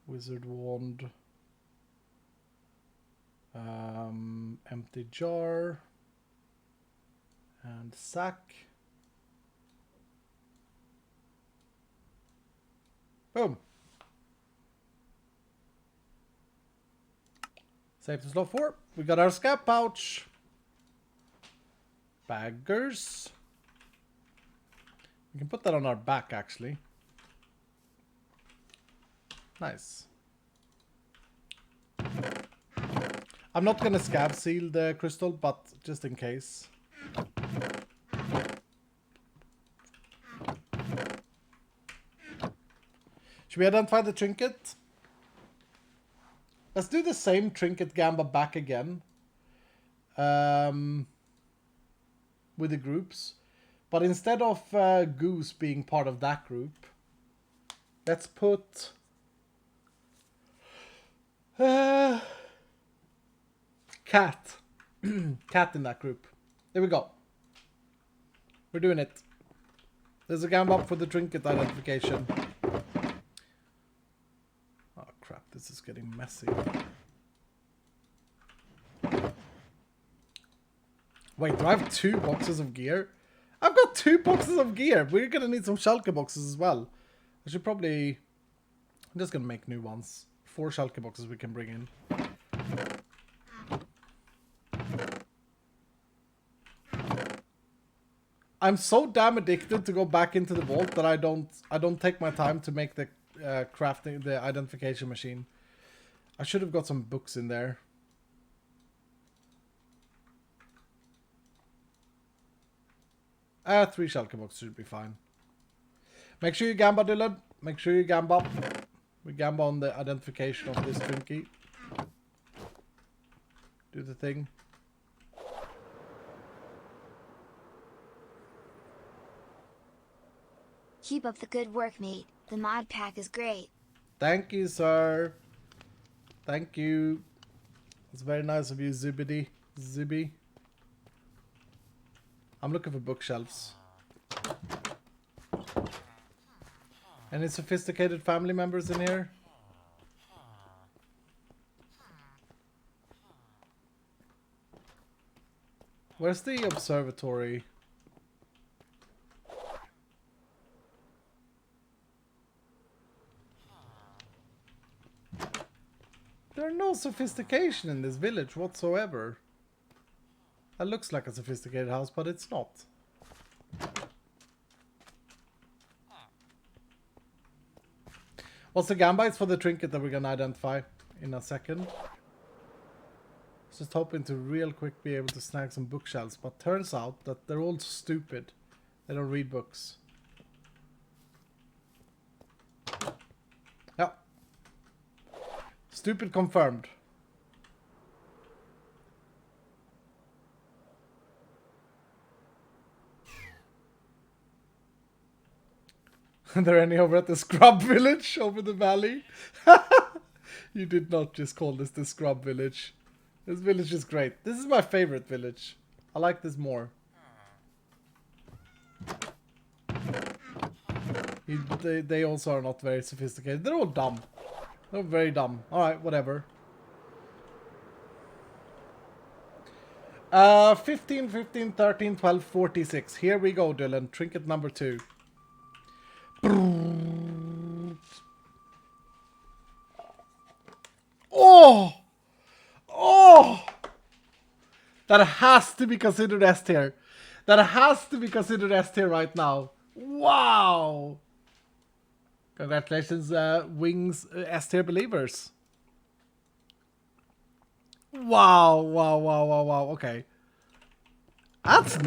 Wizard wand. Empty jar. And sack. Boom. Save to slot 4. We got our scab pouch. Baggers. We can put that on our back, actually. Nice. I'm not going to scab seal the crystal, but just in case. Should we identify the trinket? Let's do the same trinket gamba back again. With the groups. But instead of Goose being part of that group, let's put Cat. Cat in that group. There we go. We're doing it. There's a gamba up for the trinket identification. Oh crap, this is getting messy. Wait, do I have 2 boxes of gear? I've got 2 boxes of gear. We're gonna need some shulker boxes as well. I should probably... I'm just gonna make new ones. 4 shulker boxes we can bring in. I'm so damn addicted to go back into the vault that I don't take my time to make the crafting, the identification machine. I should have got some books in there. 3 shulker boxes should be fine. Make sure you gamba, Dylan. Make sure you gamba. We gamba on the identification of this trinket. Do the thing. Keep up the good work, mate. The mod pack is great. Thank you, sir. Thank you. It's very nice of you, Zibby. I'm looking for bookshelves. Any sophisticated family members in here? Where's the observatory? There's no sophistication in this village whatsoever. That looks like a sophisticated house, but it's not. What's the gamba? It's for the trinket that we're gonna identify in a second. Just hoping to real quick be able to snag some bookshelves, but turns out that they're all stupid. They don't read books. Yeah. Stupid confirmed. Are there any over at the Scrub Village over the valley? You did not just call this the Scrub Village. This village is great. This is my favorite village. I like this more. They also are not very sophisticated. They're all dumb. They're very dumb. Alright, whatever. 15, 15, 13, 12, 46. Here we go, Dylan. Trinket number 2. Oh! Oh! That has to be considered S tier. That has to be considered S tier right now. Wow! Congratulations, Wings S tier believers. Wow, wow, wow, wow, wow. Okay. This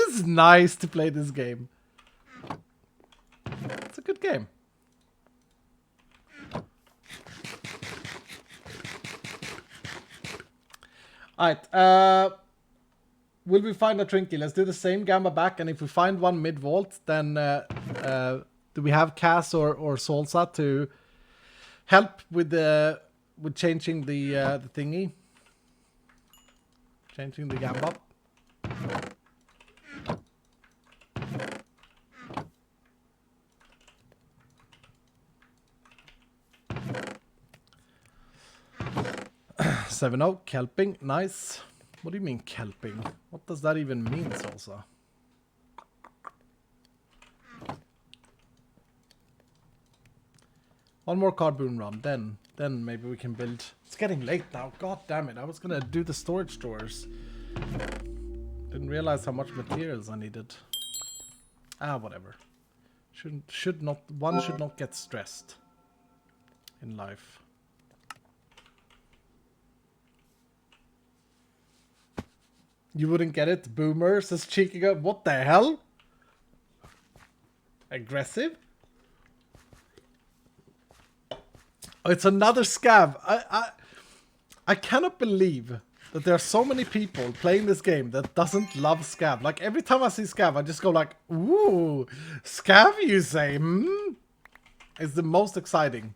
is nice to play this game. It's a good game. Alright, will we find a Trinky? Let's do the same Gamma back, and if we find one mid-vault, then do we have Cass or Salsa to help with changing the thingy? Changing the Gamba? Seven kelping, nice. What do you mean kelping? What does that even mean, Salsa? One more cardboard run, then maybe we can build. It's getting late now. God damn it! I was gonna do the storage drawers. Didn't realize how much materials I needed. Ah, whatever. One should not get stressed in life. You wouldn't get it, Boomer, says Cheeky Guy. What the hell? Aggressive? Oh, it's another scav. I cannot believe that there are so many people playing this game that doesn't love scav. Like, every time I see scav, I just go like, ooh, scav, you say? Hmm? It's the most exciting.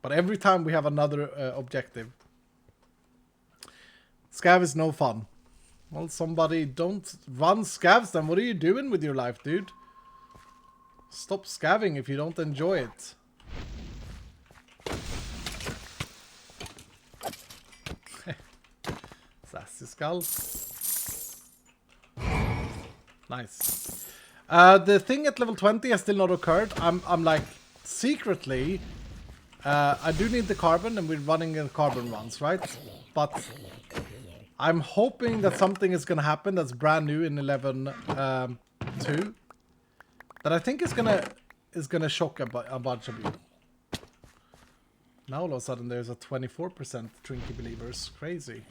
But every time we have another objective. Scav is no fun. Well, somebody don't run scavs then. What are you doing with your life, dude? Stop scavving if you don't enjoy it. Sassy skull. Nice. The thing at level 20 has still not occurred. I'm like, secretly, I do need the carbon and we're running in carbon runs, right? But I'm hoping that something is going to happen that's brand new in 11.2 that I think is gonna shock a bunch of you. Now all of a sudden there's a 24% Trinky believers. Crazy.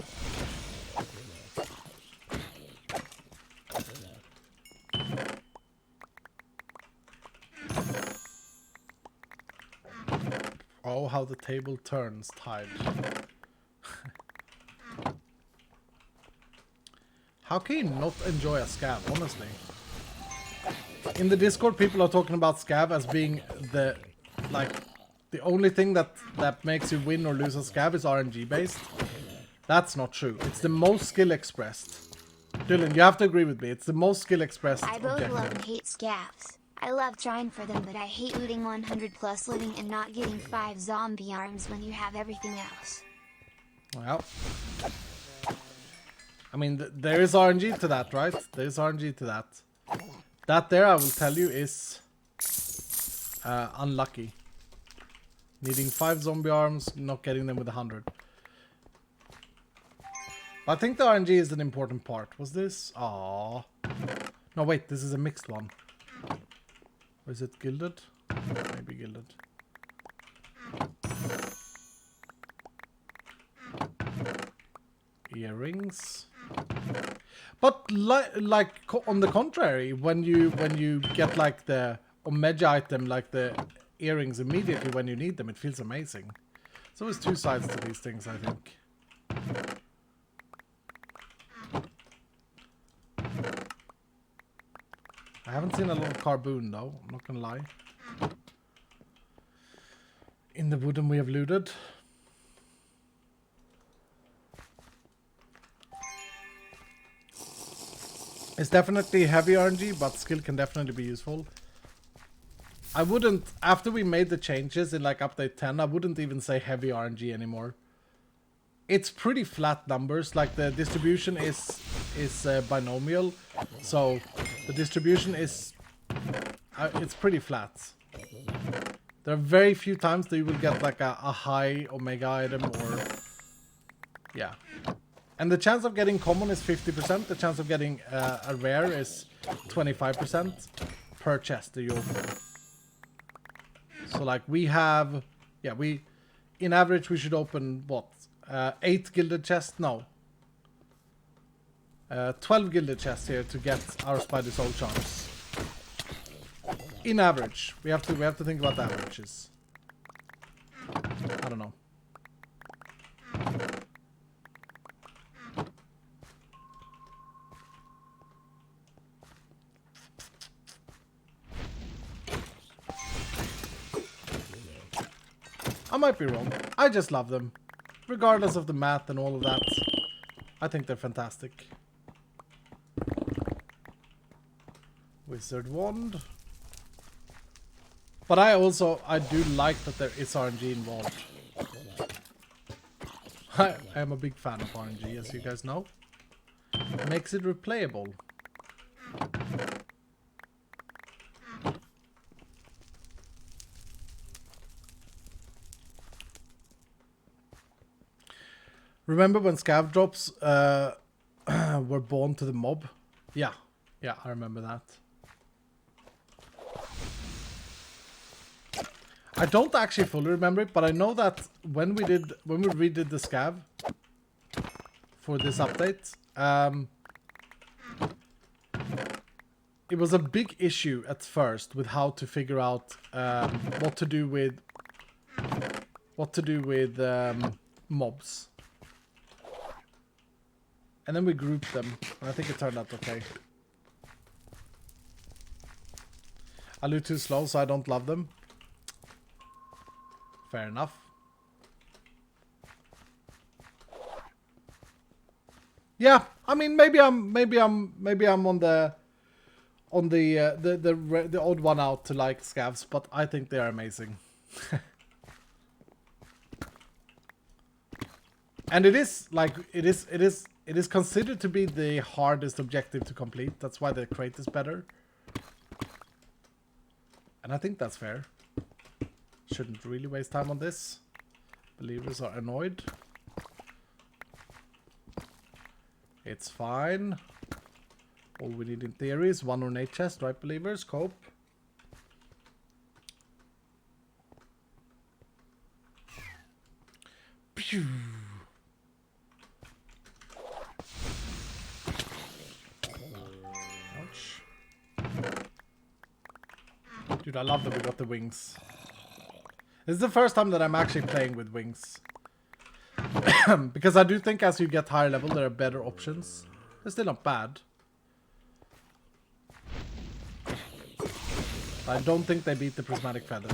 Oh, how the table turns, Tide. How can you not enjoy a scav, honestly? In the Discord, people are talking about scav as being the only thing that makes you win or lose a scav is RNG based. That's not true. It's the most skill expressed. Dylan, you have to agree with me. It's the most skill expressed I both objective. love and hate scavs. I love trying for them, but I hate looting 100 plus looting and not getting 5 zombie arms when you have everything else. Well, I mean, there is RNG to that, right? There is RNG to that. That there, I will tell you, is unlucky. Needing 5 zombie arms, not getting them with 100. But I think the RNG is an important part. Was this? Aww. No, wait, this is a mixed one. Or is it gilded? Maybe gilded. Earrings. But like on the contrary, when you get like the Omega item, like the earrings immediately when you need them. It feels amazing. There's always two sides to these things, I think. I haven't seen a lot of carboon though, I'm not gonna lie. In the wooden we have looted. It's definitely heavy RNG, but skill can definitely be useful. I wouldn't, after we made the changes in like update 10, I wouldn't even say heavy RNG anymore. It's pretty flat numbers, like the distribution is binomial, so the distribution is, it's pretty flat. There are very few times that you will get like a high omega item or, yeah. And the chance of getting common is 50%, the chance of getting a rare is 25% per chest that you open. So like we have, yeah, in average we should open what? 8 gilded chests? No. 12 gilded chests here to get our spider soul charms. In average. We have to think about the averages. I don't know. I might be wrong. I just love them. Regardless of the math and all of that. I think they're fantastic. Wizard wand. But I do like that there is RNG involved. I am a big fan of RNG, as you guys know. It makes it replayable. Remember when scav drops were born to the mob? Yeah, I remember that. I don't actually fully remember it, but I know that when we redid the scav for this update, it was a big issue at first with how to figure out what to do with mobs. And then we grouped them, and I think it turned out okay. I loot too slow, so I don't love them. Fair enough. Yeah, I mean maybe I'm on the odd one out to like scavs, but I think they are amazing. And it is like it is considered to be the hardest objective to complete. That's why the crate is better. And I think that's fair. Shouldn't really waste time on this. Believers are annoyed. It's fine. All we need in theory is one ornate chest, right, believers? Cope. Pew. Ouch. Dude, I love that we got the wings. This is the first time that I'm actually playing with wings. Because I do think as you get higher level, there are better options. They're still not bad. I don't think they beat the prismatic feather.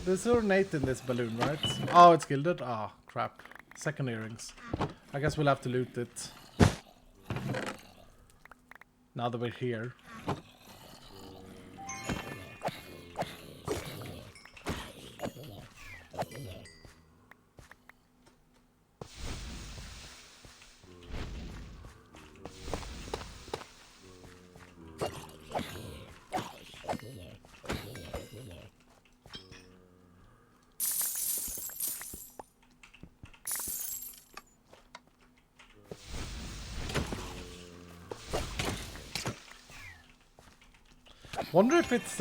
There's ornate in this balloon, right? Oh, it's gilded? Ah, oh, crap. Second earrings. I guess we'll have to loot it. Now that we're here. Wonder if it's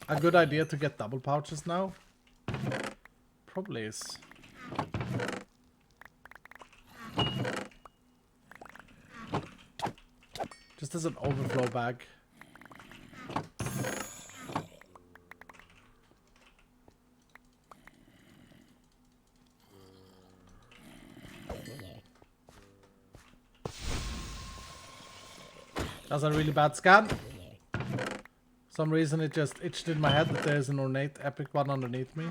a good idea to get double pouches now? Probably is. Just as an overflow bag. That's a really bad scan. Some reason it just itched in my head that there's an ornate epic one underneath me.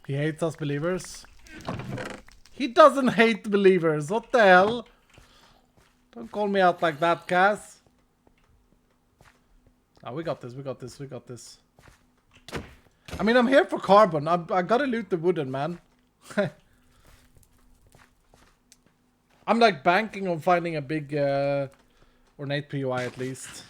He hates us believers. He doesn't hate believers. What the hell? Don't call me out like that, Cass. Oh, we got this, we got this, we got this. I mean, I'm here for carbon. I gotta loot the wooden, man. I'm like banking on finding a big ornate POI at least.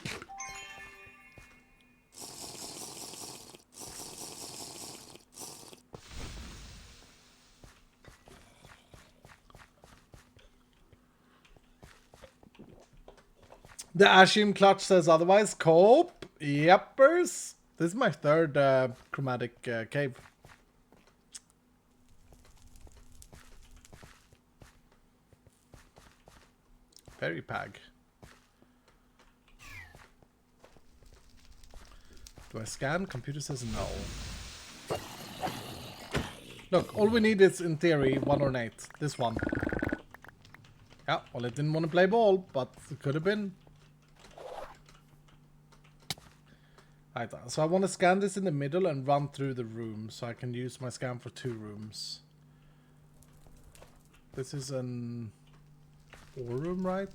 The Ashim Clutch says otherwise. Cope. Yepers. This is my third chromatic cave. Very pag. Do I scan? Computer says no. Look, all we need is, in theory, one ornate. This one. Yeah, well, it didn't want to play ball, but it could have been. Right, so I want to scan this in the middle and run through the room, so I can use my scan for 2 rooms. This is an ore room, right?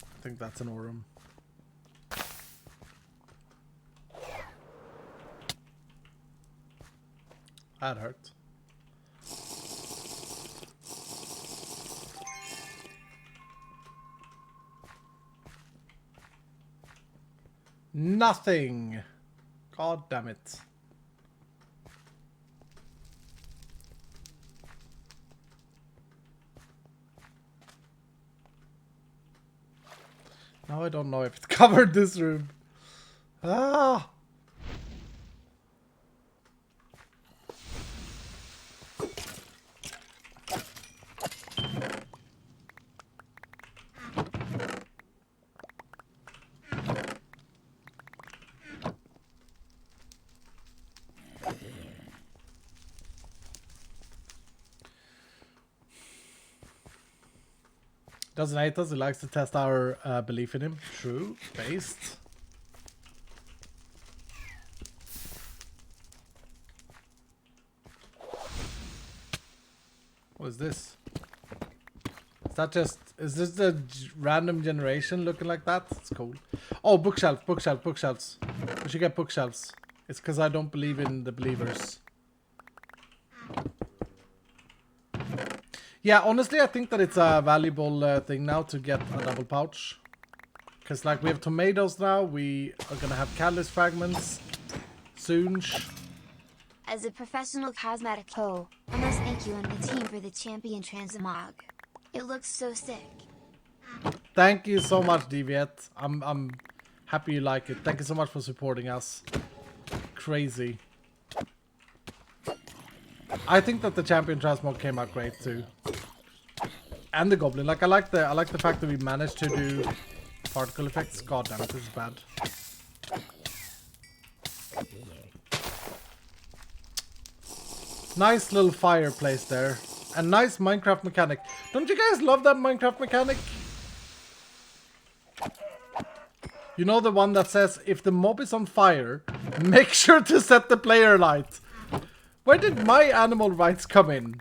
I think that's an ore room. That hurt. Nothing. God damn it. Now I don't know if it covered this room. Ah. Doesn't hate us, he likes to test our belief in him. True. Based. What is this? Is that just... Is this the random generation looking like that? It's cool. Oh, bookshelf, bookshelf, bookshelves. We should get bookshelves. It's because I don't believe in the believers. Yeah, honestly, I think that it's a valuable thing now to get a double pouch. Because, like, we have tomatoes now. We are going to have catalyst fragments soon. As a professional cosmetic hoe, I must thank you and the team for the champion transmog. It looks so sick. Thank you so much, Deviet. I'm happy you like it. Thank you so much for supporting us. Crazy. I think that the champion transmog came out great too. And the goblin. Like I like the fact that we managed to do particle effects. God damn it, this is bad. Nice little fireplace there. A nice Minecraft mechanic. Don't you guys love that Minecraft mechanic? You know, the one that says, if the mob is on fire, make sure to set the player light. Where did my animal rights come in?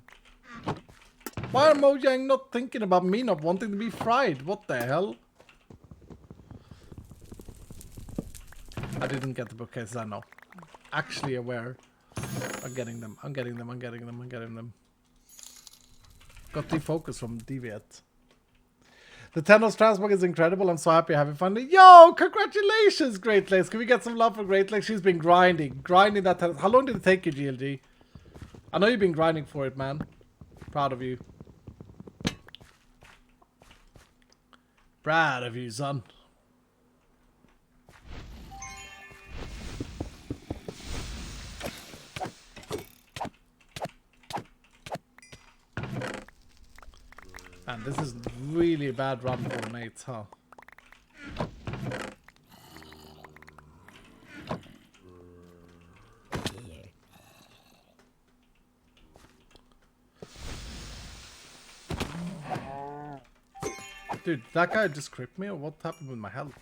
Why are Mojang not thinking about me not wanting to be fried? What the hell? I didn't get the bookcases, I know. Actually aware. I'm getting them. I'm getting them. I'm getting them. I'm getting them. Got defocus from Deviate. The Tenos transmog is incredible. I'm so happy I have it finally. Yo, congratulations, Great Lakes. Can we get some love for Great Lakes? She's been grinding that Tenos. How long did it take you, GLG? I know you've been grinding for it, man. Proud of you. Proud of you, son. Man, this is really a bad run for mates, huh? Dude, that guy just cripped me, or what happened with my health?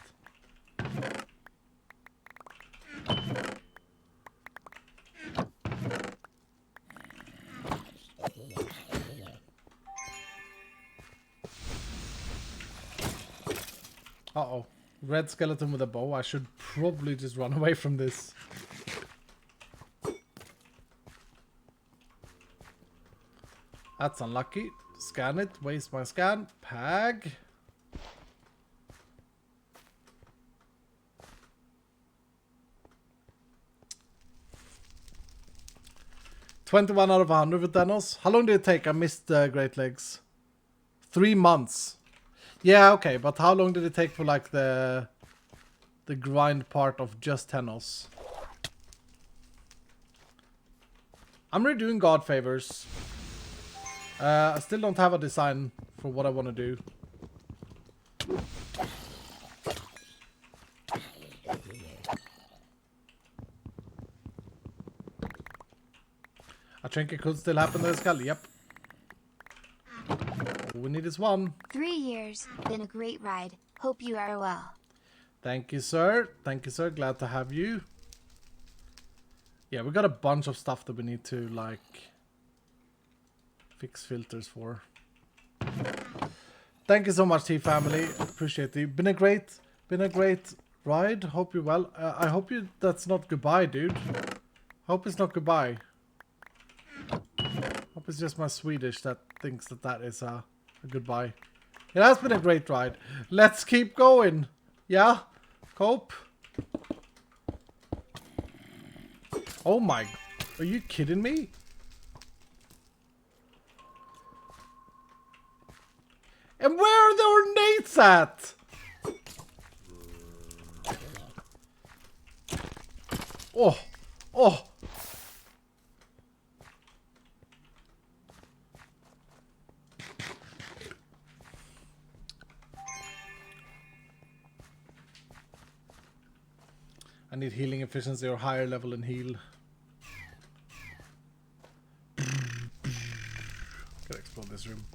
Uh-oh. Red skeleton with a bow. I should probably just run away from this. That's unlucky. Scan it. Waste my scan. Pag. $21 out of 100 with Thanos. How long did it take? I missed Great Legs. 3 months. Yeah, okay, but how long did it take for like the grind part of just Tenos? I'm redoing God Favors. I still don't have a design for what I want to do. I think it could still happen to the skull. Yep. All we need is one. 3 years. Been a great ride. Hope you are well. Thank you, sir. Thank you, sir. Glad to have you. Yeah, we got a bunch of stuff that we need to, like, fix filters for. Thank you so much, T-Family. Appreciate you. Been a great ride. Hope you're well. I hope that's not goodbye, dude. Hope it's not goodbye. Hope it's just my Swedish that thinks that is a goodbye. It has been a great ride. Let's keep going. Yeah? Cope? Oh my... Are you kidding me? And where are the ornates at? Oh. Oh. I need healing efficiency or higher level and heal. Gotta explore this room.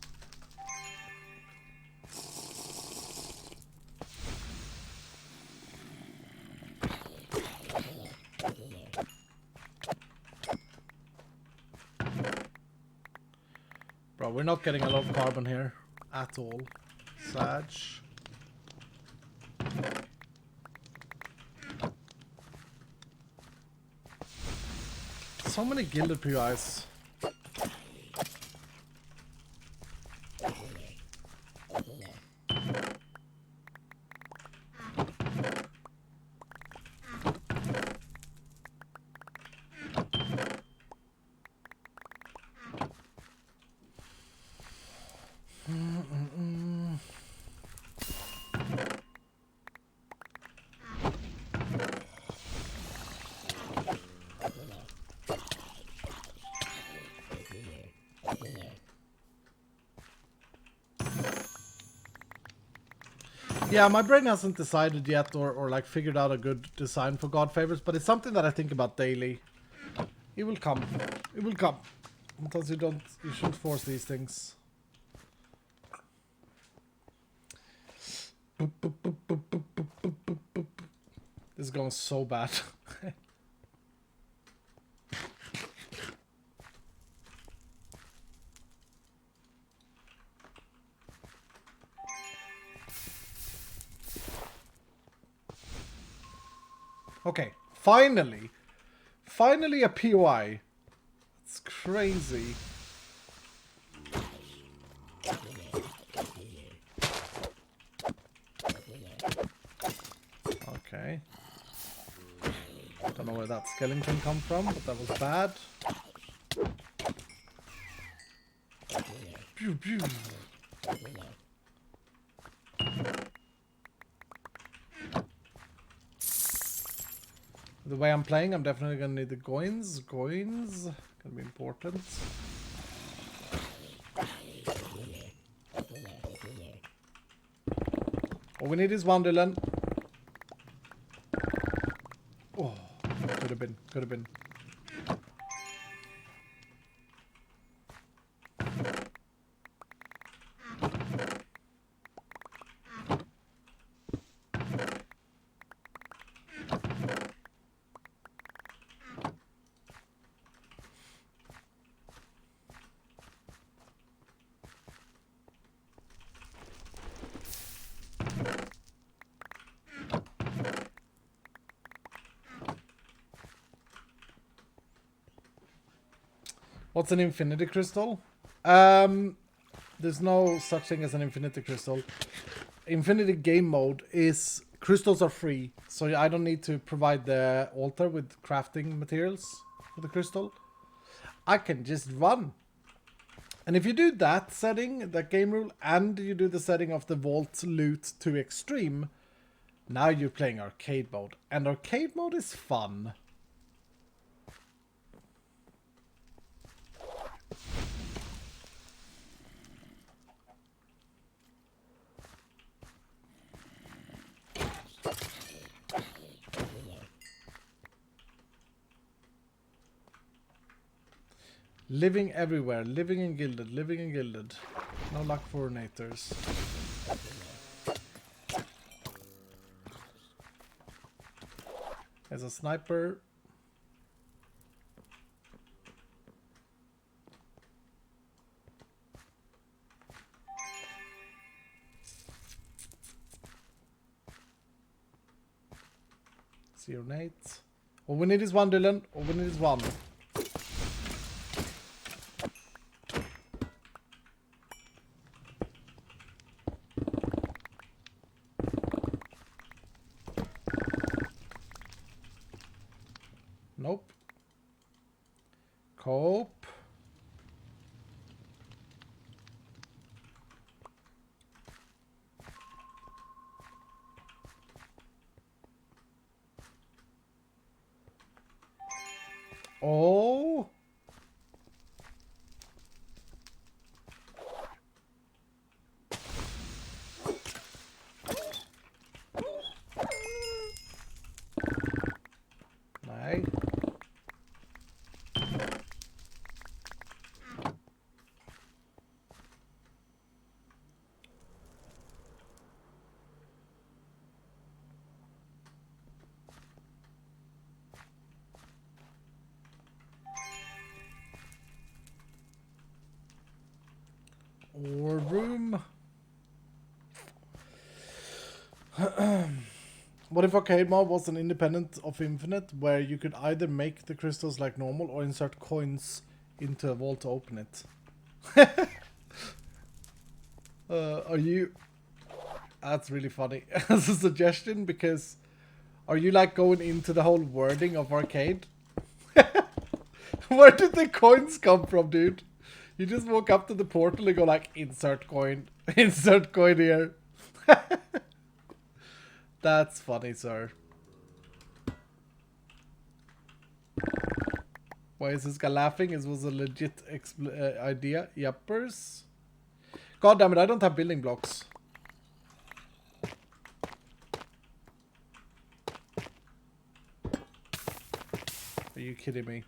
Bro, we're not getting a lot of carbon here at all. Sage. So many gilded POIs. Yeah, my brain hasn't decided yet or like figured out a good design for God Favors, but it's something that I think about daily. It will come. It will come. Sometimes you shouldn't force these things. This is going so bad. Okay, finally a POI. It's crazy. Okay. Don't know where that skeleton come from, but that was bad. Pew, pew. The way I'm playing, I'm definitely gonna need the coins. Coins gonna be important. All we need is Wonderland. Oh, could have been, could have been. What's an infinity crystal? There's no such thing as an infinity crystal. Infinity game mode is crystals are free, so I don't need to provide the altar with crafting materials for the crystal. I can just run. And if you do that setting, that game rule, and you do the setting of the vault loot to extreme, now you're playing arcade mode. And arcade mode is fun. Living everywhere, living in gilded, living in gilded. No luck for nators. There's a sniper. Zero Nate. All we need is one, Dylan. All we need is one. Nope. Cope. Oh. Nej. Or room. What if arcade mode was an independent of Infinite, where you could either make the crystals like normal or insert coins into a vault to open it? Are you... That's really funny as a suggestion, because are you like going into the whole wording of arcade? Where did the coins come from, dude? You just walk up to the portal and go like, insert coin, insert coin here. That's funny, sir. Why is this guy laughing? It was a legit idea. Yuppers. God damn it, I don't have building blocks. Are you kidding me?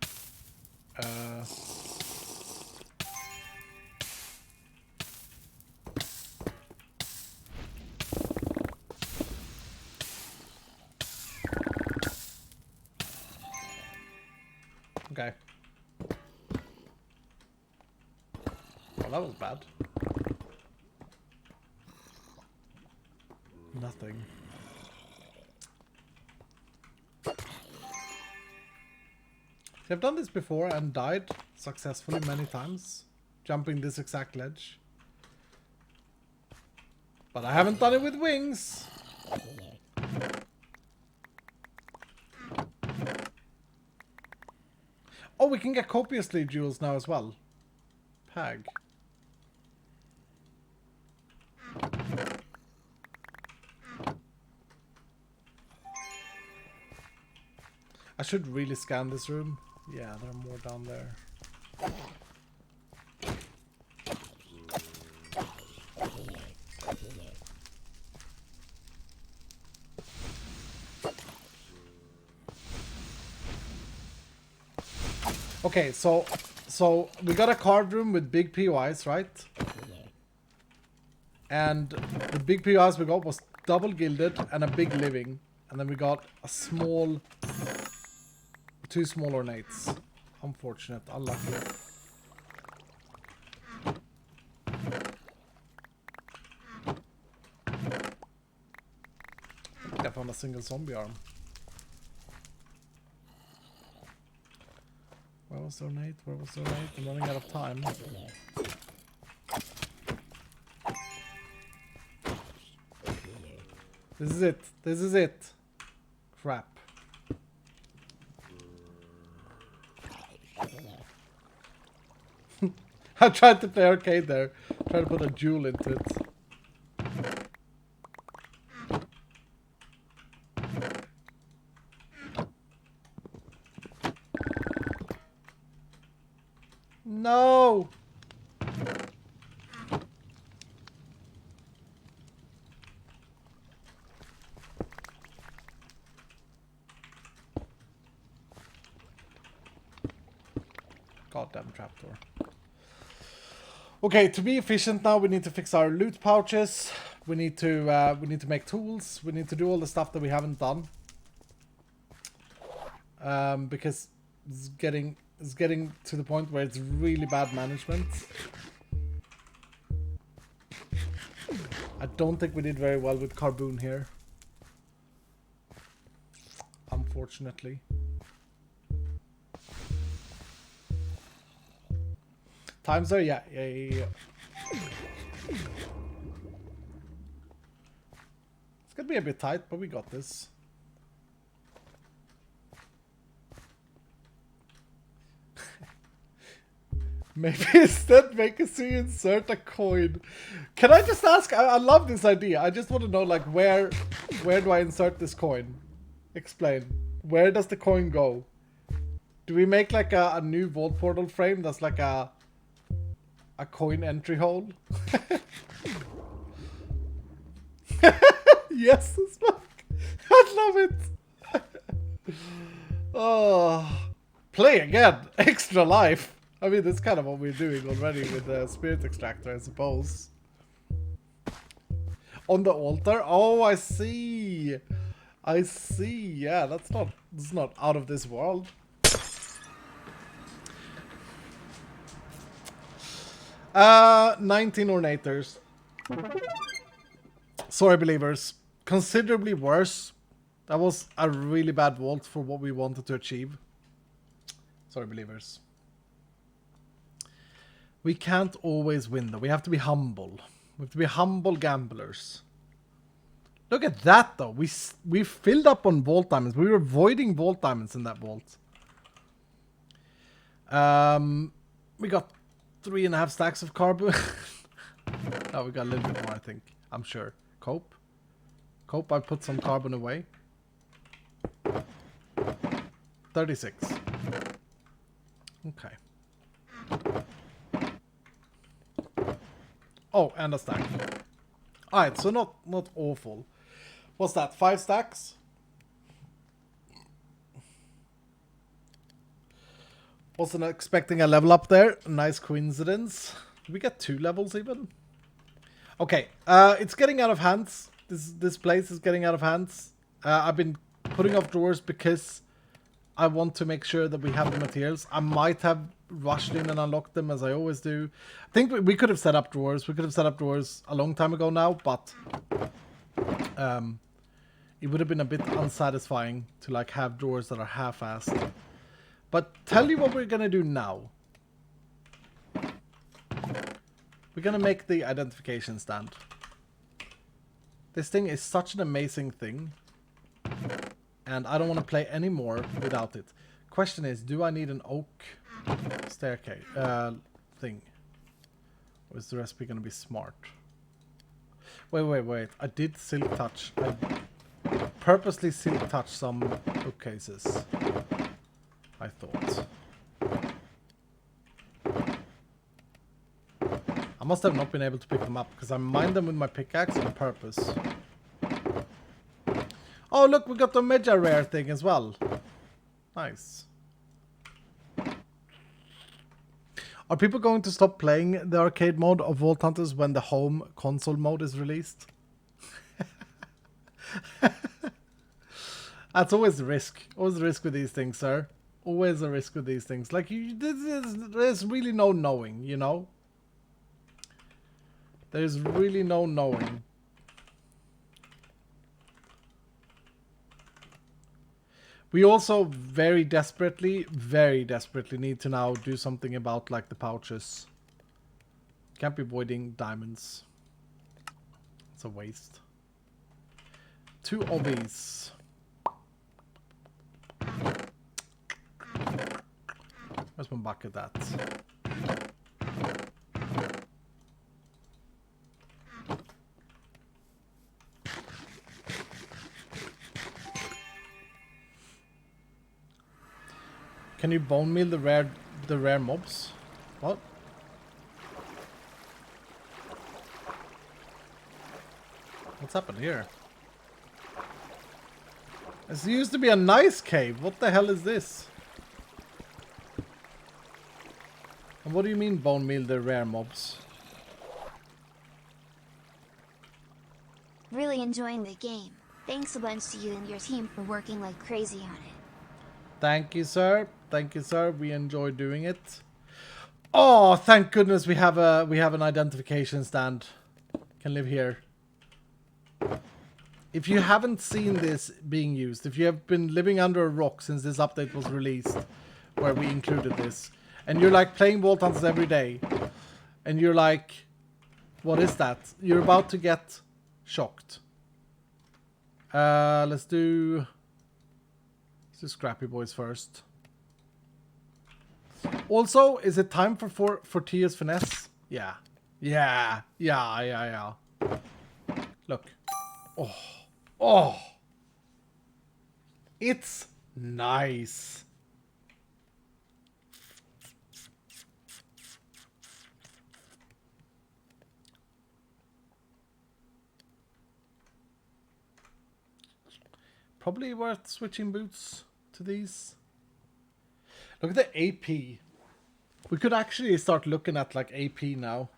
Okay. Well, that was bad. Nothing. I've done this before and died successfully many times, jumping this exact ledge. But I haven't done it with wings. Oh, we can get copiously jewels now as well. Pag. I should really scan this room. Yeah, there are more down there. Okay, so we got a card room with big POIs, right? And the big POIs we got was double gilded and a big living. And then we got a small, 2 small ornates. Unfortunate, unlucky. I found a single zombie arm. Where was the ornate? Where was the ornate? I'm running out of time. This is it. This is it. Crap. I tried to play arcade there. Tried to put a jewel into it. No! Goddamn trapdoor. Okay, to be efficient now, we need to fix our loot pouches. We need to make tools. We need to do all the stuff that we haven't done. Because it's getting to the point where it's really bad management. I don't think we did very well with Carboon here. Unfortunately. Times are, yeah. It's gonna be a bit tight, but we got this. Maybe instead make a so you insert a coin. Can I just ask? I love this idea. I just want to know, like, where do I insert this coin? Explain. Where does the coin go? Do we make like a new vault portal frame that's like a coin entry hole? Yes, fuck. I love it. Oh, play again. Extra life. I mean, that's kind of what we're doing already with the spirit extractor, I suppose. On the altar? Oh, I see. I see. Yeah, that's not out of this world. 19 ornators. Sorry, believers. Considerably worse. That was a really bad vault for what we wanted to achieve. Sorry, believers. We can't always win, though. We have to be humble. We have to be humble gamblers. Look at that, though. We filled up on vault diamonds. We were avoiding vault diamonds in that vault. We got 3.5 stacks of carbon. Oh, we got a little bit more, I think. I'm sure. Cope. Cope, I put some carbon away. 36. Okay. Oh, and a stack. Alright, so not awful. What's that? 5 stacks? Wasn't expecting a level up there. Nice coincidence. Did we get 2 levels even? Okay, it's getting out of hands. This place is getting out of hands. I've been putting off drawers because I want to make sure that we have the materials. I might have rushed in and unlocked them as I always do. I think we could have set up drawers. We could have set up drawers a long time ago now, but it would have been a bit unsatisfying to like have drawers that are half-assed. But tell you what we're gonna do now. We're gonna make the identification stand. This thing is such an amazing thing. And I don't want to play any more without it. Question is, do I need an oak staircase thing? Or is the recipe gonna be smart? Wait. I did silk touch. I purposely silk touch some bookcases. I thought. I must have not been able to pick them up because I mined them with my pickaxe on purpose. Oh look, we got the mega rare thing as well. Nice. Are people going to stop playing the arcade mode of Vault Hunters when the home console mode is released? That's always the risk. Always the risk with these things, sir. Always a risk with these things. Like, there's really no knowing, you know? There's really no knowing. We also very desperately need to now do something about, like, the pouches. Can't be voiding diamonds. It's a waste. 2 of these. Where's my bucket at? Can you bone meal the rare mobs? What? What's happened here? This used to be a nice cave. What the hell is this? And what do you mean bone meal the rare mobs? Really enjoying the game. Thanks a bunch to you and your team for working like crazy on it. Thank you, sir. Thank you, sir. We enjoy doing it. Oh, thank goodness we have an identification stand. Can live here. If you haven't seen this being used, if you have been living under a rock since this update was released, where we included this, and you're like playing Vault Hunters every day, and you're like, what is that? You're about to get shocked. Let's do Scrappy Boys first. Also, is it time for Tia's finesse? Yeah. Look. Oh. It's nice. Probably worth switching boots to these. Look at the AP. We could actually start looking at like AP now.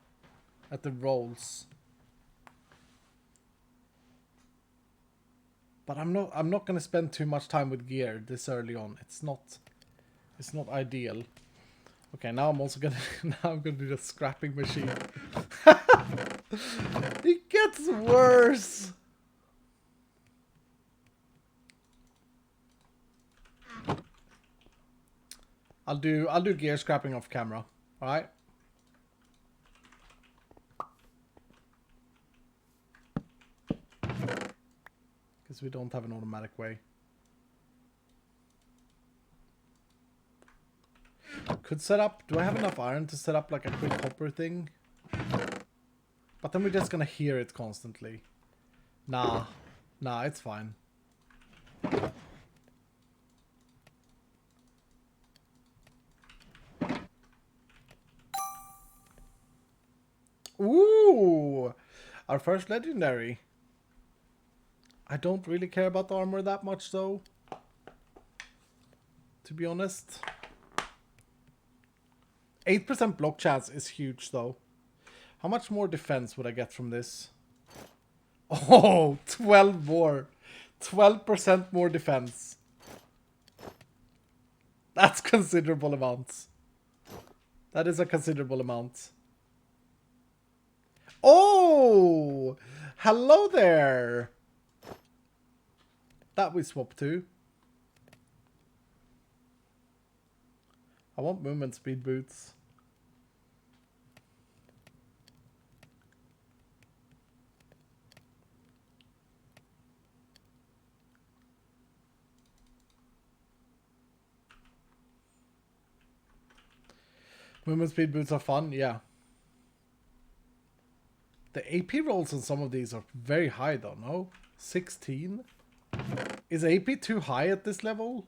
At the rolls. But I'm not gonna spend too much time with gear this early on. It's not ideal. Okay, now I'm also gonna do the scrapping machine. It gets worse. I'll do gear scrapping off camera. Alright? Because we don't have an automatic way. Could set up... Do I have enough iron to set up like a quick hopper thing? But then we're just gonna hear it constantly. Nah, it's fine. Ooh! Our first legendary. I don't really care about the armor that much though. To be honest. 8% block chance is huge though. How much more defense would I get from this? Oh, 12 more. 12% more defense. That's considerable amounts. That is a considerable amount. Oh! Hello there! That we swap to. I want movement speed boots. Movement speed boots are fun, yeah. The AP rolls on some of these are very high though, no? 16? Is AP too high at this level?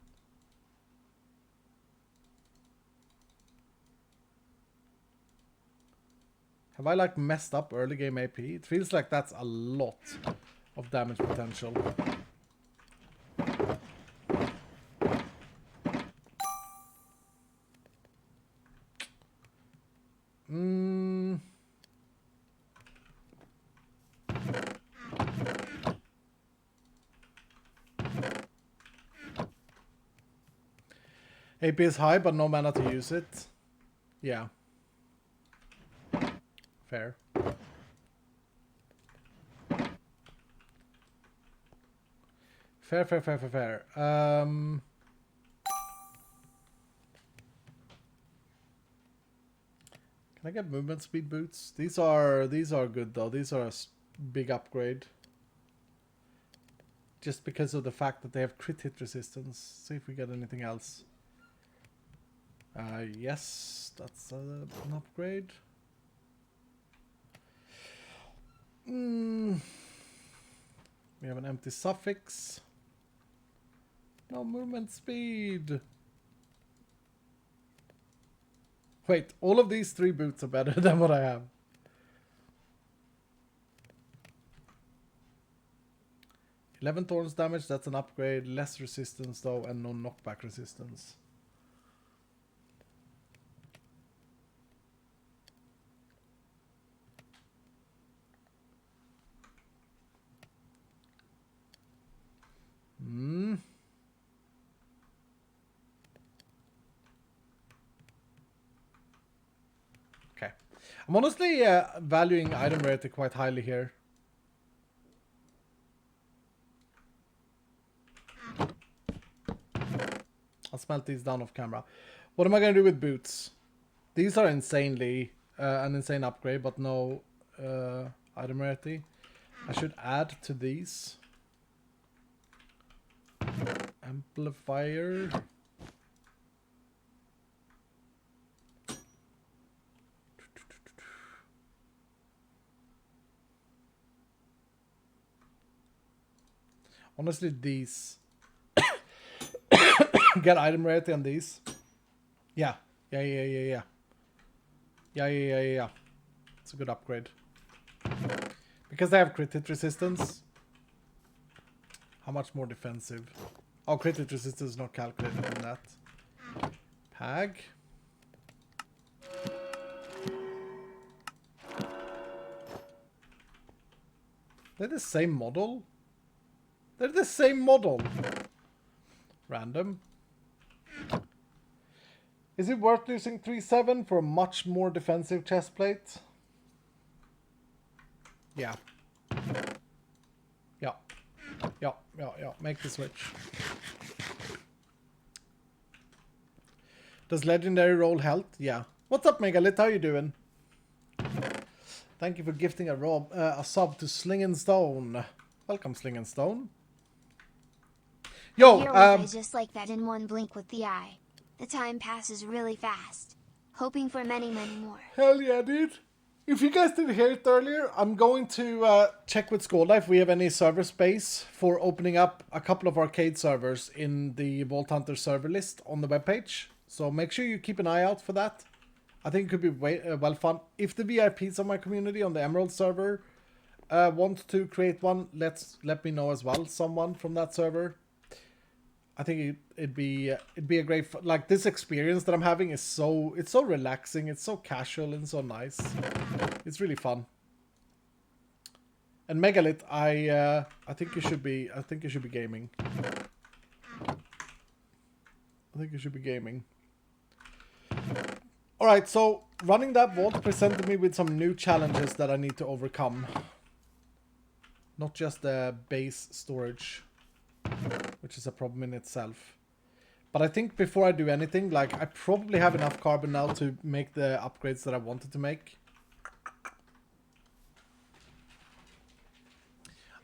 Have I like messed up early game AP? It feels like that's a lot of damage potential. AP is high, but no mana to use it. Yeah. Fair. Fair. Can I get movement speed boots? These are good though. These are a big upgrade. Just because of the fact that they have crit hit resistance. See if we get anything else. Yes, that's an upgrade. We have an empty suffix. No movement speed. Wait, all of these 3 boots are better than what I have. 11 thorns damage, that's an upgrade. Less resistance though, and no knockback resistance. Okay. I'm honestly valuing item rarity quite highly here. I'll smelt these down off camera. What am I going to do with boots? These are insanely an insane upgrade, but no item rarity. I should add to these. Amplifier. Honestly, these get item rarity on these. Yeah. Yeah. It's a good upgrade. Because they have crit hit resistance. How much more defensive? Oh, crit hit resistance is not calculated in that. Pag. They're the same model? They're the same model. Random. Is it worth losing 3-7 for a much more defensive chestplate? Yeah. Yeah. Make the switch. Does legendary roll health? Yeah. What's up, Megalith? How you doing? Thank you for gifting a sub to Sling and Stone. Welcome, Sling and Stone. Yo, I just like that in one blink with the eye. The time passes really fast. Hoping for many, many more. Hell yeah, dude. If you guys didn't hear it earlier, I'm going to check with Skoda if we have any server space for opening up a couple of arcade servers in the Vault Hunter server list on the webpage. So make sure you keep an eye out for that. I think it could be well fun. If the VIPs of my community on the Emerald server want to create one, let me know as well. Someone from that server. I think it'd be a great like this experience that I'm having is so relaxing, it's so casual and so nice. It's really fun. And Megalith, I think you should be gaming. All right, so running that vault presented me with some new challenges that I need to overcome. Not just the base storage, which is a problem in itself. But I think before I do anything, like, I probably have enough carbon now to make the upgrades that I wanted to make.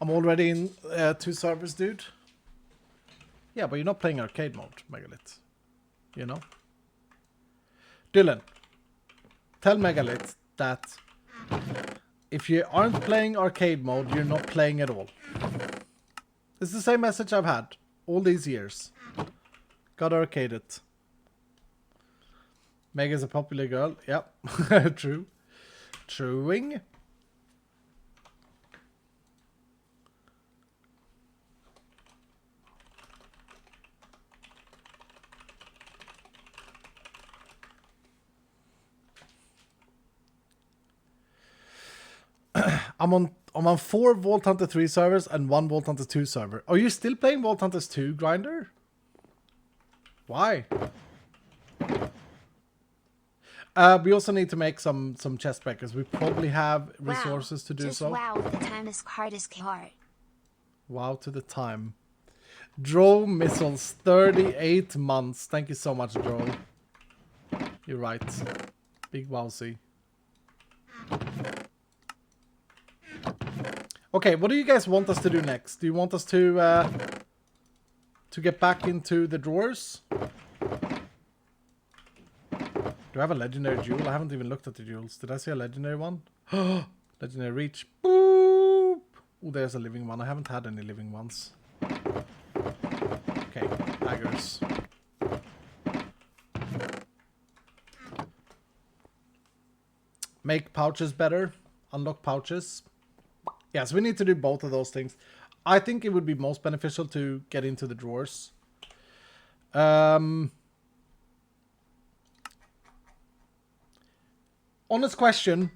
I'm already in 2 servers, dude. Yeah, but you're not playing arcade mode, Megalith. You know? Dylan, tell Megalith that if you aren't playing arcade mode, you're not playing at all. It's the same message I've had all these years. Gotta arcade it. Mega's a popular girl. Yep. True. Truing. I'm on 4 Vault Hunter 3 servers and 1 Vault Hunter 2 server. Are you still playing Vault Hunters 2, Grinder? Why? We also need to make some chest breakers. We probably have resources to do just so. Wow, the time is hard as hard. Wow to the time. Dro missiles, 38 months. Thank you so much, Dro. You're right. Big wowsy. Okay, what do you guys want us to do next? Do you want us to get back into the drawers? Do I have a legendary jewel? I haven't even looked at the jewels. Did I see a legendary one? Legendary reach. Boop! Oh, there's a living one. I haven't had any living ones. Okay, daggers. Make pouches better. Unlock pouches. Yes, we need to do both of those things. I think it would be most beneficial to get into the drawers. Honest question.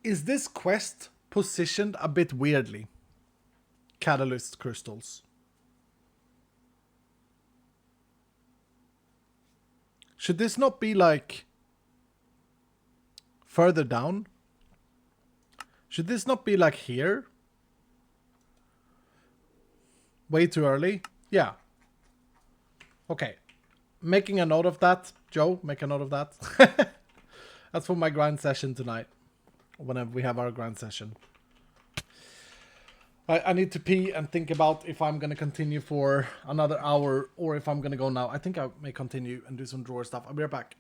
Is this quest positioned a bit weirdly? Catalyst crystals. Should this not be like further down? Should this not be like here? Way too early? Yeah. Okay. Making a note of that. Joe, make a note of that. That's for my grind session tonight. Whenever we have our grind session. I need to pee and think about if I'm going to continue for another hour or if I'm going to go now. I think I may continue and do some drawer stuff. I'll be right back.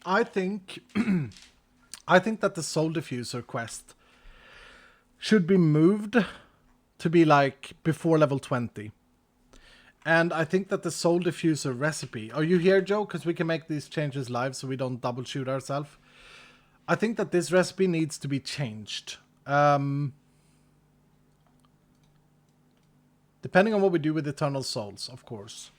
I think I think that the Soul Diffuser quest should be moved to be like before level 20. And I think that the Soul Diffuser recipe... Are you here, Joe? Because we can make these changes live so we don't double shoot ourselves. I think that this recipe needs to be changed. Depending on what we do with Eternal Souls, of course.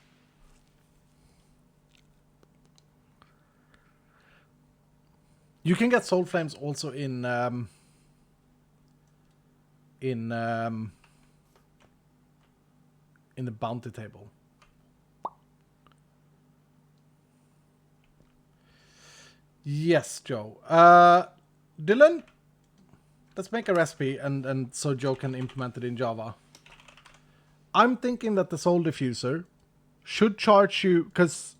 You can get Soul Flames also in the bounty table. Yes, Joe. Dylan, let's make a recipe and so Joe can implement it in Java. I'm thinking that the Soul Diffuser should charge you, because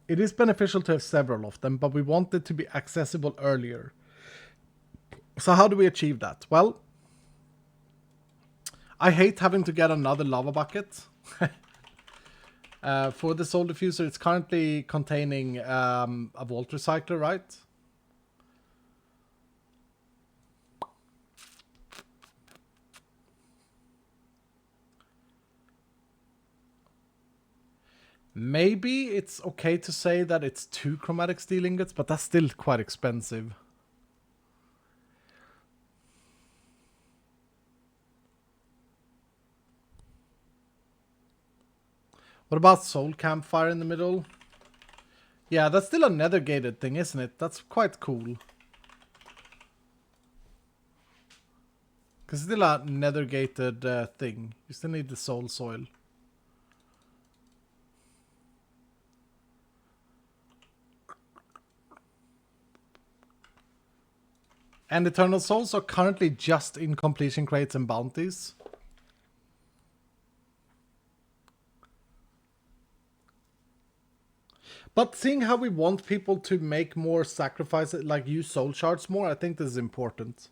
it is beneficial to have several of them, but we want it to be accessible earlier. So how do we achieve that? Well, I hate having to get another lava bucket. For the Soul Diffuser, it's currently containing a Vault Recycler, right? Maybe it's okay to say that it's 2 chromatic steel ingots, but that's still quite expensive. What about soul campfire in the middle? Yeah, that's still a nether gated thing, isn't it? That's quite cool. Because it's still a nether gated thing. You still need the soul soil. And Eternal Souls are currently just in completion crates and bounties. But seeing how we want people to make more sacrifices, like use soul shards more, I think this is important.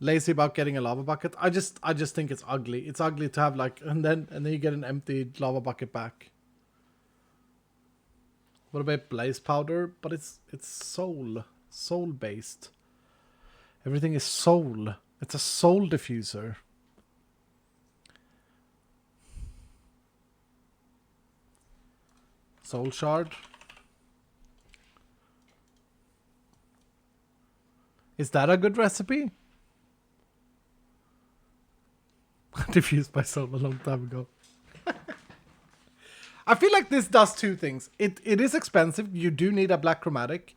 Lazy about getting a lava bucket. I just think it's ugly. It's ugly to have like, and then you get an empty lava bucket back. What about blaze powder? But it's soul based. Everything is soul. It's a soul diffuser. Soul shard. Is that a good recipe? Diffused my soul a long time ago. I feel like this does 2 things. It is expensive. You do need a black chromatic,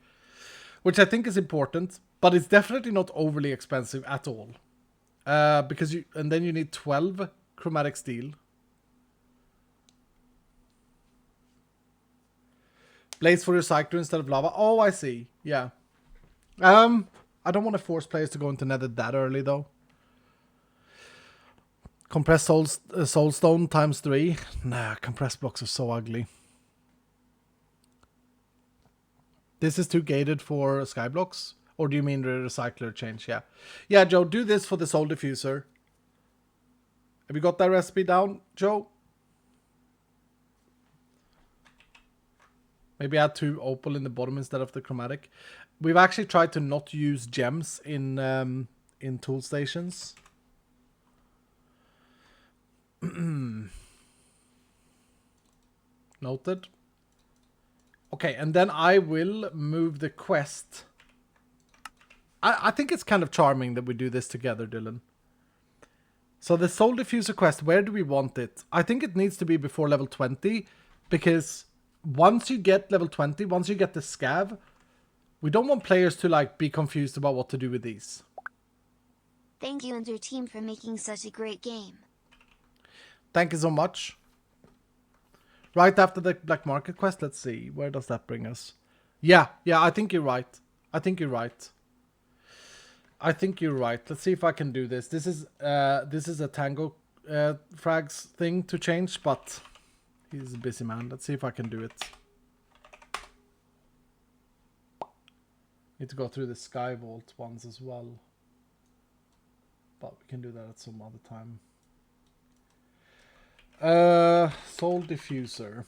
which I think is important, but it's definitely not overly expensive at all. Because then you need 12 chromatic steel. Blaze for your cycler instead of lava. Oh, I see. Yeah. I don't want to force players to go into nether that early though. Compressed soulstone times 3. Nah, compressed blocks are so ugly. This is too gated for skyblocks? Or do you mean the recycler change? Yeah. Yeah, Joe, do this for the soul diffuser. Have you got that recipe down, Joe? Maybe add 2 opal in the bottom instead of the chromatic. We've actually tried to not use gems in tool stations. Noted. Okay, and then I will move the quest. I think it's kind of charming that we do this together, Dylan. So the Soul Diffuser quest, where do we want it? I think it needs to be before level 20, because once you get level 20, once you get the scav, we don't want players to like be confused about what to do with these. Thank you and your team for making such a great game. Thank you so much. Right after the Black Market quest, let's see. Where does that bring us? Yeah, I think you're right. I think you're right. Let's see if I can do this. This is a Tango frags thing to change, but he's a busy man. Let's see if I can do it. Need to go through the Sky Vault ones as well. But we can do that at some other time. Soul Diffuser.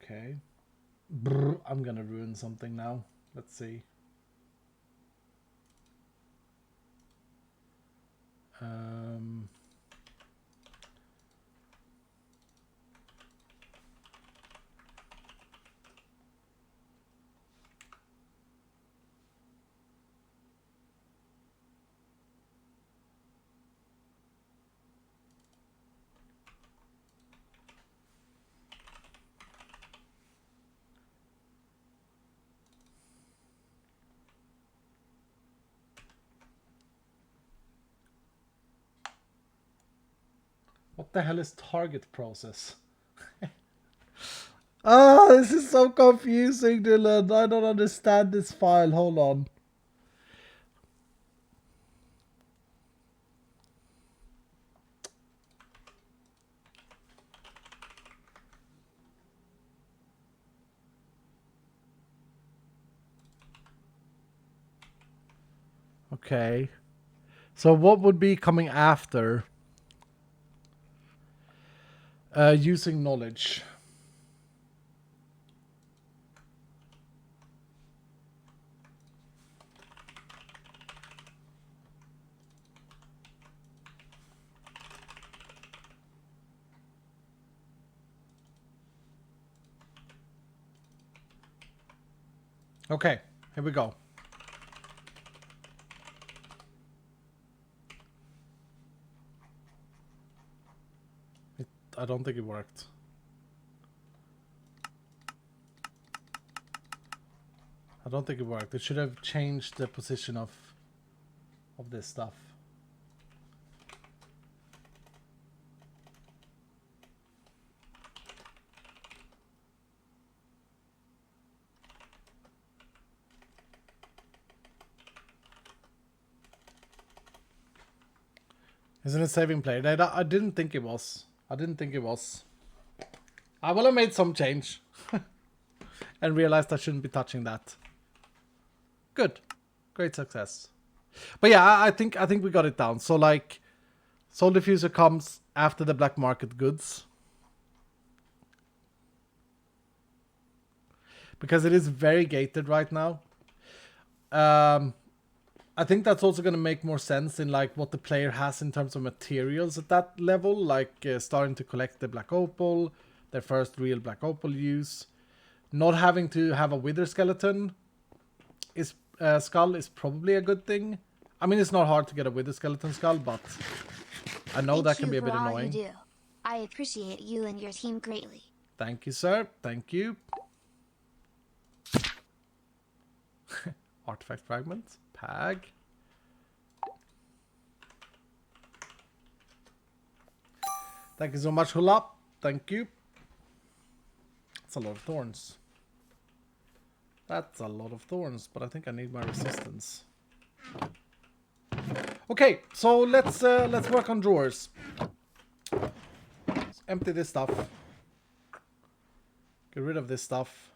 Okay. Brr, I'm gonna ruin something now. Let's see. What the hell is target process? This is so confusing, Dylan. I don't understand this file. Hold on. Okay. So what would be coming after? Using knowledge. Okay, here we go. I don't think it worked. I don't think it worked. It should have changed the position of this stuff. Isn't it saving play? I didn't think it was. I didn't think it was. I will have made some change. And realized I shouldn't be touching that. Good. Great success. But yeah, I think we got it down. So like, Soul Diffuser comes after the black market goods. Because it is very gated right now. I think that's also going to make more sense in like what the player has in terms of materials at that level. Like starting to collect the black opal, their first real black opal use. Not having to have a wither skeleton is skull is probably a good thing. I mean, it's not hard to get a wither skeleton skull, but I know that can be a bit annoying. You do. I appreciate you and your team greatly. Thank you, sir. Thank you. Artifact fragment. Pag. Thank you so much, Hula. Thank you. That's a lot of thorns. That's a lot of thorns, but I think I need my resistance. Okay, so let's work on drawers. Let's empty this stuff. Get rid of this stuff.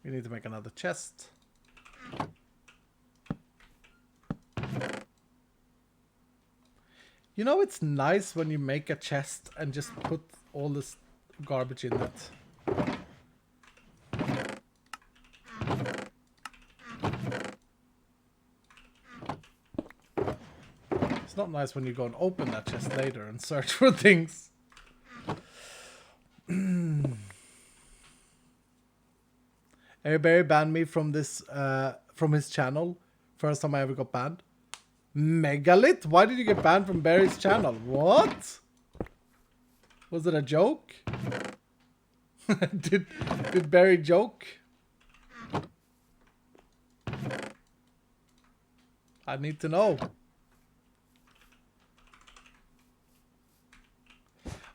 We need to make another chest. You know, it's nice when you make a chest and just put all this garbage in it. It's not nice when you go and open that chest later and search for things. Barry banned me from this from his channel. First time I ever got banned. Megalith? Why did you get banned from Barry's channel? What? Was it a joke? did Barry joke? I need to know.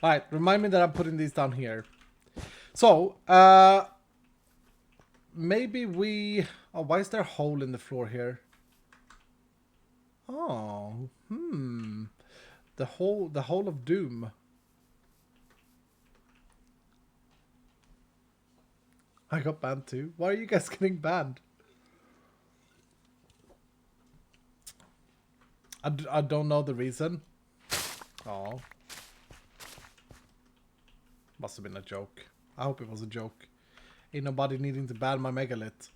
Alright, remind me that I'm putting these down here. So, maybe we... Oh, why is there a hole in the floor here? Oh, the hole of doom. I got banned too. Why are you guys getting banned? I don't know the reason. Oh. Must have been a joke. I hope it was a joke. Ain't nobody needing to ban my megalith.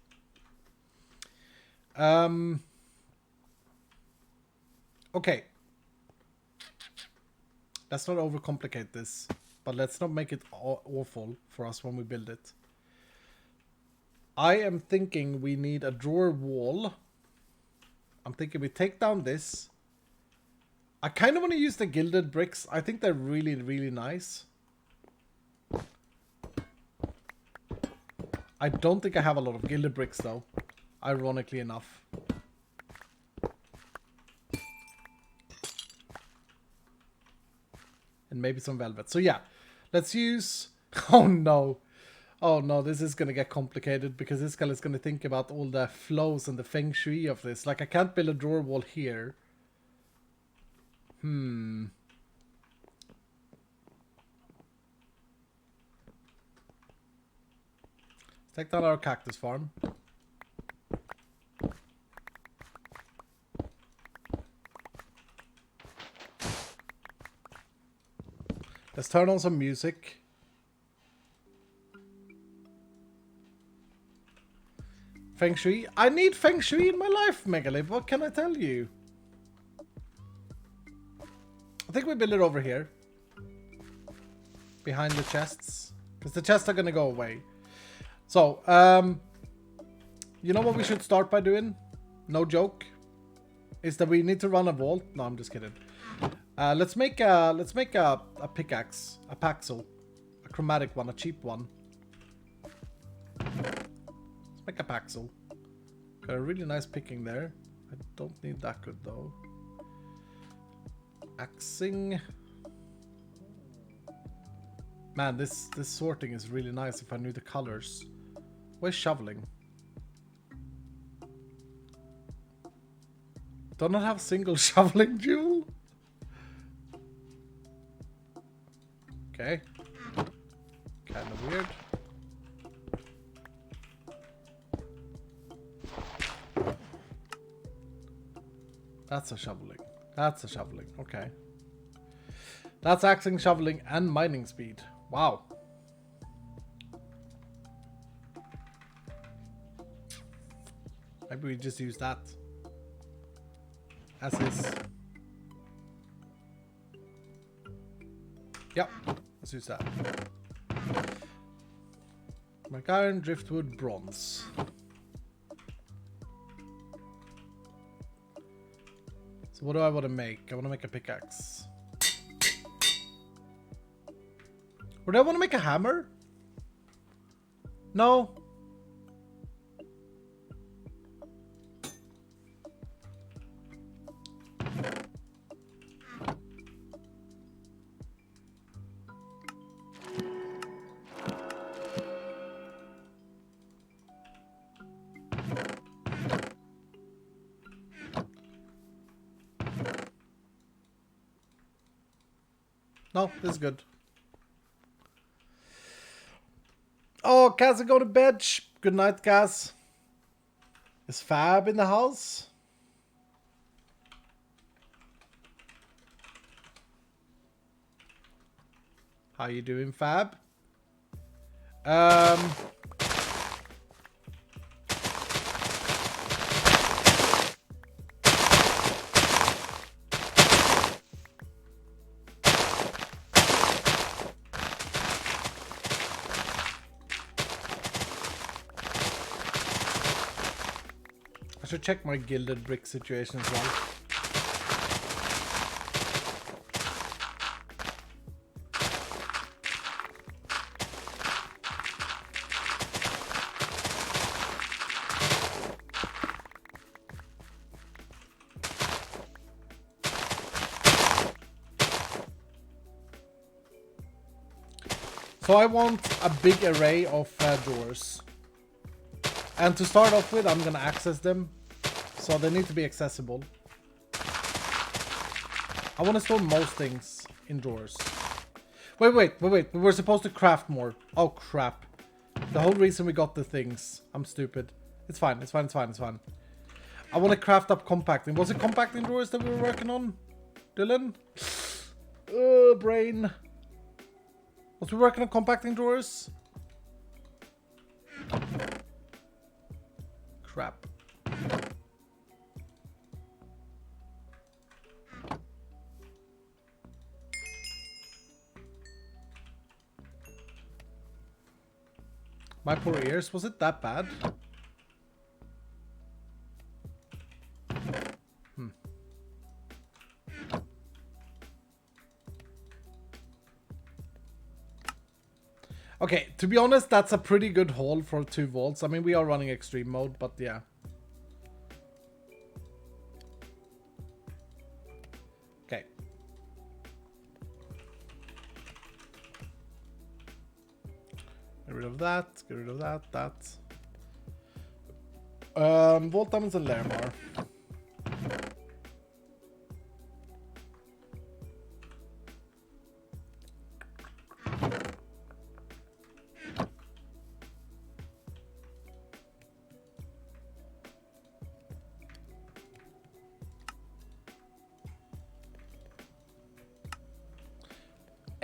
Okay. Let's not overcomplicate this. But let's not make it awful for us when we build it. I am thinking we need a drawer wall. I'm thinking we take down this. I kind of want to use the gilded bricks. I think they're really, really nice. I don't think I have a lot of gilded bricks though. Ironically enough. And maybe some velvet. So yeah, let's use... Oh no. Oh no, this is going to get complicated because this guy is going to think about all the flows and the feng shui of this. Like I can't build a drawer wall here. Take down our cactus farm. Let's turn on some music. Feng Shui. I need Feng Shui in my life, Megalib. What can I tell you? I think we build it over here. Behind the chests. Because the chests are going to go away. So, you know what we should start by doing? No joke. Is that we need to run a vault. No, I'm just kidding. Let's make a pickaxe. A paxel. A chromatic one. A cheap one. Make a paxel. Got a really nice picking there. I don't need that good though. Axing. Man, this sorting is really nice if I knew the colors. Where's shoveling? Do not have single shoveling jewel? Okay. Kind of weird. That's a shoveling. That's a shoveling. Okay. That's axing, shoveling, and mining speed. Wow. Maybe we just use that. As is. Yep. Let's use that. Like iron, driftwood, bronze. So what do I want to make? I want to make a pickaxe. Or do I want to make a hammer? No. No, this is good. Oh, Kaz, go to bed. Good night, Kaz. Is Fab in the house? How you doing, Fab? I should check my gilded brick situation as well. So I want a big array of doors. And to start off with, I'm gonna access them. So they need to be accessible. I want to store most things in drawers. Wait. We were supposed to craft more. Oh, crap. The whole reason we got the things. I'm stupid. It's fine. I want to craft up compacting. Was it compacting drawers that we were working on? Dylan? Brain. Was we working on compacting drawers? Crap. My poor ears, was it that bad? Okay, to be honest, that's a pretty good haul for 2 volts. I mean, we are running extreme mode, but yeah. Okay. Get rid of that, get rid of that. Volt diamonds and Larimar.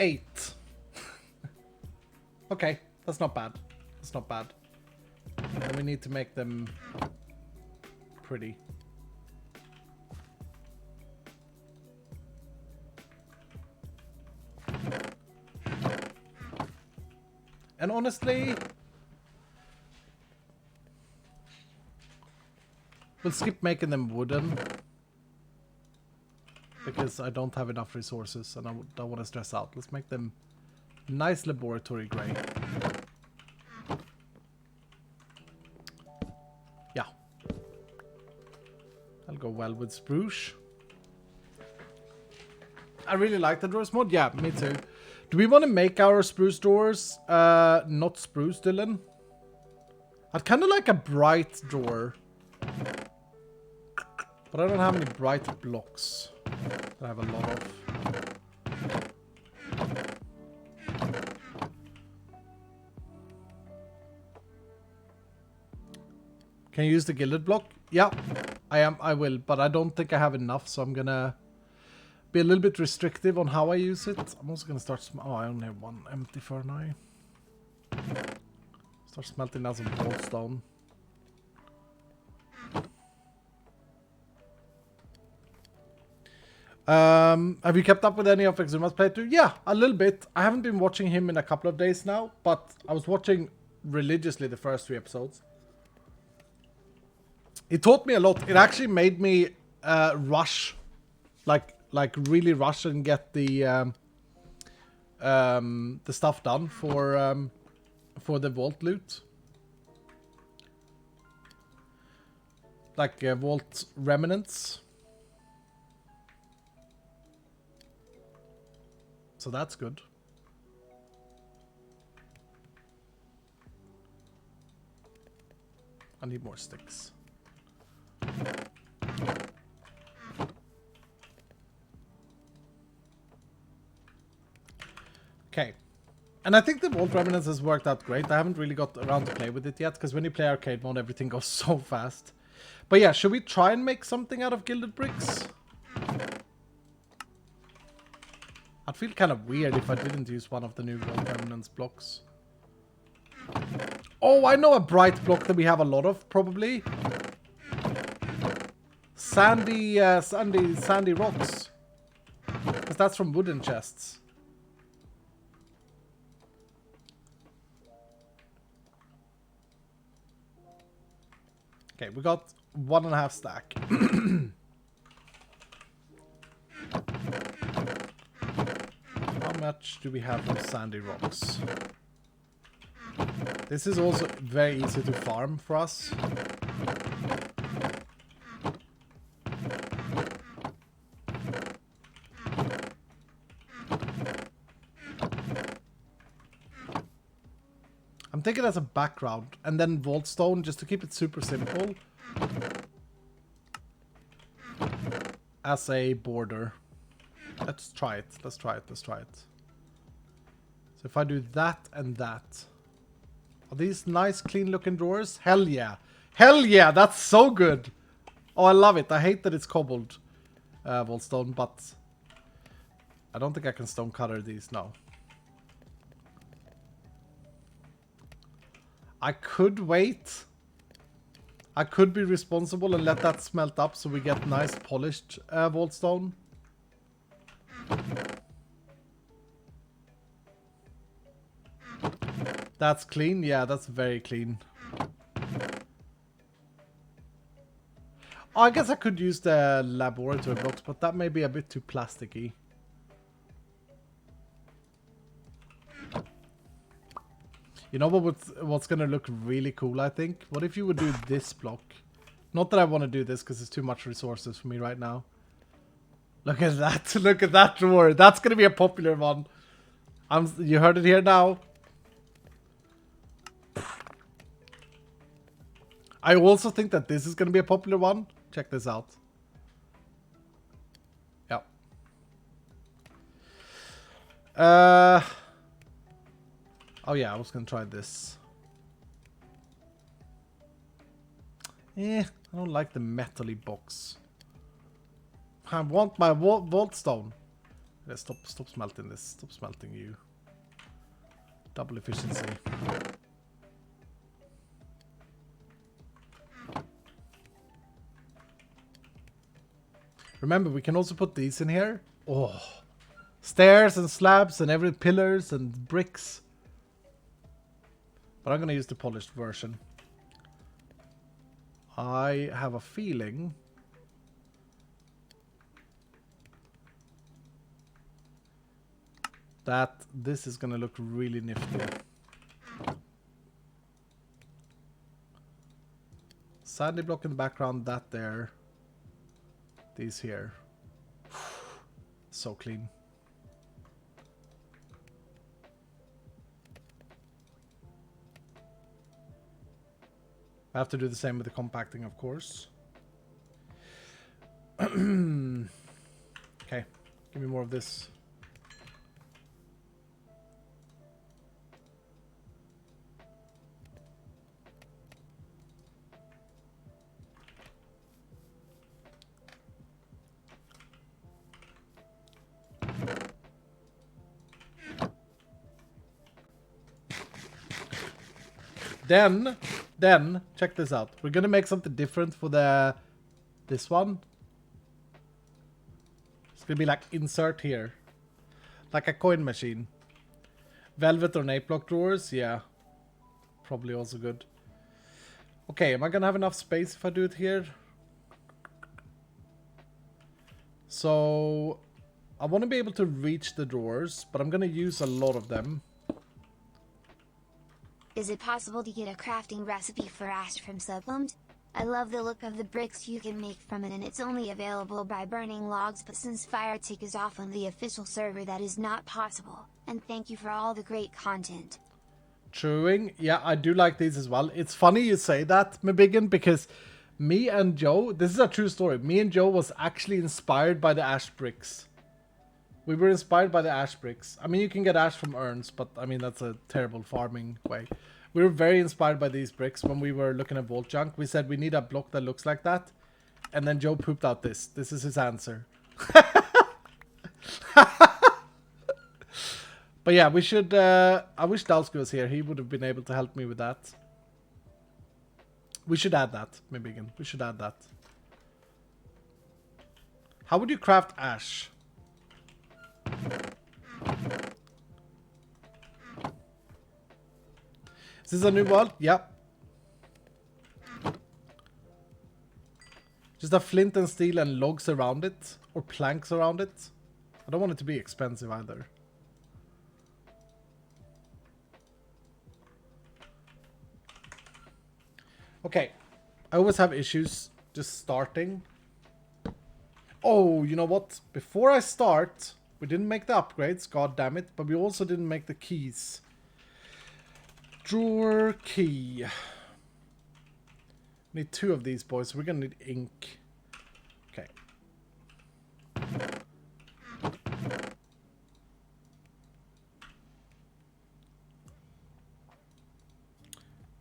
8. Okay, that's not bad. That's not bad. And we need to make them pretty. And honestly, we'll skip making them wooden. Because I don't have enough resources and I don't want to stress out. Let's make them nice laboratory gray. Yeah. I'll go well with spruce. I really like the doors mod. Yeah, me too. Do we want to make our spruce doors not spruce, Dylan? I'd kind of like a bright door. But I don't have any bright blocks. I have a lot of. Can you use the gilded block? Yeah, I will, but I don't think I have enough, so I'm gonna be a little bit restrictive on how I use it. I'm also gonna start. Oh, I only have one empty for now. Start smelting down some goldstone. Have you kept up with any of Exuma's playthrough? Yeah, a little bit. I haven't been watching him in a couple of days now, but I was watching religiously the first 3 episodes. It taught me a lot. It actually made me rush, like really rush and get the stuff done for the vault loot, like vault remnants. So that's good. I need more sticks. Okay. And I think the Vault Remnants has worked out great. I haven't really got around to play with it yet, because when you play arcade mode, everything goes so fast. But yeah, should we try and make something out of gilded bricks? I'd feel kind of weird if I didn't use one of the new Vault Remnants blocks. Oh, I know a bright block that we have a lot of, probably. Sandy rocks. Because that's from wooden chests. Okay, we got 1.5 stack. How much do we have from sandy rocks? This is also very easy to farm for us. I'm thinking as a background, and then vaultstone just to keep it super simple. As a border. Let's try it. Let's try it. Let's try it. So if I do that and that. Are these nice clean looking drawers? Hell yeah. Hell yeah, that's so good. Oh, I love it. I hate that it's cobbled vaultstone, but I don't think I can stone cutter these now. I could wait. I could be responsible and let that smelt up so we get nice polished vaultstone. That's clean? Yeah, that's very clean. Oh, I guess I could use the laboratory blocks, but that may be a bit too plasticky. You know what's gonna look really cool, I think? What if you would do this block? Not that I want to do this because it's too much resources for me right now. Look at that. Look at that drawer. That's gonna be a popular one. You heard it here now. I also think that this is gonna be a popular one. Check this out. Yeah. Oh yeah, I was gonna try this. I don't like the metally box. I want my vaultstone. Let's stop smelting this. Stop smelting you. Double efficiency. Remember, we can also put these in here. Oh, stairs and slabs and every pillars and bricks. But I'm gonna use the polished version. I have a feeling that this is gonna look really nifty. Sandy block in the background, that there. These here. So clean. I have to do the same with the compacting, of course. Okay, give me more of this. Then, check this out. We're gonna make something different for this one. It's gonna be like insert here. Like a coin machine. Velvet or 8-block drawers, yeah. Probably also good. Okay, am I gonna have enough space if I do it here? So, I want to be able to reach the drawers, but I'm gonna use a lot of them. Is it possible to get a crafting recipe for ash from Sublumed? I love the look of the bricks you can make from it, and it's only available by burning logs, but since FireTick is off on the official server that is not possible. And thank you for all the great content. Truing, yeah, I do like these as well. It's funny you say that, Mabiggin, because me and Joe, this is a true story, me and Joe was actually inspired by the ash bricks. We were inspired by the ash bricks. I mean, you can get ash from urns, but I mean, that's a terrible farming way. We were very inspired by these bricks when we were looking at Vault Junk. We said we need a block that looks like that. And then Joe pooped out this. This is his answer. But yeah, we should... I wish Dalsky was here. He would have been able to help me with that. We should add that, maybe again. We should add that. How would you craft ash? Is this a new world? Yep. Just a flint and steel and logs around it. Or planks around it. I don't want it to be expensive either. Okay. I always have issues just starting. Oh, you know what? Before I start, we didn't make the upgrades, god damn it, but we also didn't make the keys. Drawer key. Need 2 of these boys, so we're gonna need ink. Okay.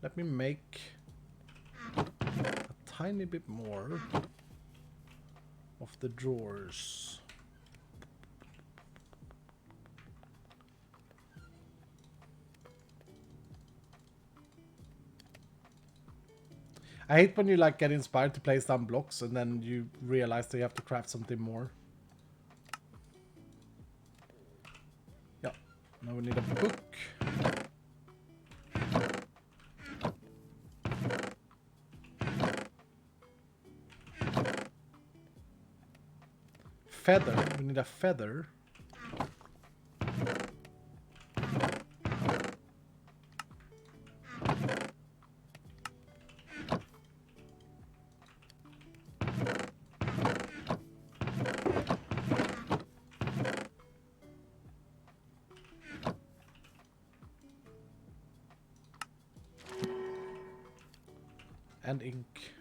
Let me make a tiny bit more of the drawers. I hate when you like get inspired to place down blocks and then you realize that you have to craft something more. Yeah, now we need a book. Feather, we need a feather. And ink.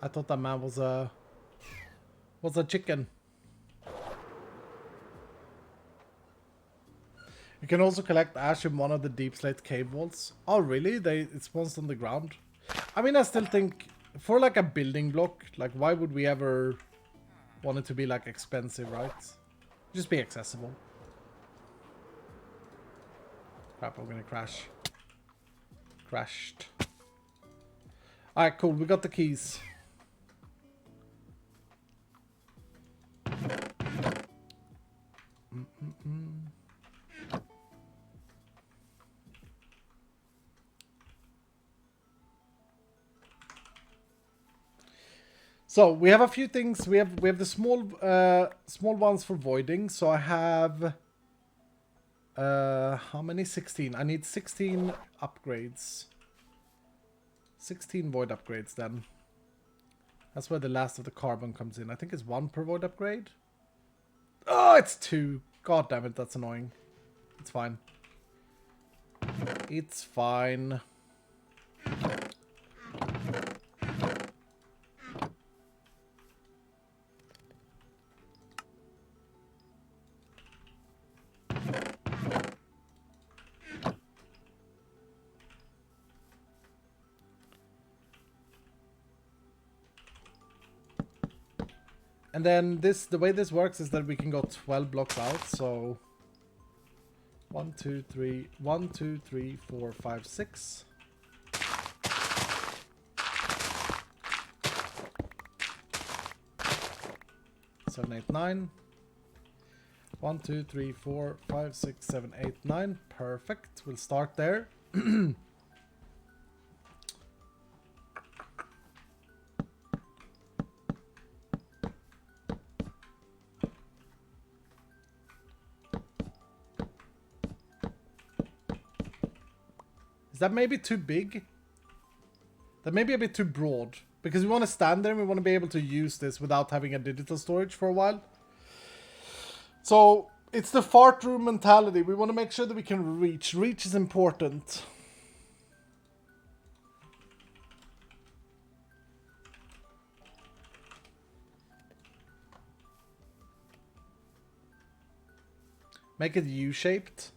I thought that man was a What's a chicken? You can also collect ash in one of the deep slate cave vaults. Oh really? It spawns on the ground? I mean, I still think for like a building block, like why would we ever want it to be like expensive, right? Just be accessible. Crap, I'm gonna crash. Crashed. Alright, cool, we got the keys. So we have a few things. We have the small ones for voiding. So I have how many? 16. I need 16 upgrades. 16 void upgrades then. That's where the last of the carbon comes in. I think it's 1 per void upgrade. Oh, it's 2. God damn it, that's annoying. It's fine. It's fine. And then the way this works is that we can go 12 blocks out, so 1, 2, 3, 1, 2, 3, 4, 5, 6. 7, 8, 9. 1, 2, 3, 4, 5, 6, 7, 8, 9. Perfect. We'll start there. Is that maybe too big? That may be a bit too broad. Because we want to stand there and we want to be able to use this without having a digital storage for a while. So, it's the fart room mentality. We want to make sure that we can reach. Reach is important. Make it U-shaped.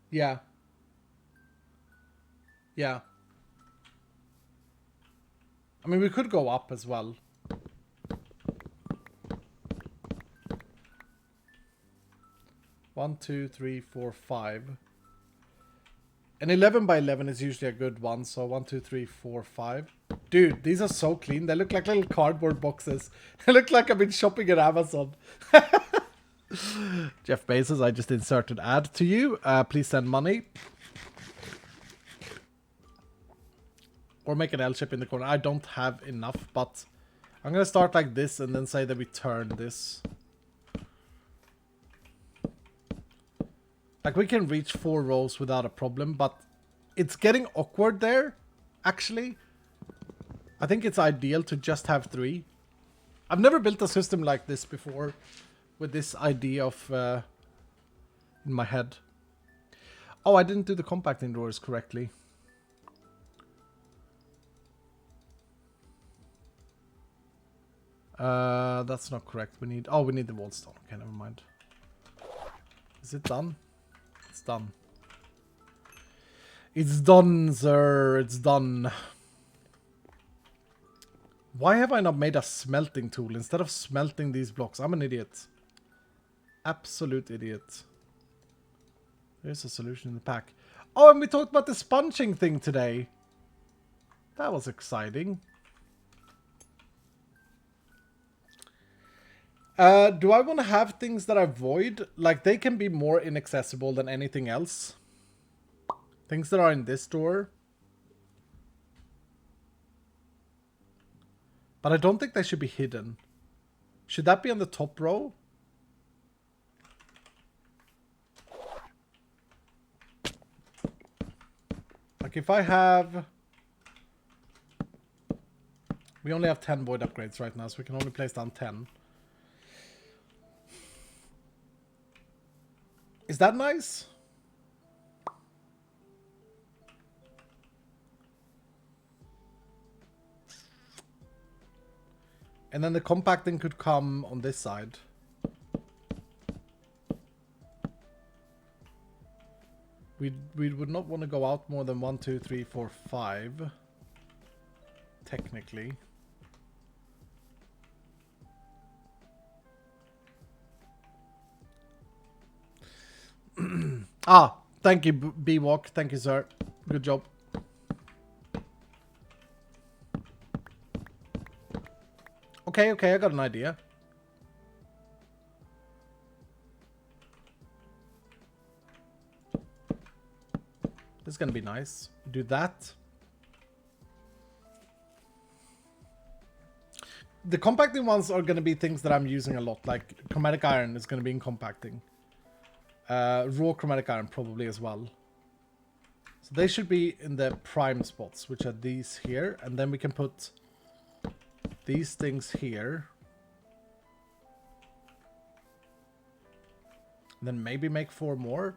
Yeah. Yeah. I mean, we could go up as well. One, two, three, four, 5. An 11 by 11 is usually a good one. So 1, 2, 3, 4, 5. Dude, these are so clean. They look like little cardboard boxes. They look like I've been shopping at Amazon. Jeff Bezos, I just inserted ad to you. Please send money. Or make an L-shape in the corner. I don't have enough, but I'm going to start like this and then say that we turn this. Like, we can reach 4 rows without a problem, but it's getting awkward there, actually. I think it's ideal to just have 3. I've never built a system like this before, with this idea of in my head. Oh, I didn't do the compacting drawers correctly. That's not correct. We need the wall stone. Okay, never mind. Is it done? It's done. It's done, sir. It's done. Why have I not made a smelting tool instead of smelting these blocks? I'm an idiot. Absolute idiot. There's a solution in the pack. Oh, and we talked about the sponging thing today. That was exciting. Do I want to have things that are void? Like, they can be more inaccessible than anything else. Things that are in this door. But I don't think they should be hidden. Should that be on the top row? Like, if I have... We only have 10 void upgrades right now, so we can only place down 10. Is that nice? And then the compacting could come on this side. We would not want to go out more than 1, 2, 3, 4, 5. Technically. Thank you, B-Walk. Thank you, sir. Good job. Okay, I got an idea. This is gonna be nice. Do that. The compacting ones are gonna be things that I'm using a lot, like chromatic iron is gonna be in compacting. Raw chromatic iron probably as well. So they should be in the prime spots, which are these here, and then we can put these things here. And then maybe make 4 more.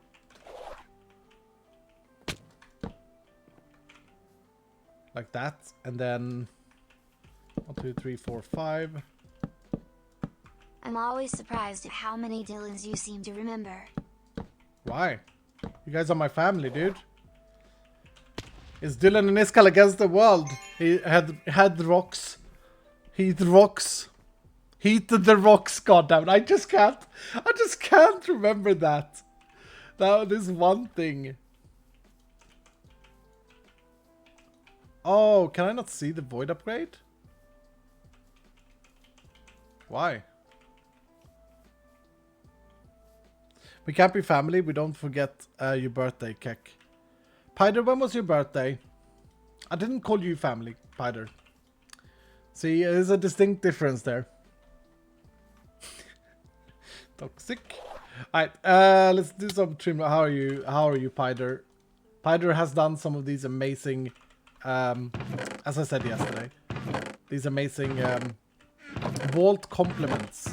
Like that, and then 1, 2, 3, 4, 5. I'm always surprised at how many Dylans you seem to remember. Why? You guys are my family, dude. It's Dylan and Iskal against the world. He had rocks. Heat rocks. Heated the rocks, goddammit. I just can't remember that. That is one thing. Oh, can I not see the void upgrade? Why? We can't be family. We don't forget your birthday, Kek. Pider, when was your birthday? I didn't call you family, Pider. See, there's a distinct difference there. Toxic. Alright, let's do some trim. How are you, Pider? Pider has done some of these amazing, as I said yesterday, these amazing vault complements.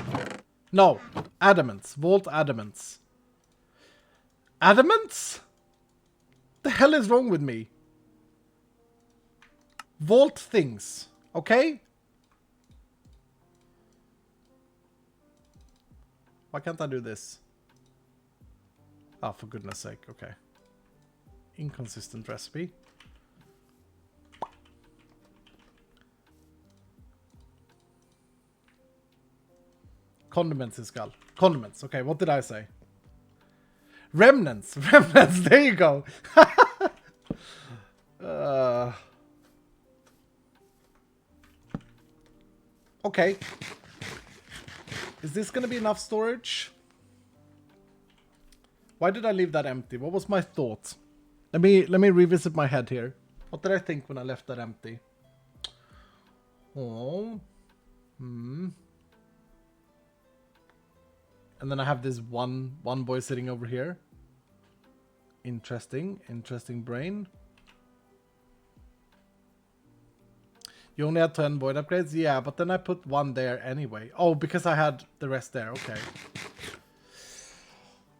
No, adamants. Vault adamants. Adamants? The hell is wrong with me? Vault things, okay? Why can't I do this? Oh, for goodness sake, okay. Inconsistent recipe. Condiments is skull. Condiments, okay, what did I say? Remnants, remnants, there you go. Okay. Is this gonna be enough storage? Why did I leave that empty? What was my thought? Let me revisit my head here. What did I think when I left that empty? Oh. And then I have this one boy sitting over here. Interesting brain. You only had 10 void upgrades? Yeah, but then I put 1 there anyway. Oh, because I had the rest there. Okay.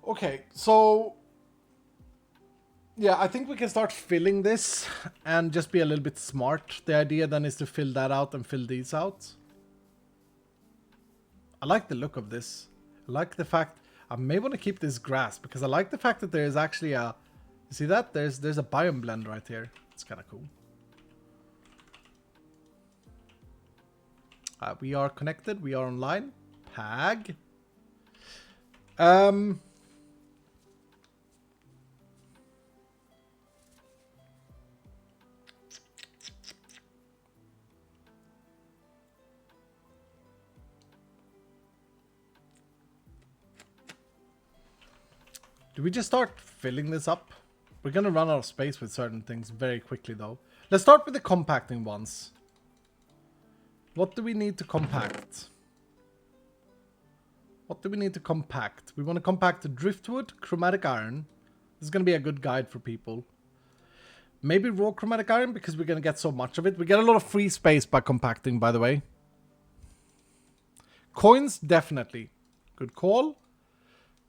Okay, so... yeah, I think we can start filling this and just be a little bit smart. The idea then is to fill that out and fill these out. I like the look of this. I like the fact... I may want to keep this grass because I like the fact that there is actually a... you see that? There's a biome blend right here. It's kind of cool. We are connected. We are online. Pag. Do we just start filling this up? We're gonna run out of space with certain things very quickly though. Let's start with the compacting ones. What do we need to compact? What do we need to compact? We want to compact driftwood, chromatic iron. This is going to be a good guide for people. Maybe raw chromatic iron because we're going to get so much of it. We get a lot of free space by compacting, by the way. Coins, definitely. Good call.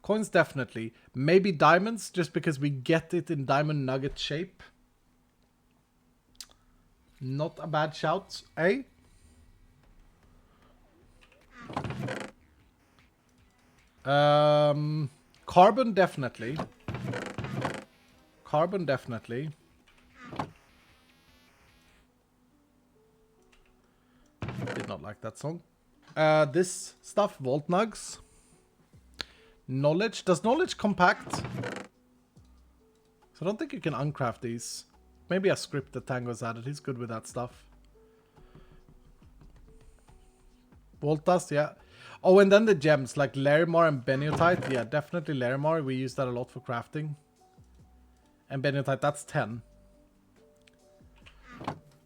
Coins, definitely. Maybe diamonds, just because we get it in diamond nugget shape. Not a bad shout, eh? Carbon definitely. Carbon definitely. Did not like that song. This stuff, Vault Nugs. Knowledge. Does knowledge compact? So I don't think you can uncraft these. Maybe a script that Tango's added. He's good with that stuff. Vault Dust, yeah. Oh, and then the gems like Larimar and Beniotite. Yeah, definitely Larimar. We use that a lot for crafting. And Beniotite, that's 10.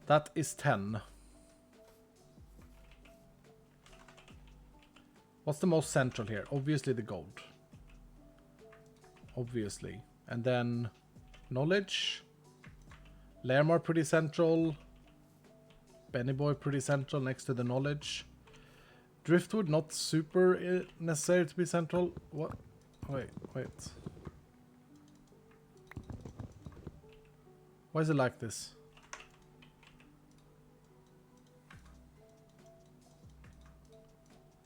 That is 10. What's the most central here? Obviously the gold. Obviously. And then knowledge. Larimar pretty central. Benny Boy pretty central next to the knowledge. Driftwood not super necessary to be central. What? Wait. Why is it like this?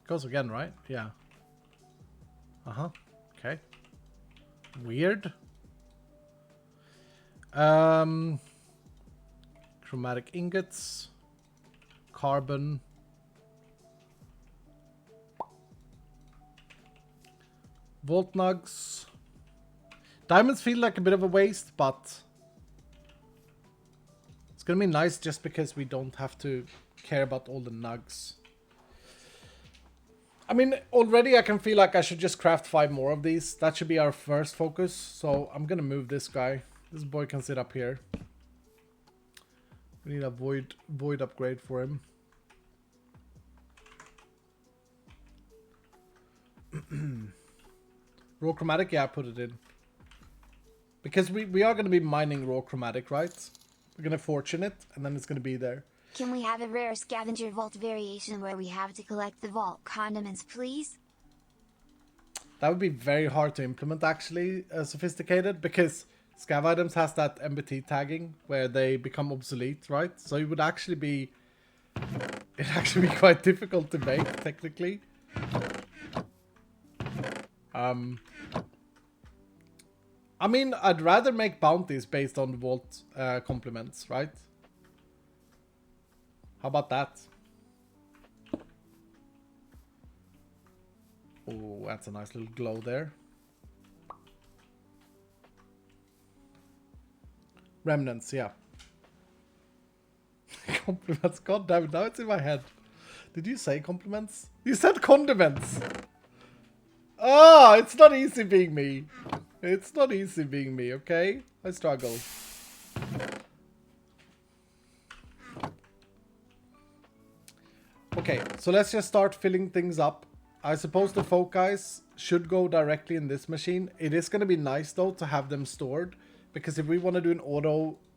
Goes again, right? Yeah. Uh-huh. Okay. Weird. Chromatic ingots. Carbon. Vault nugs. Diamonds feel like a bit of a waste, but it's gonna be nice just because we don't have to care about all the nugs. I mean, already I can feel like I should just craft 5 more of these. That should be our first focus. So I'm gonna move this guy. This boy can sit up here. We need a void upgrade for him. Raw chromatic, yeah, I put it in. Because we are going to be mining raw chromatic, right? We're going to fortune it, and then it's going to be there. Can we have a rare scavenger vault variation where we have to collect the vault condiments, please? That would be very hard to implement, actually, sophisticated, because scav items has that MBT tagging where they become obsolete, right? So it would actually be... It'd actually be quite difficult to make, technically. I mean, I'd rather make bounties based on vault compliments, right? How about that? Oh, that's a nice little glow there. Remnants, yeah. Compliments, god damn it, now it's in my head. Did you say compliments? You said condiments! Oh, it's not easy being me. It's not easy being me, okay? I struggle. Okay, so let's just start filling things up. I suppose the foci should go directly in this machine. It is going to be nice, though, to have them stored. Because if we want to do an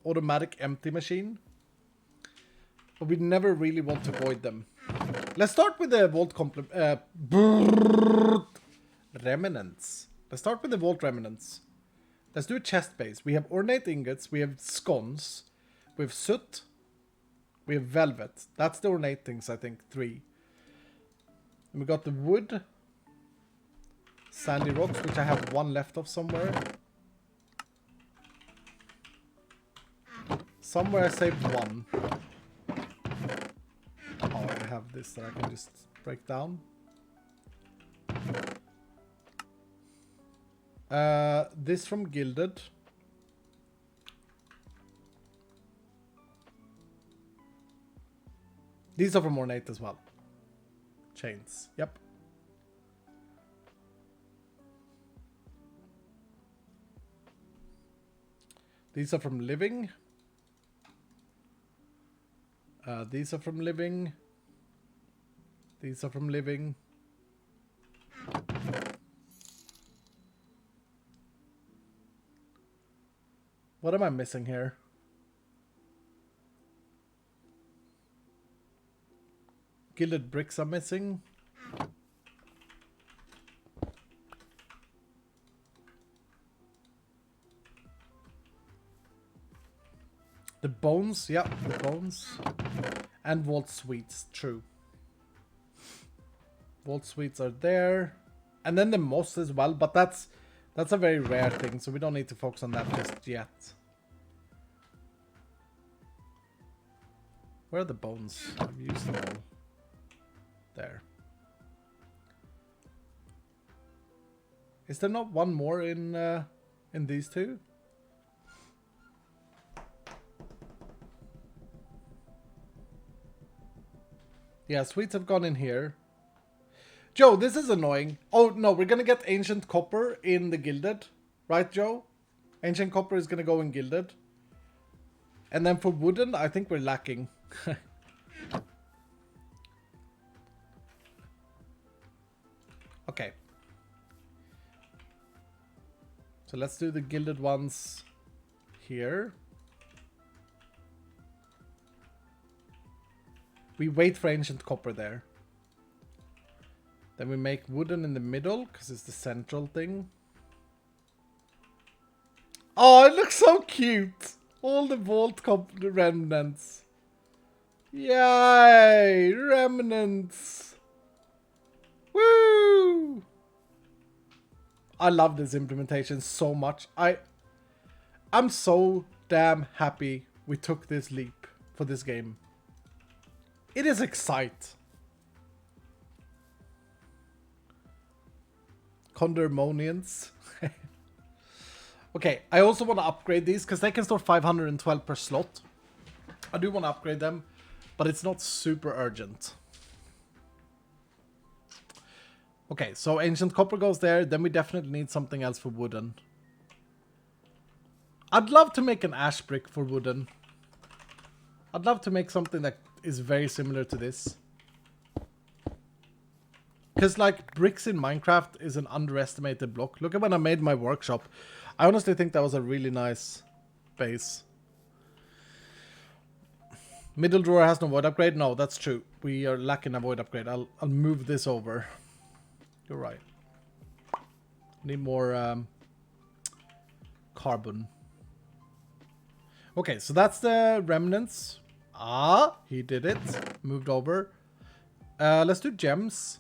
automatic empty machine, but we never really want to void them. Let's start with the vault remnants. Let's start with the vault remnants. Let's do a chest base. We have ornate ingots. We have scones. We have soot. We have velvet. That's the ornate things, I think. 3. And we got the wood. Sandy rocks, which I have 1 left of somewhere. Somewhere I saved 1. Oh, I have this that I can just break down. This from Gilded. These are from Ornate as well. Chains. Yep. These are from Living. These are from Living. These are from Living. What am I missing here? Gilded bricks are missing. The bones, yeah, the bones. And vault sweets, true. Vault sweets are there. And then the moss as well, but that's a very rare thing, so we don't need to focus on that just yet. Where are the bones? I've used them all. There. Is there not one more in these two? Yeah, sweets have gone in here. Joe, this is annoying. Oh, no, we're gonna get Ancient Copper in the Gilded. Right, Joe? Ancient Copper is gonna go in Gilded. And then for Wooden, I think we're lacking. Okay. So let's do the Gilded ones here. We wait for Ancient Copper there. Then we make Wooden in the middle, because it's the central thing. Oh, it looks so cute! All the Vault remnants. Yay! Remnants! Woo! I love this implementation so much. I'm so damn happy we took this leap for this game. It is excite. Condermonians. Okay, I also want to upgrade these because they can store 512 per slot. I do want to upgrade them, but it's not super urgent. Okay, so Ancient Copper goes there. Then we definitely need something else for Wooden. I'd love to make an ash brick for Wooden. I'd love to make something that is very similar to this. Because, like, bricks in Minecraft is an underestimated block. Look at when I made my workshop. I honestly think that was a really nice base. Middle drawer has no void upgrade. No, that's true. We are lacking a void upgrade. I'll move this over. You're right. Need more carbon. Okay, so that's the remnants. Ah, he did it. Moved over. Let's do gems.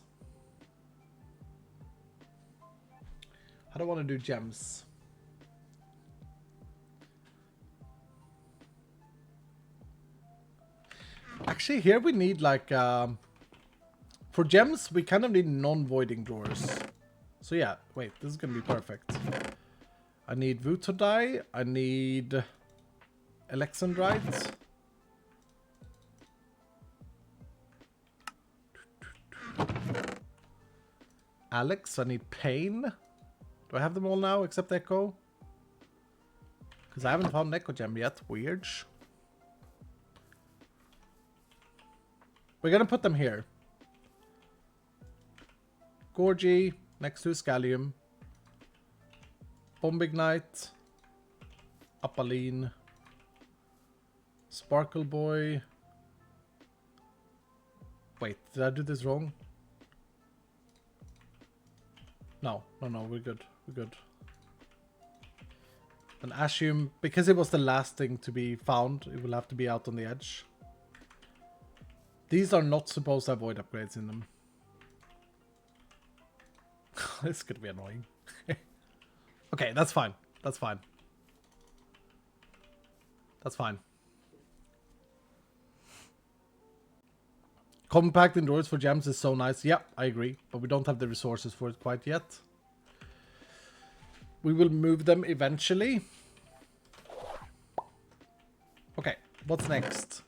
How do I want to do gems? Actually, here we need like... for gems, we kind of need non-voiding drawers. So yeah, wait, this is going to be perfect. I need Vutodai. I need Alexandrite. Alex, I need Pain. Do I have them all now except Echo? Because I haven't found an Echo Gem yet. Weird. We're going to put them here. Gorgie next to Scallium. Bomb Ignite. Apaline. Sparkle Boy. Wait, did I do this wrong? No, we're good. We're good. And Ashium, because it was the last thing to be found, it will have to be out on the edge. These are not supposed to have void upgrades in them. This is gonna be annoying. Okay, that's fine. That's fine. That's fine. Compact indoors for gems is so nice. Yeah, I agree. But we don't have the resources for it quite yet. We will move them eventually. Okay, what's next?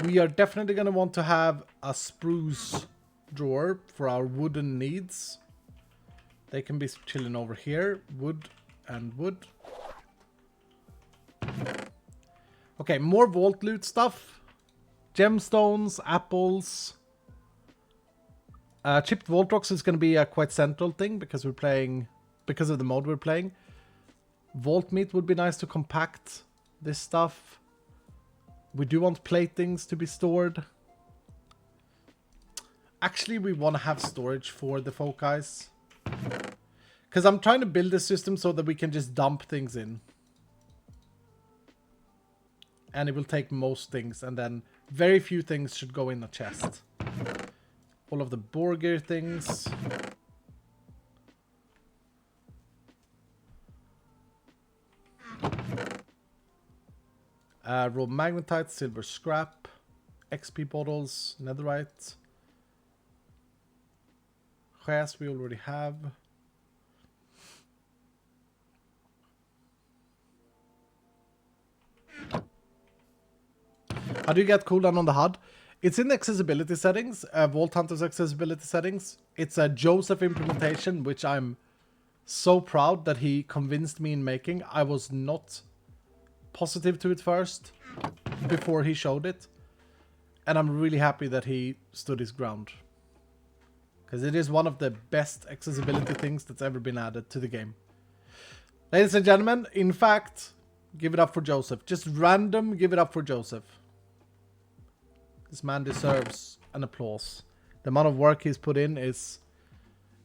We are definitely going to want to have a spruce drawer for our wooden needs. They can be chilling over here. Wood and wood. Okay, more vault loot stuff. Gemstones, apples. Chipped vault rocks is going to be a quite central thing because we're playing, because of the mode we're playing. Vault meat would be nice to compact this stuff. We do want platings to be stored. Actually, we want to have storage for the folk guys. Because I'm trying to build a system so that we can just dump things in. And it will take most things, and then very few things should go in a chest. All of the Borgir things. Raw magnetite, silver scrap, XP bottles, netherite. Gas we already have. How do you get cooldown on the HUD? It's in the accessibility settings, Vault Hunter's accessibility settings. It's a Joseph implementation, which I'm so proud that he convinced me in making. I was not positive to it first, before he showed it. And I'm really happy that he stood his ground. Because it is one of the best accessibility things that's ever been added to the game. Ladies and gentlemen, in fact, give it up for Joseph. Just random, give it up for Joseph. This man deserves an applause. The amount of work he's put in is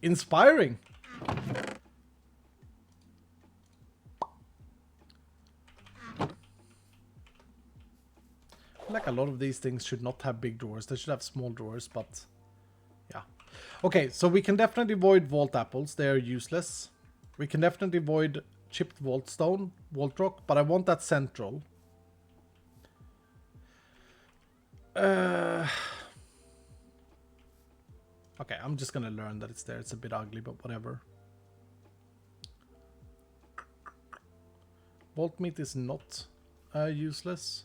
inspiring. I feel like a lot of these things should not have big drawers. They should have small drawers, but yeah. Okay, so we can definitely void vault apples. They are useless. We can definitely void chipped vault stone, vault rock, but I want that central. Okay, I'm just gonna learn that it's there. It's a bit ugly, but whatever. Vault meat is not useless.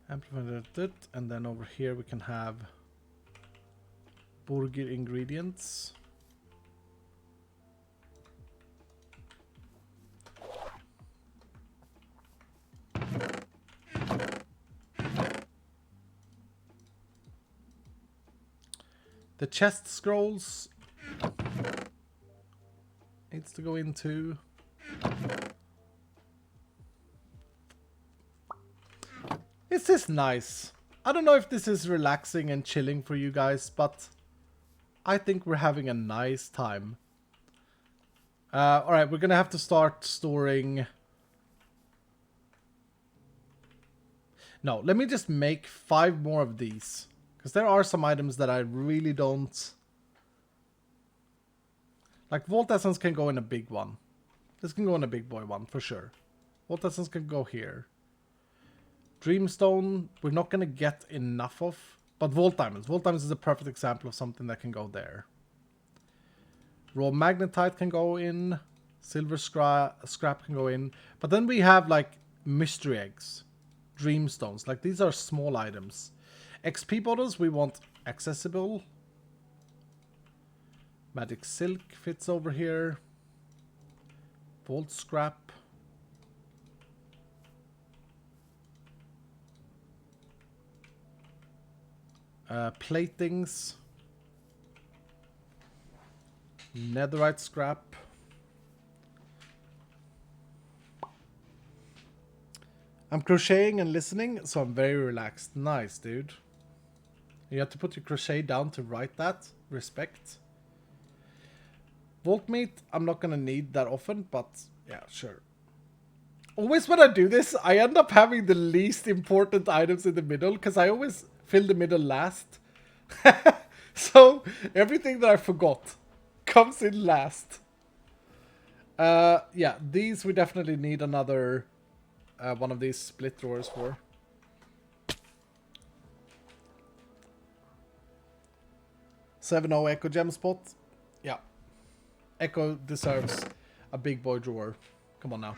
Amplified it, and then over here we can have burger ingredients. The chest scrolls needs to go into. This is nice. I don't know if this is relaxing and chilling for you guys, but I think we're having a nice time. Alright, we're gonna have to start storing. No, let me just make 5 more of these. Because there are some items that I really don't... Like, Vault Essence can go in a big one. This can go in a big boy one, for sure. Vault Essence can go here. Dreamstone, we're not going to get enough of. But Vault Diamonds. Vault Diamonds is a perfect example of something that can go there. Raw Magnetite can go in. Silver scrap can go in. But then we have, like, Mystery Eggs. Dreamstones. Like, these are small items. XP bottles, we want accessible. Magic Silk fits over here. Vault Scrap. Platings. Netherite Scrap. I'm crocheting and listening, so I'm very relaxed. Nice, dude. You have to put your crochet down to write that. Respect. Vault meat, I'm not going to need that often, but yeah, sure. Always when I do this, I end up having the least important items in the middle, because I always fill the middle last. So, everything that I forgot comes in last. Yeah, these we definitely need another one of these split drawers for. .70 Echo Gem spot. Yeah. Echo deserves a big boy drawer. Come on now.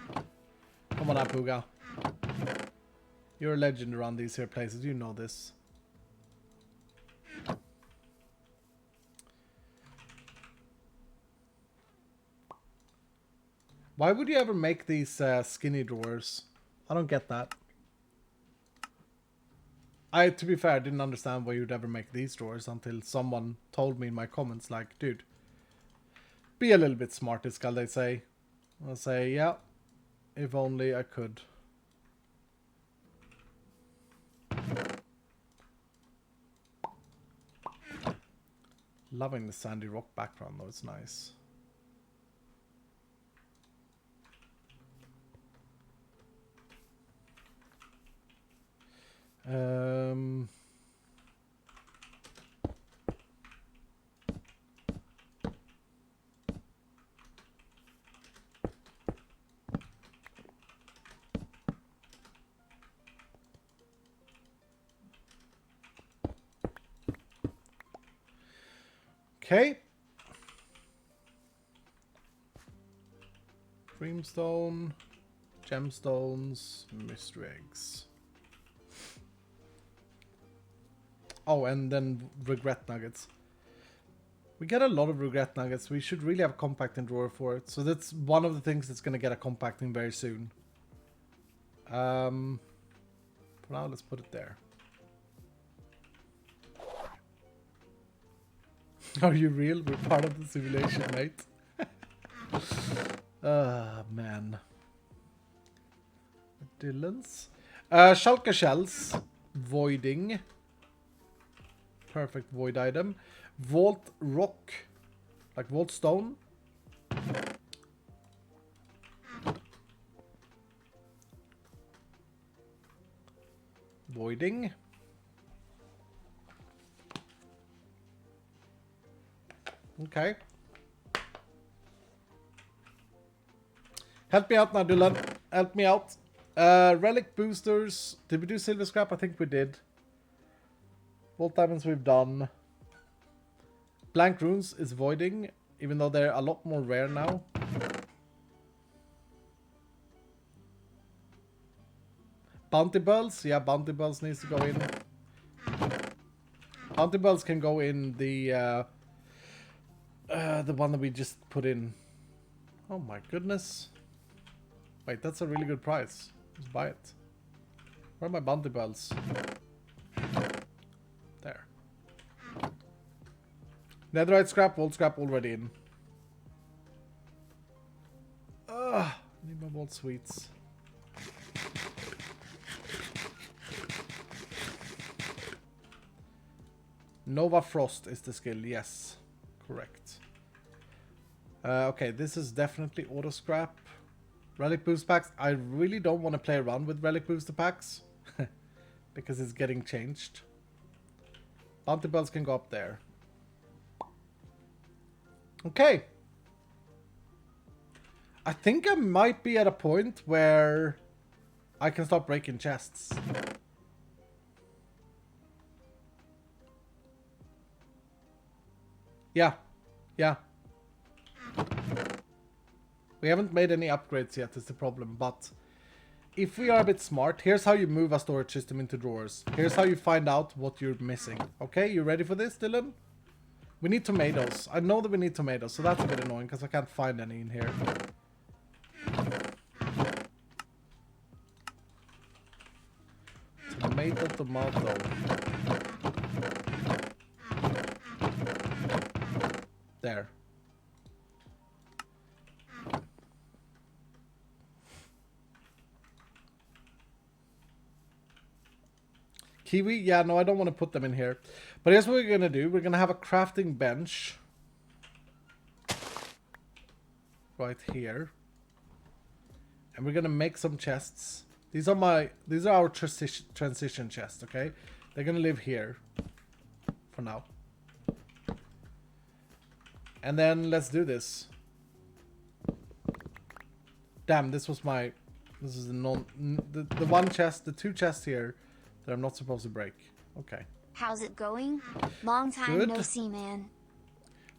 Come on now, Puga. You're a legend around these here places. You know this. Why would you ever make these skinny drawers? I don't get that. To be fair, I didn't understand why you'd ever make these drawers until someone told me in my comments, like, dude, be a little bit smart, Iskal, they say. I'll say, yeah, if only I could. Loving the sandy rock background, though, it's nice. Okay. Creamstone, gemstones, mystery eggs. Oh, and then regret nuggets. We get a lot of regret nuggets. We should really have a compacting drawer for it. So that's one of the things that's going to get a compacting very soon. For now, let's put it there. Are you real? We're part of the simulation, mate. Man. Dylan's. Shulker shells. Voiding. Perfect void item. Vault rock. Like vault stone. Voiding. Okay. Help me out now, Dylan. Help me out. Relic boosters. Did we do silver scrap? I think we did. Vault diamonds we've done. Blank runes is voiding, even though they're a lot more rare now. Bounty bells. Yeah, bounty bells needs to go in. Bounty bells can go in the one that we just put in. Oh my goodness. Wait, that's a really good price. Let's buy it. Where are my bounty bells? There. Netherite scrap, vault scrap already in. Ugh, need my vault sweets. Nova Frost is the skill, yes. Correct. Okay, this is definitely auto scrap. Relic boost packs. I really don't want to play around with relic booster packs. Because it's getting changed. Bounty bells can go up there. Okay. I think I might be at a point where I can start breaking chests. Yeah. Yeah. We haven't made any upgrades yet, is the problem, but if we are a bit smart, here's how you move a storage system into drawers. Here's how you find out what you're missing. Okay, you ready for this, Dylan? We need tomatoes. I know that we need tomatoes, so that's a bit annoying because I can't find any in here. Tomato. There. Kiwi? Yeah, no, I don't want to put them in here. But here's what we're going to do. We're going to have a crafting bench. Right here. And we're going to make some chests. These are our transition chests, okay? They're going to live here. For now. And then let's do this. Damn, this is the one chest, the two chests here that I'm not supposed to break. Okay. How's it going? Long time Good. no see, man.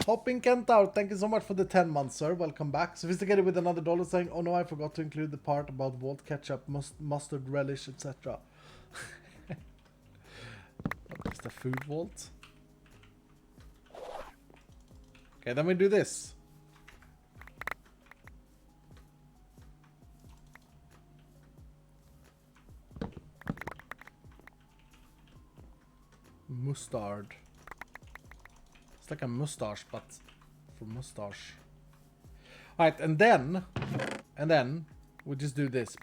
Hopping Kentaur, thank you so much for the 10 months, sir. Welcome back. Sophisticated with another dollar saying, oh no, I forgot to include the part about vault ketchup, mustard relish, etc. Just a food vault. Okay, then we do this. Mustard. It's like a mustache, but for mustache. Alright, and then we just do this.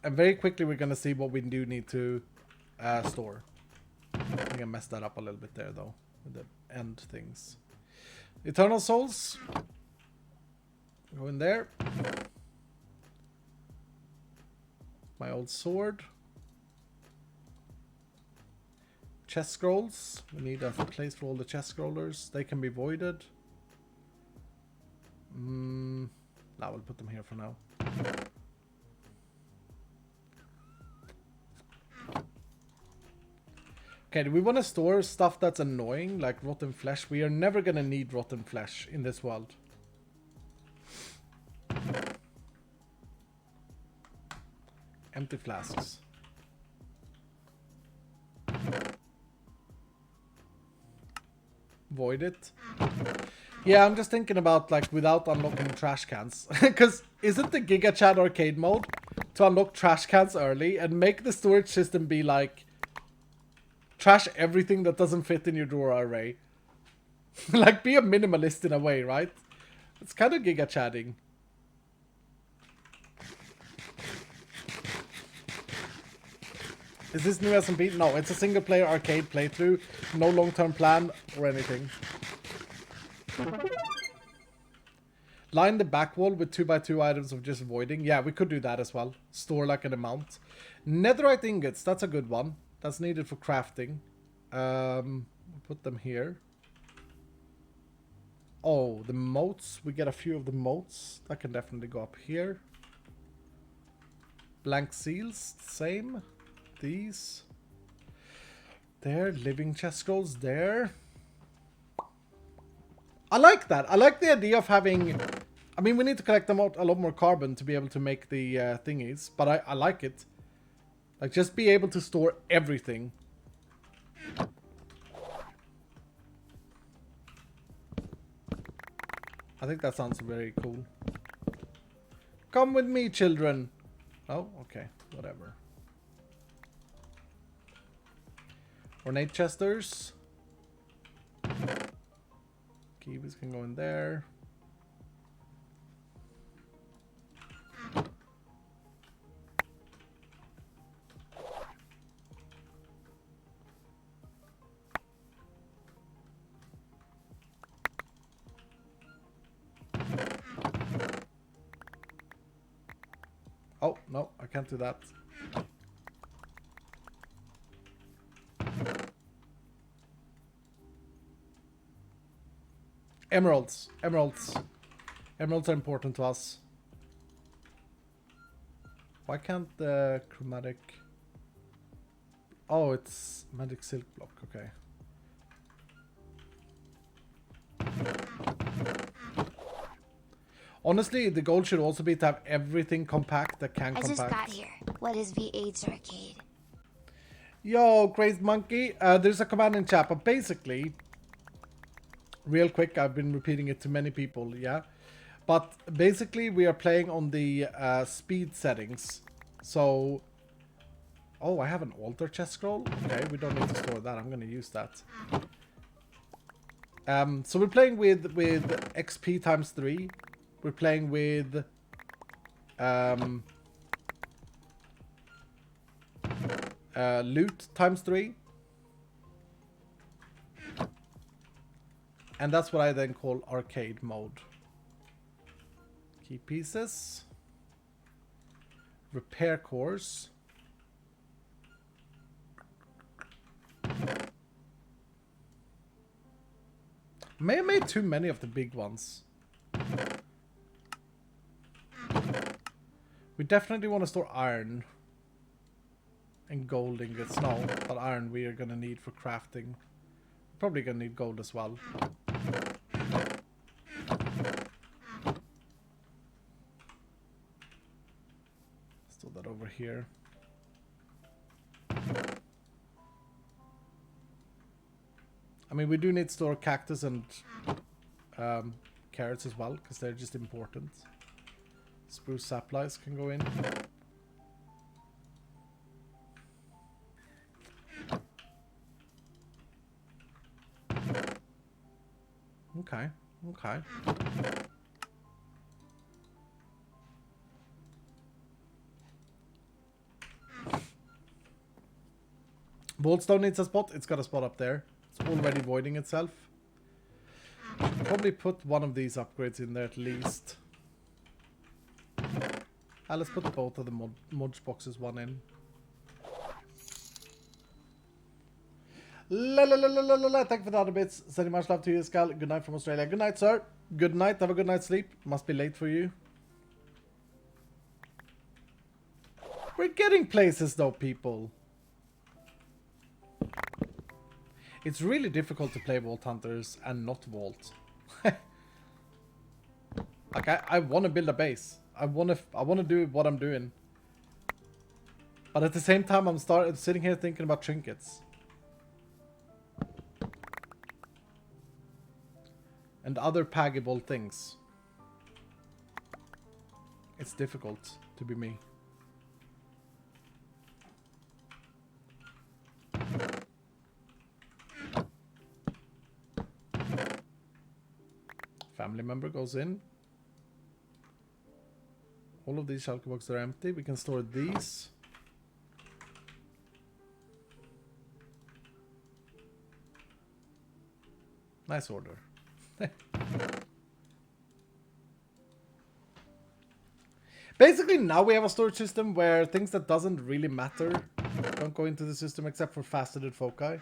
And very quickly we're gonna see what we do need to store. I think I messed that up a little bit there though, with the end things. Eternal Souls. Go in there. My old sword. Chest scrolls. We need a place for all the chest scrollers. They can be voided. Now we'll put them here for now. Okay, do we want to store stuff that's annoying, like rotten flesh? We are never gonna need rotten flesh in this world. Empty flasks. Void it. Yeah, I'm just thinking about, like, without unlocking trash cans. Because isn't the Giga Chat arcade mode to unlock trash cans early and make the storage system be like, trash everything that doesn't fit in your drawer array? Like, be a minimalist in a way, right? It's kind of Giga Chatting. Is this new SMP? No, it's a single player arcade playthrough. No long-term plan or anything. Line the back wall with 2x2 items of just voiding. Yeah, we could do that as well. Store like an amount. Netherite ingots, that's a good one. That's needed for crafting. Put them here. Oh, the moats. We get a few of the moats. That can definitely go up here. Blank seals, same. These. There, living chest scrolls there. I like that. I like the idea of having... I mean, we need to collect a lot more carbon to be able to make the thingies, but I like it. Like, just be able to store everything. I think that sounds very cool. Come with me, children. Oh, okay. Whatever. Ornate chesters. Kiwis can go in there. Oh, no, I can't do that. Emeralds. Emeralds. Emeralds are important to us. Why can't the chromatic... Oh, it's magic silk block. Okay. Honestly, the goal should also be to have everything compact that can compact. I just got here. What is V8's arcade? Yo, Crazed Monkey. There's a command in chat, but basically... Real quick, I've been repeating it to many people, yeah? But basically, we are playing on the speed settings. So... Oh, I have an altar chest scroll? Okay, we don't need to store that. I'm going to use that. So we're playing with XP times 3. We're playing with... loot times 3. And that's what I then call arcade mode. Key pieces. Repair cores. May have made too many of the big ones. We definitely want to store iron. And gold ingots. No, but iron we are going to need for crafting. Probably going to need gold as well. Store that over here. I mean, we do need to store cactus and carrots as well, because they're just important. Spruce saplings can go in. Okay, okay. Boltstone needs a spot. It's got a spot up there. It's already voiding itself. Should probably put one of these upgrades in there at least. Let's put both of the mod boxes one in. La la la la la la la. Thank you for the other bits. Sending much love to you, Skal. Good night from Australia. Good night, sir. Good night. Have a good night's sleep. Must be late for you. We're getting places though, people. It's really difficult to play Vault Hunters and not vault. Like I want to build a base. I want to do what I'm doing. But at the same time, I'm sitting here thinking about trinkets. And other paggable things. It's difficult to be me. Family member goes in. All of these shulker boxes are empty. We can store these. Nice order. Basically, now we have a storage system where things that doesn't really matter don't go into the system except for faceted foci.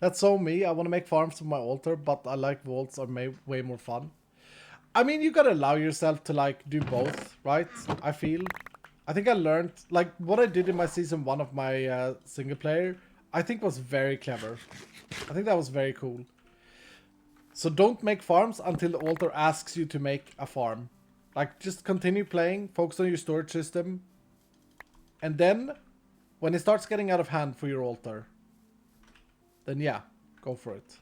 That's so me. I want to make farms for my altar, but I like vaults are way more fun. I mean, you gotta allow yourself to like do both, right? I feel. I think I learned, like, what I did in my season 1 of my single player, I think was very clever. I think that was very cool. So don't make farms until the altar asks you to make a farm. Like, just continue playing, focus on your storage system. And then, when it starts getting out of hand for your altar, then yeah, go for it.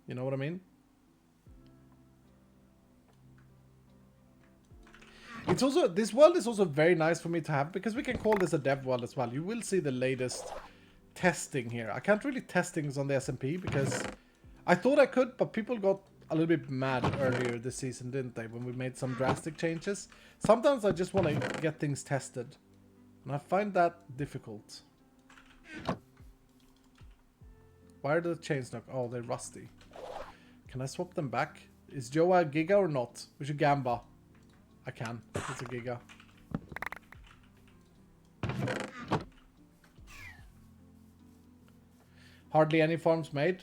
You know what I mean? It's also, this world is also very nice for me to have, because we can call this a dev world as well. You will see the latest testing here. I can't really test things on the SMP because I thought I could, but people got a little bit mad earlier this season, didn't they? When we made some drastic changes. Sometimes I just want to get things tested. And I find that difficult. Why are the chains not... Oh, they're rusty. Can I swap them back? Is Joe a Giga or not? We should gamba. I can. It's a Giga. Hardly any farms made.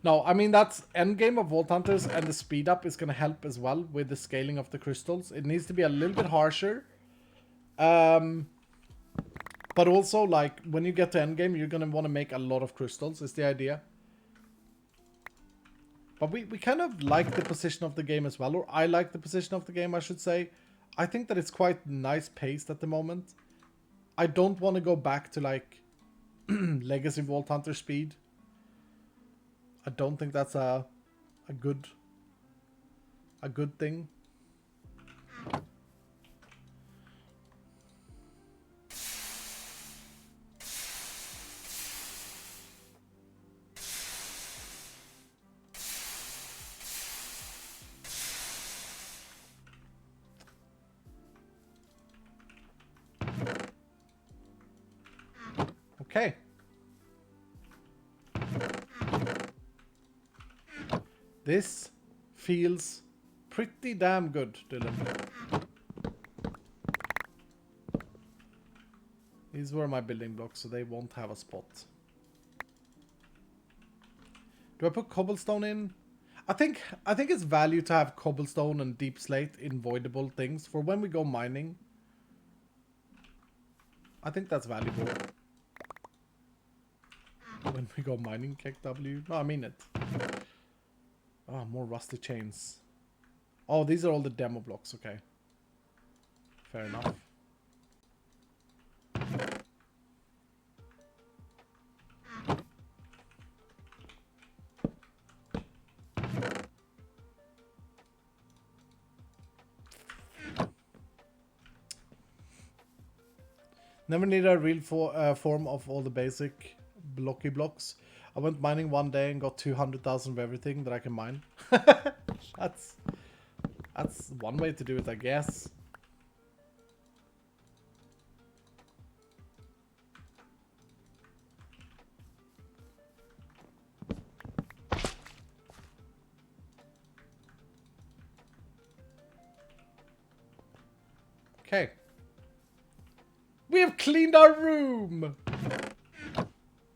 No, I mean, that's endgame of Vault Hunters, and the speed up is going to help as well with the scaling of the crystals. It needs to be a little bit harsher. But also, like, when you get to endgame, you're going to want to make a lot of crystals, is the idea. But we kind of like the position of the game as well, or I like the position of the game, I should say. I think that it's quite nice paced at the moment. I don't want to go back to, like, Legacy Vault Hunter speed. I don't think that's a good thing. Okay. This feels pretty damn good, Dylan. These were my building blocks, so they won't have a spot. Do I put cobblestone in? I think it's value to have cobblestone and deep slate in voidable things for when we go mining. I think that's valuable. When we go mining, KW. No, I mean it. Oh, more rusty chains. Oh, these are all the demo blocks. Okay. Fair enough. Never need a real form of all the basic blocky blocks. I went mining one day and got 200,000 of everything that I can mine. That's one way to do it, I guess. Okay. We have cleaned our room!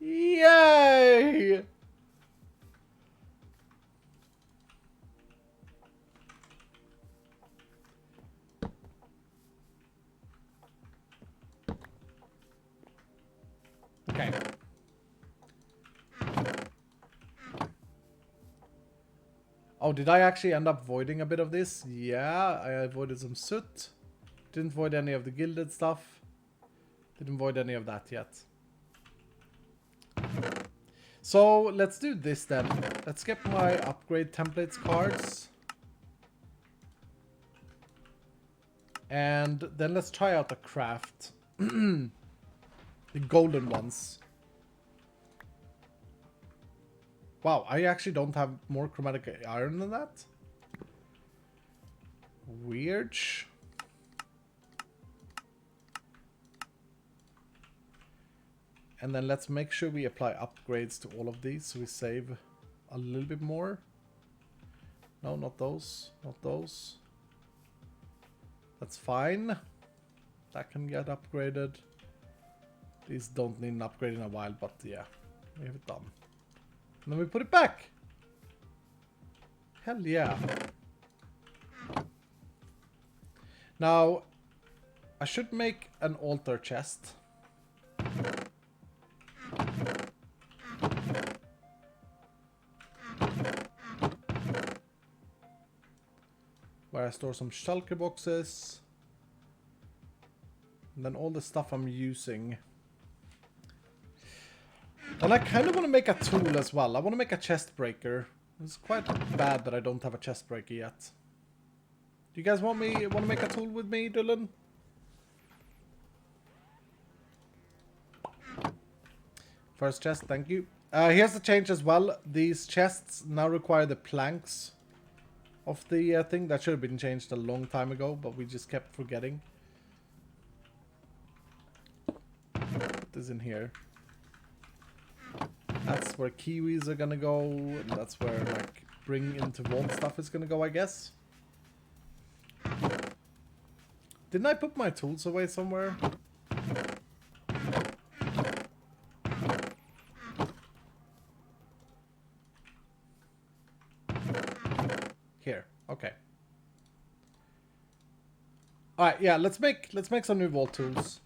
Yay! Oh, did I actually end up voiding a bit of this? Yeah, I avoided some soot. Didn't void any of the gilded stuff. Didn't void any of that yet. So let's do this then. Let's get my upgrade templates cards. And then let's try out the craft. The golden ones. Wow, I actually don't have more chromatic iron than that. Weird. And then let's make sure we apply upgrades to all of these so we save a little bit more. No, not those. Not those. That's fine. That can get upgraded. These don't need an upgrade in a while, but yeah, we have it done. And then we put it back. Hell yeah. Now, I should make an altar chest. Where I store some shulker boxes. And then all the stuff I'm using. And I kind of want to make a tool as well. I want to make a chest breaker. It's quite bad that I don't have a chest breaker yet. Do you guys want to make a tool with me, Dylan? First chest, thank you. Here's the change as well. These chests now require the planks of the thing. That should have been changed a long time ago, but we just kept forgetting. Put this in here. That's where kiwis are gonna go, and that's where like bring into vault stuff is gonna go, I guess. Didn't I put my tools away somewhere? Here, okay. All right, yeah, let's make some new vault tools.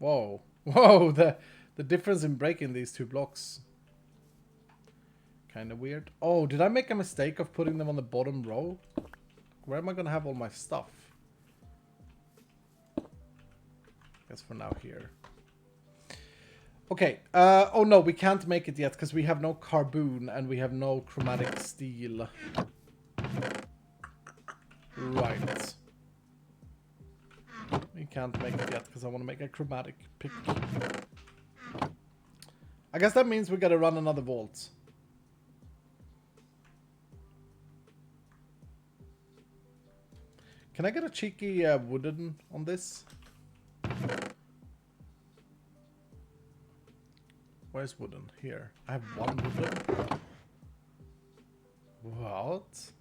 Whoa, whoa! The difference in breaking these two blocks. Kind of weird. Oh, did I make a mistake of putting them on the bottom row? Where am I gonna have all my stuff? Guess for now here. Okay. Oh no, we can't make it yet because we have no carbon and we have no chromatic steel. Right. We can't make it yet because I want to make a chromatic pick. I guess that means we gotta run another vault. Can I get a cheeky wooden on this? Where's wooden? Here. I have one wooden. What?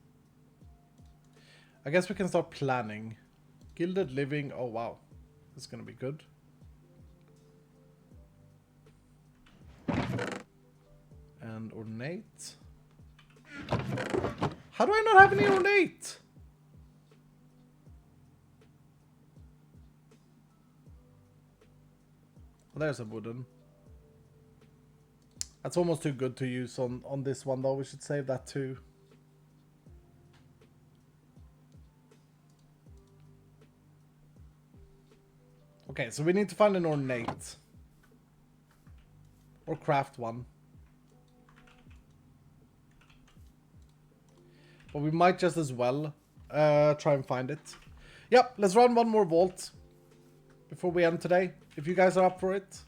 I guess we can start planning. Gilded living. Oh, wow. This is going to be good. And ornate. How do I not have any ornate? Oh, there's a wooden. That's almost too good to use on this one, though. We should save that too. Okay, so we need to find an ornate. Or craft one. But we might just as well try and find it. Yep, let's run one more vault before we end today. If you guys are up for it.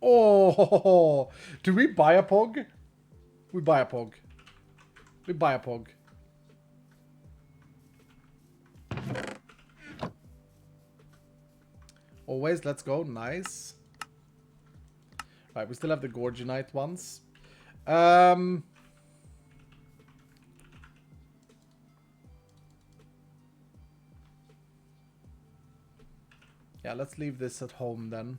Oh, do we buy a pog? We buy a pog. We buy a pog. Always, let's go. Nice. Right, we still have the Gorgonite ones. Yeah, let's leave this at home then.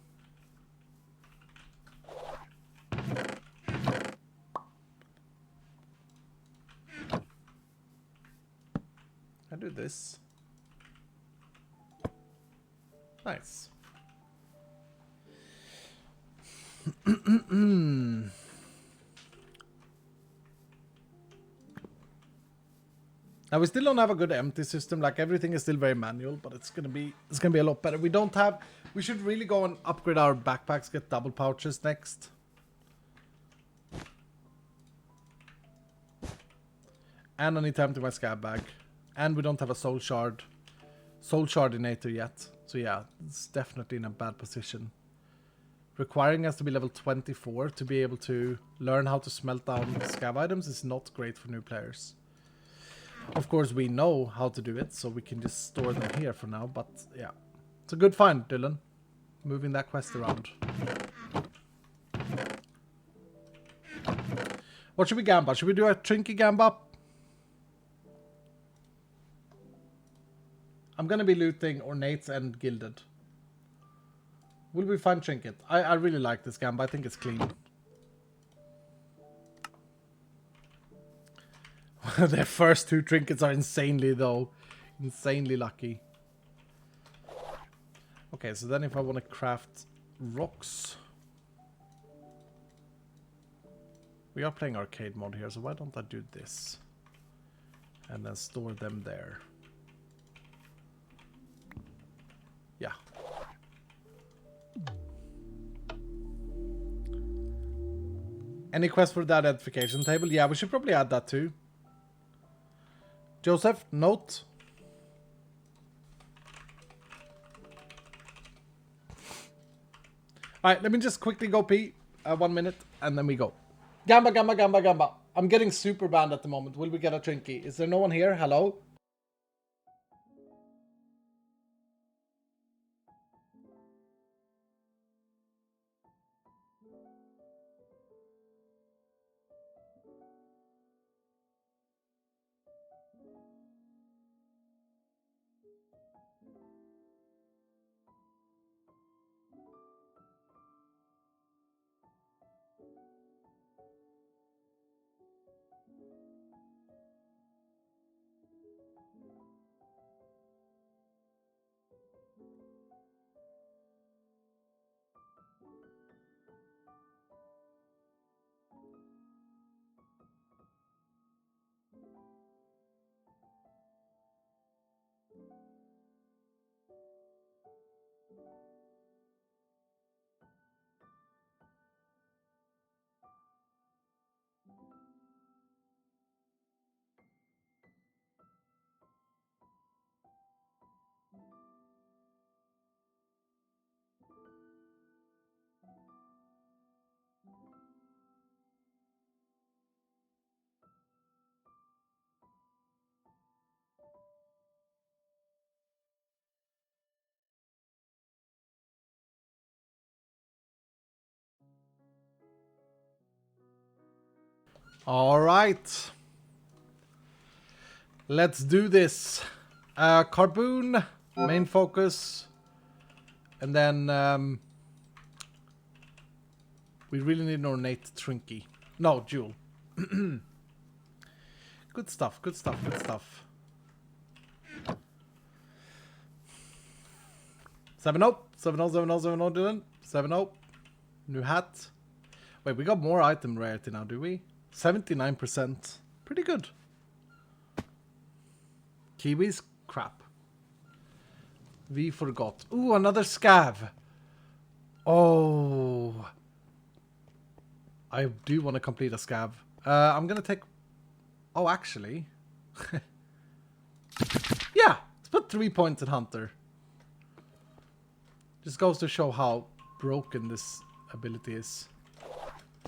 I do this. Nice. Now we still don't have a good empty system. Like everything is still very manual, but it's gonna be a lot better. We should really go and upgrade our backpacks. Get double pouches next. And I need to empty my scab bag. And we don't have a soul shardinator yet. So yeah, it's definitely in a bad position. Requiring us to be level 24 to be able to learn how to smelt down scab items is not great for new players. Of course, we know how to do it, so we can just store them here for now. But yeah, it's a good find, Dylan. Moving that quest around. What should we gamba? Should we do a Trinky gamba? I'm gonna be looting ornates and gilded. Will we find trinket? I really like this gamba. I think it's clean. Their first two trinkets are insanely lucky. Okay, so then if I want to craft rocks, we are playing arcade mode here, so why don't I do this and then store them there? Yeah. Any quest for the identification table? Yeah, we should probably add that too. Joseph, note. Alright, let me just quickly go pee. 1 minute, and then we go. Gamba, gamba, gamba, gamba. I'm getting super banned at the moment. Will we get a Trinky? Is there no one here? Hello? Alright. Let's do this. Carboon, main focus. And then we really need an ornate Trinky. No, jewel. Good stuff, good stuff, good stuff. 7-0. 7-0, 7-0, 7-0, Dylan. 7-0. New hat. Wait, we got more item rarity now, do we? 79%. Pretty good. Kiwis? Crap. We forgot. Ooh, another scav. Oh. I do want to complete a scav. I'm going to take... Oh, actually. Yeah. Let's put 3 points in Hunter. Just goes to show how broken this ability is.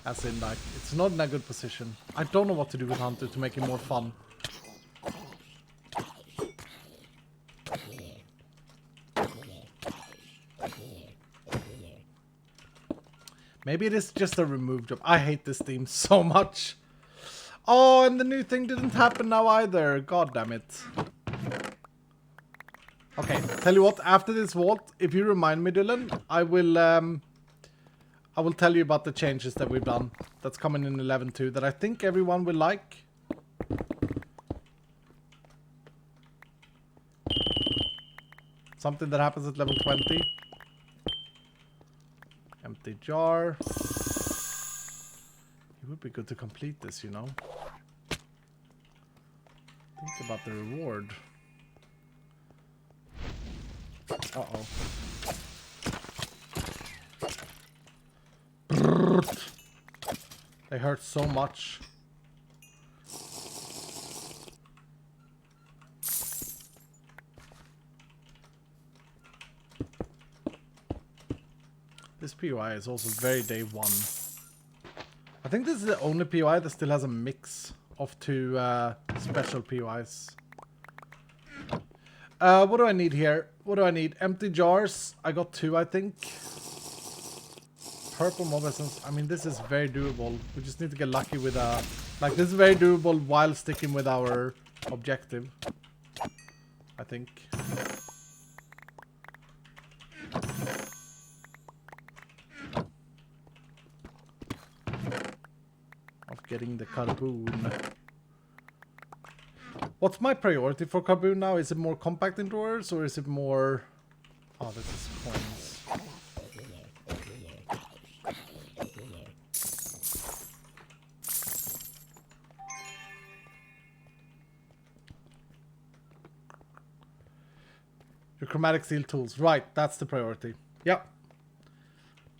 As in, like, it's not in a good position. I don't know what to do with Hunter to make it more fun. Maybe it is just a remove job. I hate this theme so much. Oh, and the new thing didn't happen now either. God damn it. Okay, tell you what, after this vault, if you remind me, Dylan, I will tell you about the changes that we've done. That's coming in 11.2 that I think everyone will like. Something that happens at level 20. Empty jar. It would be good to complete this, you know. Think about the reward. Uh-oh. They hurt so much. This POI is also very day one. I think this is the only POI that still has a mix of two special POIs. What do I need here? What do I need? Empty jars. I got 2, I think. Purple mob essence. I mean, this is very doable. We just need to get lucky with like, this is very doable while sticking with our objective, I think. Of getting the carboon. What's my priority for carboon now? Is it more compact in drawers or is it more... Oh, this is coins. Your chromatic steel tools. Right, that's the priority. Yep.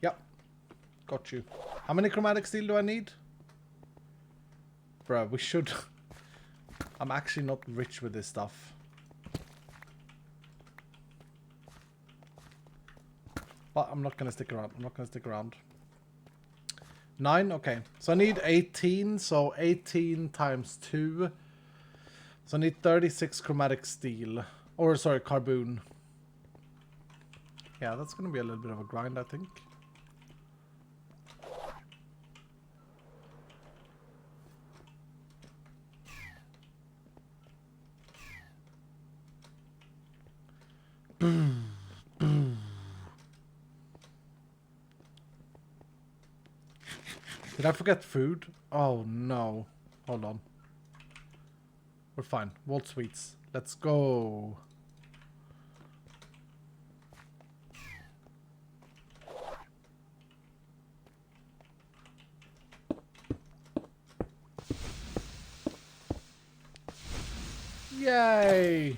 Yep. Got you. How many chromatic steel do I need? Bruh, we should... I'm actually not rich with this stuff. But I'm not gonna stick around. I'm not gonna stick around. 9? Okay. So I need 18. So 18 times 2. So I need 36 chromatic steel. Or, sorry, carboon. Yeah, that's gonna be a little bit of a grind, I think. Boom. Boom. Did I forget food? Oh, no. Hold on. We're fine. Walt Sweets. Let's go. Yay!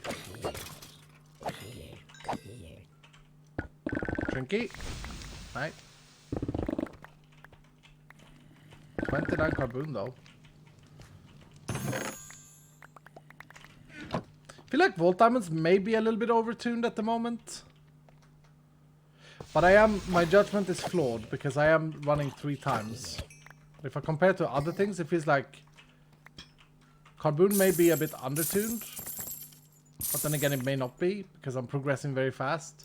Trinky. Right. 29 carboon though. I feel like Vault Diamonds may be a little bit overtuned at the moment. But my judgment is flawed because I am running 3 times. If I compare to other things, it feels like carboon may be a bit undertuned. But then again, it may not be because I'm progressing very fast.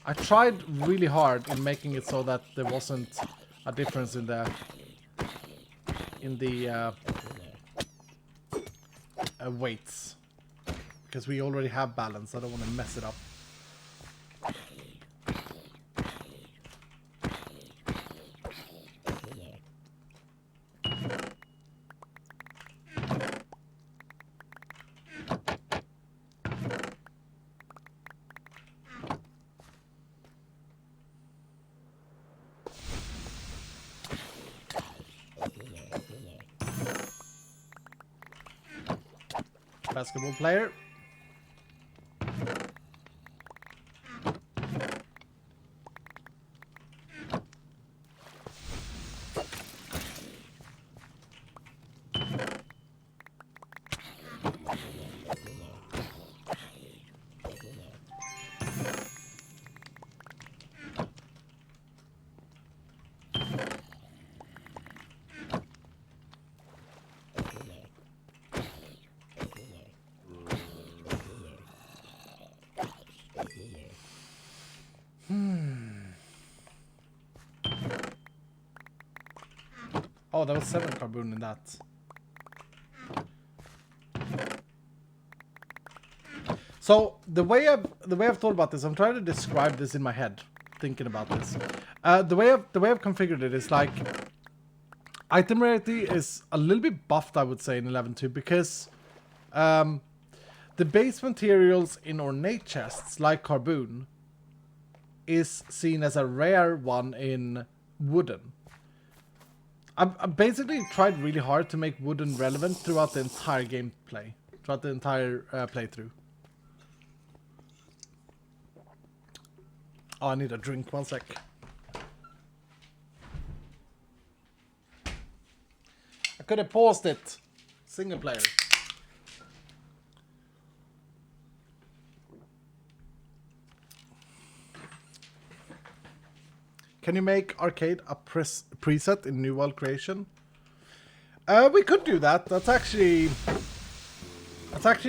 I tried really hard in making it so that there wasn't a difference in the weights, because we already have balance. I don't want to mess it up. Basketball player. Oh, there was 7 carboon in that. So the way I've thought about this, I'm trying to describe this in my head, thinking about this. The way I've configured it is like item rarity is a little bit buffed, I would say, in 11.2 because The base materials in ornate chests, like carbon, is seen as a rare one in wooden. I basically tried really hard to make wooden relevant throughout the entire gameplay, throughout the entire playthrough. Oh, I need a drink, 1 sec. I could have paused it. Single player. Can you make arcade a preset in New World Creation? We could do that. That's actually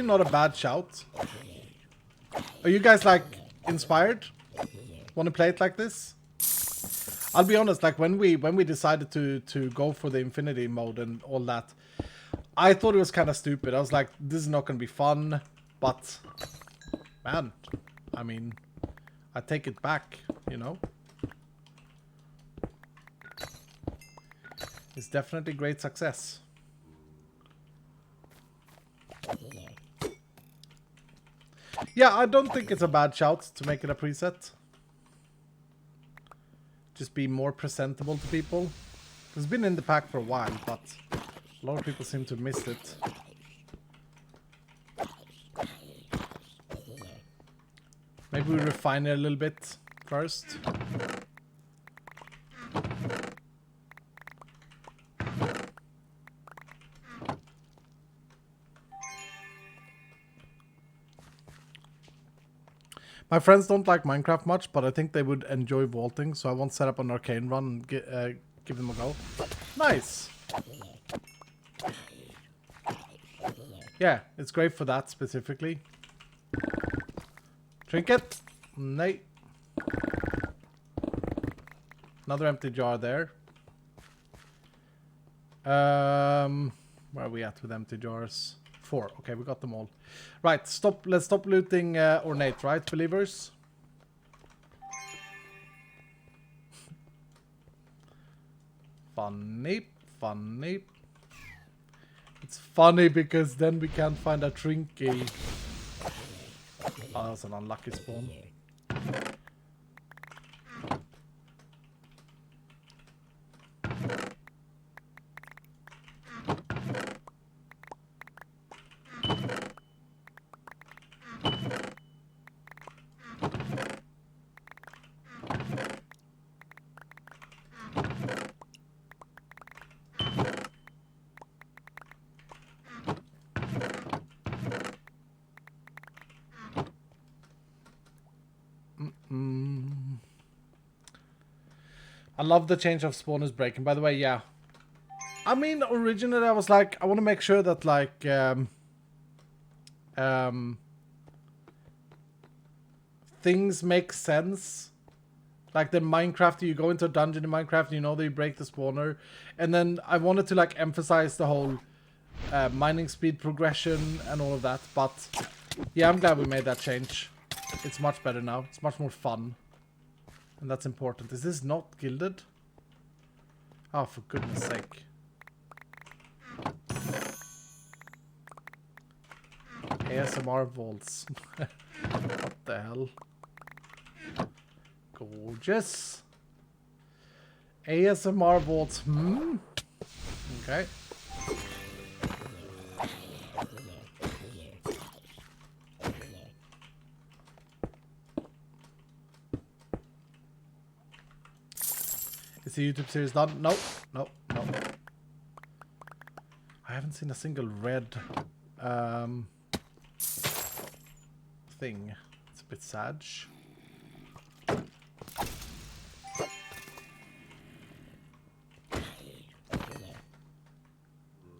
not a bad shout. Are you guys like inspired? Want to play it like this? I'll be honest, like when we decided to go for the infinity mode and all that, I thought it was kind of stupid. I was like, this is not going to be fun, but man, I mean, I take it back, you know? It's definitely great success. Yeah, I don't think it's a bad shout to make it a preset. Just be more presentable to people. It's been in the pack for a while, but a lot of people seem to have missed it. Maybe we refine it a little bit first. My friends don't like Minecraft much, but I think they would enjoy vaulting, so I won't set up an arcane run and give them a go. Nice! Yeah, it's great for that specifically. Trinket! Nay. Another empty jar there. Where are we at with empty jars? 4. Okay, we got them all. Right, let's stop looting ornate, right, believers? Funny. It's funny because then we can't find a trinket. Oh, that's an unlucky spawn. I love the change of spawners breaking. By the way, yeah. I mean, originally I was like, I want to make sure that like things make sense. Like the Minecraft, you go into a dungeon in Minecraft, you know that you break the spawner, and then I wanted to like emphasize the whole mining speed progression and all of that. But yeah, I'm glad we made that change. It's much better now. It's much more fun. And that's important. Is this not gilded? Oh, for goodness sake. ASMR vaults. What the hell? Gorgeous. ASMR vaults. Okay. Is the YouTube series done? Nope. Nope. Nope. I haven't seen a single red thing. It's a bit sad.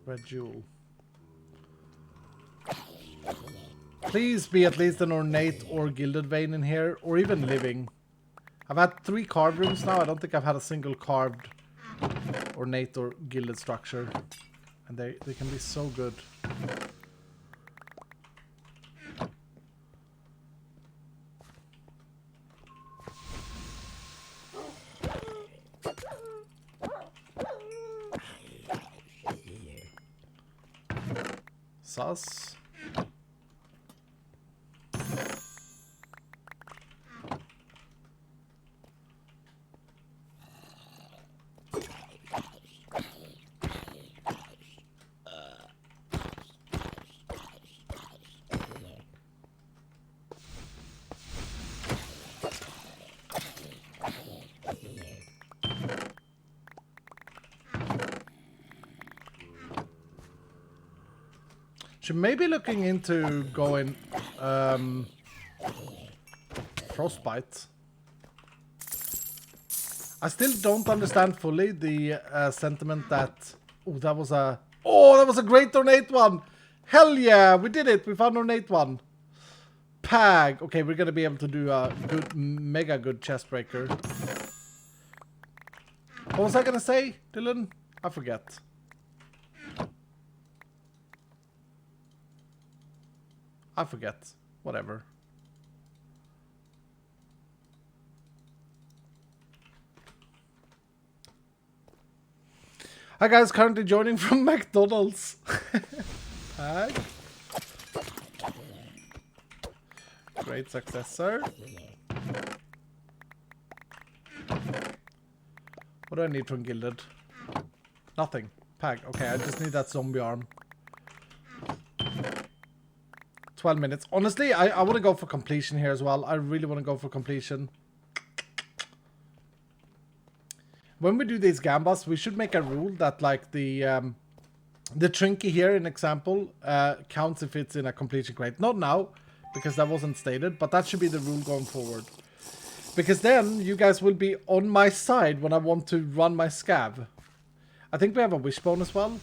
Red jewel. Please be at least an ornate or gilded vein in here, or even living. I've had 3 carved rooms now. I don't think I've had a single carved ornate or gilded structure. And they can be so good. Sus. Should maybe looking into going frostbite. I still don't understand fully the sentiment that that was a great ornate one. Hell yeah, we did it. We found an ornate one. Pag. Okay, we're gonna be able to do a good, mega good chest breaker. What was I gonna say, Dylan? I forget. Whatever. Hi guys, currently joining from McDonald's. Hi. Great success, sir. What do I need from Gilded? Nothing. Pag. Okay, I just need that zombie arm. 12 minutes. Honestly, I want to go for completion here as well. I really want to go for completion. When we do these gambas, we should make a rule that like the trinky here, in example, counts if it's in a completion crate. Not now, because that wasn't stated, but that should be the rule going forward. Because then you guys will be on my side when I want to run my scav. I think we have a wishbone as well.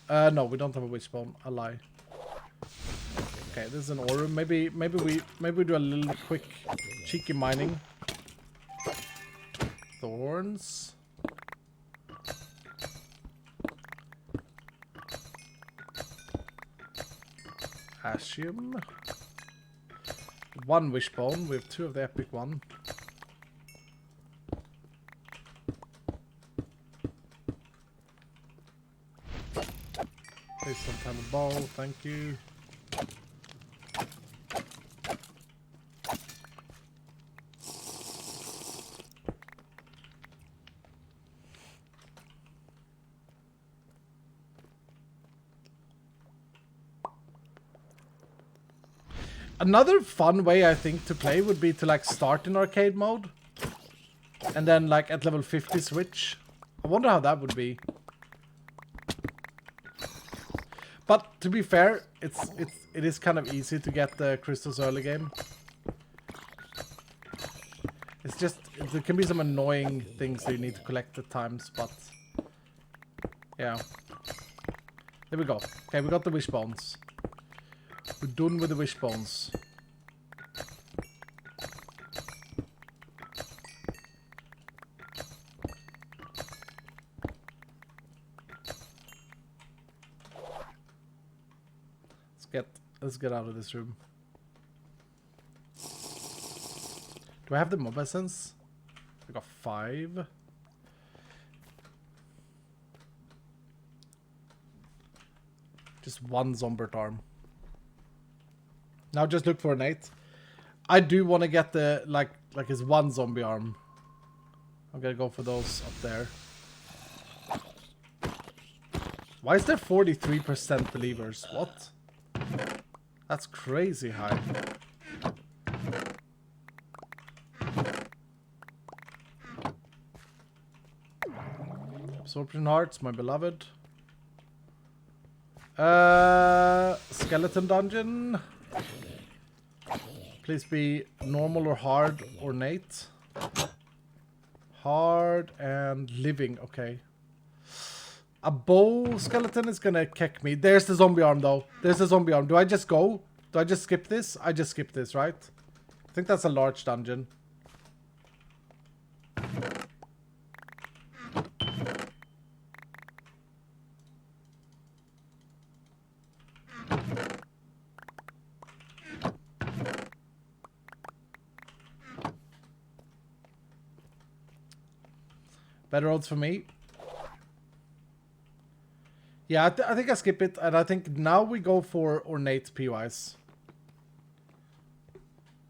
No, we don't have a wishbone. I lie. Okay, this is an ore room. Maybe we do a little quick cheeky mining. Thorns. Ashium. One wishbone. We have two of the epic one. Place some kind of ball. Thank you. Another fun way I think to play would be to like start in arcade mode and then like at level 50 switch. I wonder how that would be. But to be fair, it is kind of easy to get the crystals early game. It's just there can be some annoying things that you need to collect at times, but yeah. There we go. Okay, we got the wishbones. We're done with the wishbones. Let's get out of this room. Do I have the mob essence? I got 5. Just one Zombert arm. Now just look for an 8. I do want to get the like his one zombie arm. I'm gonna go for those up there. Why is there 43% believers? What? That's crazy high. Absorption hearts, my beloved. Skeleton dungeon. Please be normal or hard ornate. Hard and living, okay. A bow skeleton is gonna kick me. There's the zombie arm though. There's the zombie arm. Do I just go? Do I just skip this? I just skip this, right? I think that's a large dungeon. Better odds for me. Yeah, I think I skip it, and I think now we go for ornate POIs.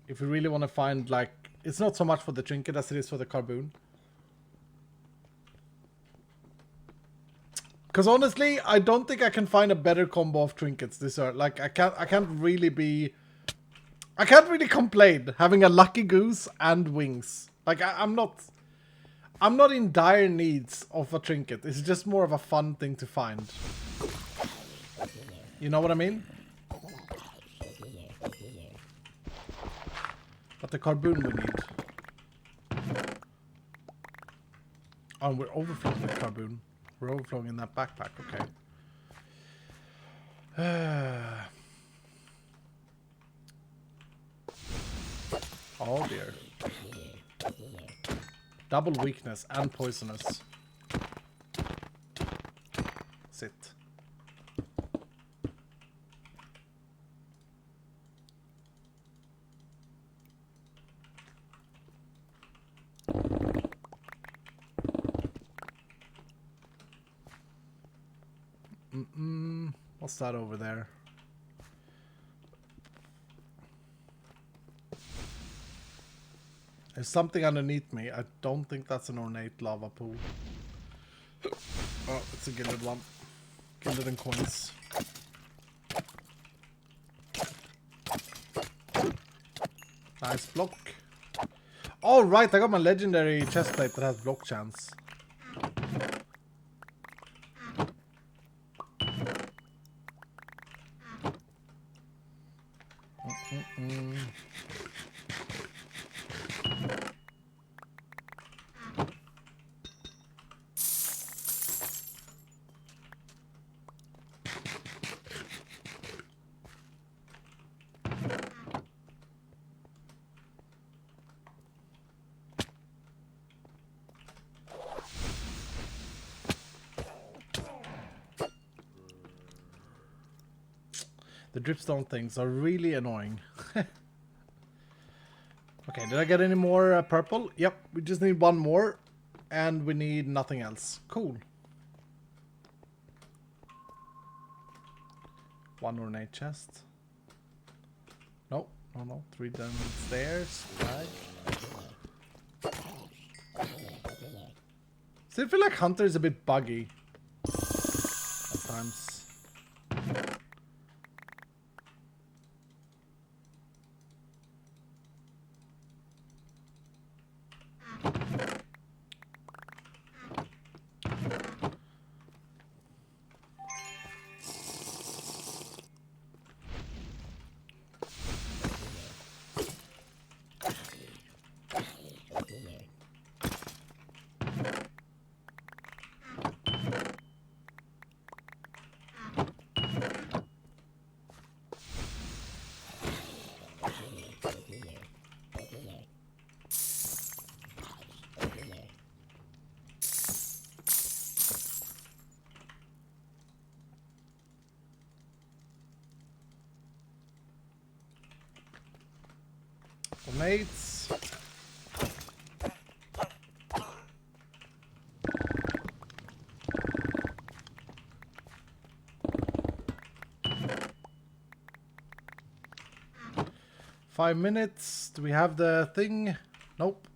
If we really want to find, like, it's not so much for the trinket as it is for the carboon. Because honestly, I don't think I can find a better combo of trinkets this early. Like, I can't really complain having a lucky goose and wings. Like, I'm not in dire needs of a trinket. It's just more of a fun thing to find. You know what I mean? But the carbon we need. Oh, we're overflowing with carbon. We're overflowing in that backpack, okay. Oh dear. Double weakness and poisonous. Sit. What's that over there? There's something underneath me. I don't think that's an ornate lava pool. Oh, it's a gilded one. Gilded and coins. Nice block. Oh, right, I got my legendary chestplate that has block chance. The dripstone things are really annoying. Okay, did I get any more purple? Yep, we just need one more. And we need nothing else. Cool. One ornate chest. No, no. 3 downstairs. Right. Still feel like Hunter is a bit buggy at times. Mates. Five minutes. Do we have the thing? Nope.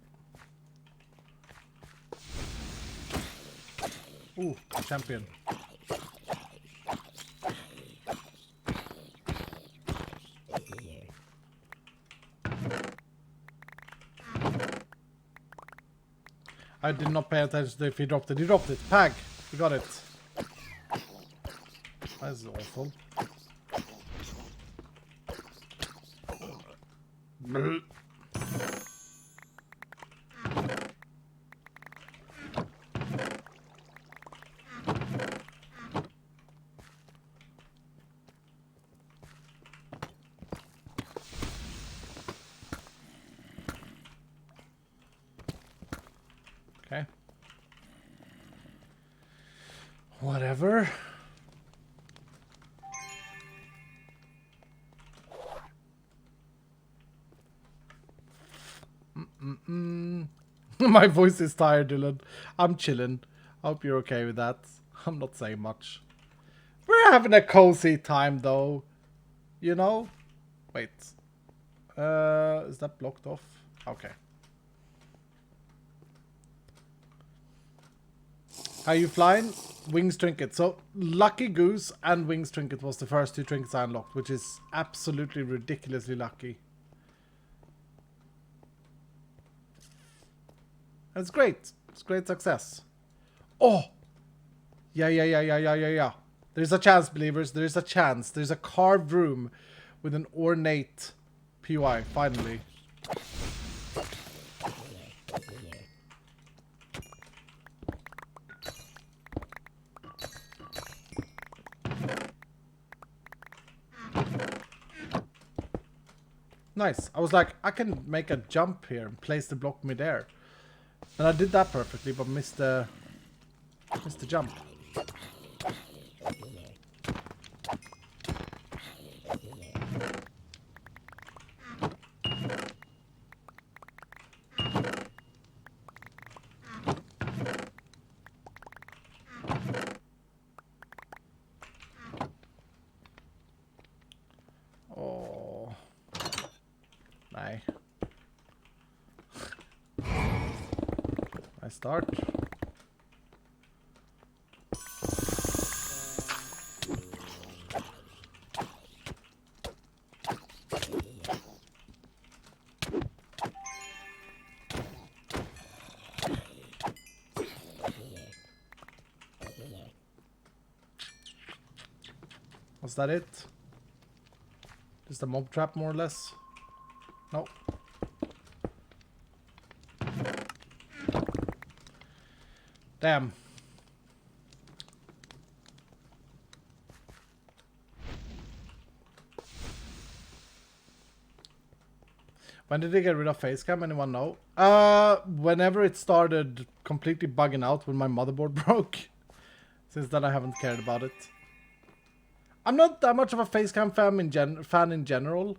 Ooh, champion. I did not pay attention to if he dropped it. He dropped it. Pag. We got it. That is awful. Okay. Whatever. My voice is tired, Dylan. I'm chilling. I hope you're okay with that. I'm not saying much. We're having a cozy time, though. You know? Wait. Is that blocked off? Okay. How you flying? Wings trinket. So, Lucky Goose and Wings trinket was the first 2 trinkets I unlocked, which is absolutely ridiculously lucky. It's great. It's great success. Oh! Yeah. There's a chance, believers. There's a chance. There's a carved room with an ornate POI, finally. Nice. I was like, I can make a jump here and place the block midair. And I did that perfectly, but missed the jump. Oh. Nej. I start. Was that it? Just a mob trap, more or less? No. Damn. When did they get rid of facecam? Anyone know? Whenever it started completely bugging out when my motherboard broke. Since then I haven't cared about it. I'm not that much of a facecam fan in general.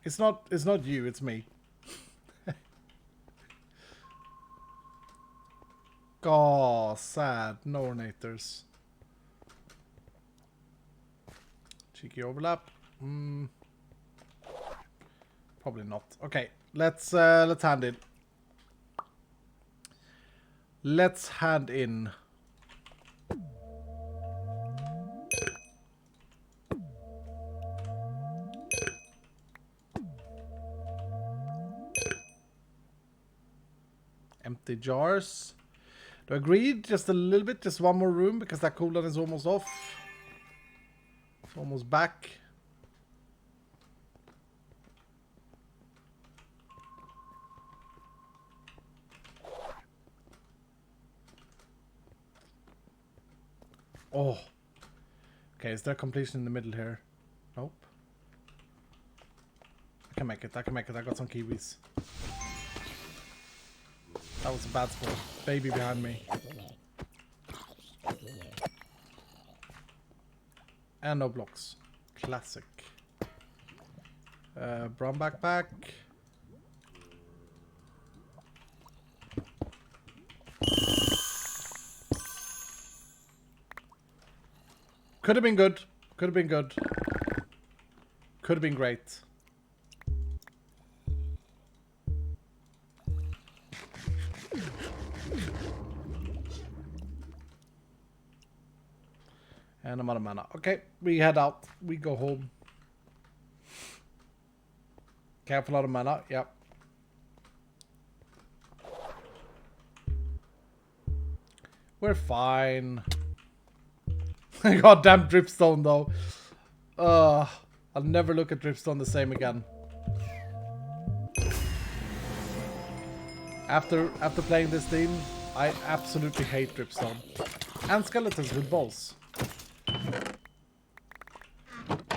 It's not you, it's me. Oh, sad. No ornators. Cheeky overlap. Probably not. Okay, let's hand in. Let's hand in. Empty jars. Do I agree? Just a little bit, just one more room because that cooldown is almost off. It's almost back. Oh. Okay, is there completion in the middle here? Nope. I can make it, I can make it. I got some kiwis. That was a bad spot. Baby behind me. And no blocks. Classic. Brown backpack. Could have been good. Could have been good. Could have been great. And I'm out of mana. Okay, we head out. We go home. Careful, out of mana. Yep. We're fine. Goddamn dripstone though. I'll never look at dripstone the same again. After playing this theme, I absolutely hate dripstone. And skeletons with balls.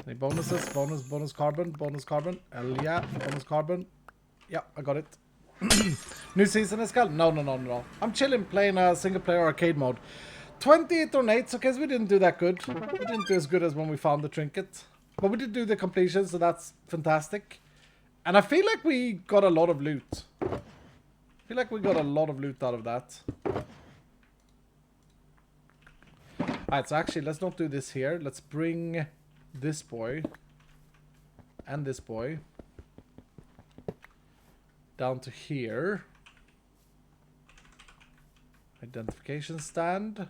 Any bonuses? Bonus carbon. Hell yeah, bonus carbon. Yeah, I got it. New season is called? No. I'm chilling playing a single player arcade mode. 28 ornates, okay, so we didn't do that good. We didn't do as good as when we found the trinket. But we did do the completion, so that's fantastic. And I feel like we got a lot of loot. Out of that. Alright, so actually, let's not do this here. Let's bring this boy and this boy down to here. Identification stand.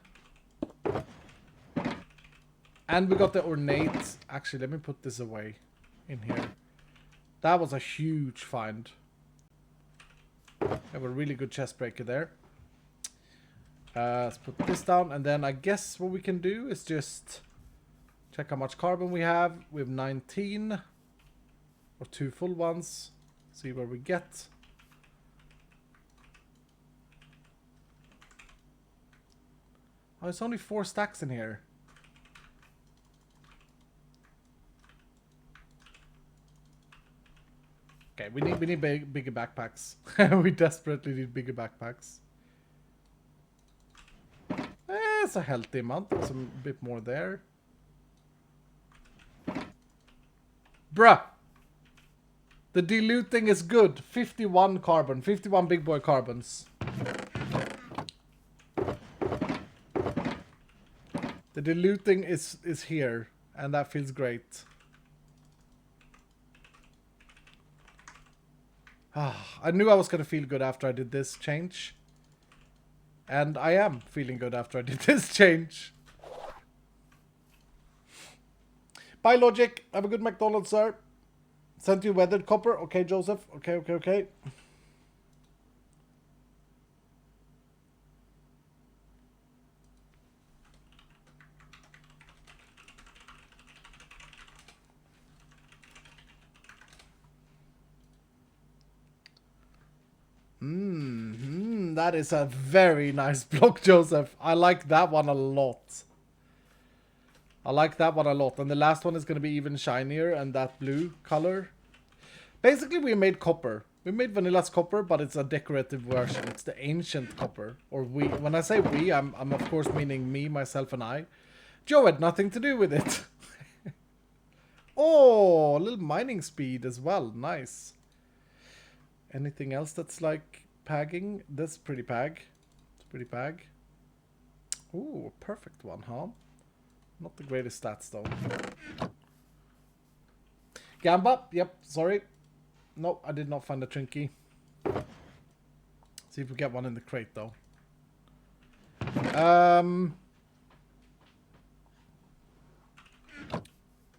And we got the ornate. Actually, let me put this away in here. That was a huge find. We have a really good chest breaker there. Let's put this down. And then I guess what we can do is just check how much carbon we have. We have 19. Or 2 full ones. See where we get. Oh, it's only 4 stacks in here. Okay, we need bigger backpacks. We desperately need bigger backpacks. It's a healthy amount. There's a bit more there. Bruh! The diluting is good. 51 carbon. 51 big boy carbons. The diluting is here. And that feels great. I knew I was going to feel good after I did this change. And I am feeling good after I did this change. Bye, Logic. Have a good McDonald's, sir. Sent you weathered copper. Okay, Joseph. Okay. That is a very nice block, Joseph. I like that one a lot. And the last one is going to be even shinier and that blue color. Basically, we made copper. We made Vanilla's copper, but it's a decorative version. It's the ancient copper. Or we. When I say we, I'm of course meaning me, myself, and I. Joe had nothing to do with it. Oh, a little mining speed as well. Nice. Anything else that's like pagging? That's pretty pag. It's pretty pag. Ooh, a perfect one, huh? Not the greatest stats, though. Gamba, yep, sorry. No, I did not find a Trinky. See if we get one in the crate, though.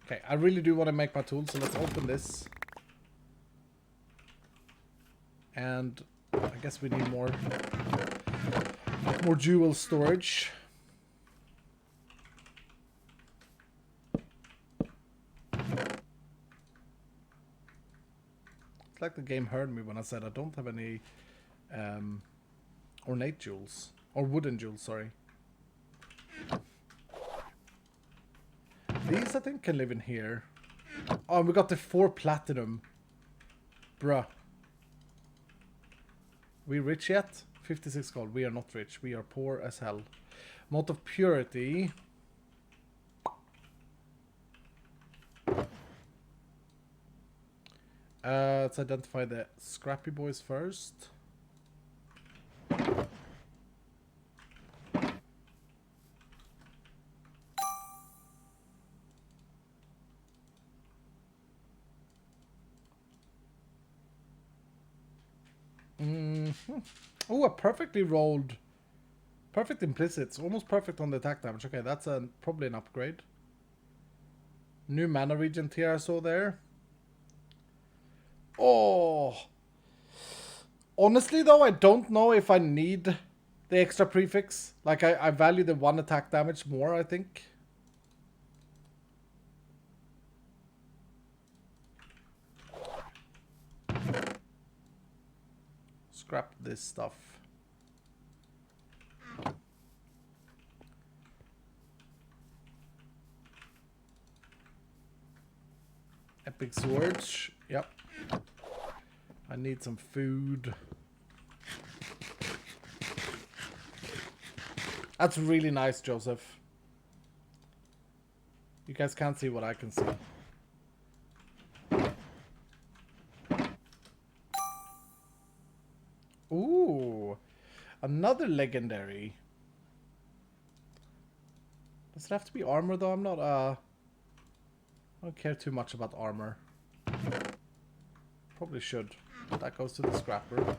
Okay, I really do want to make my tools, so let's open this. And I guess we need more jewel storage. It's like the game heard me when I said I don't have any ornate jewels. Or wooden jewels, sorry. These, I think, can live in here. Oh, and we got the 4 platinum. Bruh. We rich yet? 56 gold. We are not rich. We are poor as hell. Mote of purity. Let's identify the scrappy boys first. Oh, a perfectly rolled. Perfect implicits. Almost perfect on the attack damage. Okay, that's probably an upgrade. New mana regent here I saw there. Oh. Honestly, though, I don't know if I need the extra prefix. Like, I value the 1 attack damage more, I think. Scrap this stuff. Epic swords. Yep. I need some food. That's really nice, Joseph. You guys can't see what I can see. Ooh. Another legendary. Does it have to be armor, though? I'm not, I don't care too much about armor. Probably should. That goes to the scrapper.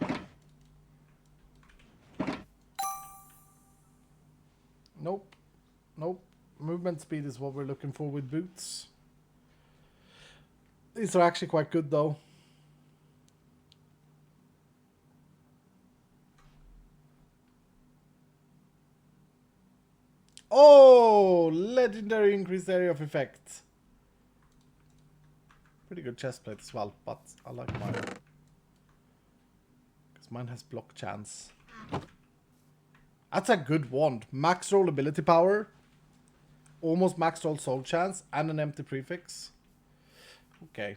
Nope. Nope. Movement speed is what we're looking for with boots. These are actually quite good, though. Oh! Legendary increased area of effect. Pretty good chestplate as well, but I like mine. Because mine has block chance. That's a good wand. Max roll ability power. Almost max roll soul chance. And an empty prefix. Okay.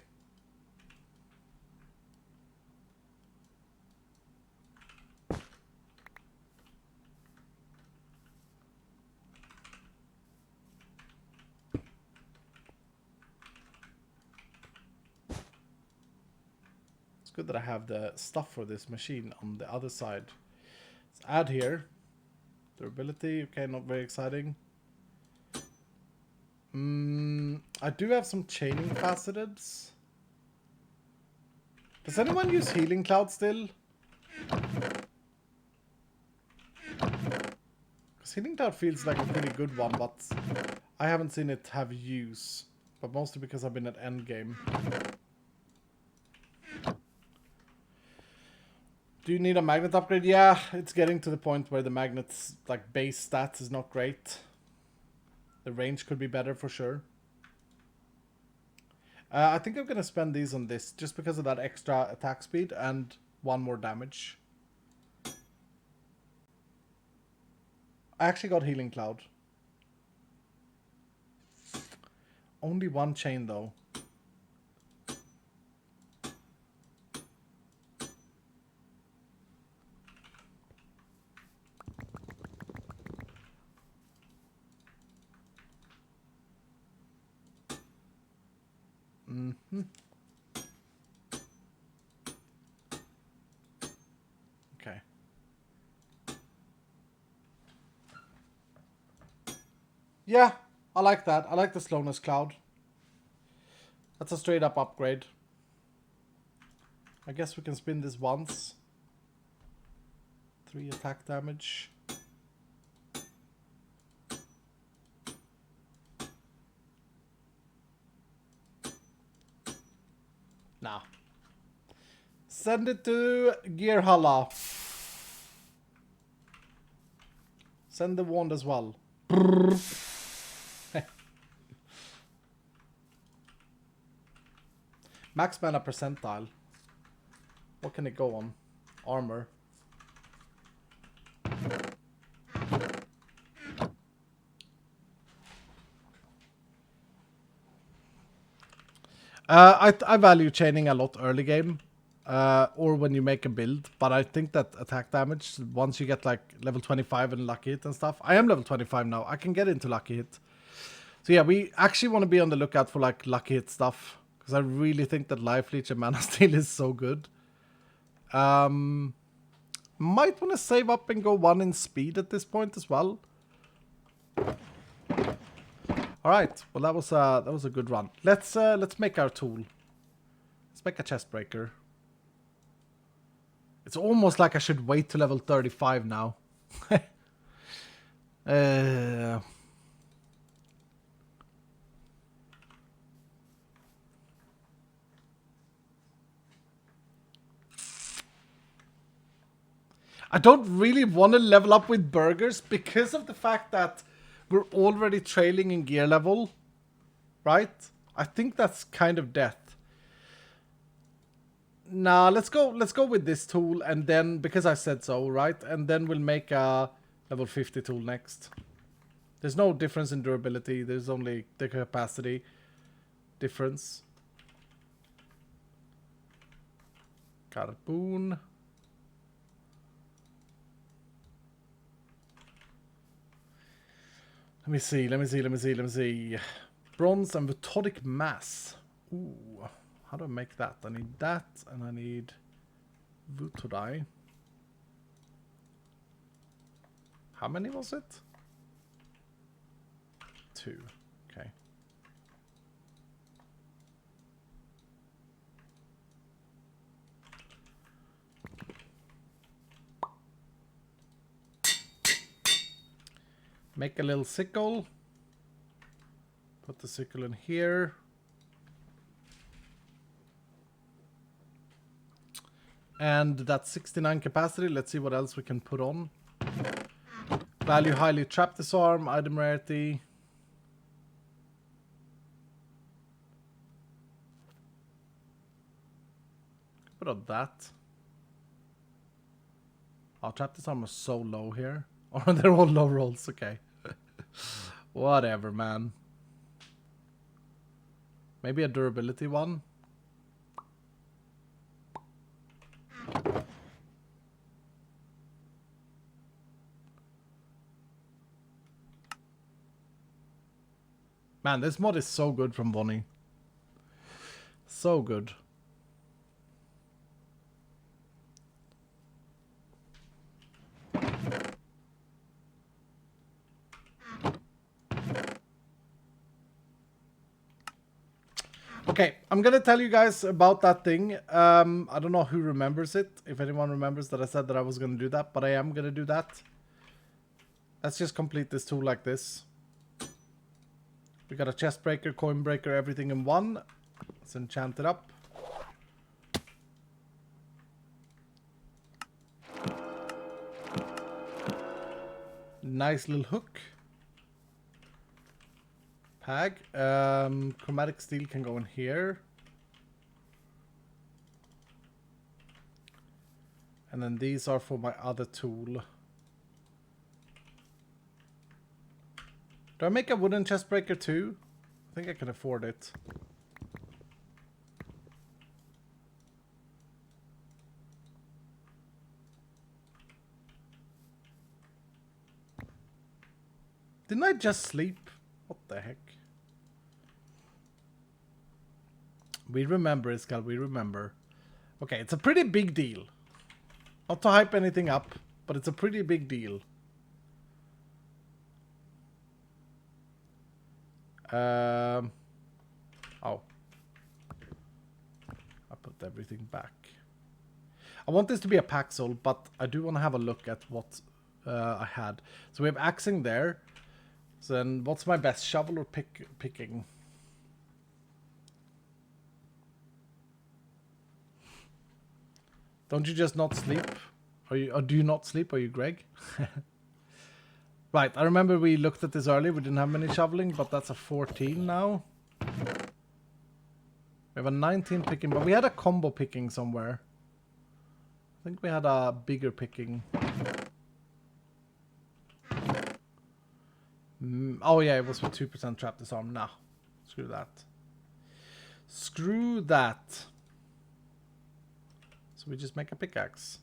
good that I have the stuff for this machine on the other side. Let's add here. Durability, okay, not very exciting. I do have some chaining facets. Does anyone use Healing Cloud still? Because Healing Cloud feels like a pretty good one, but I haven't seen it have use. But mostly because I've been at endgame. Do you need a magnet upgrade? Yeah, it's getting to the point where the magnet's like base stats is not great. The range could be better for sure. I think I'm going to spend these on this just because of that extra attack speed and 1 more damage. I actually got Healing Cloud. Only 1 chain though. Okay. Yeah, I like that. I like the slowness cloud. That's a straight up upgrade. I guess we can spin this once. 3 attack damage. Nah. Send it to Gearhalla. Send the wand as well. Max mana percentile. What can it go on? Armor. I value chaining a lot early game. Or when you make a build. But I think that attack damage, once you get like level 25 and lucky hit and stuff. I am level 25 now. I can get into lucky hit. So yeah, we actually want to be on the lookout for like lucky hit stuff. Because I really think that Life Leech and Mana Steal is so good. Might want to save up and go 1 in speed at this point as well. Alright, well that was a good run. Let's make our tool. Let's make a chest breaker. It's almost like I should wait to level 35 now. I don't really want to level up with burgers because of the fact that we're already trailing in gear level. Right? I think that's kind of death. Nah, let's go with this tool and then, because I said so, right? And then we'll make a level 50 tool next. There's no difference in durability. There's only the capacity difference. Carbon. Let me see. Bronze and Methodic Mass. Ooh, how do I make that? I need that, and I need Vutodai. How many was it? 2. Okay. Make a little sickle. Put the sickle in here. And that's 69 capacity. Let's see what else we can put on. Value highly trap disarm, item rarity. Put on that. Oh, trap disarm is so low here. Oh, they're all low rolls, okay. Whatever, man. Maybe a durability one. Man, this mod is so good from Bonnie. So good. Okay, I'm gonna tell you guys about that thing. I don't know who remembers it. If anyone remembers that I said that I was gonna do that, but I am gonna do that. Let's just complete this tool like this. We got a chest breaker, coin breaker, everything in one. Let's enchant it up. Nice little hook. Pag. Chromatic steel can go in here. And then these are for my other tool. Do I make a wooden chest breaker too? I think I can afford it. Didn't I just sleep? What the heck? We remember, Iskal, we remember. Okay, it's a pretty big deal. Not to hype anything up, but it's a pretty big deal. Oh. I put everything back. I want this to be a Paxel, but I do want to have a look at what I had. So we have axing there. So then what's my best, shovel or picking? Don't you just not sleep? Or do you not sleep? Are you Greg? Right, I remember we looked at this earlier. We didn't have many shoveling, but that's a 14 now. We have a 19 picking, but we had a combo picking somewhere. I think we had a bigger picking. Oh yeah, it was for 2% trap disarm. Nah, screw that. Screw that. So we just make a pickaxe.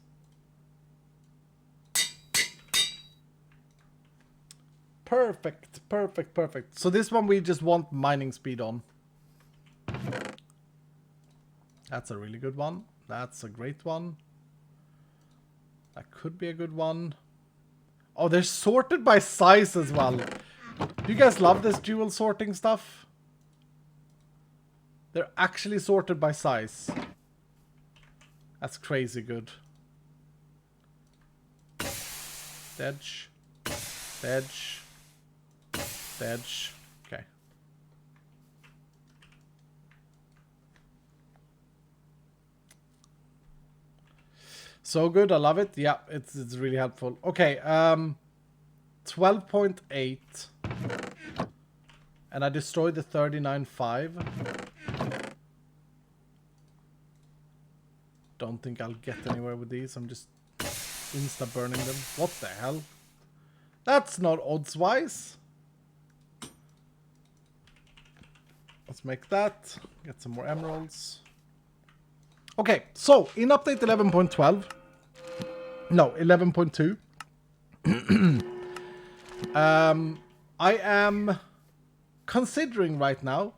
Perfect, perfect, perfect. So this one we just want mining speed on. That's a really good one. That's a great one. That could be a good one. Oh, they're sorted by size as well. Do you guys love this dual sorting stuff? They're actually sorted by size. That's crazy good. Edge. Edge. Edge. Okay. So good, I love it. Yeah, it's really helpful. Okay, 12.8. And I destroyed the 39.5. Don't think I'll get anywhere with these. I'm just insta burning them. What the hell? That's not odds-wise. Let's make that. Get some more emeralds. Okay, so in update 11.12, no, 11.2, I am considering right now,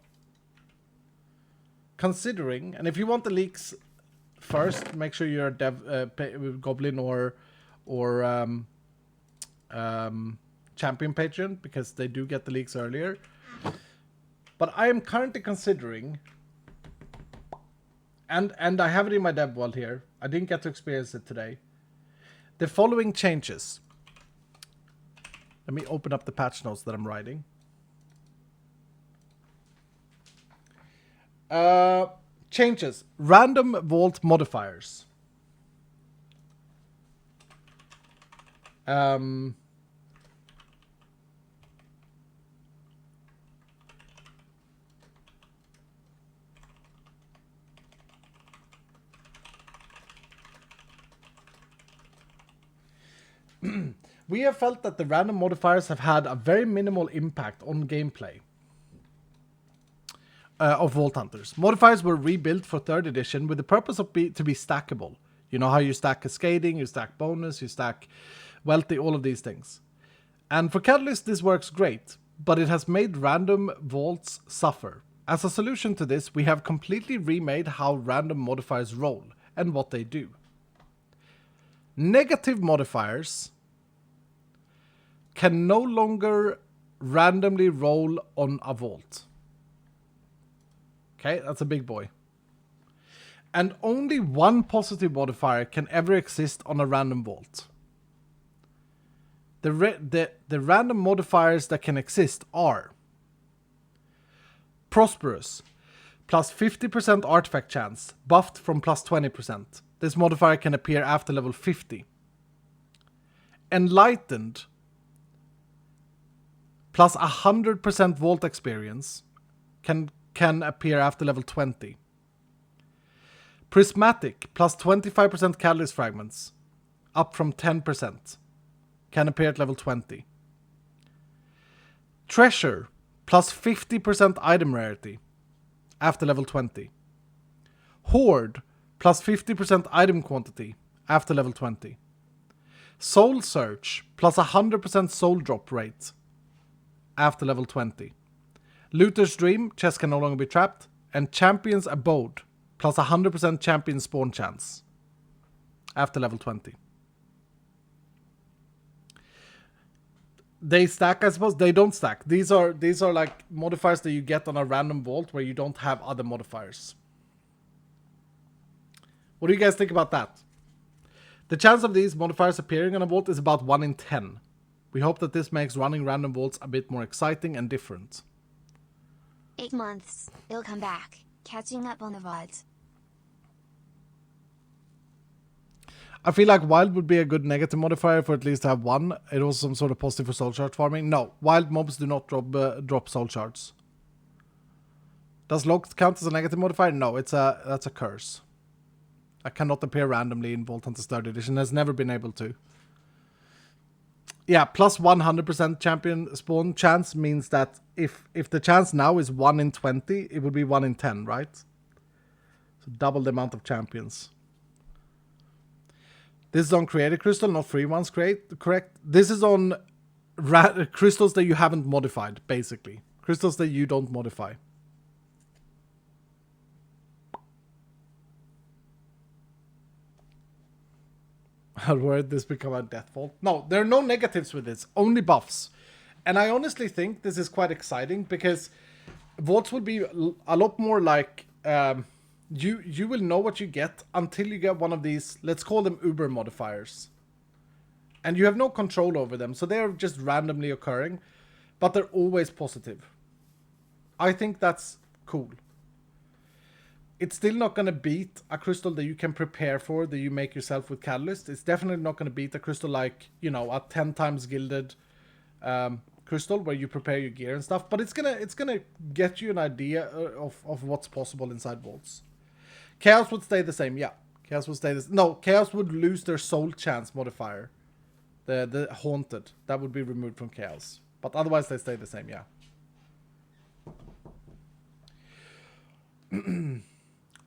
and if you want the leaks first, make sure you're a goblin or champion patron, because they do get the leaks earlier. But I am currently considering, and I have it in my dev world here. I didn't get to experience it today. The following changes. Let me open up the patch notes that I'm writing. Changes. Random vault modifiers. We have felt that the random modifiers have had a very minimal impact on gameplay of Vault Hunters. Modifiers were rebuilt for 3rd edition with the purpose of to be stackable. You know how you stack cascading, you stack bonus, you stack wealthy, all of these things. And for Catalyst this works great, but it has made random vaults suffer. As a solution to this, we have completely remade how random modifiers roll and what they do. Negative modifiers can no longer randomly roll on a vault. Okay, that's a big boy. And only one positive modifier can ever exist on a random vault. The random modifiers that can exist are Prosperous, plus 50% artifact chance, buffed from plus 20%. This modifier can appear after level 50. Enlightened, plus 100% vault experience, can appear after level 20. Prismatic, plus 25% catalyst fragments, up from 10%, can appear at level 20. Treasure, plus 50% item rarity, after level 20. Hoard, plus 50% item quantity, after level 20. Soul Search, plus 100% soul drop rate, after level 20. Looter's Dream, chests can no longer be trapped. And Champion's Abode, plus 100% champion spawn chance, after level 20. They stack, I suppose. They don't stack. These are like modifiers that you get on a random vault where you don't have other modifiers. What do you guys think about that? The chance of these modifiers appearing on a vault is about 1 in 10. We hope that this makes running random vaults a bit more exciting and different. 8 months, it'll come back, catching up on the VODs. I feel like wild would be a good negative modifier for at least to have one. It was some sort of positive for soul shard farming. No, wild mobs do not drop soul shards. Does locked count as a negative modifier? No, that's a curse. I cannot appear randomly in Vault Hunter's 3rd edition. Has never been able to. Yeah, plus 100% champion spawn chance means that if the chance now is 1 in 20, it would be 1 in 10, right? So double the amount of champions. This is on created crystal, not free ones, correct? This is on crystals that you haven't modified, basically. Crystals that you don't modify. How would this become a death vault? No, there are no negatives with this, only buffs. And I honestly think this is quite exciting because vaults will be a lot more like... You will know what you get until you get one of these, let's call them Uber modifiers. And you have no control over them, so they're just randomly occurring, but they're always positive. I think that's cool. It's still not going to beat a crystal that you can prepare for, that you make yourself with Catalyst. It's definitely not going to beat a crystal like, you know, a 10 times gilded crystal where you prepare your gear and stuff, but it's gonna get you an idea of what's possible inside vaults. Chaos would stay the same, yeah. Chaos would stay the same. No, Chaos would lose their soul chance modifier. The Haunted. That would be removed from Chaos. But otherwise they stay the same, yeah.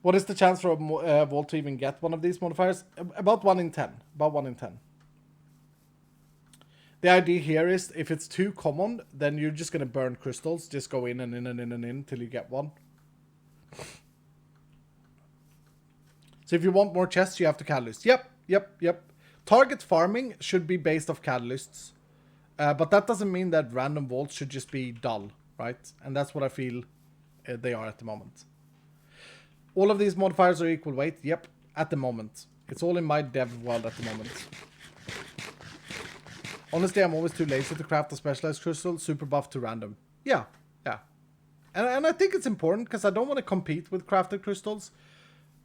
What is the chance for a vault to even get one of these modifiers? About 1 in 10. About 1 in 10. The idea here is, if it's too common, then you're just going to burn crystals. Just go in and in and in and in till you get one. So if you want more chests, you have to catalyst. Yep. Target farming should be based off catalysts. But that doesn't mean that random vaults should just be dull, right? And that's what I feel they are at the moment. All of these modifiers are equal weight. Yep, at the moment. It's all in my dev world at the moment. Honestly, I'm always too lazy to craft a specialized crystal. Super buff to random. Yeah. And I think it's important because I don't want to compete with crafted crystals.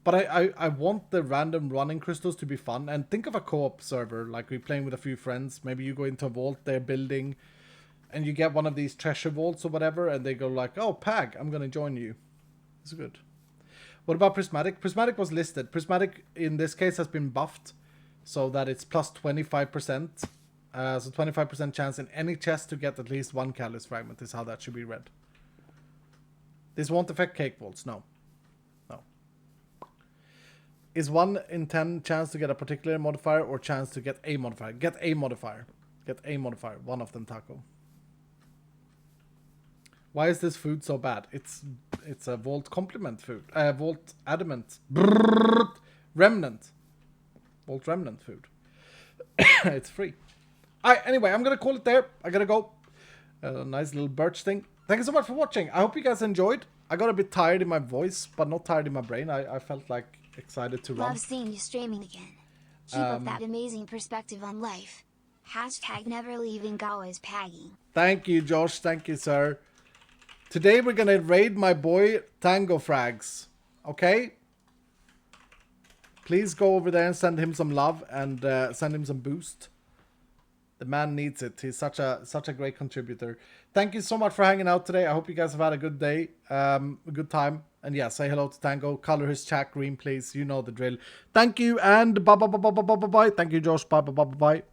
But I want the random running crystals to be fun. And think of a co-op server, like we're playing with a few friends. Maybe you go into a vault, they're building, and you get one of these treasure vaults or whatever, and they go like, oh, Pag, I'm going to join you. It's good. What about Prismatic? Prismatic was listed. Prismatic, in this case, has been buffed so that it's plus 25%. So 25% chance in any chest to get at least one Catalyst Fragment is how that should be read. This won't affect Cake Vaults, no. Is 1 in 10 chance to get a particular modifier or chance to get a modifier? Get a modifier. Get a modifier. One of them, Taco. Why is this food so bad? It's a Vault Complement food. Vault Adamant. Remnant. Vault Remnant food. It's free. Anyway, I'm going to call it there. I got to go. Nice little birch thing. Thank you so much for watching. I hope you guys enjoyed. I got a bit tired in my voice, but not tired in my brain. I felt like excited to run. Love seeing you streaming again. Keep up that amazing perspective on life. Hashtag never leaving, always pagging. Thank you, Josh. Thank you, sir. Today we're gonna raid my boy Tango Frags. Okay? Please go over there and send him some love and send him some boost. The man needs it. He's such a great contributor. Thank you so much for hanging out today. I hope you guys have had a good day, a good time. And yeah, say hello to Tango. Color his chat green, please. You know the drill. Thank you and bye bye bye bye bye bye bye. Thank you, Josh. Bye bye bye bye bye.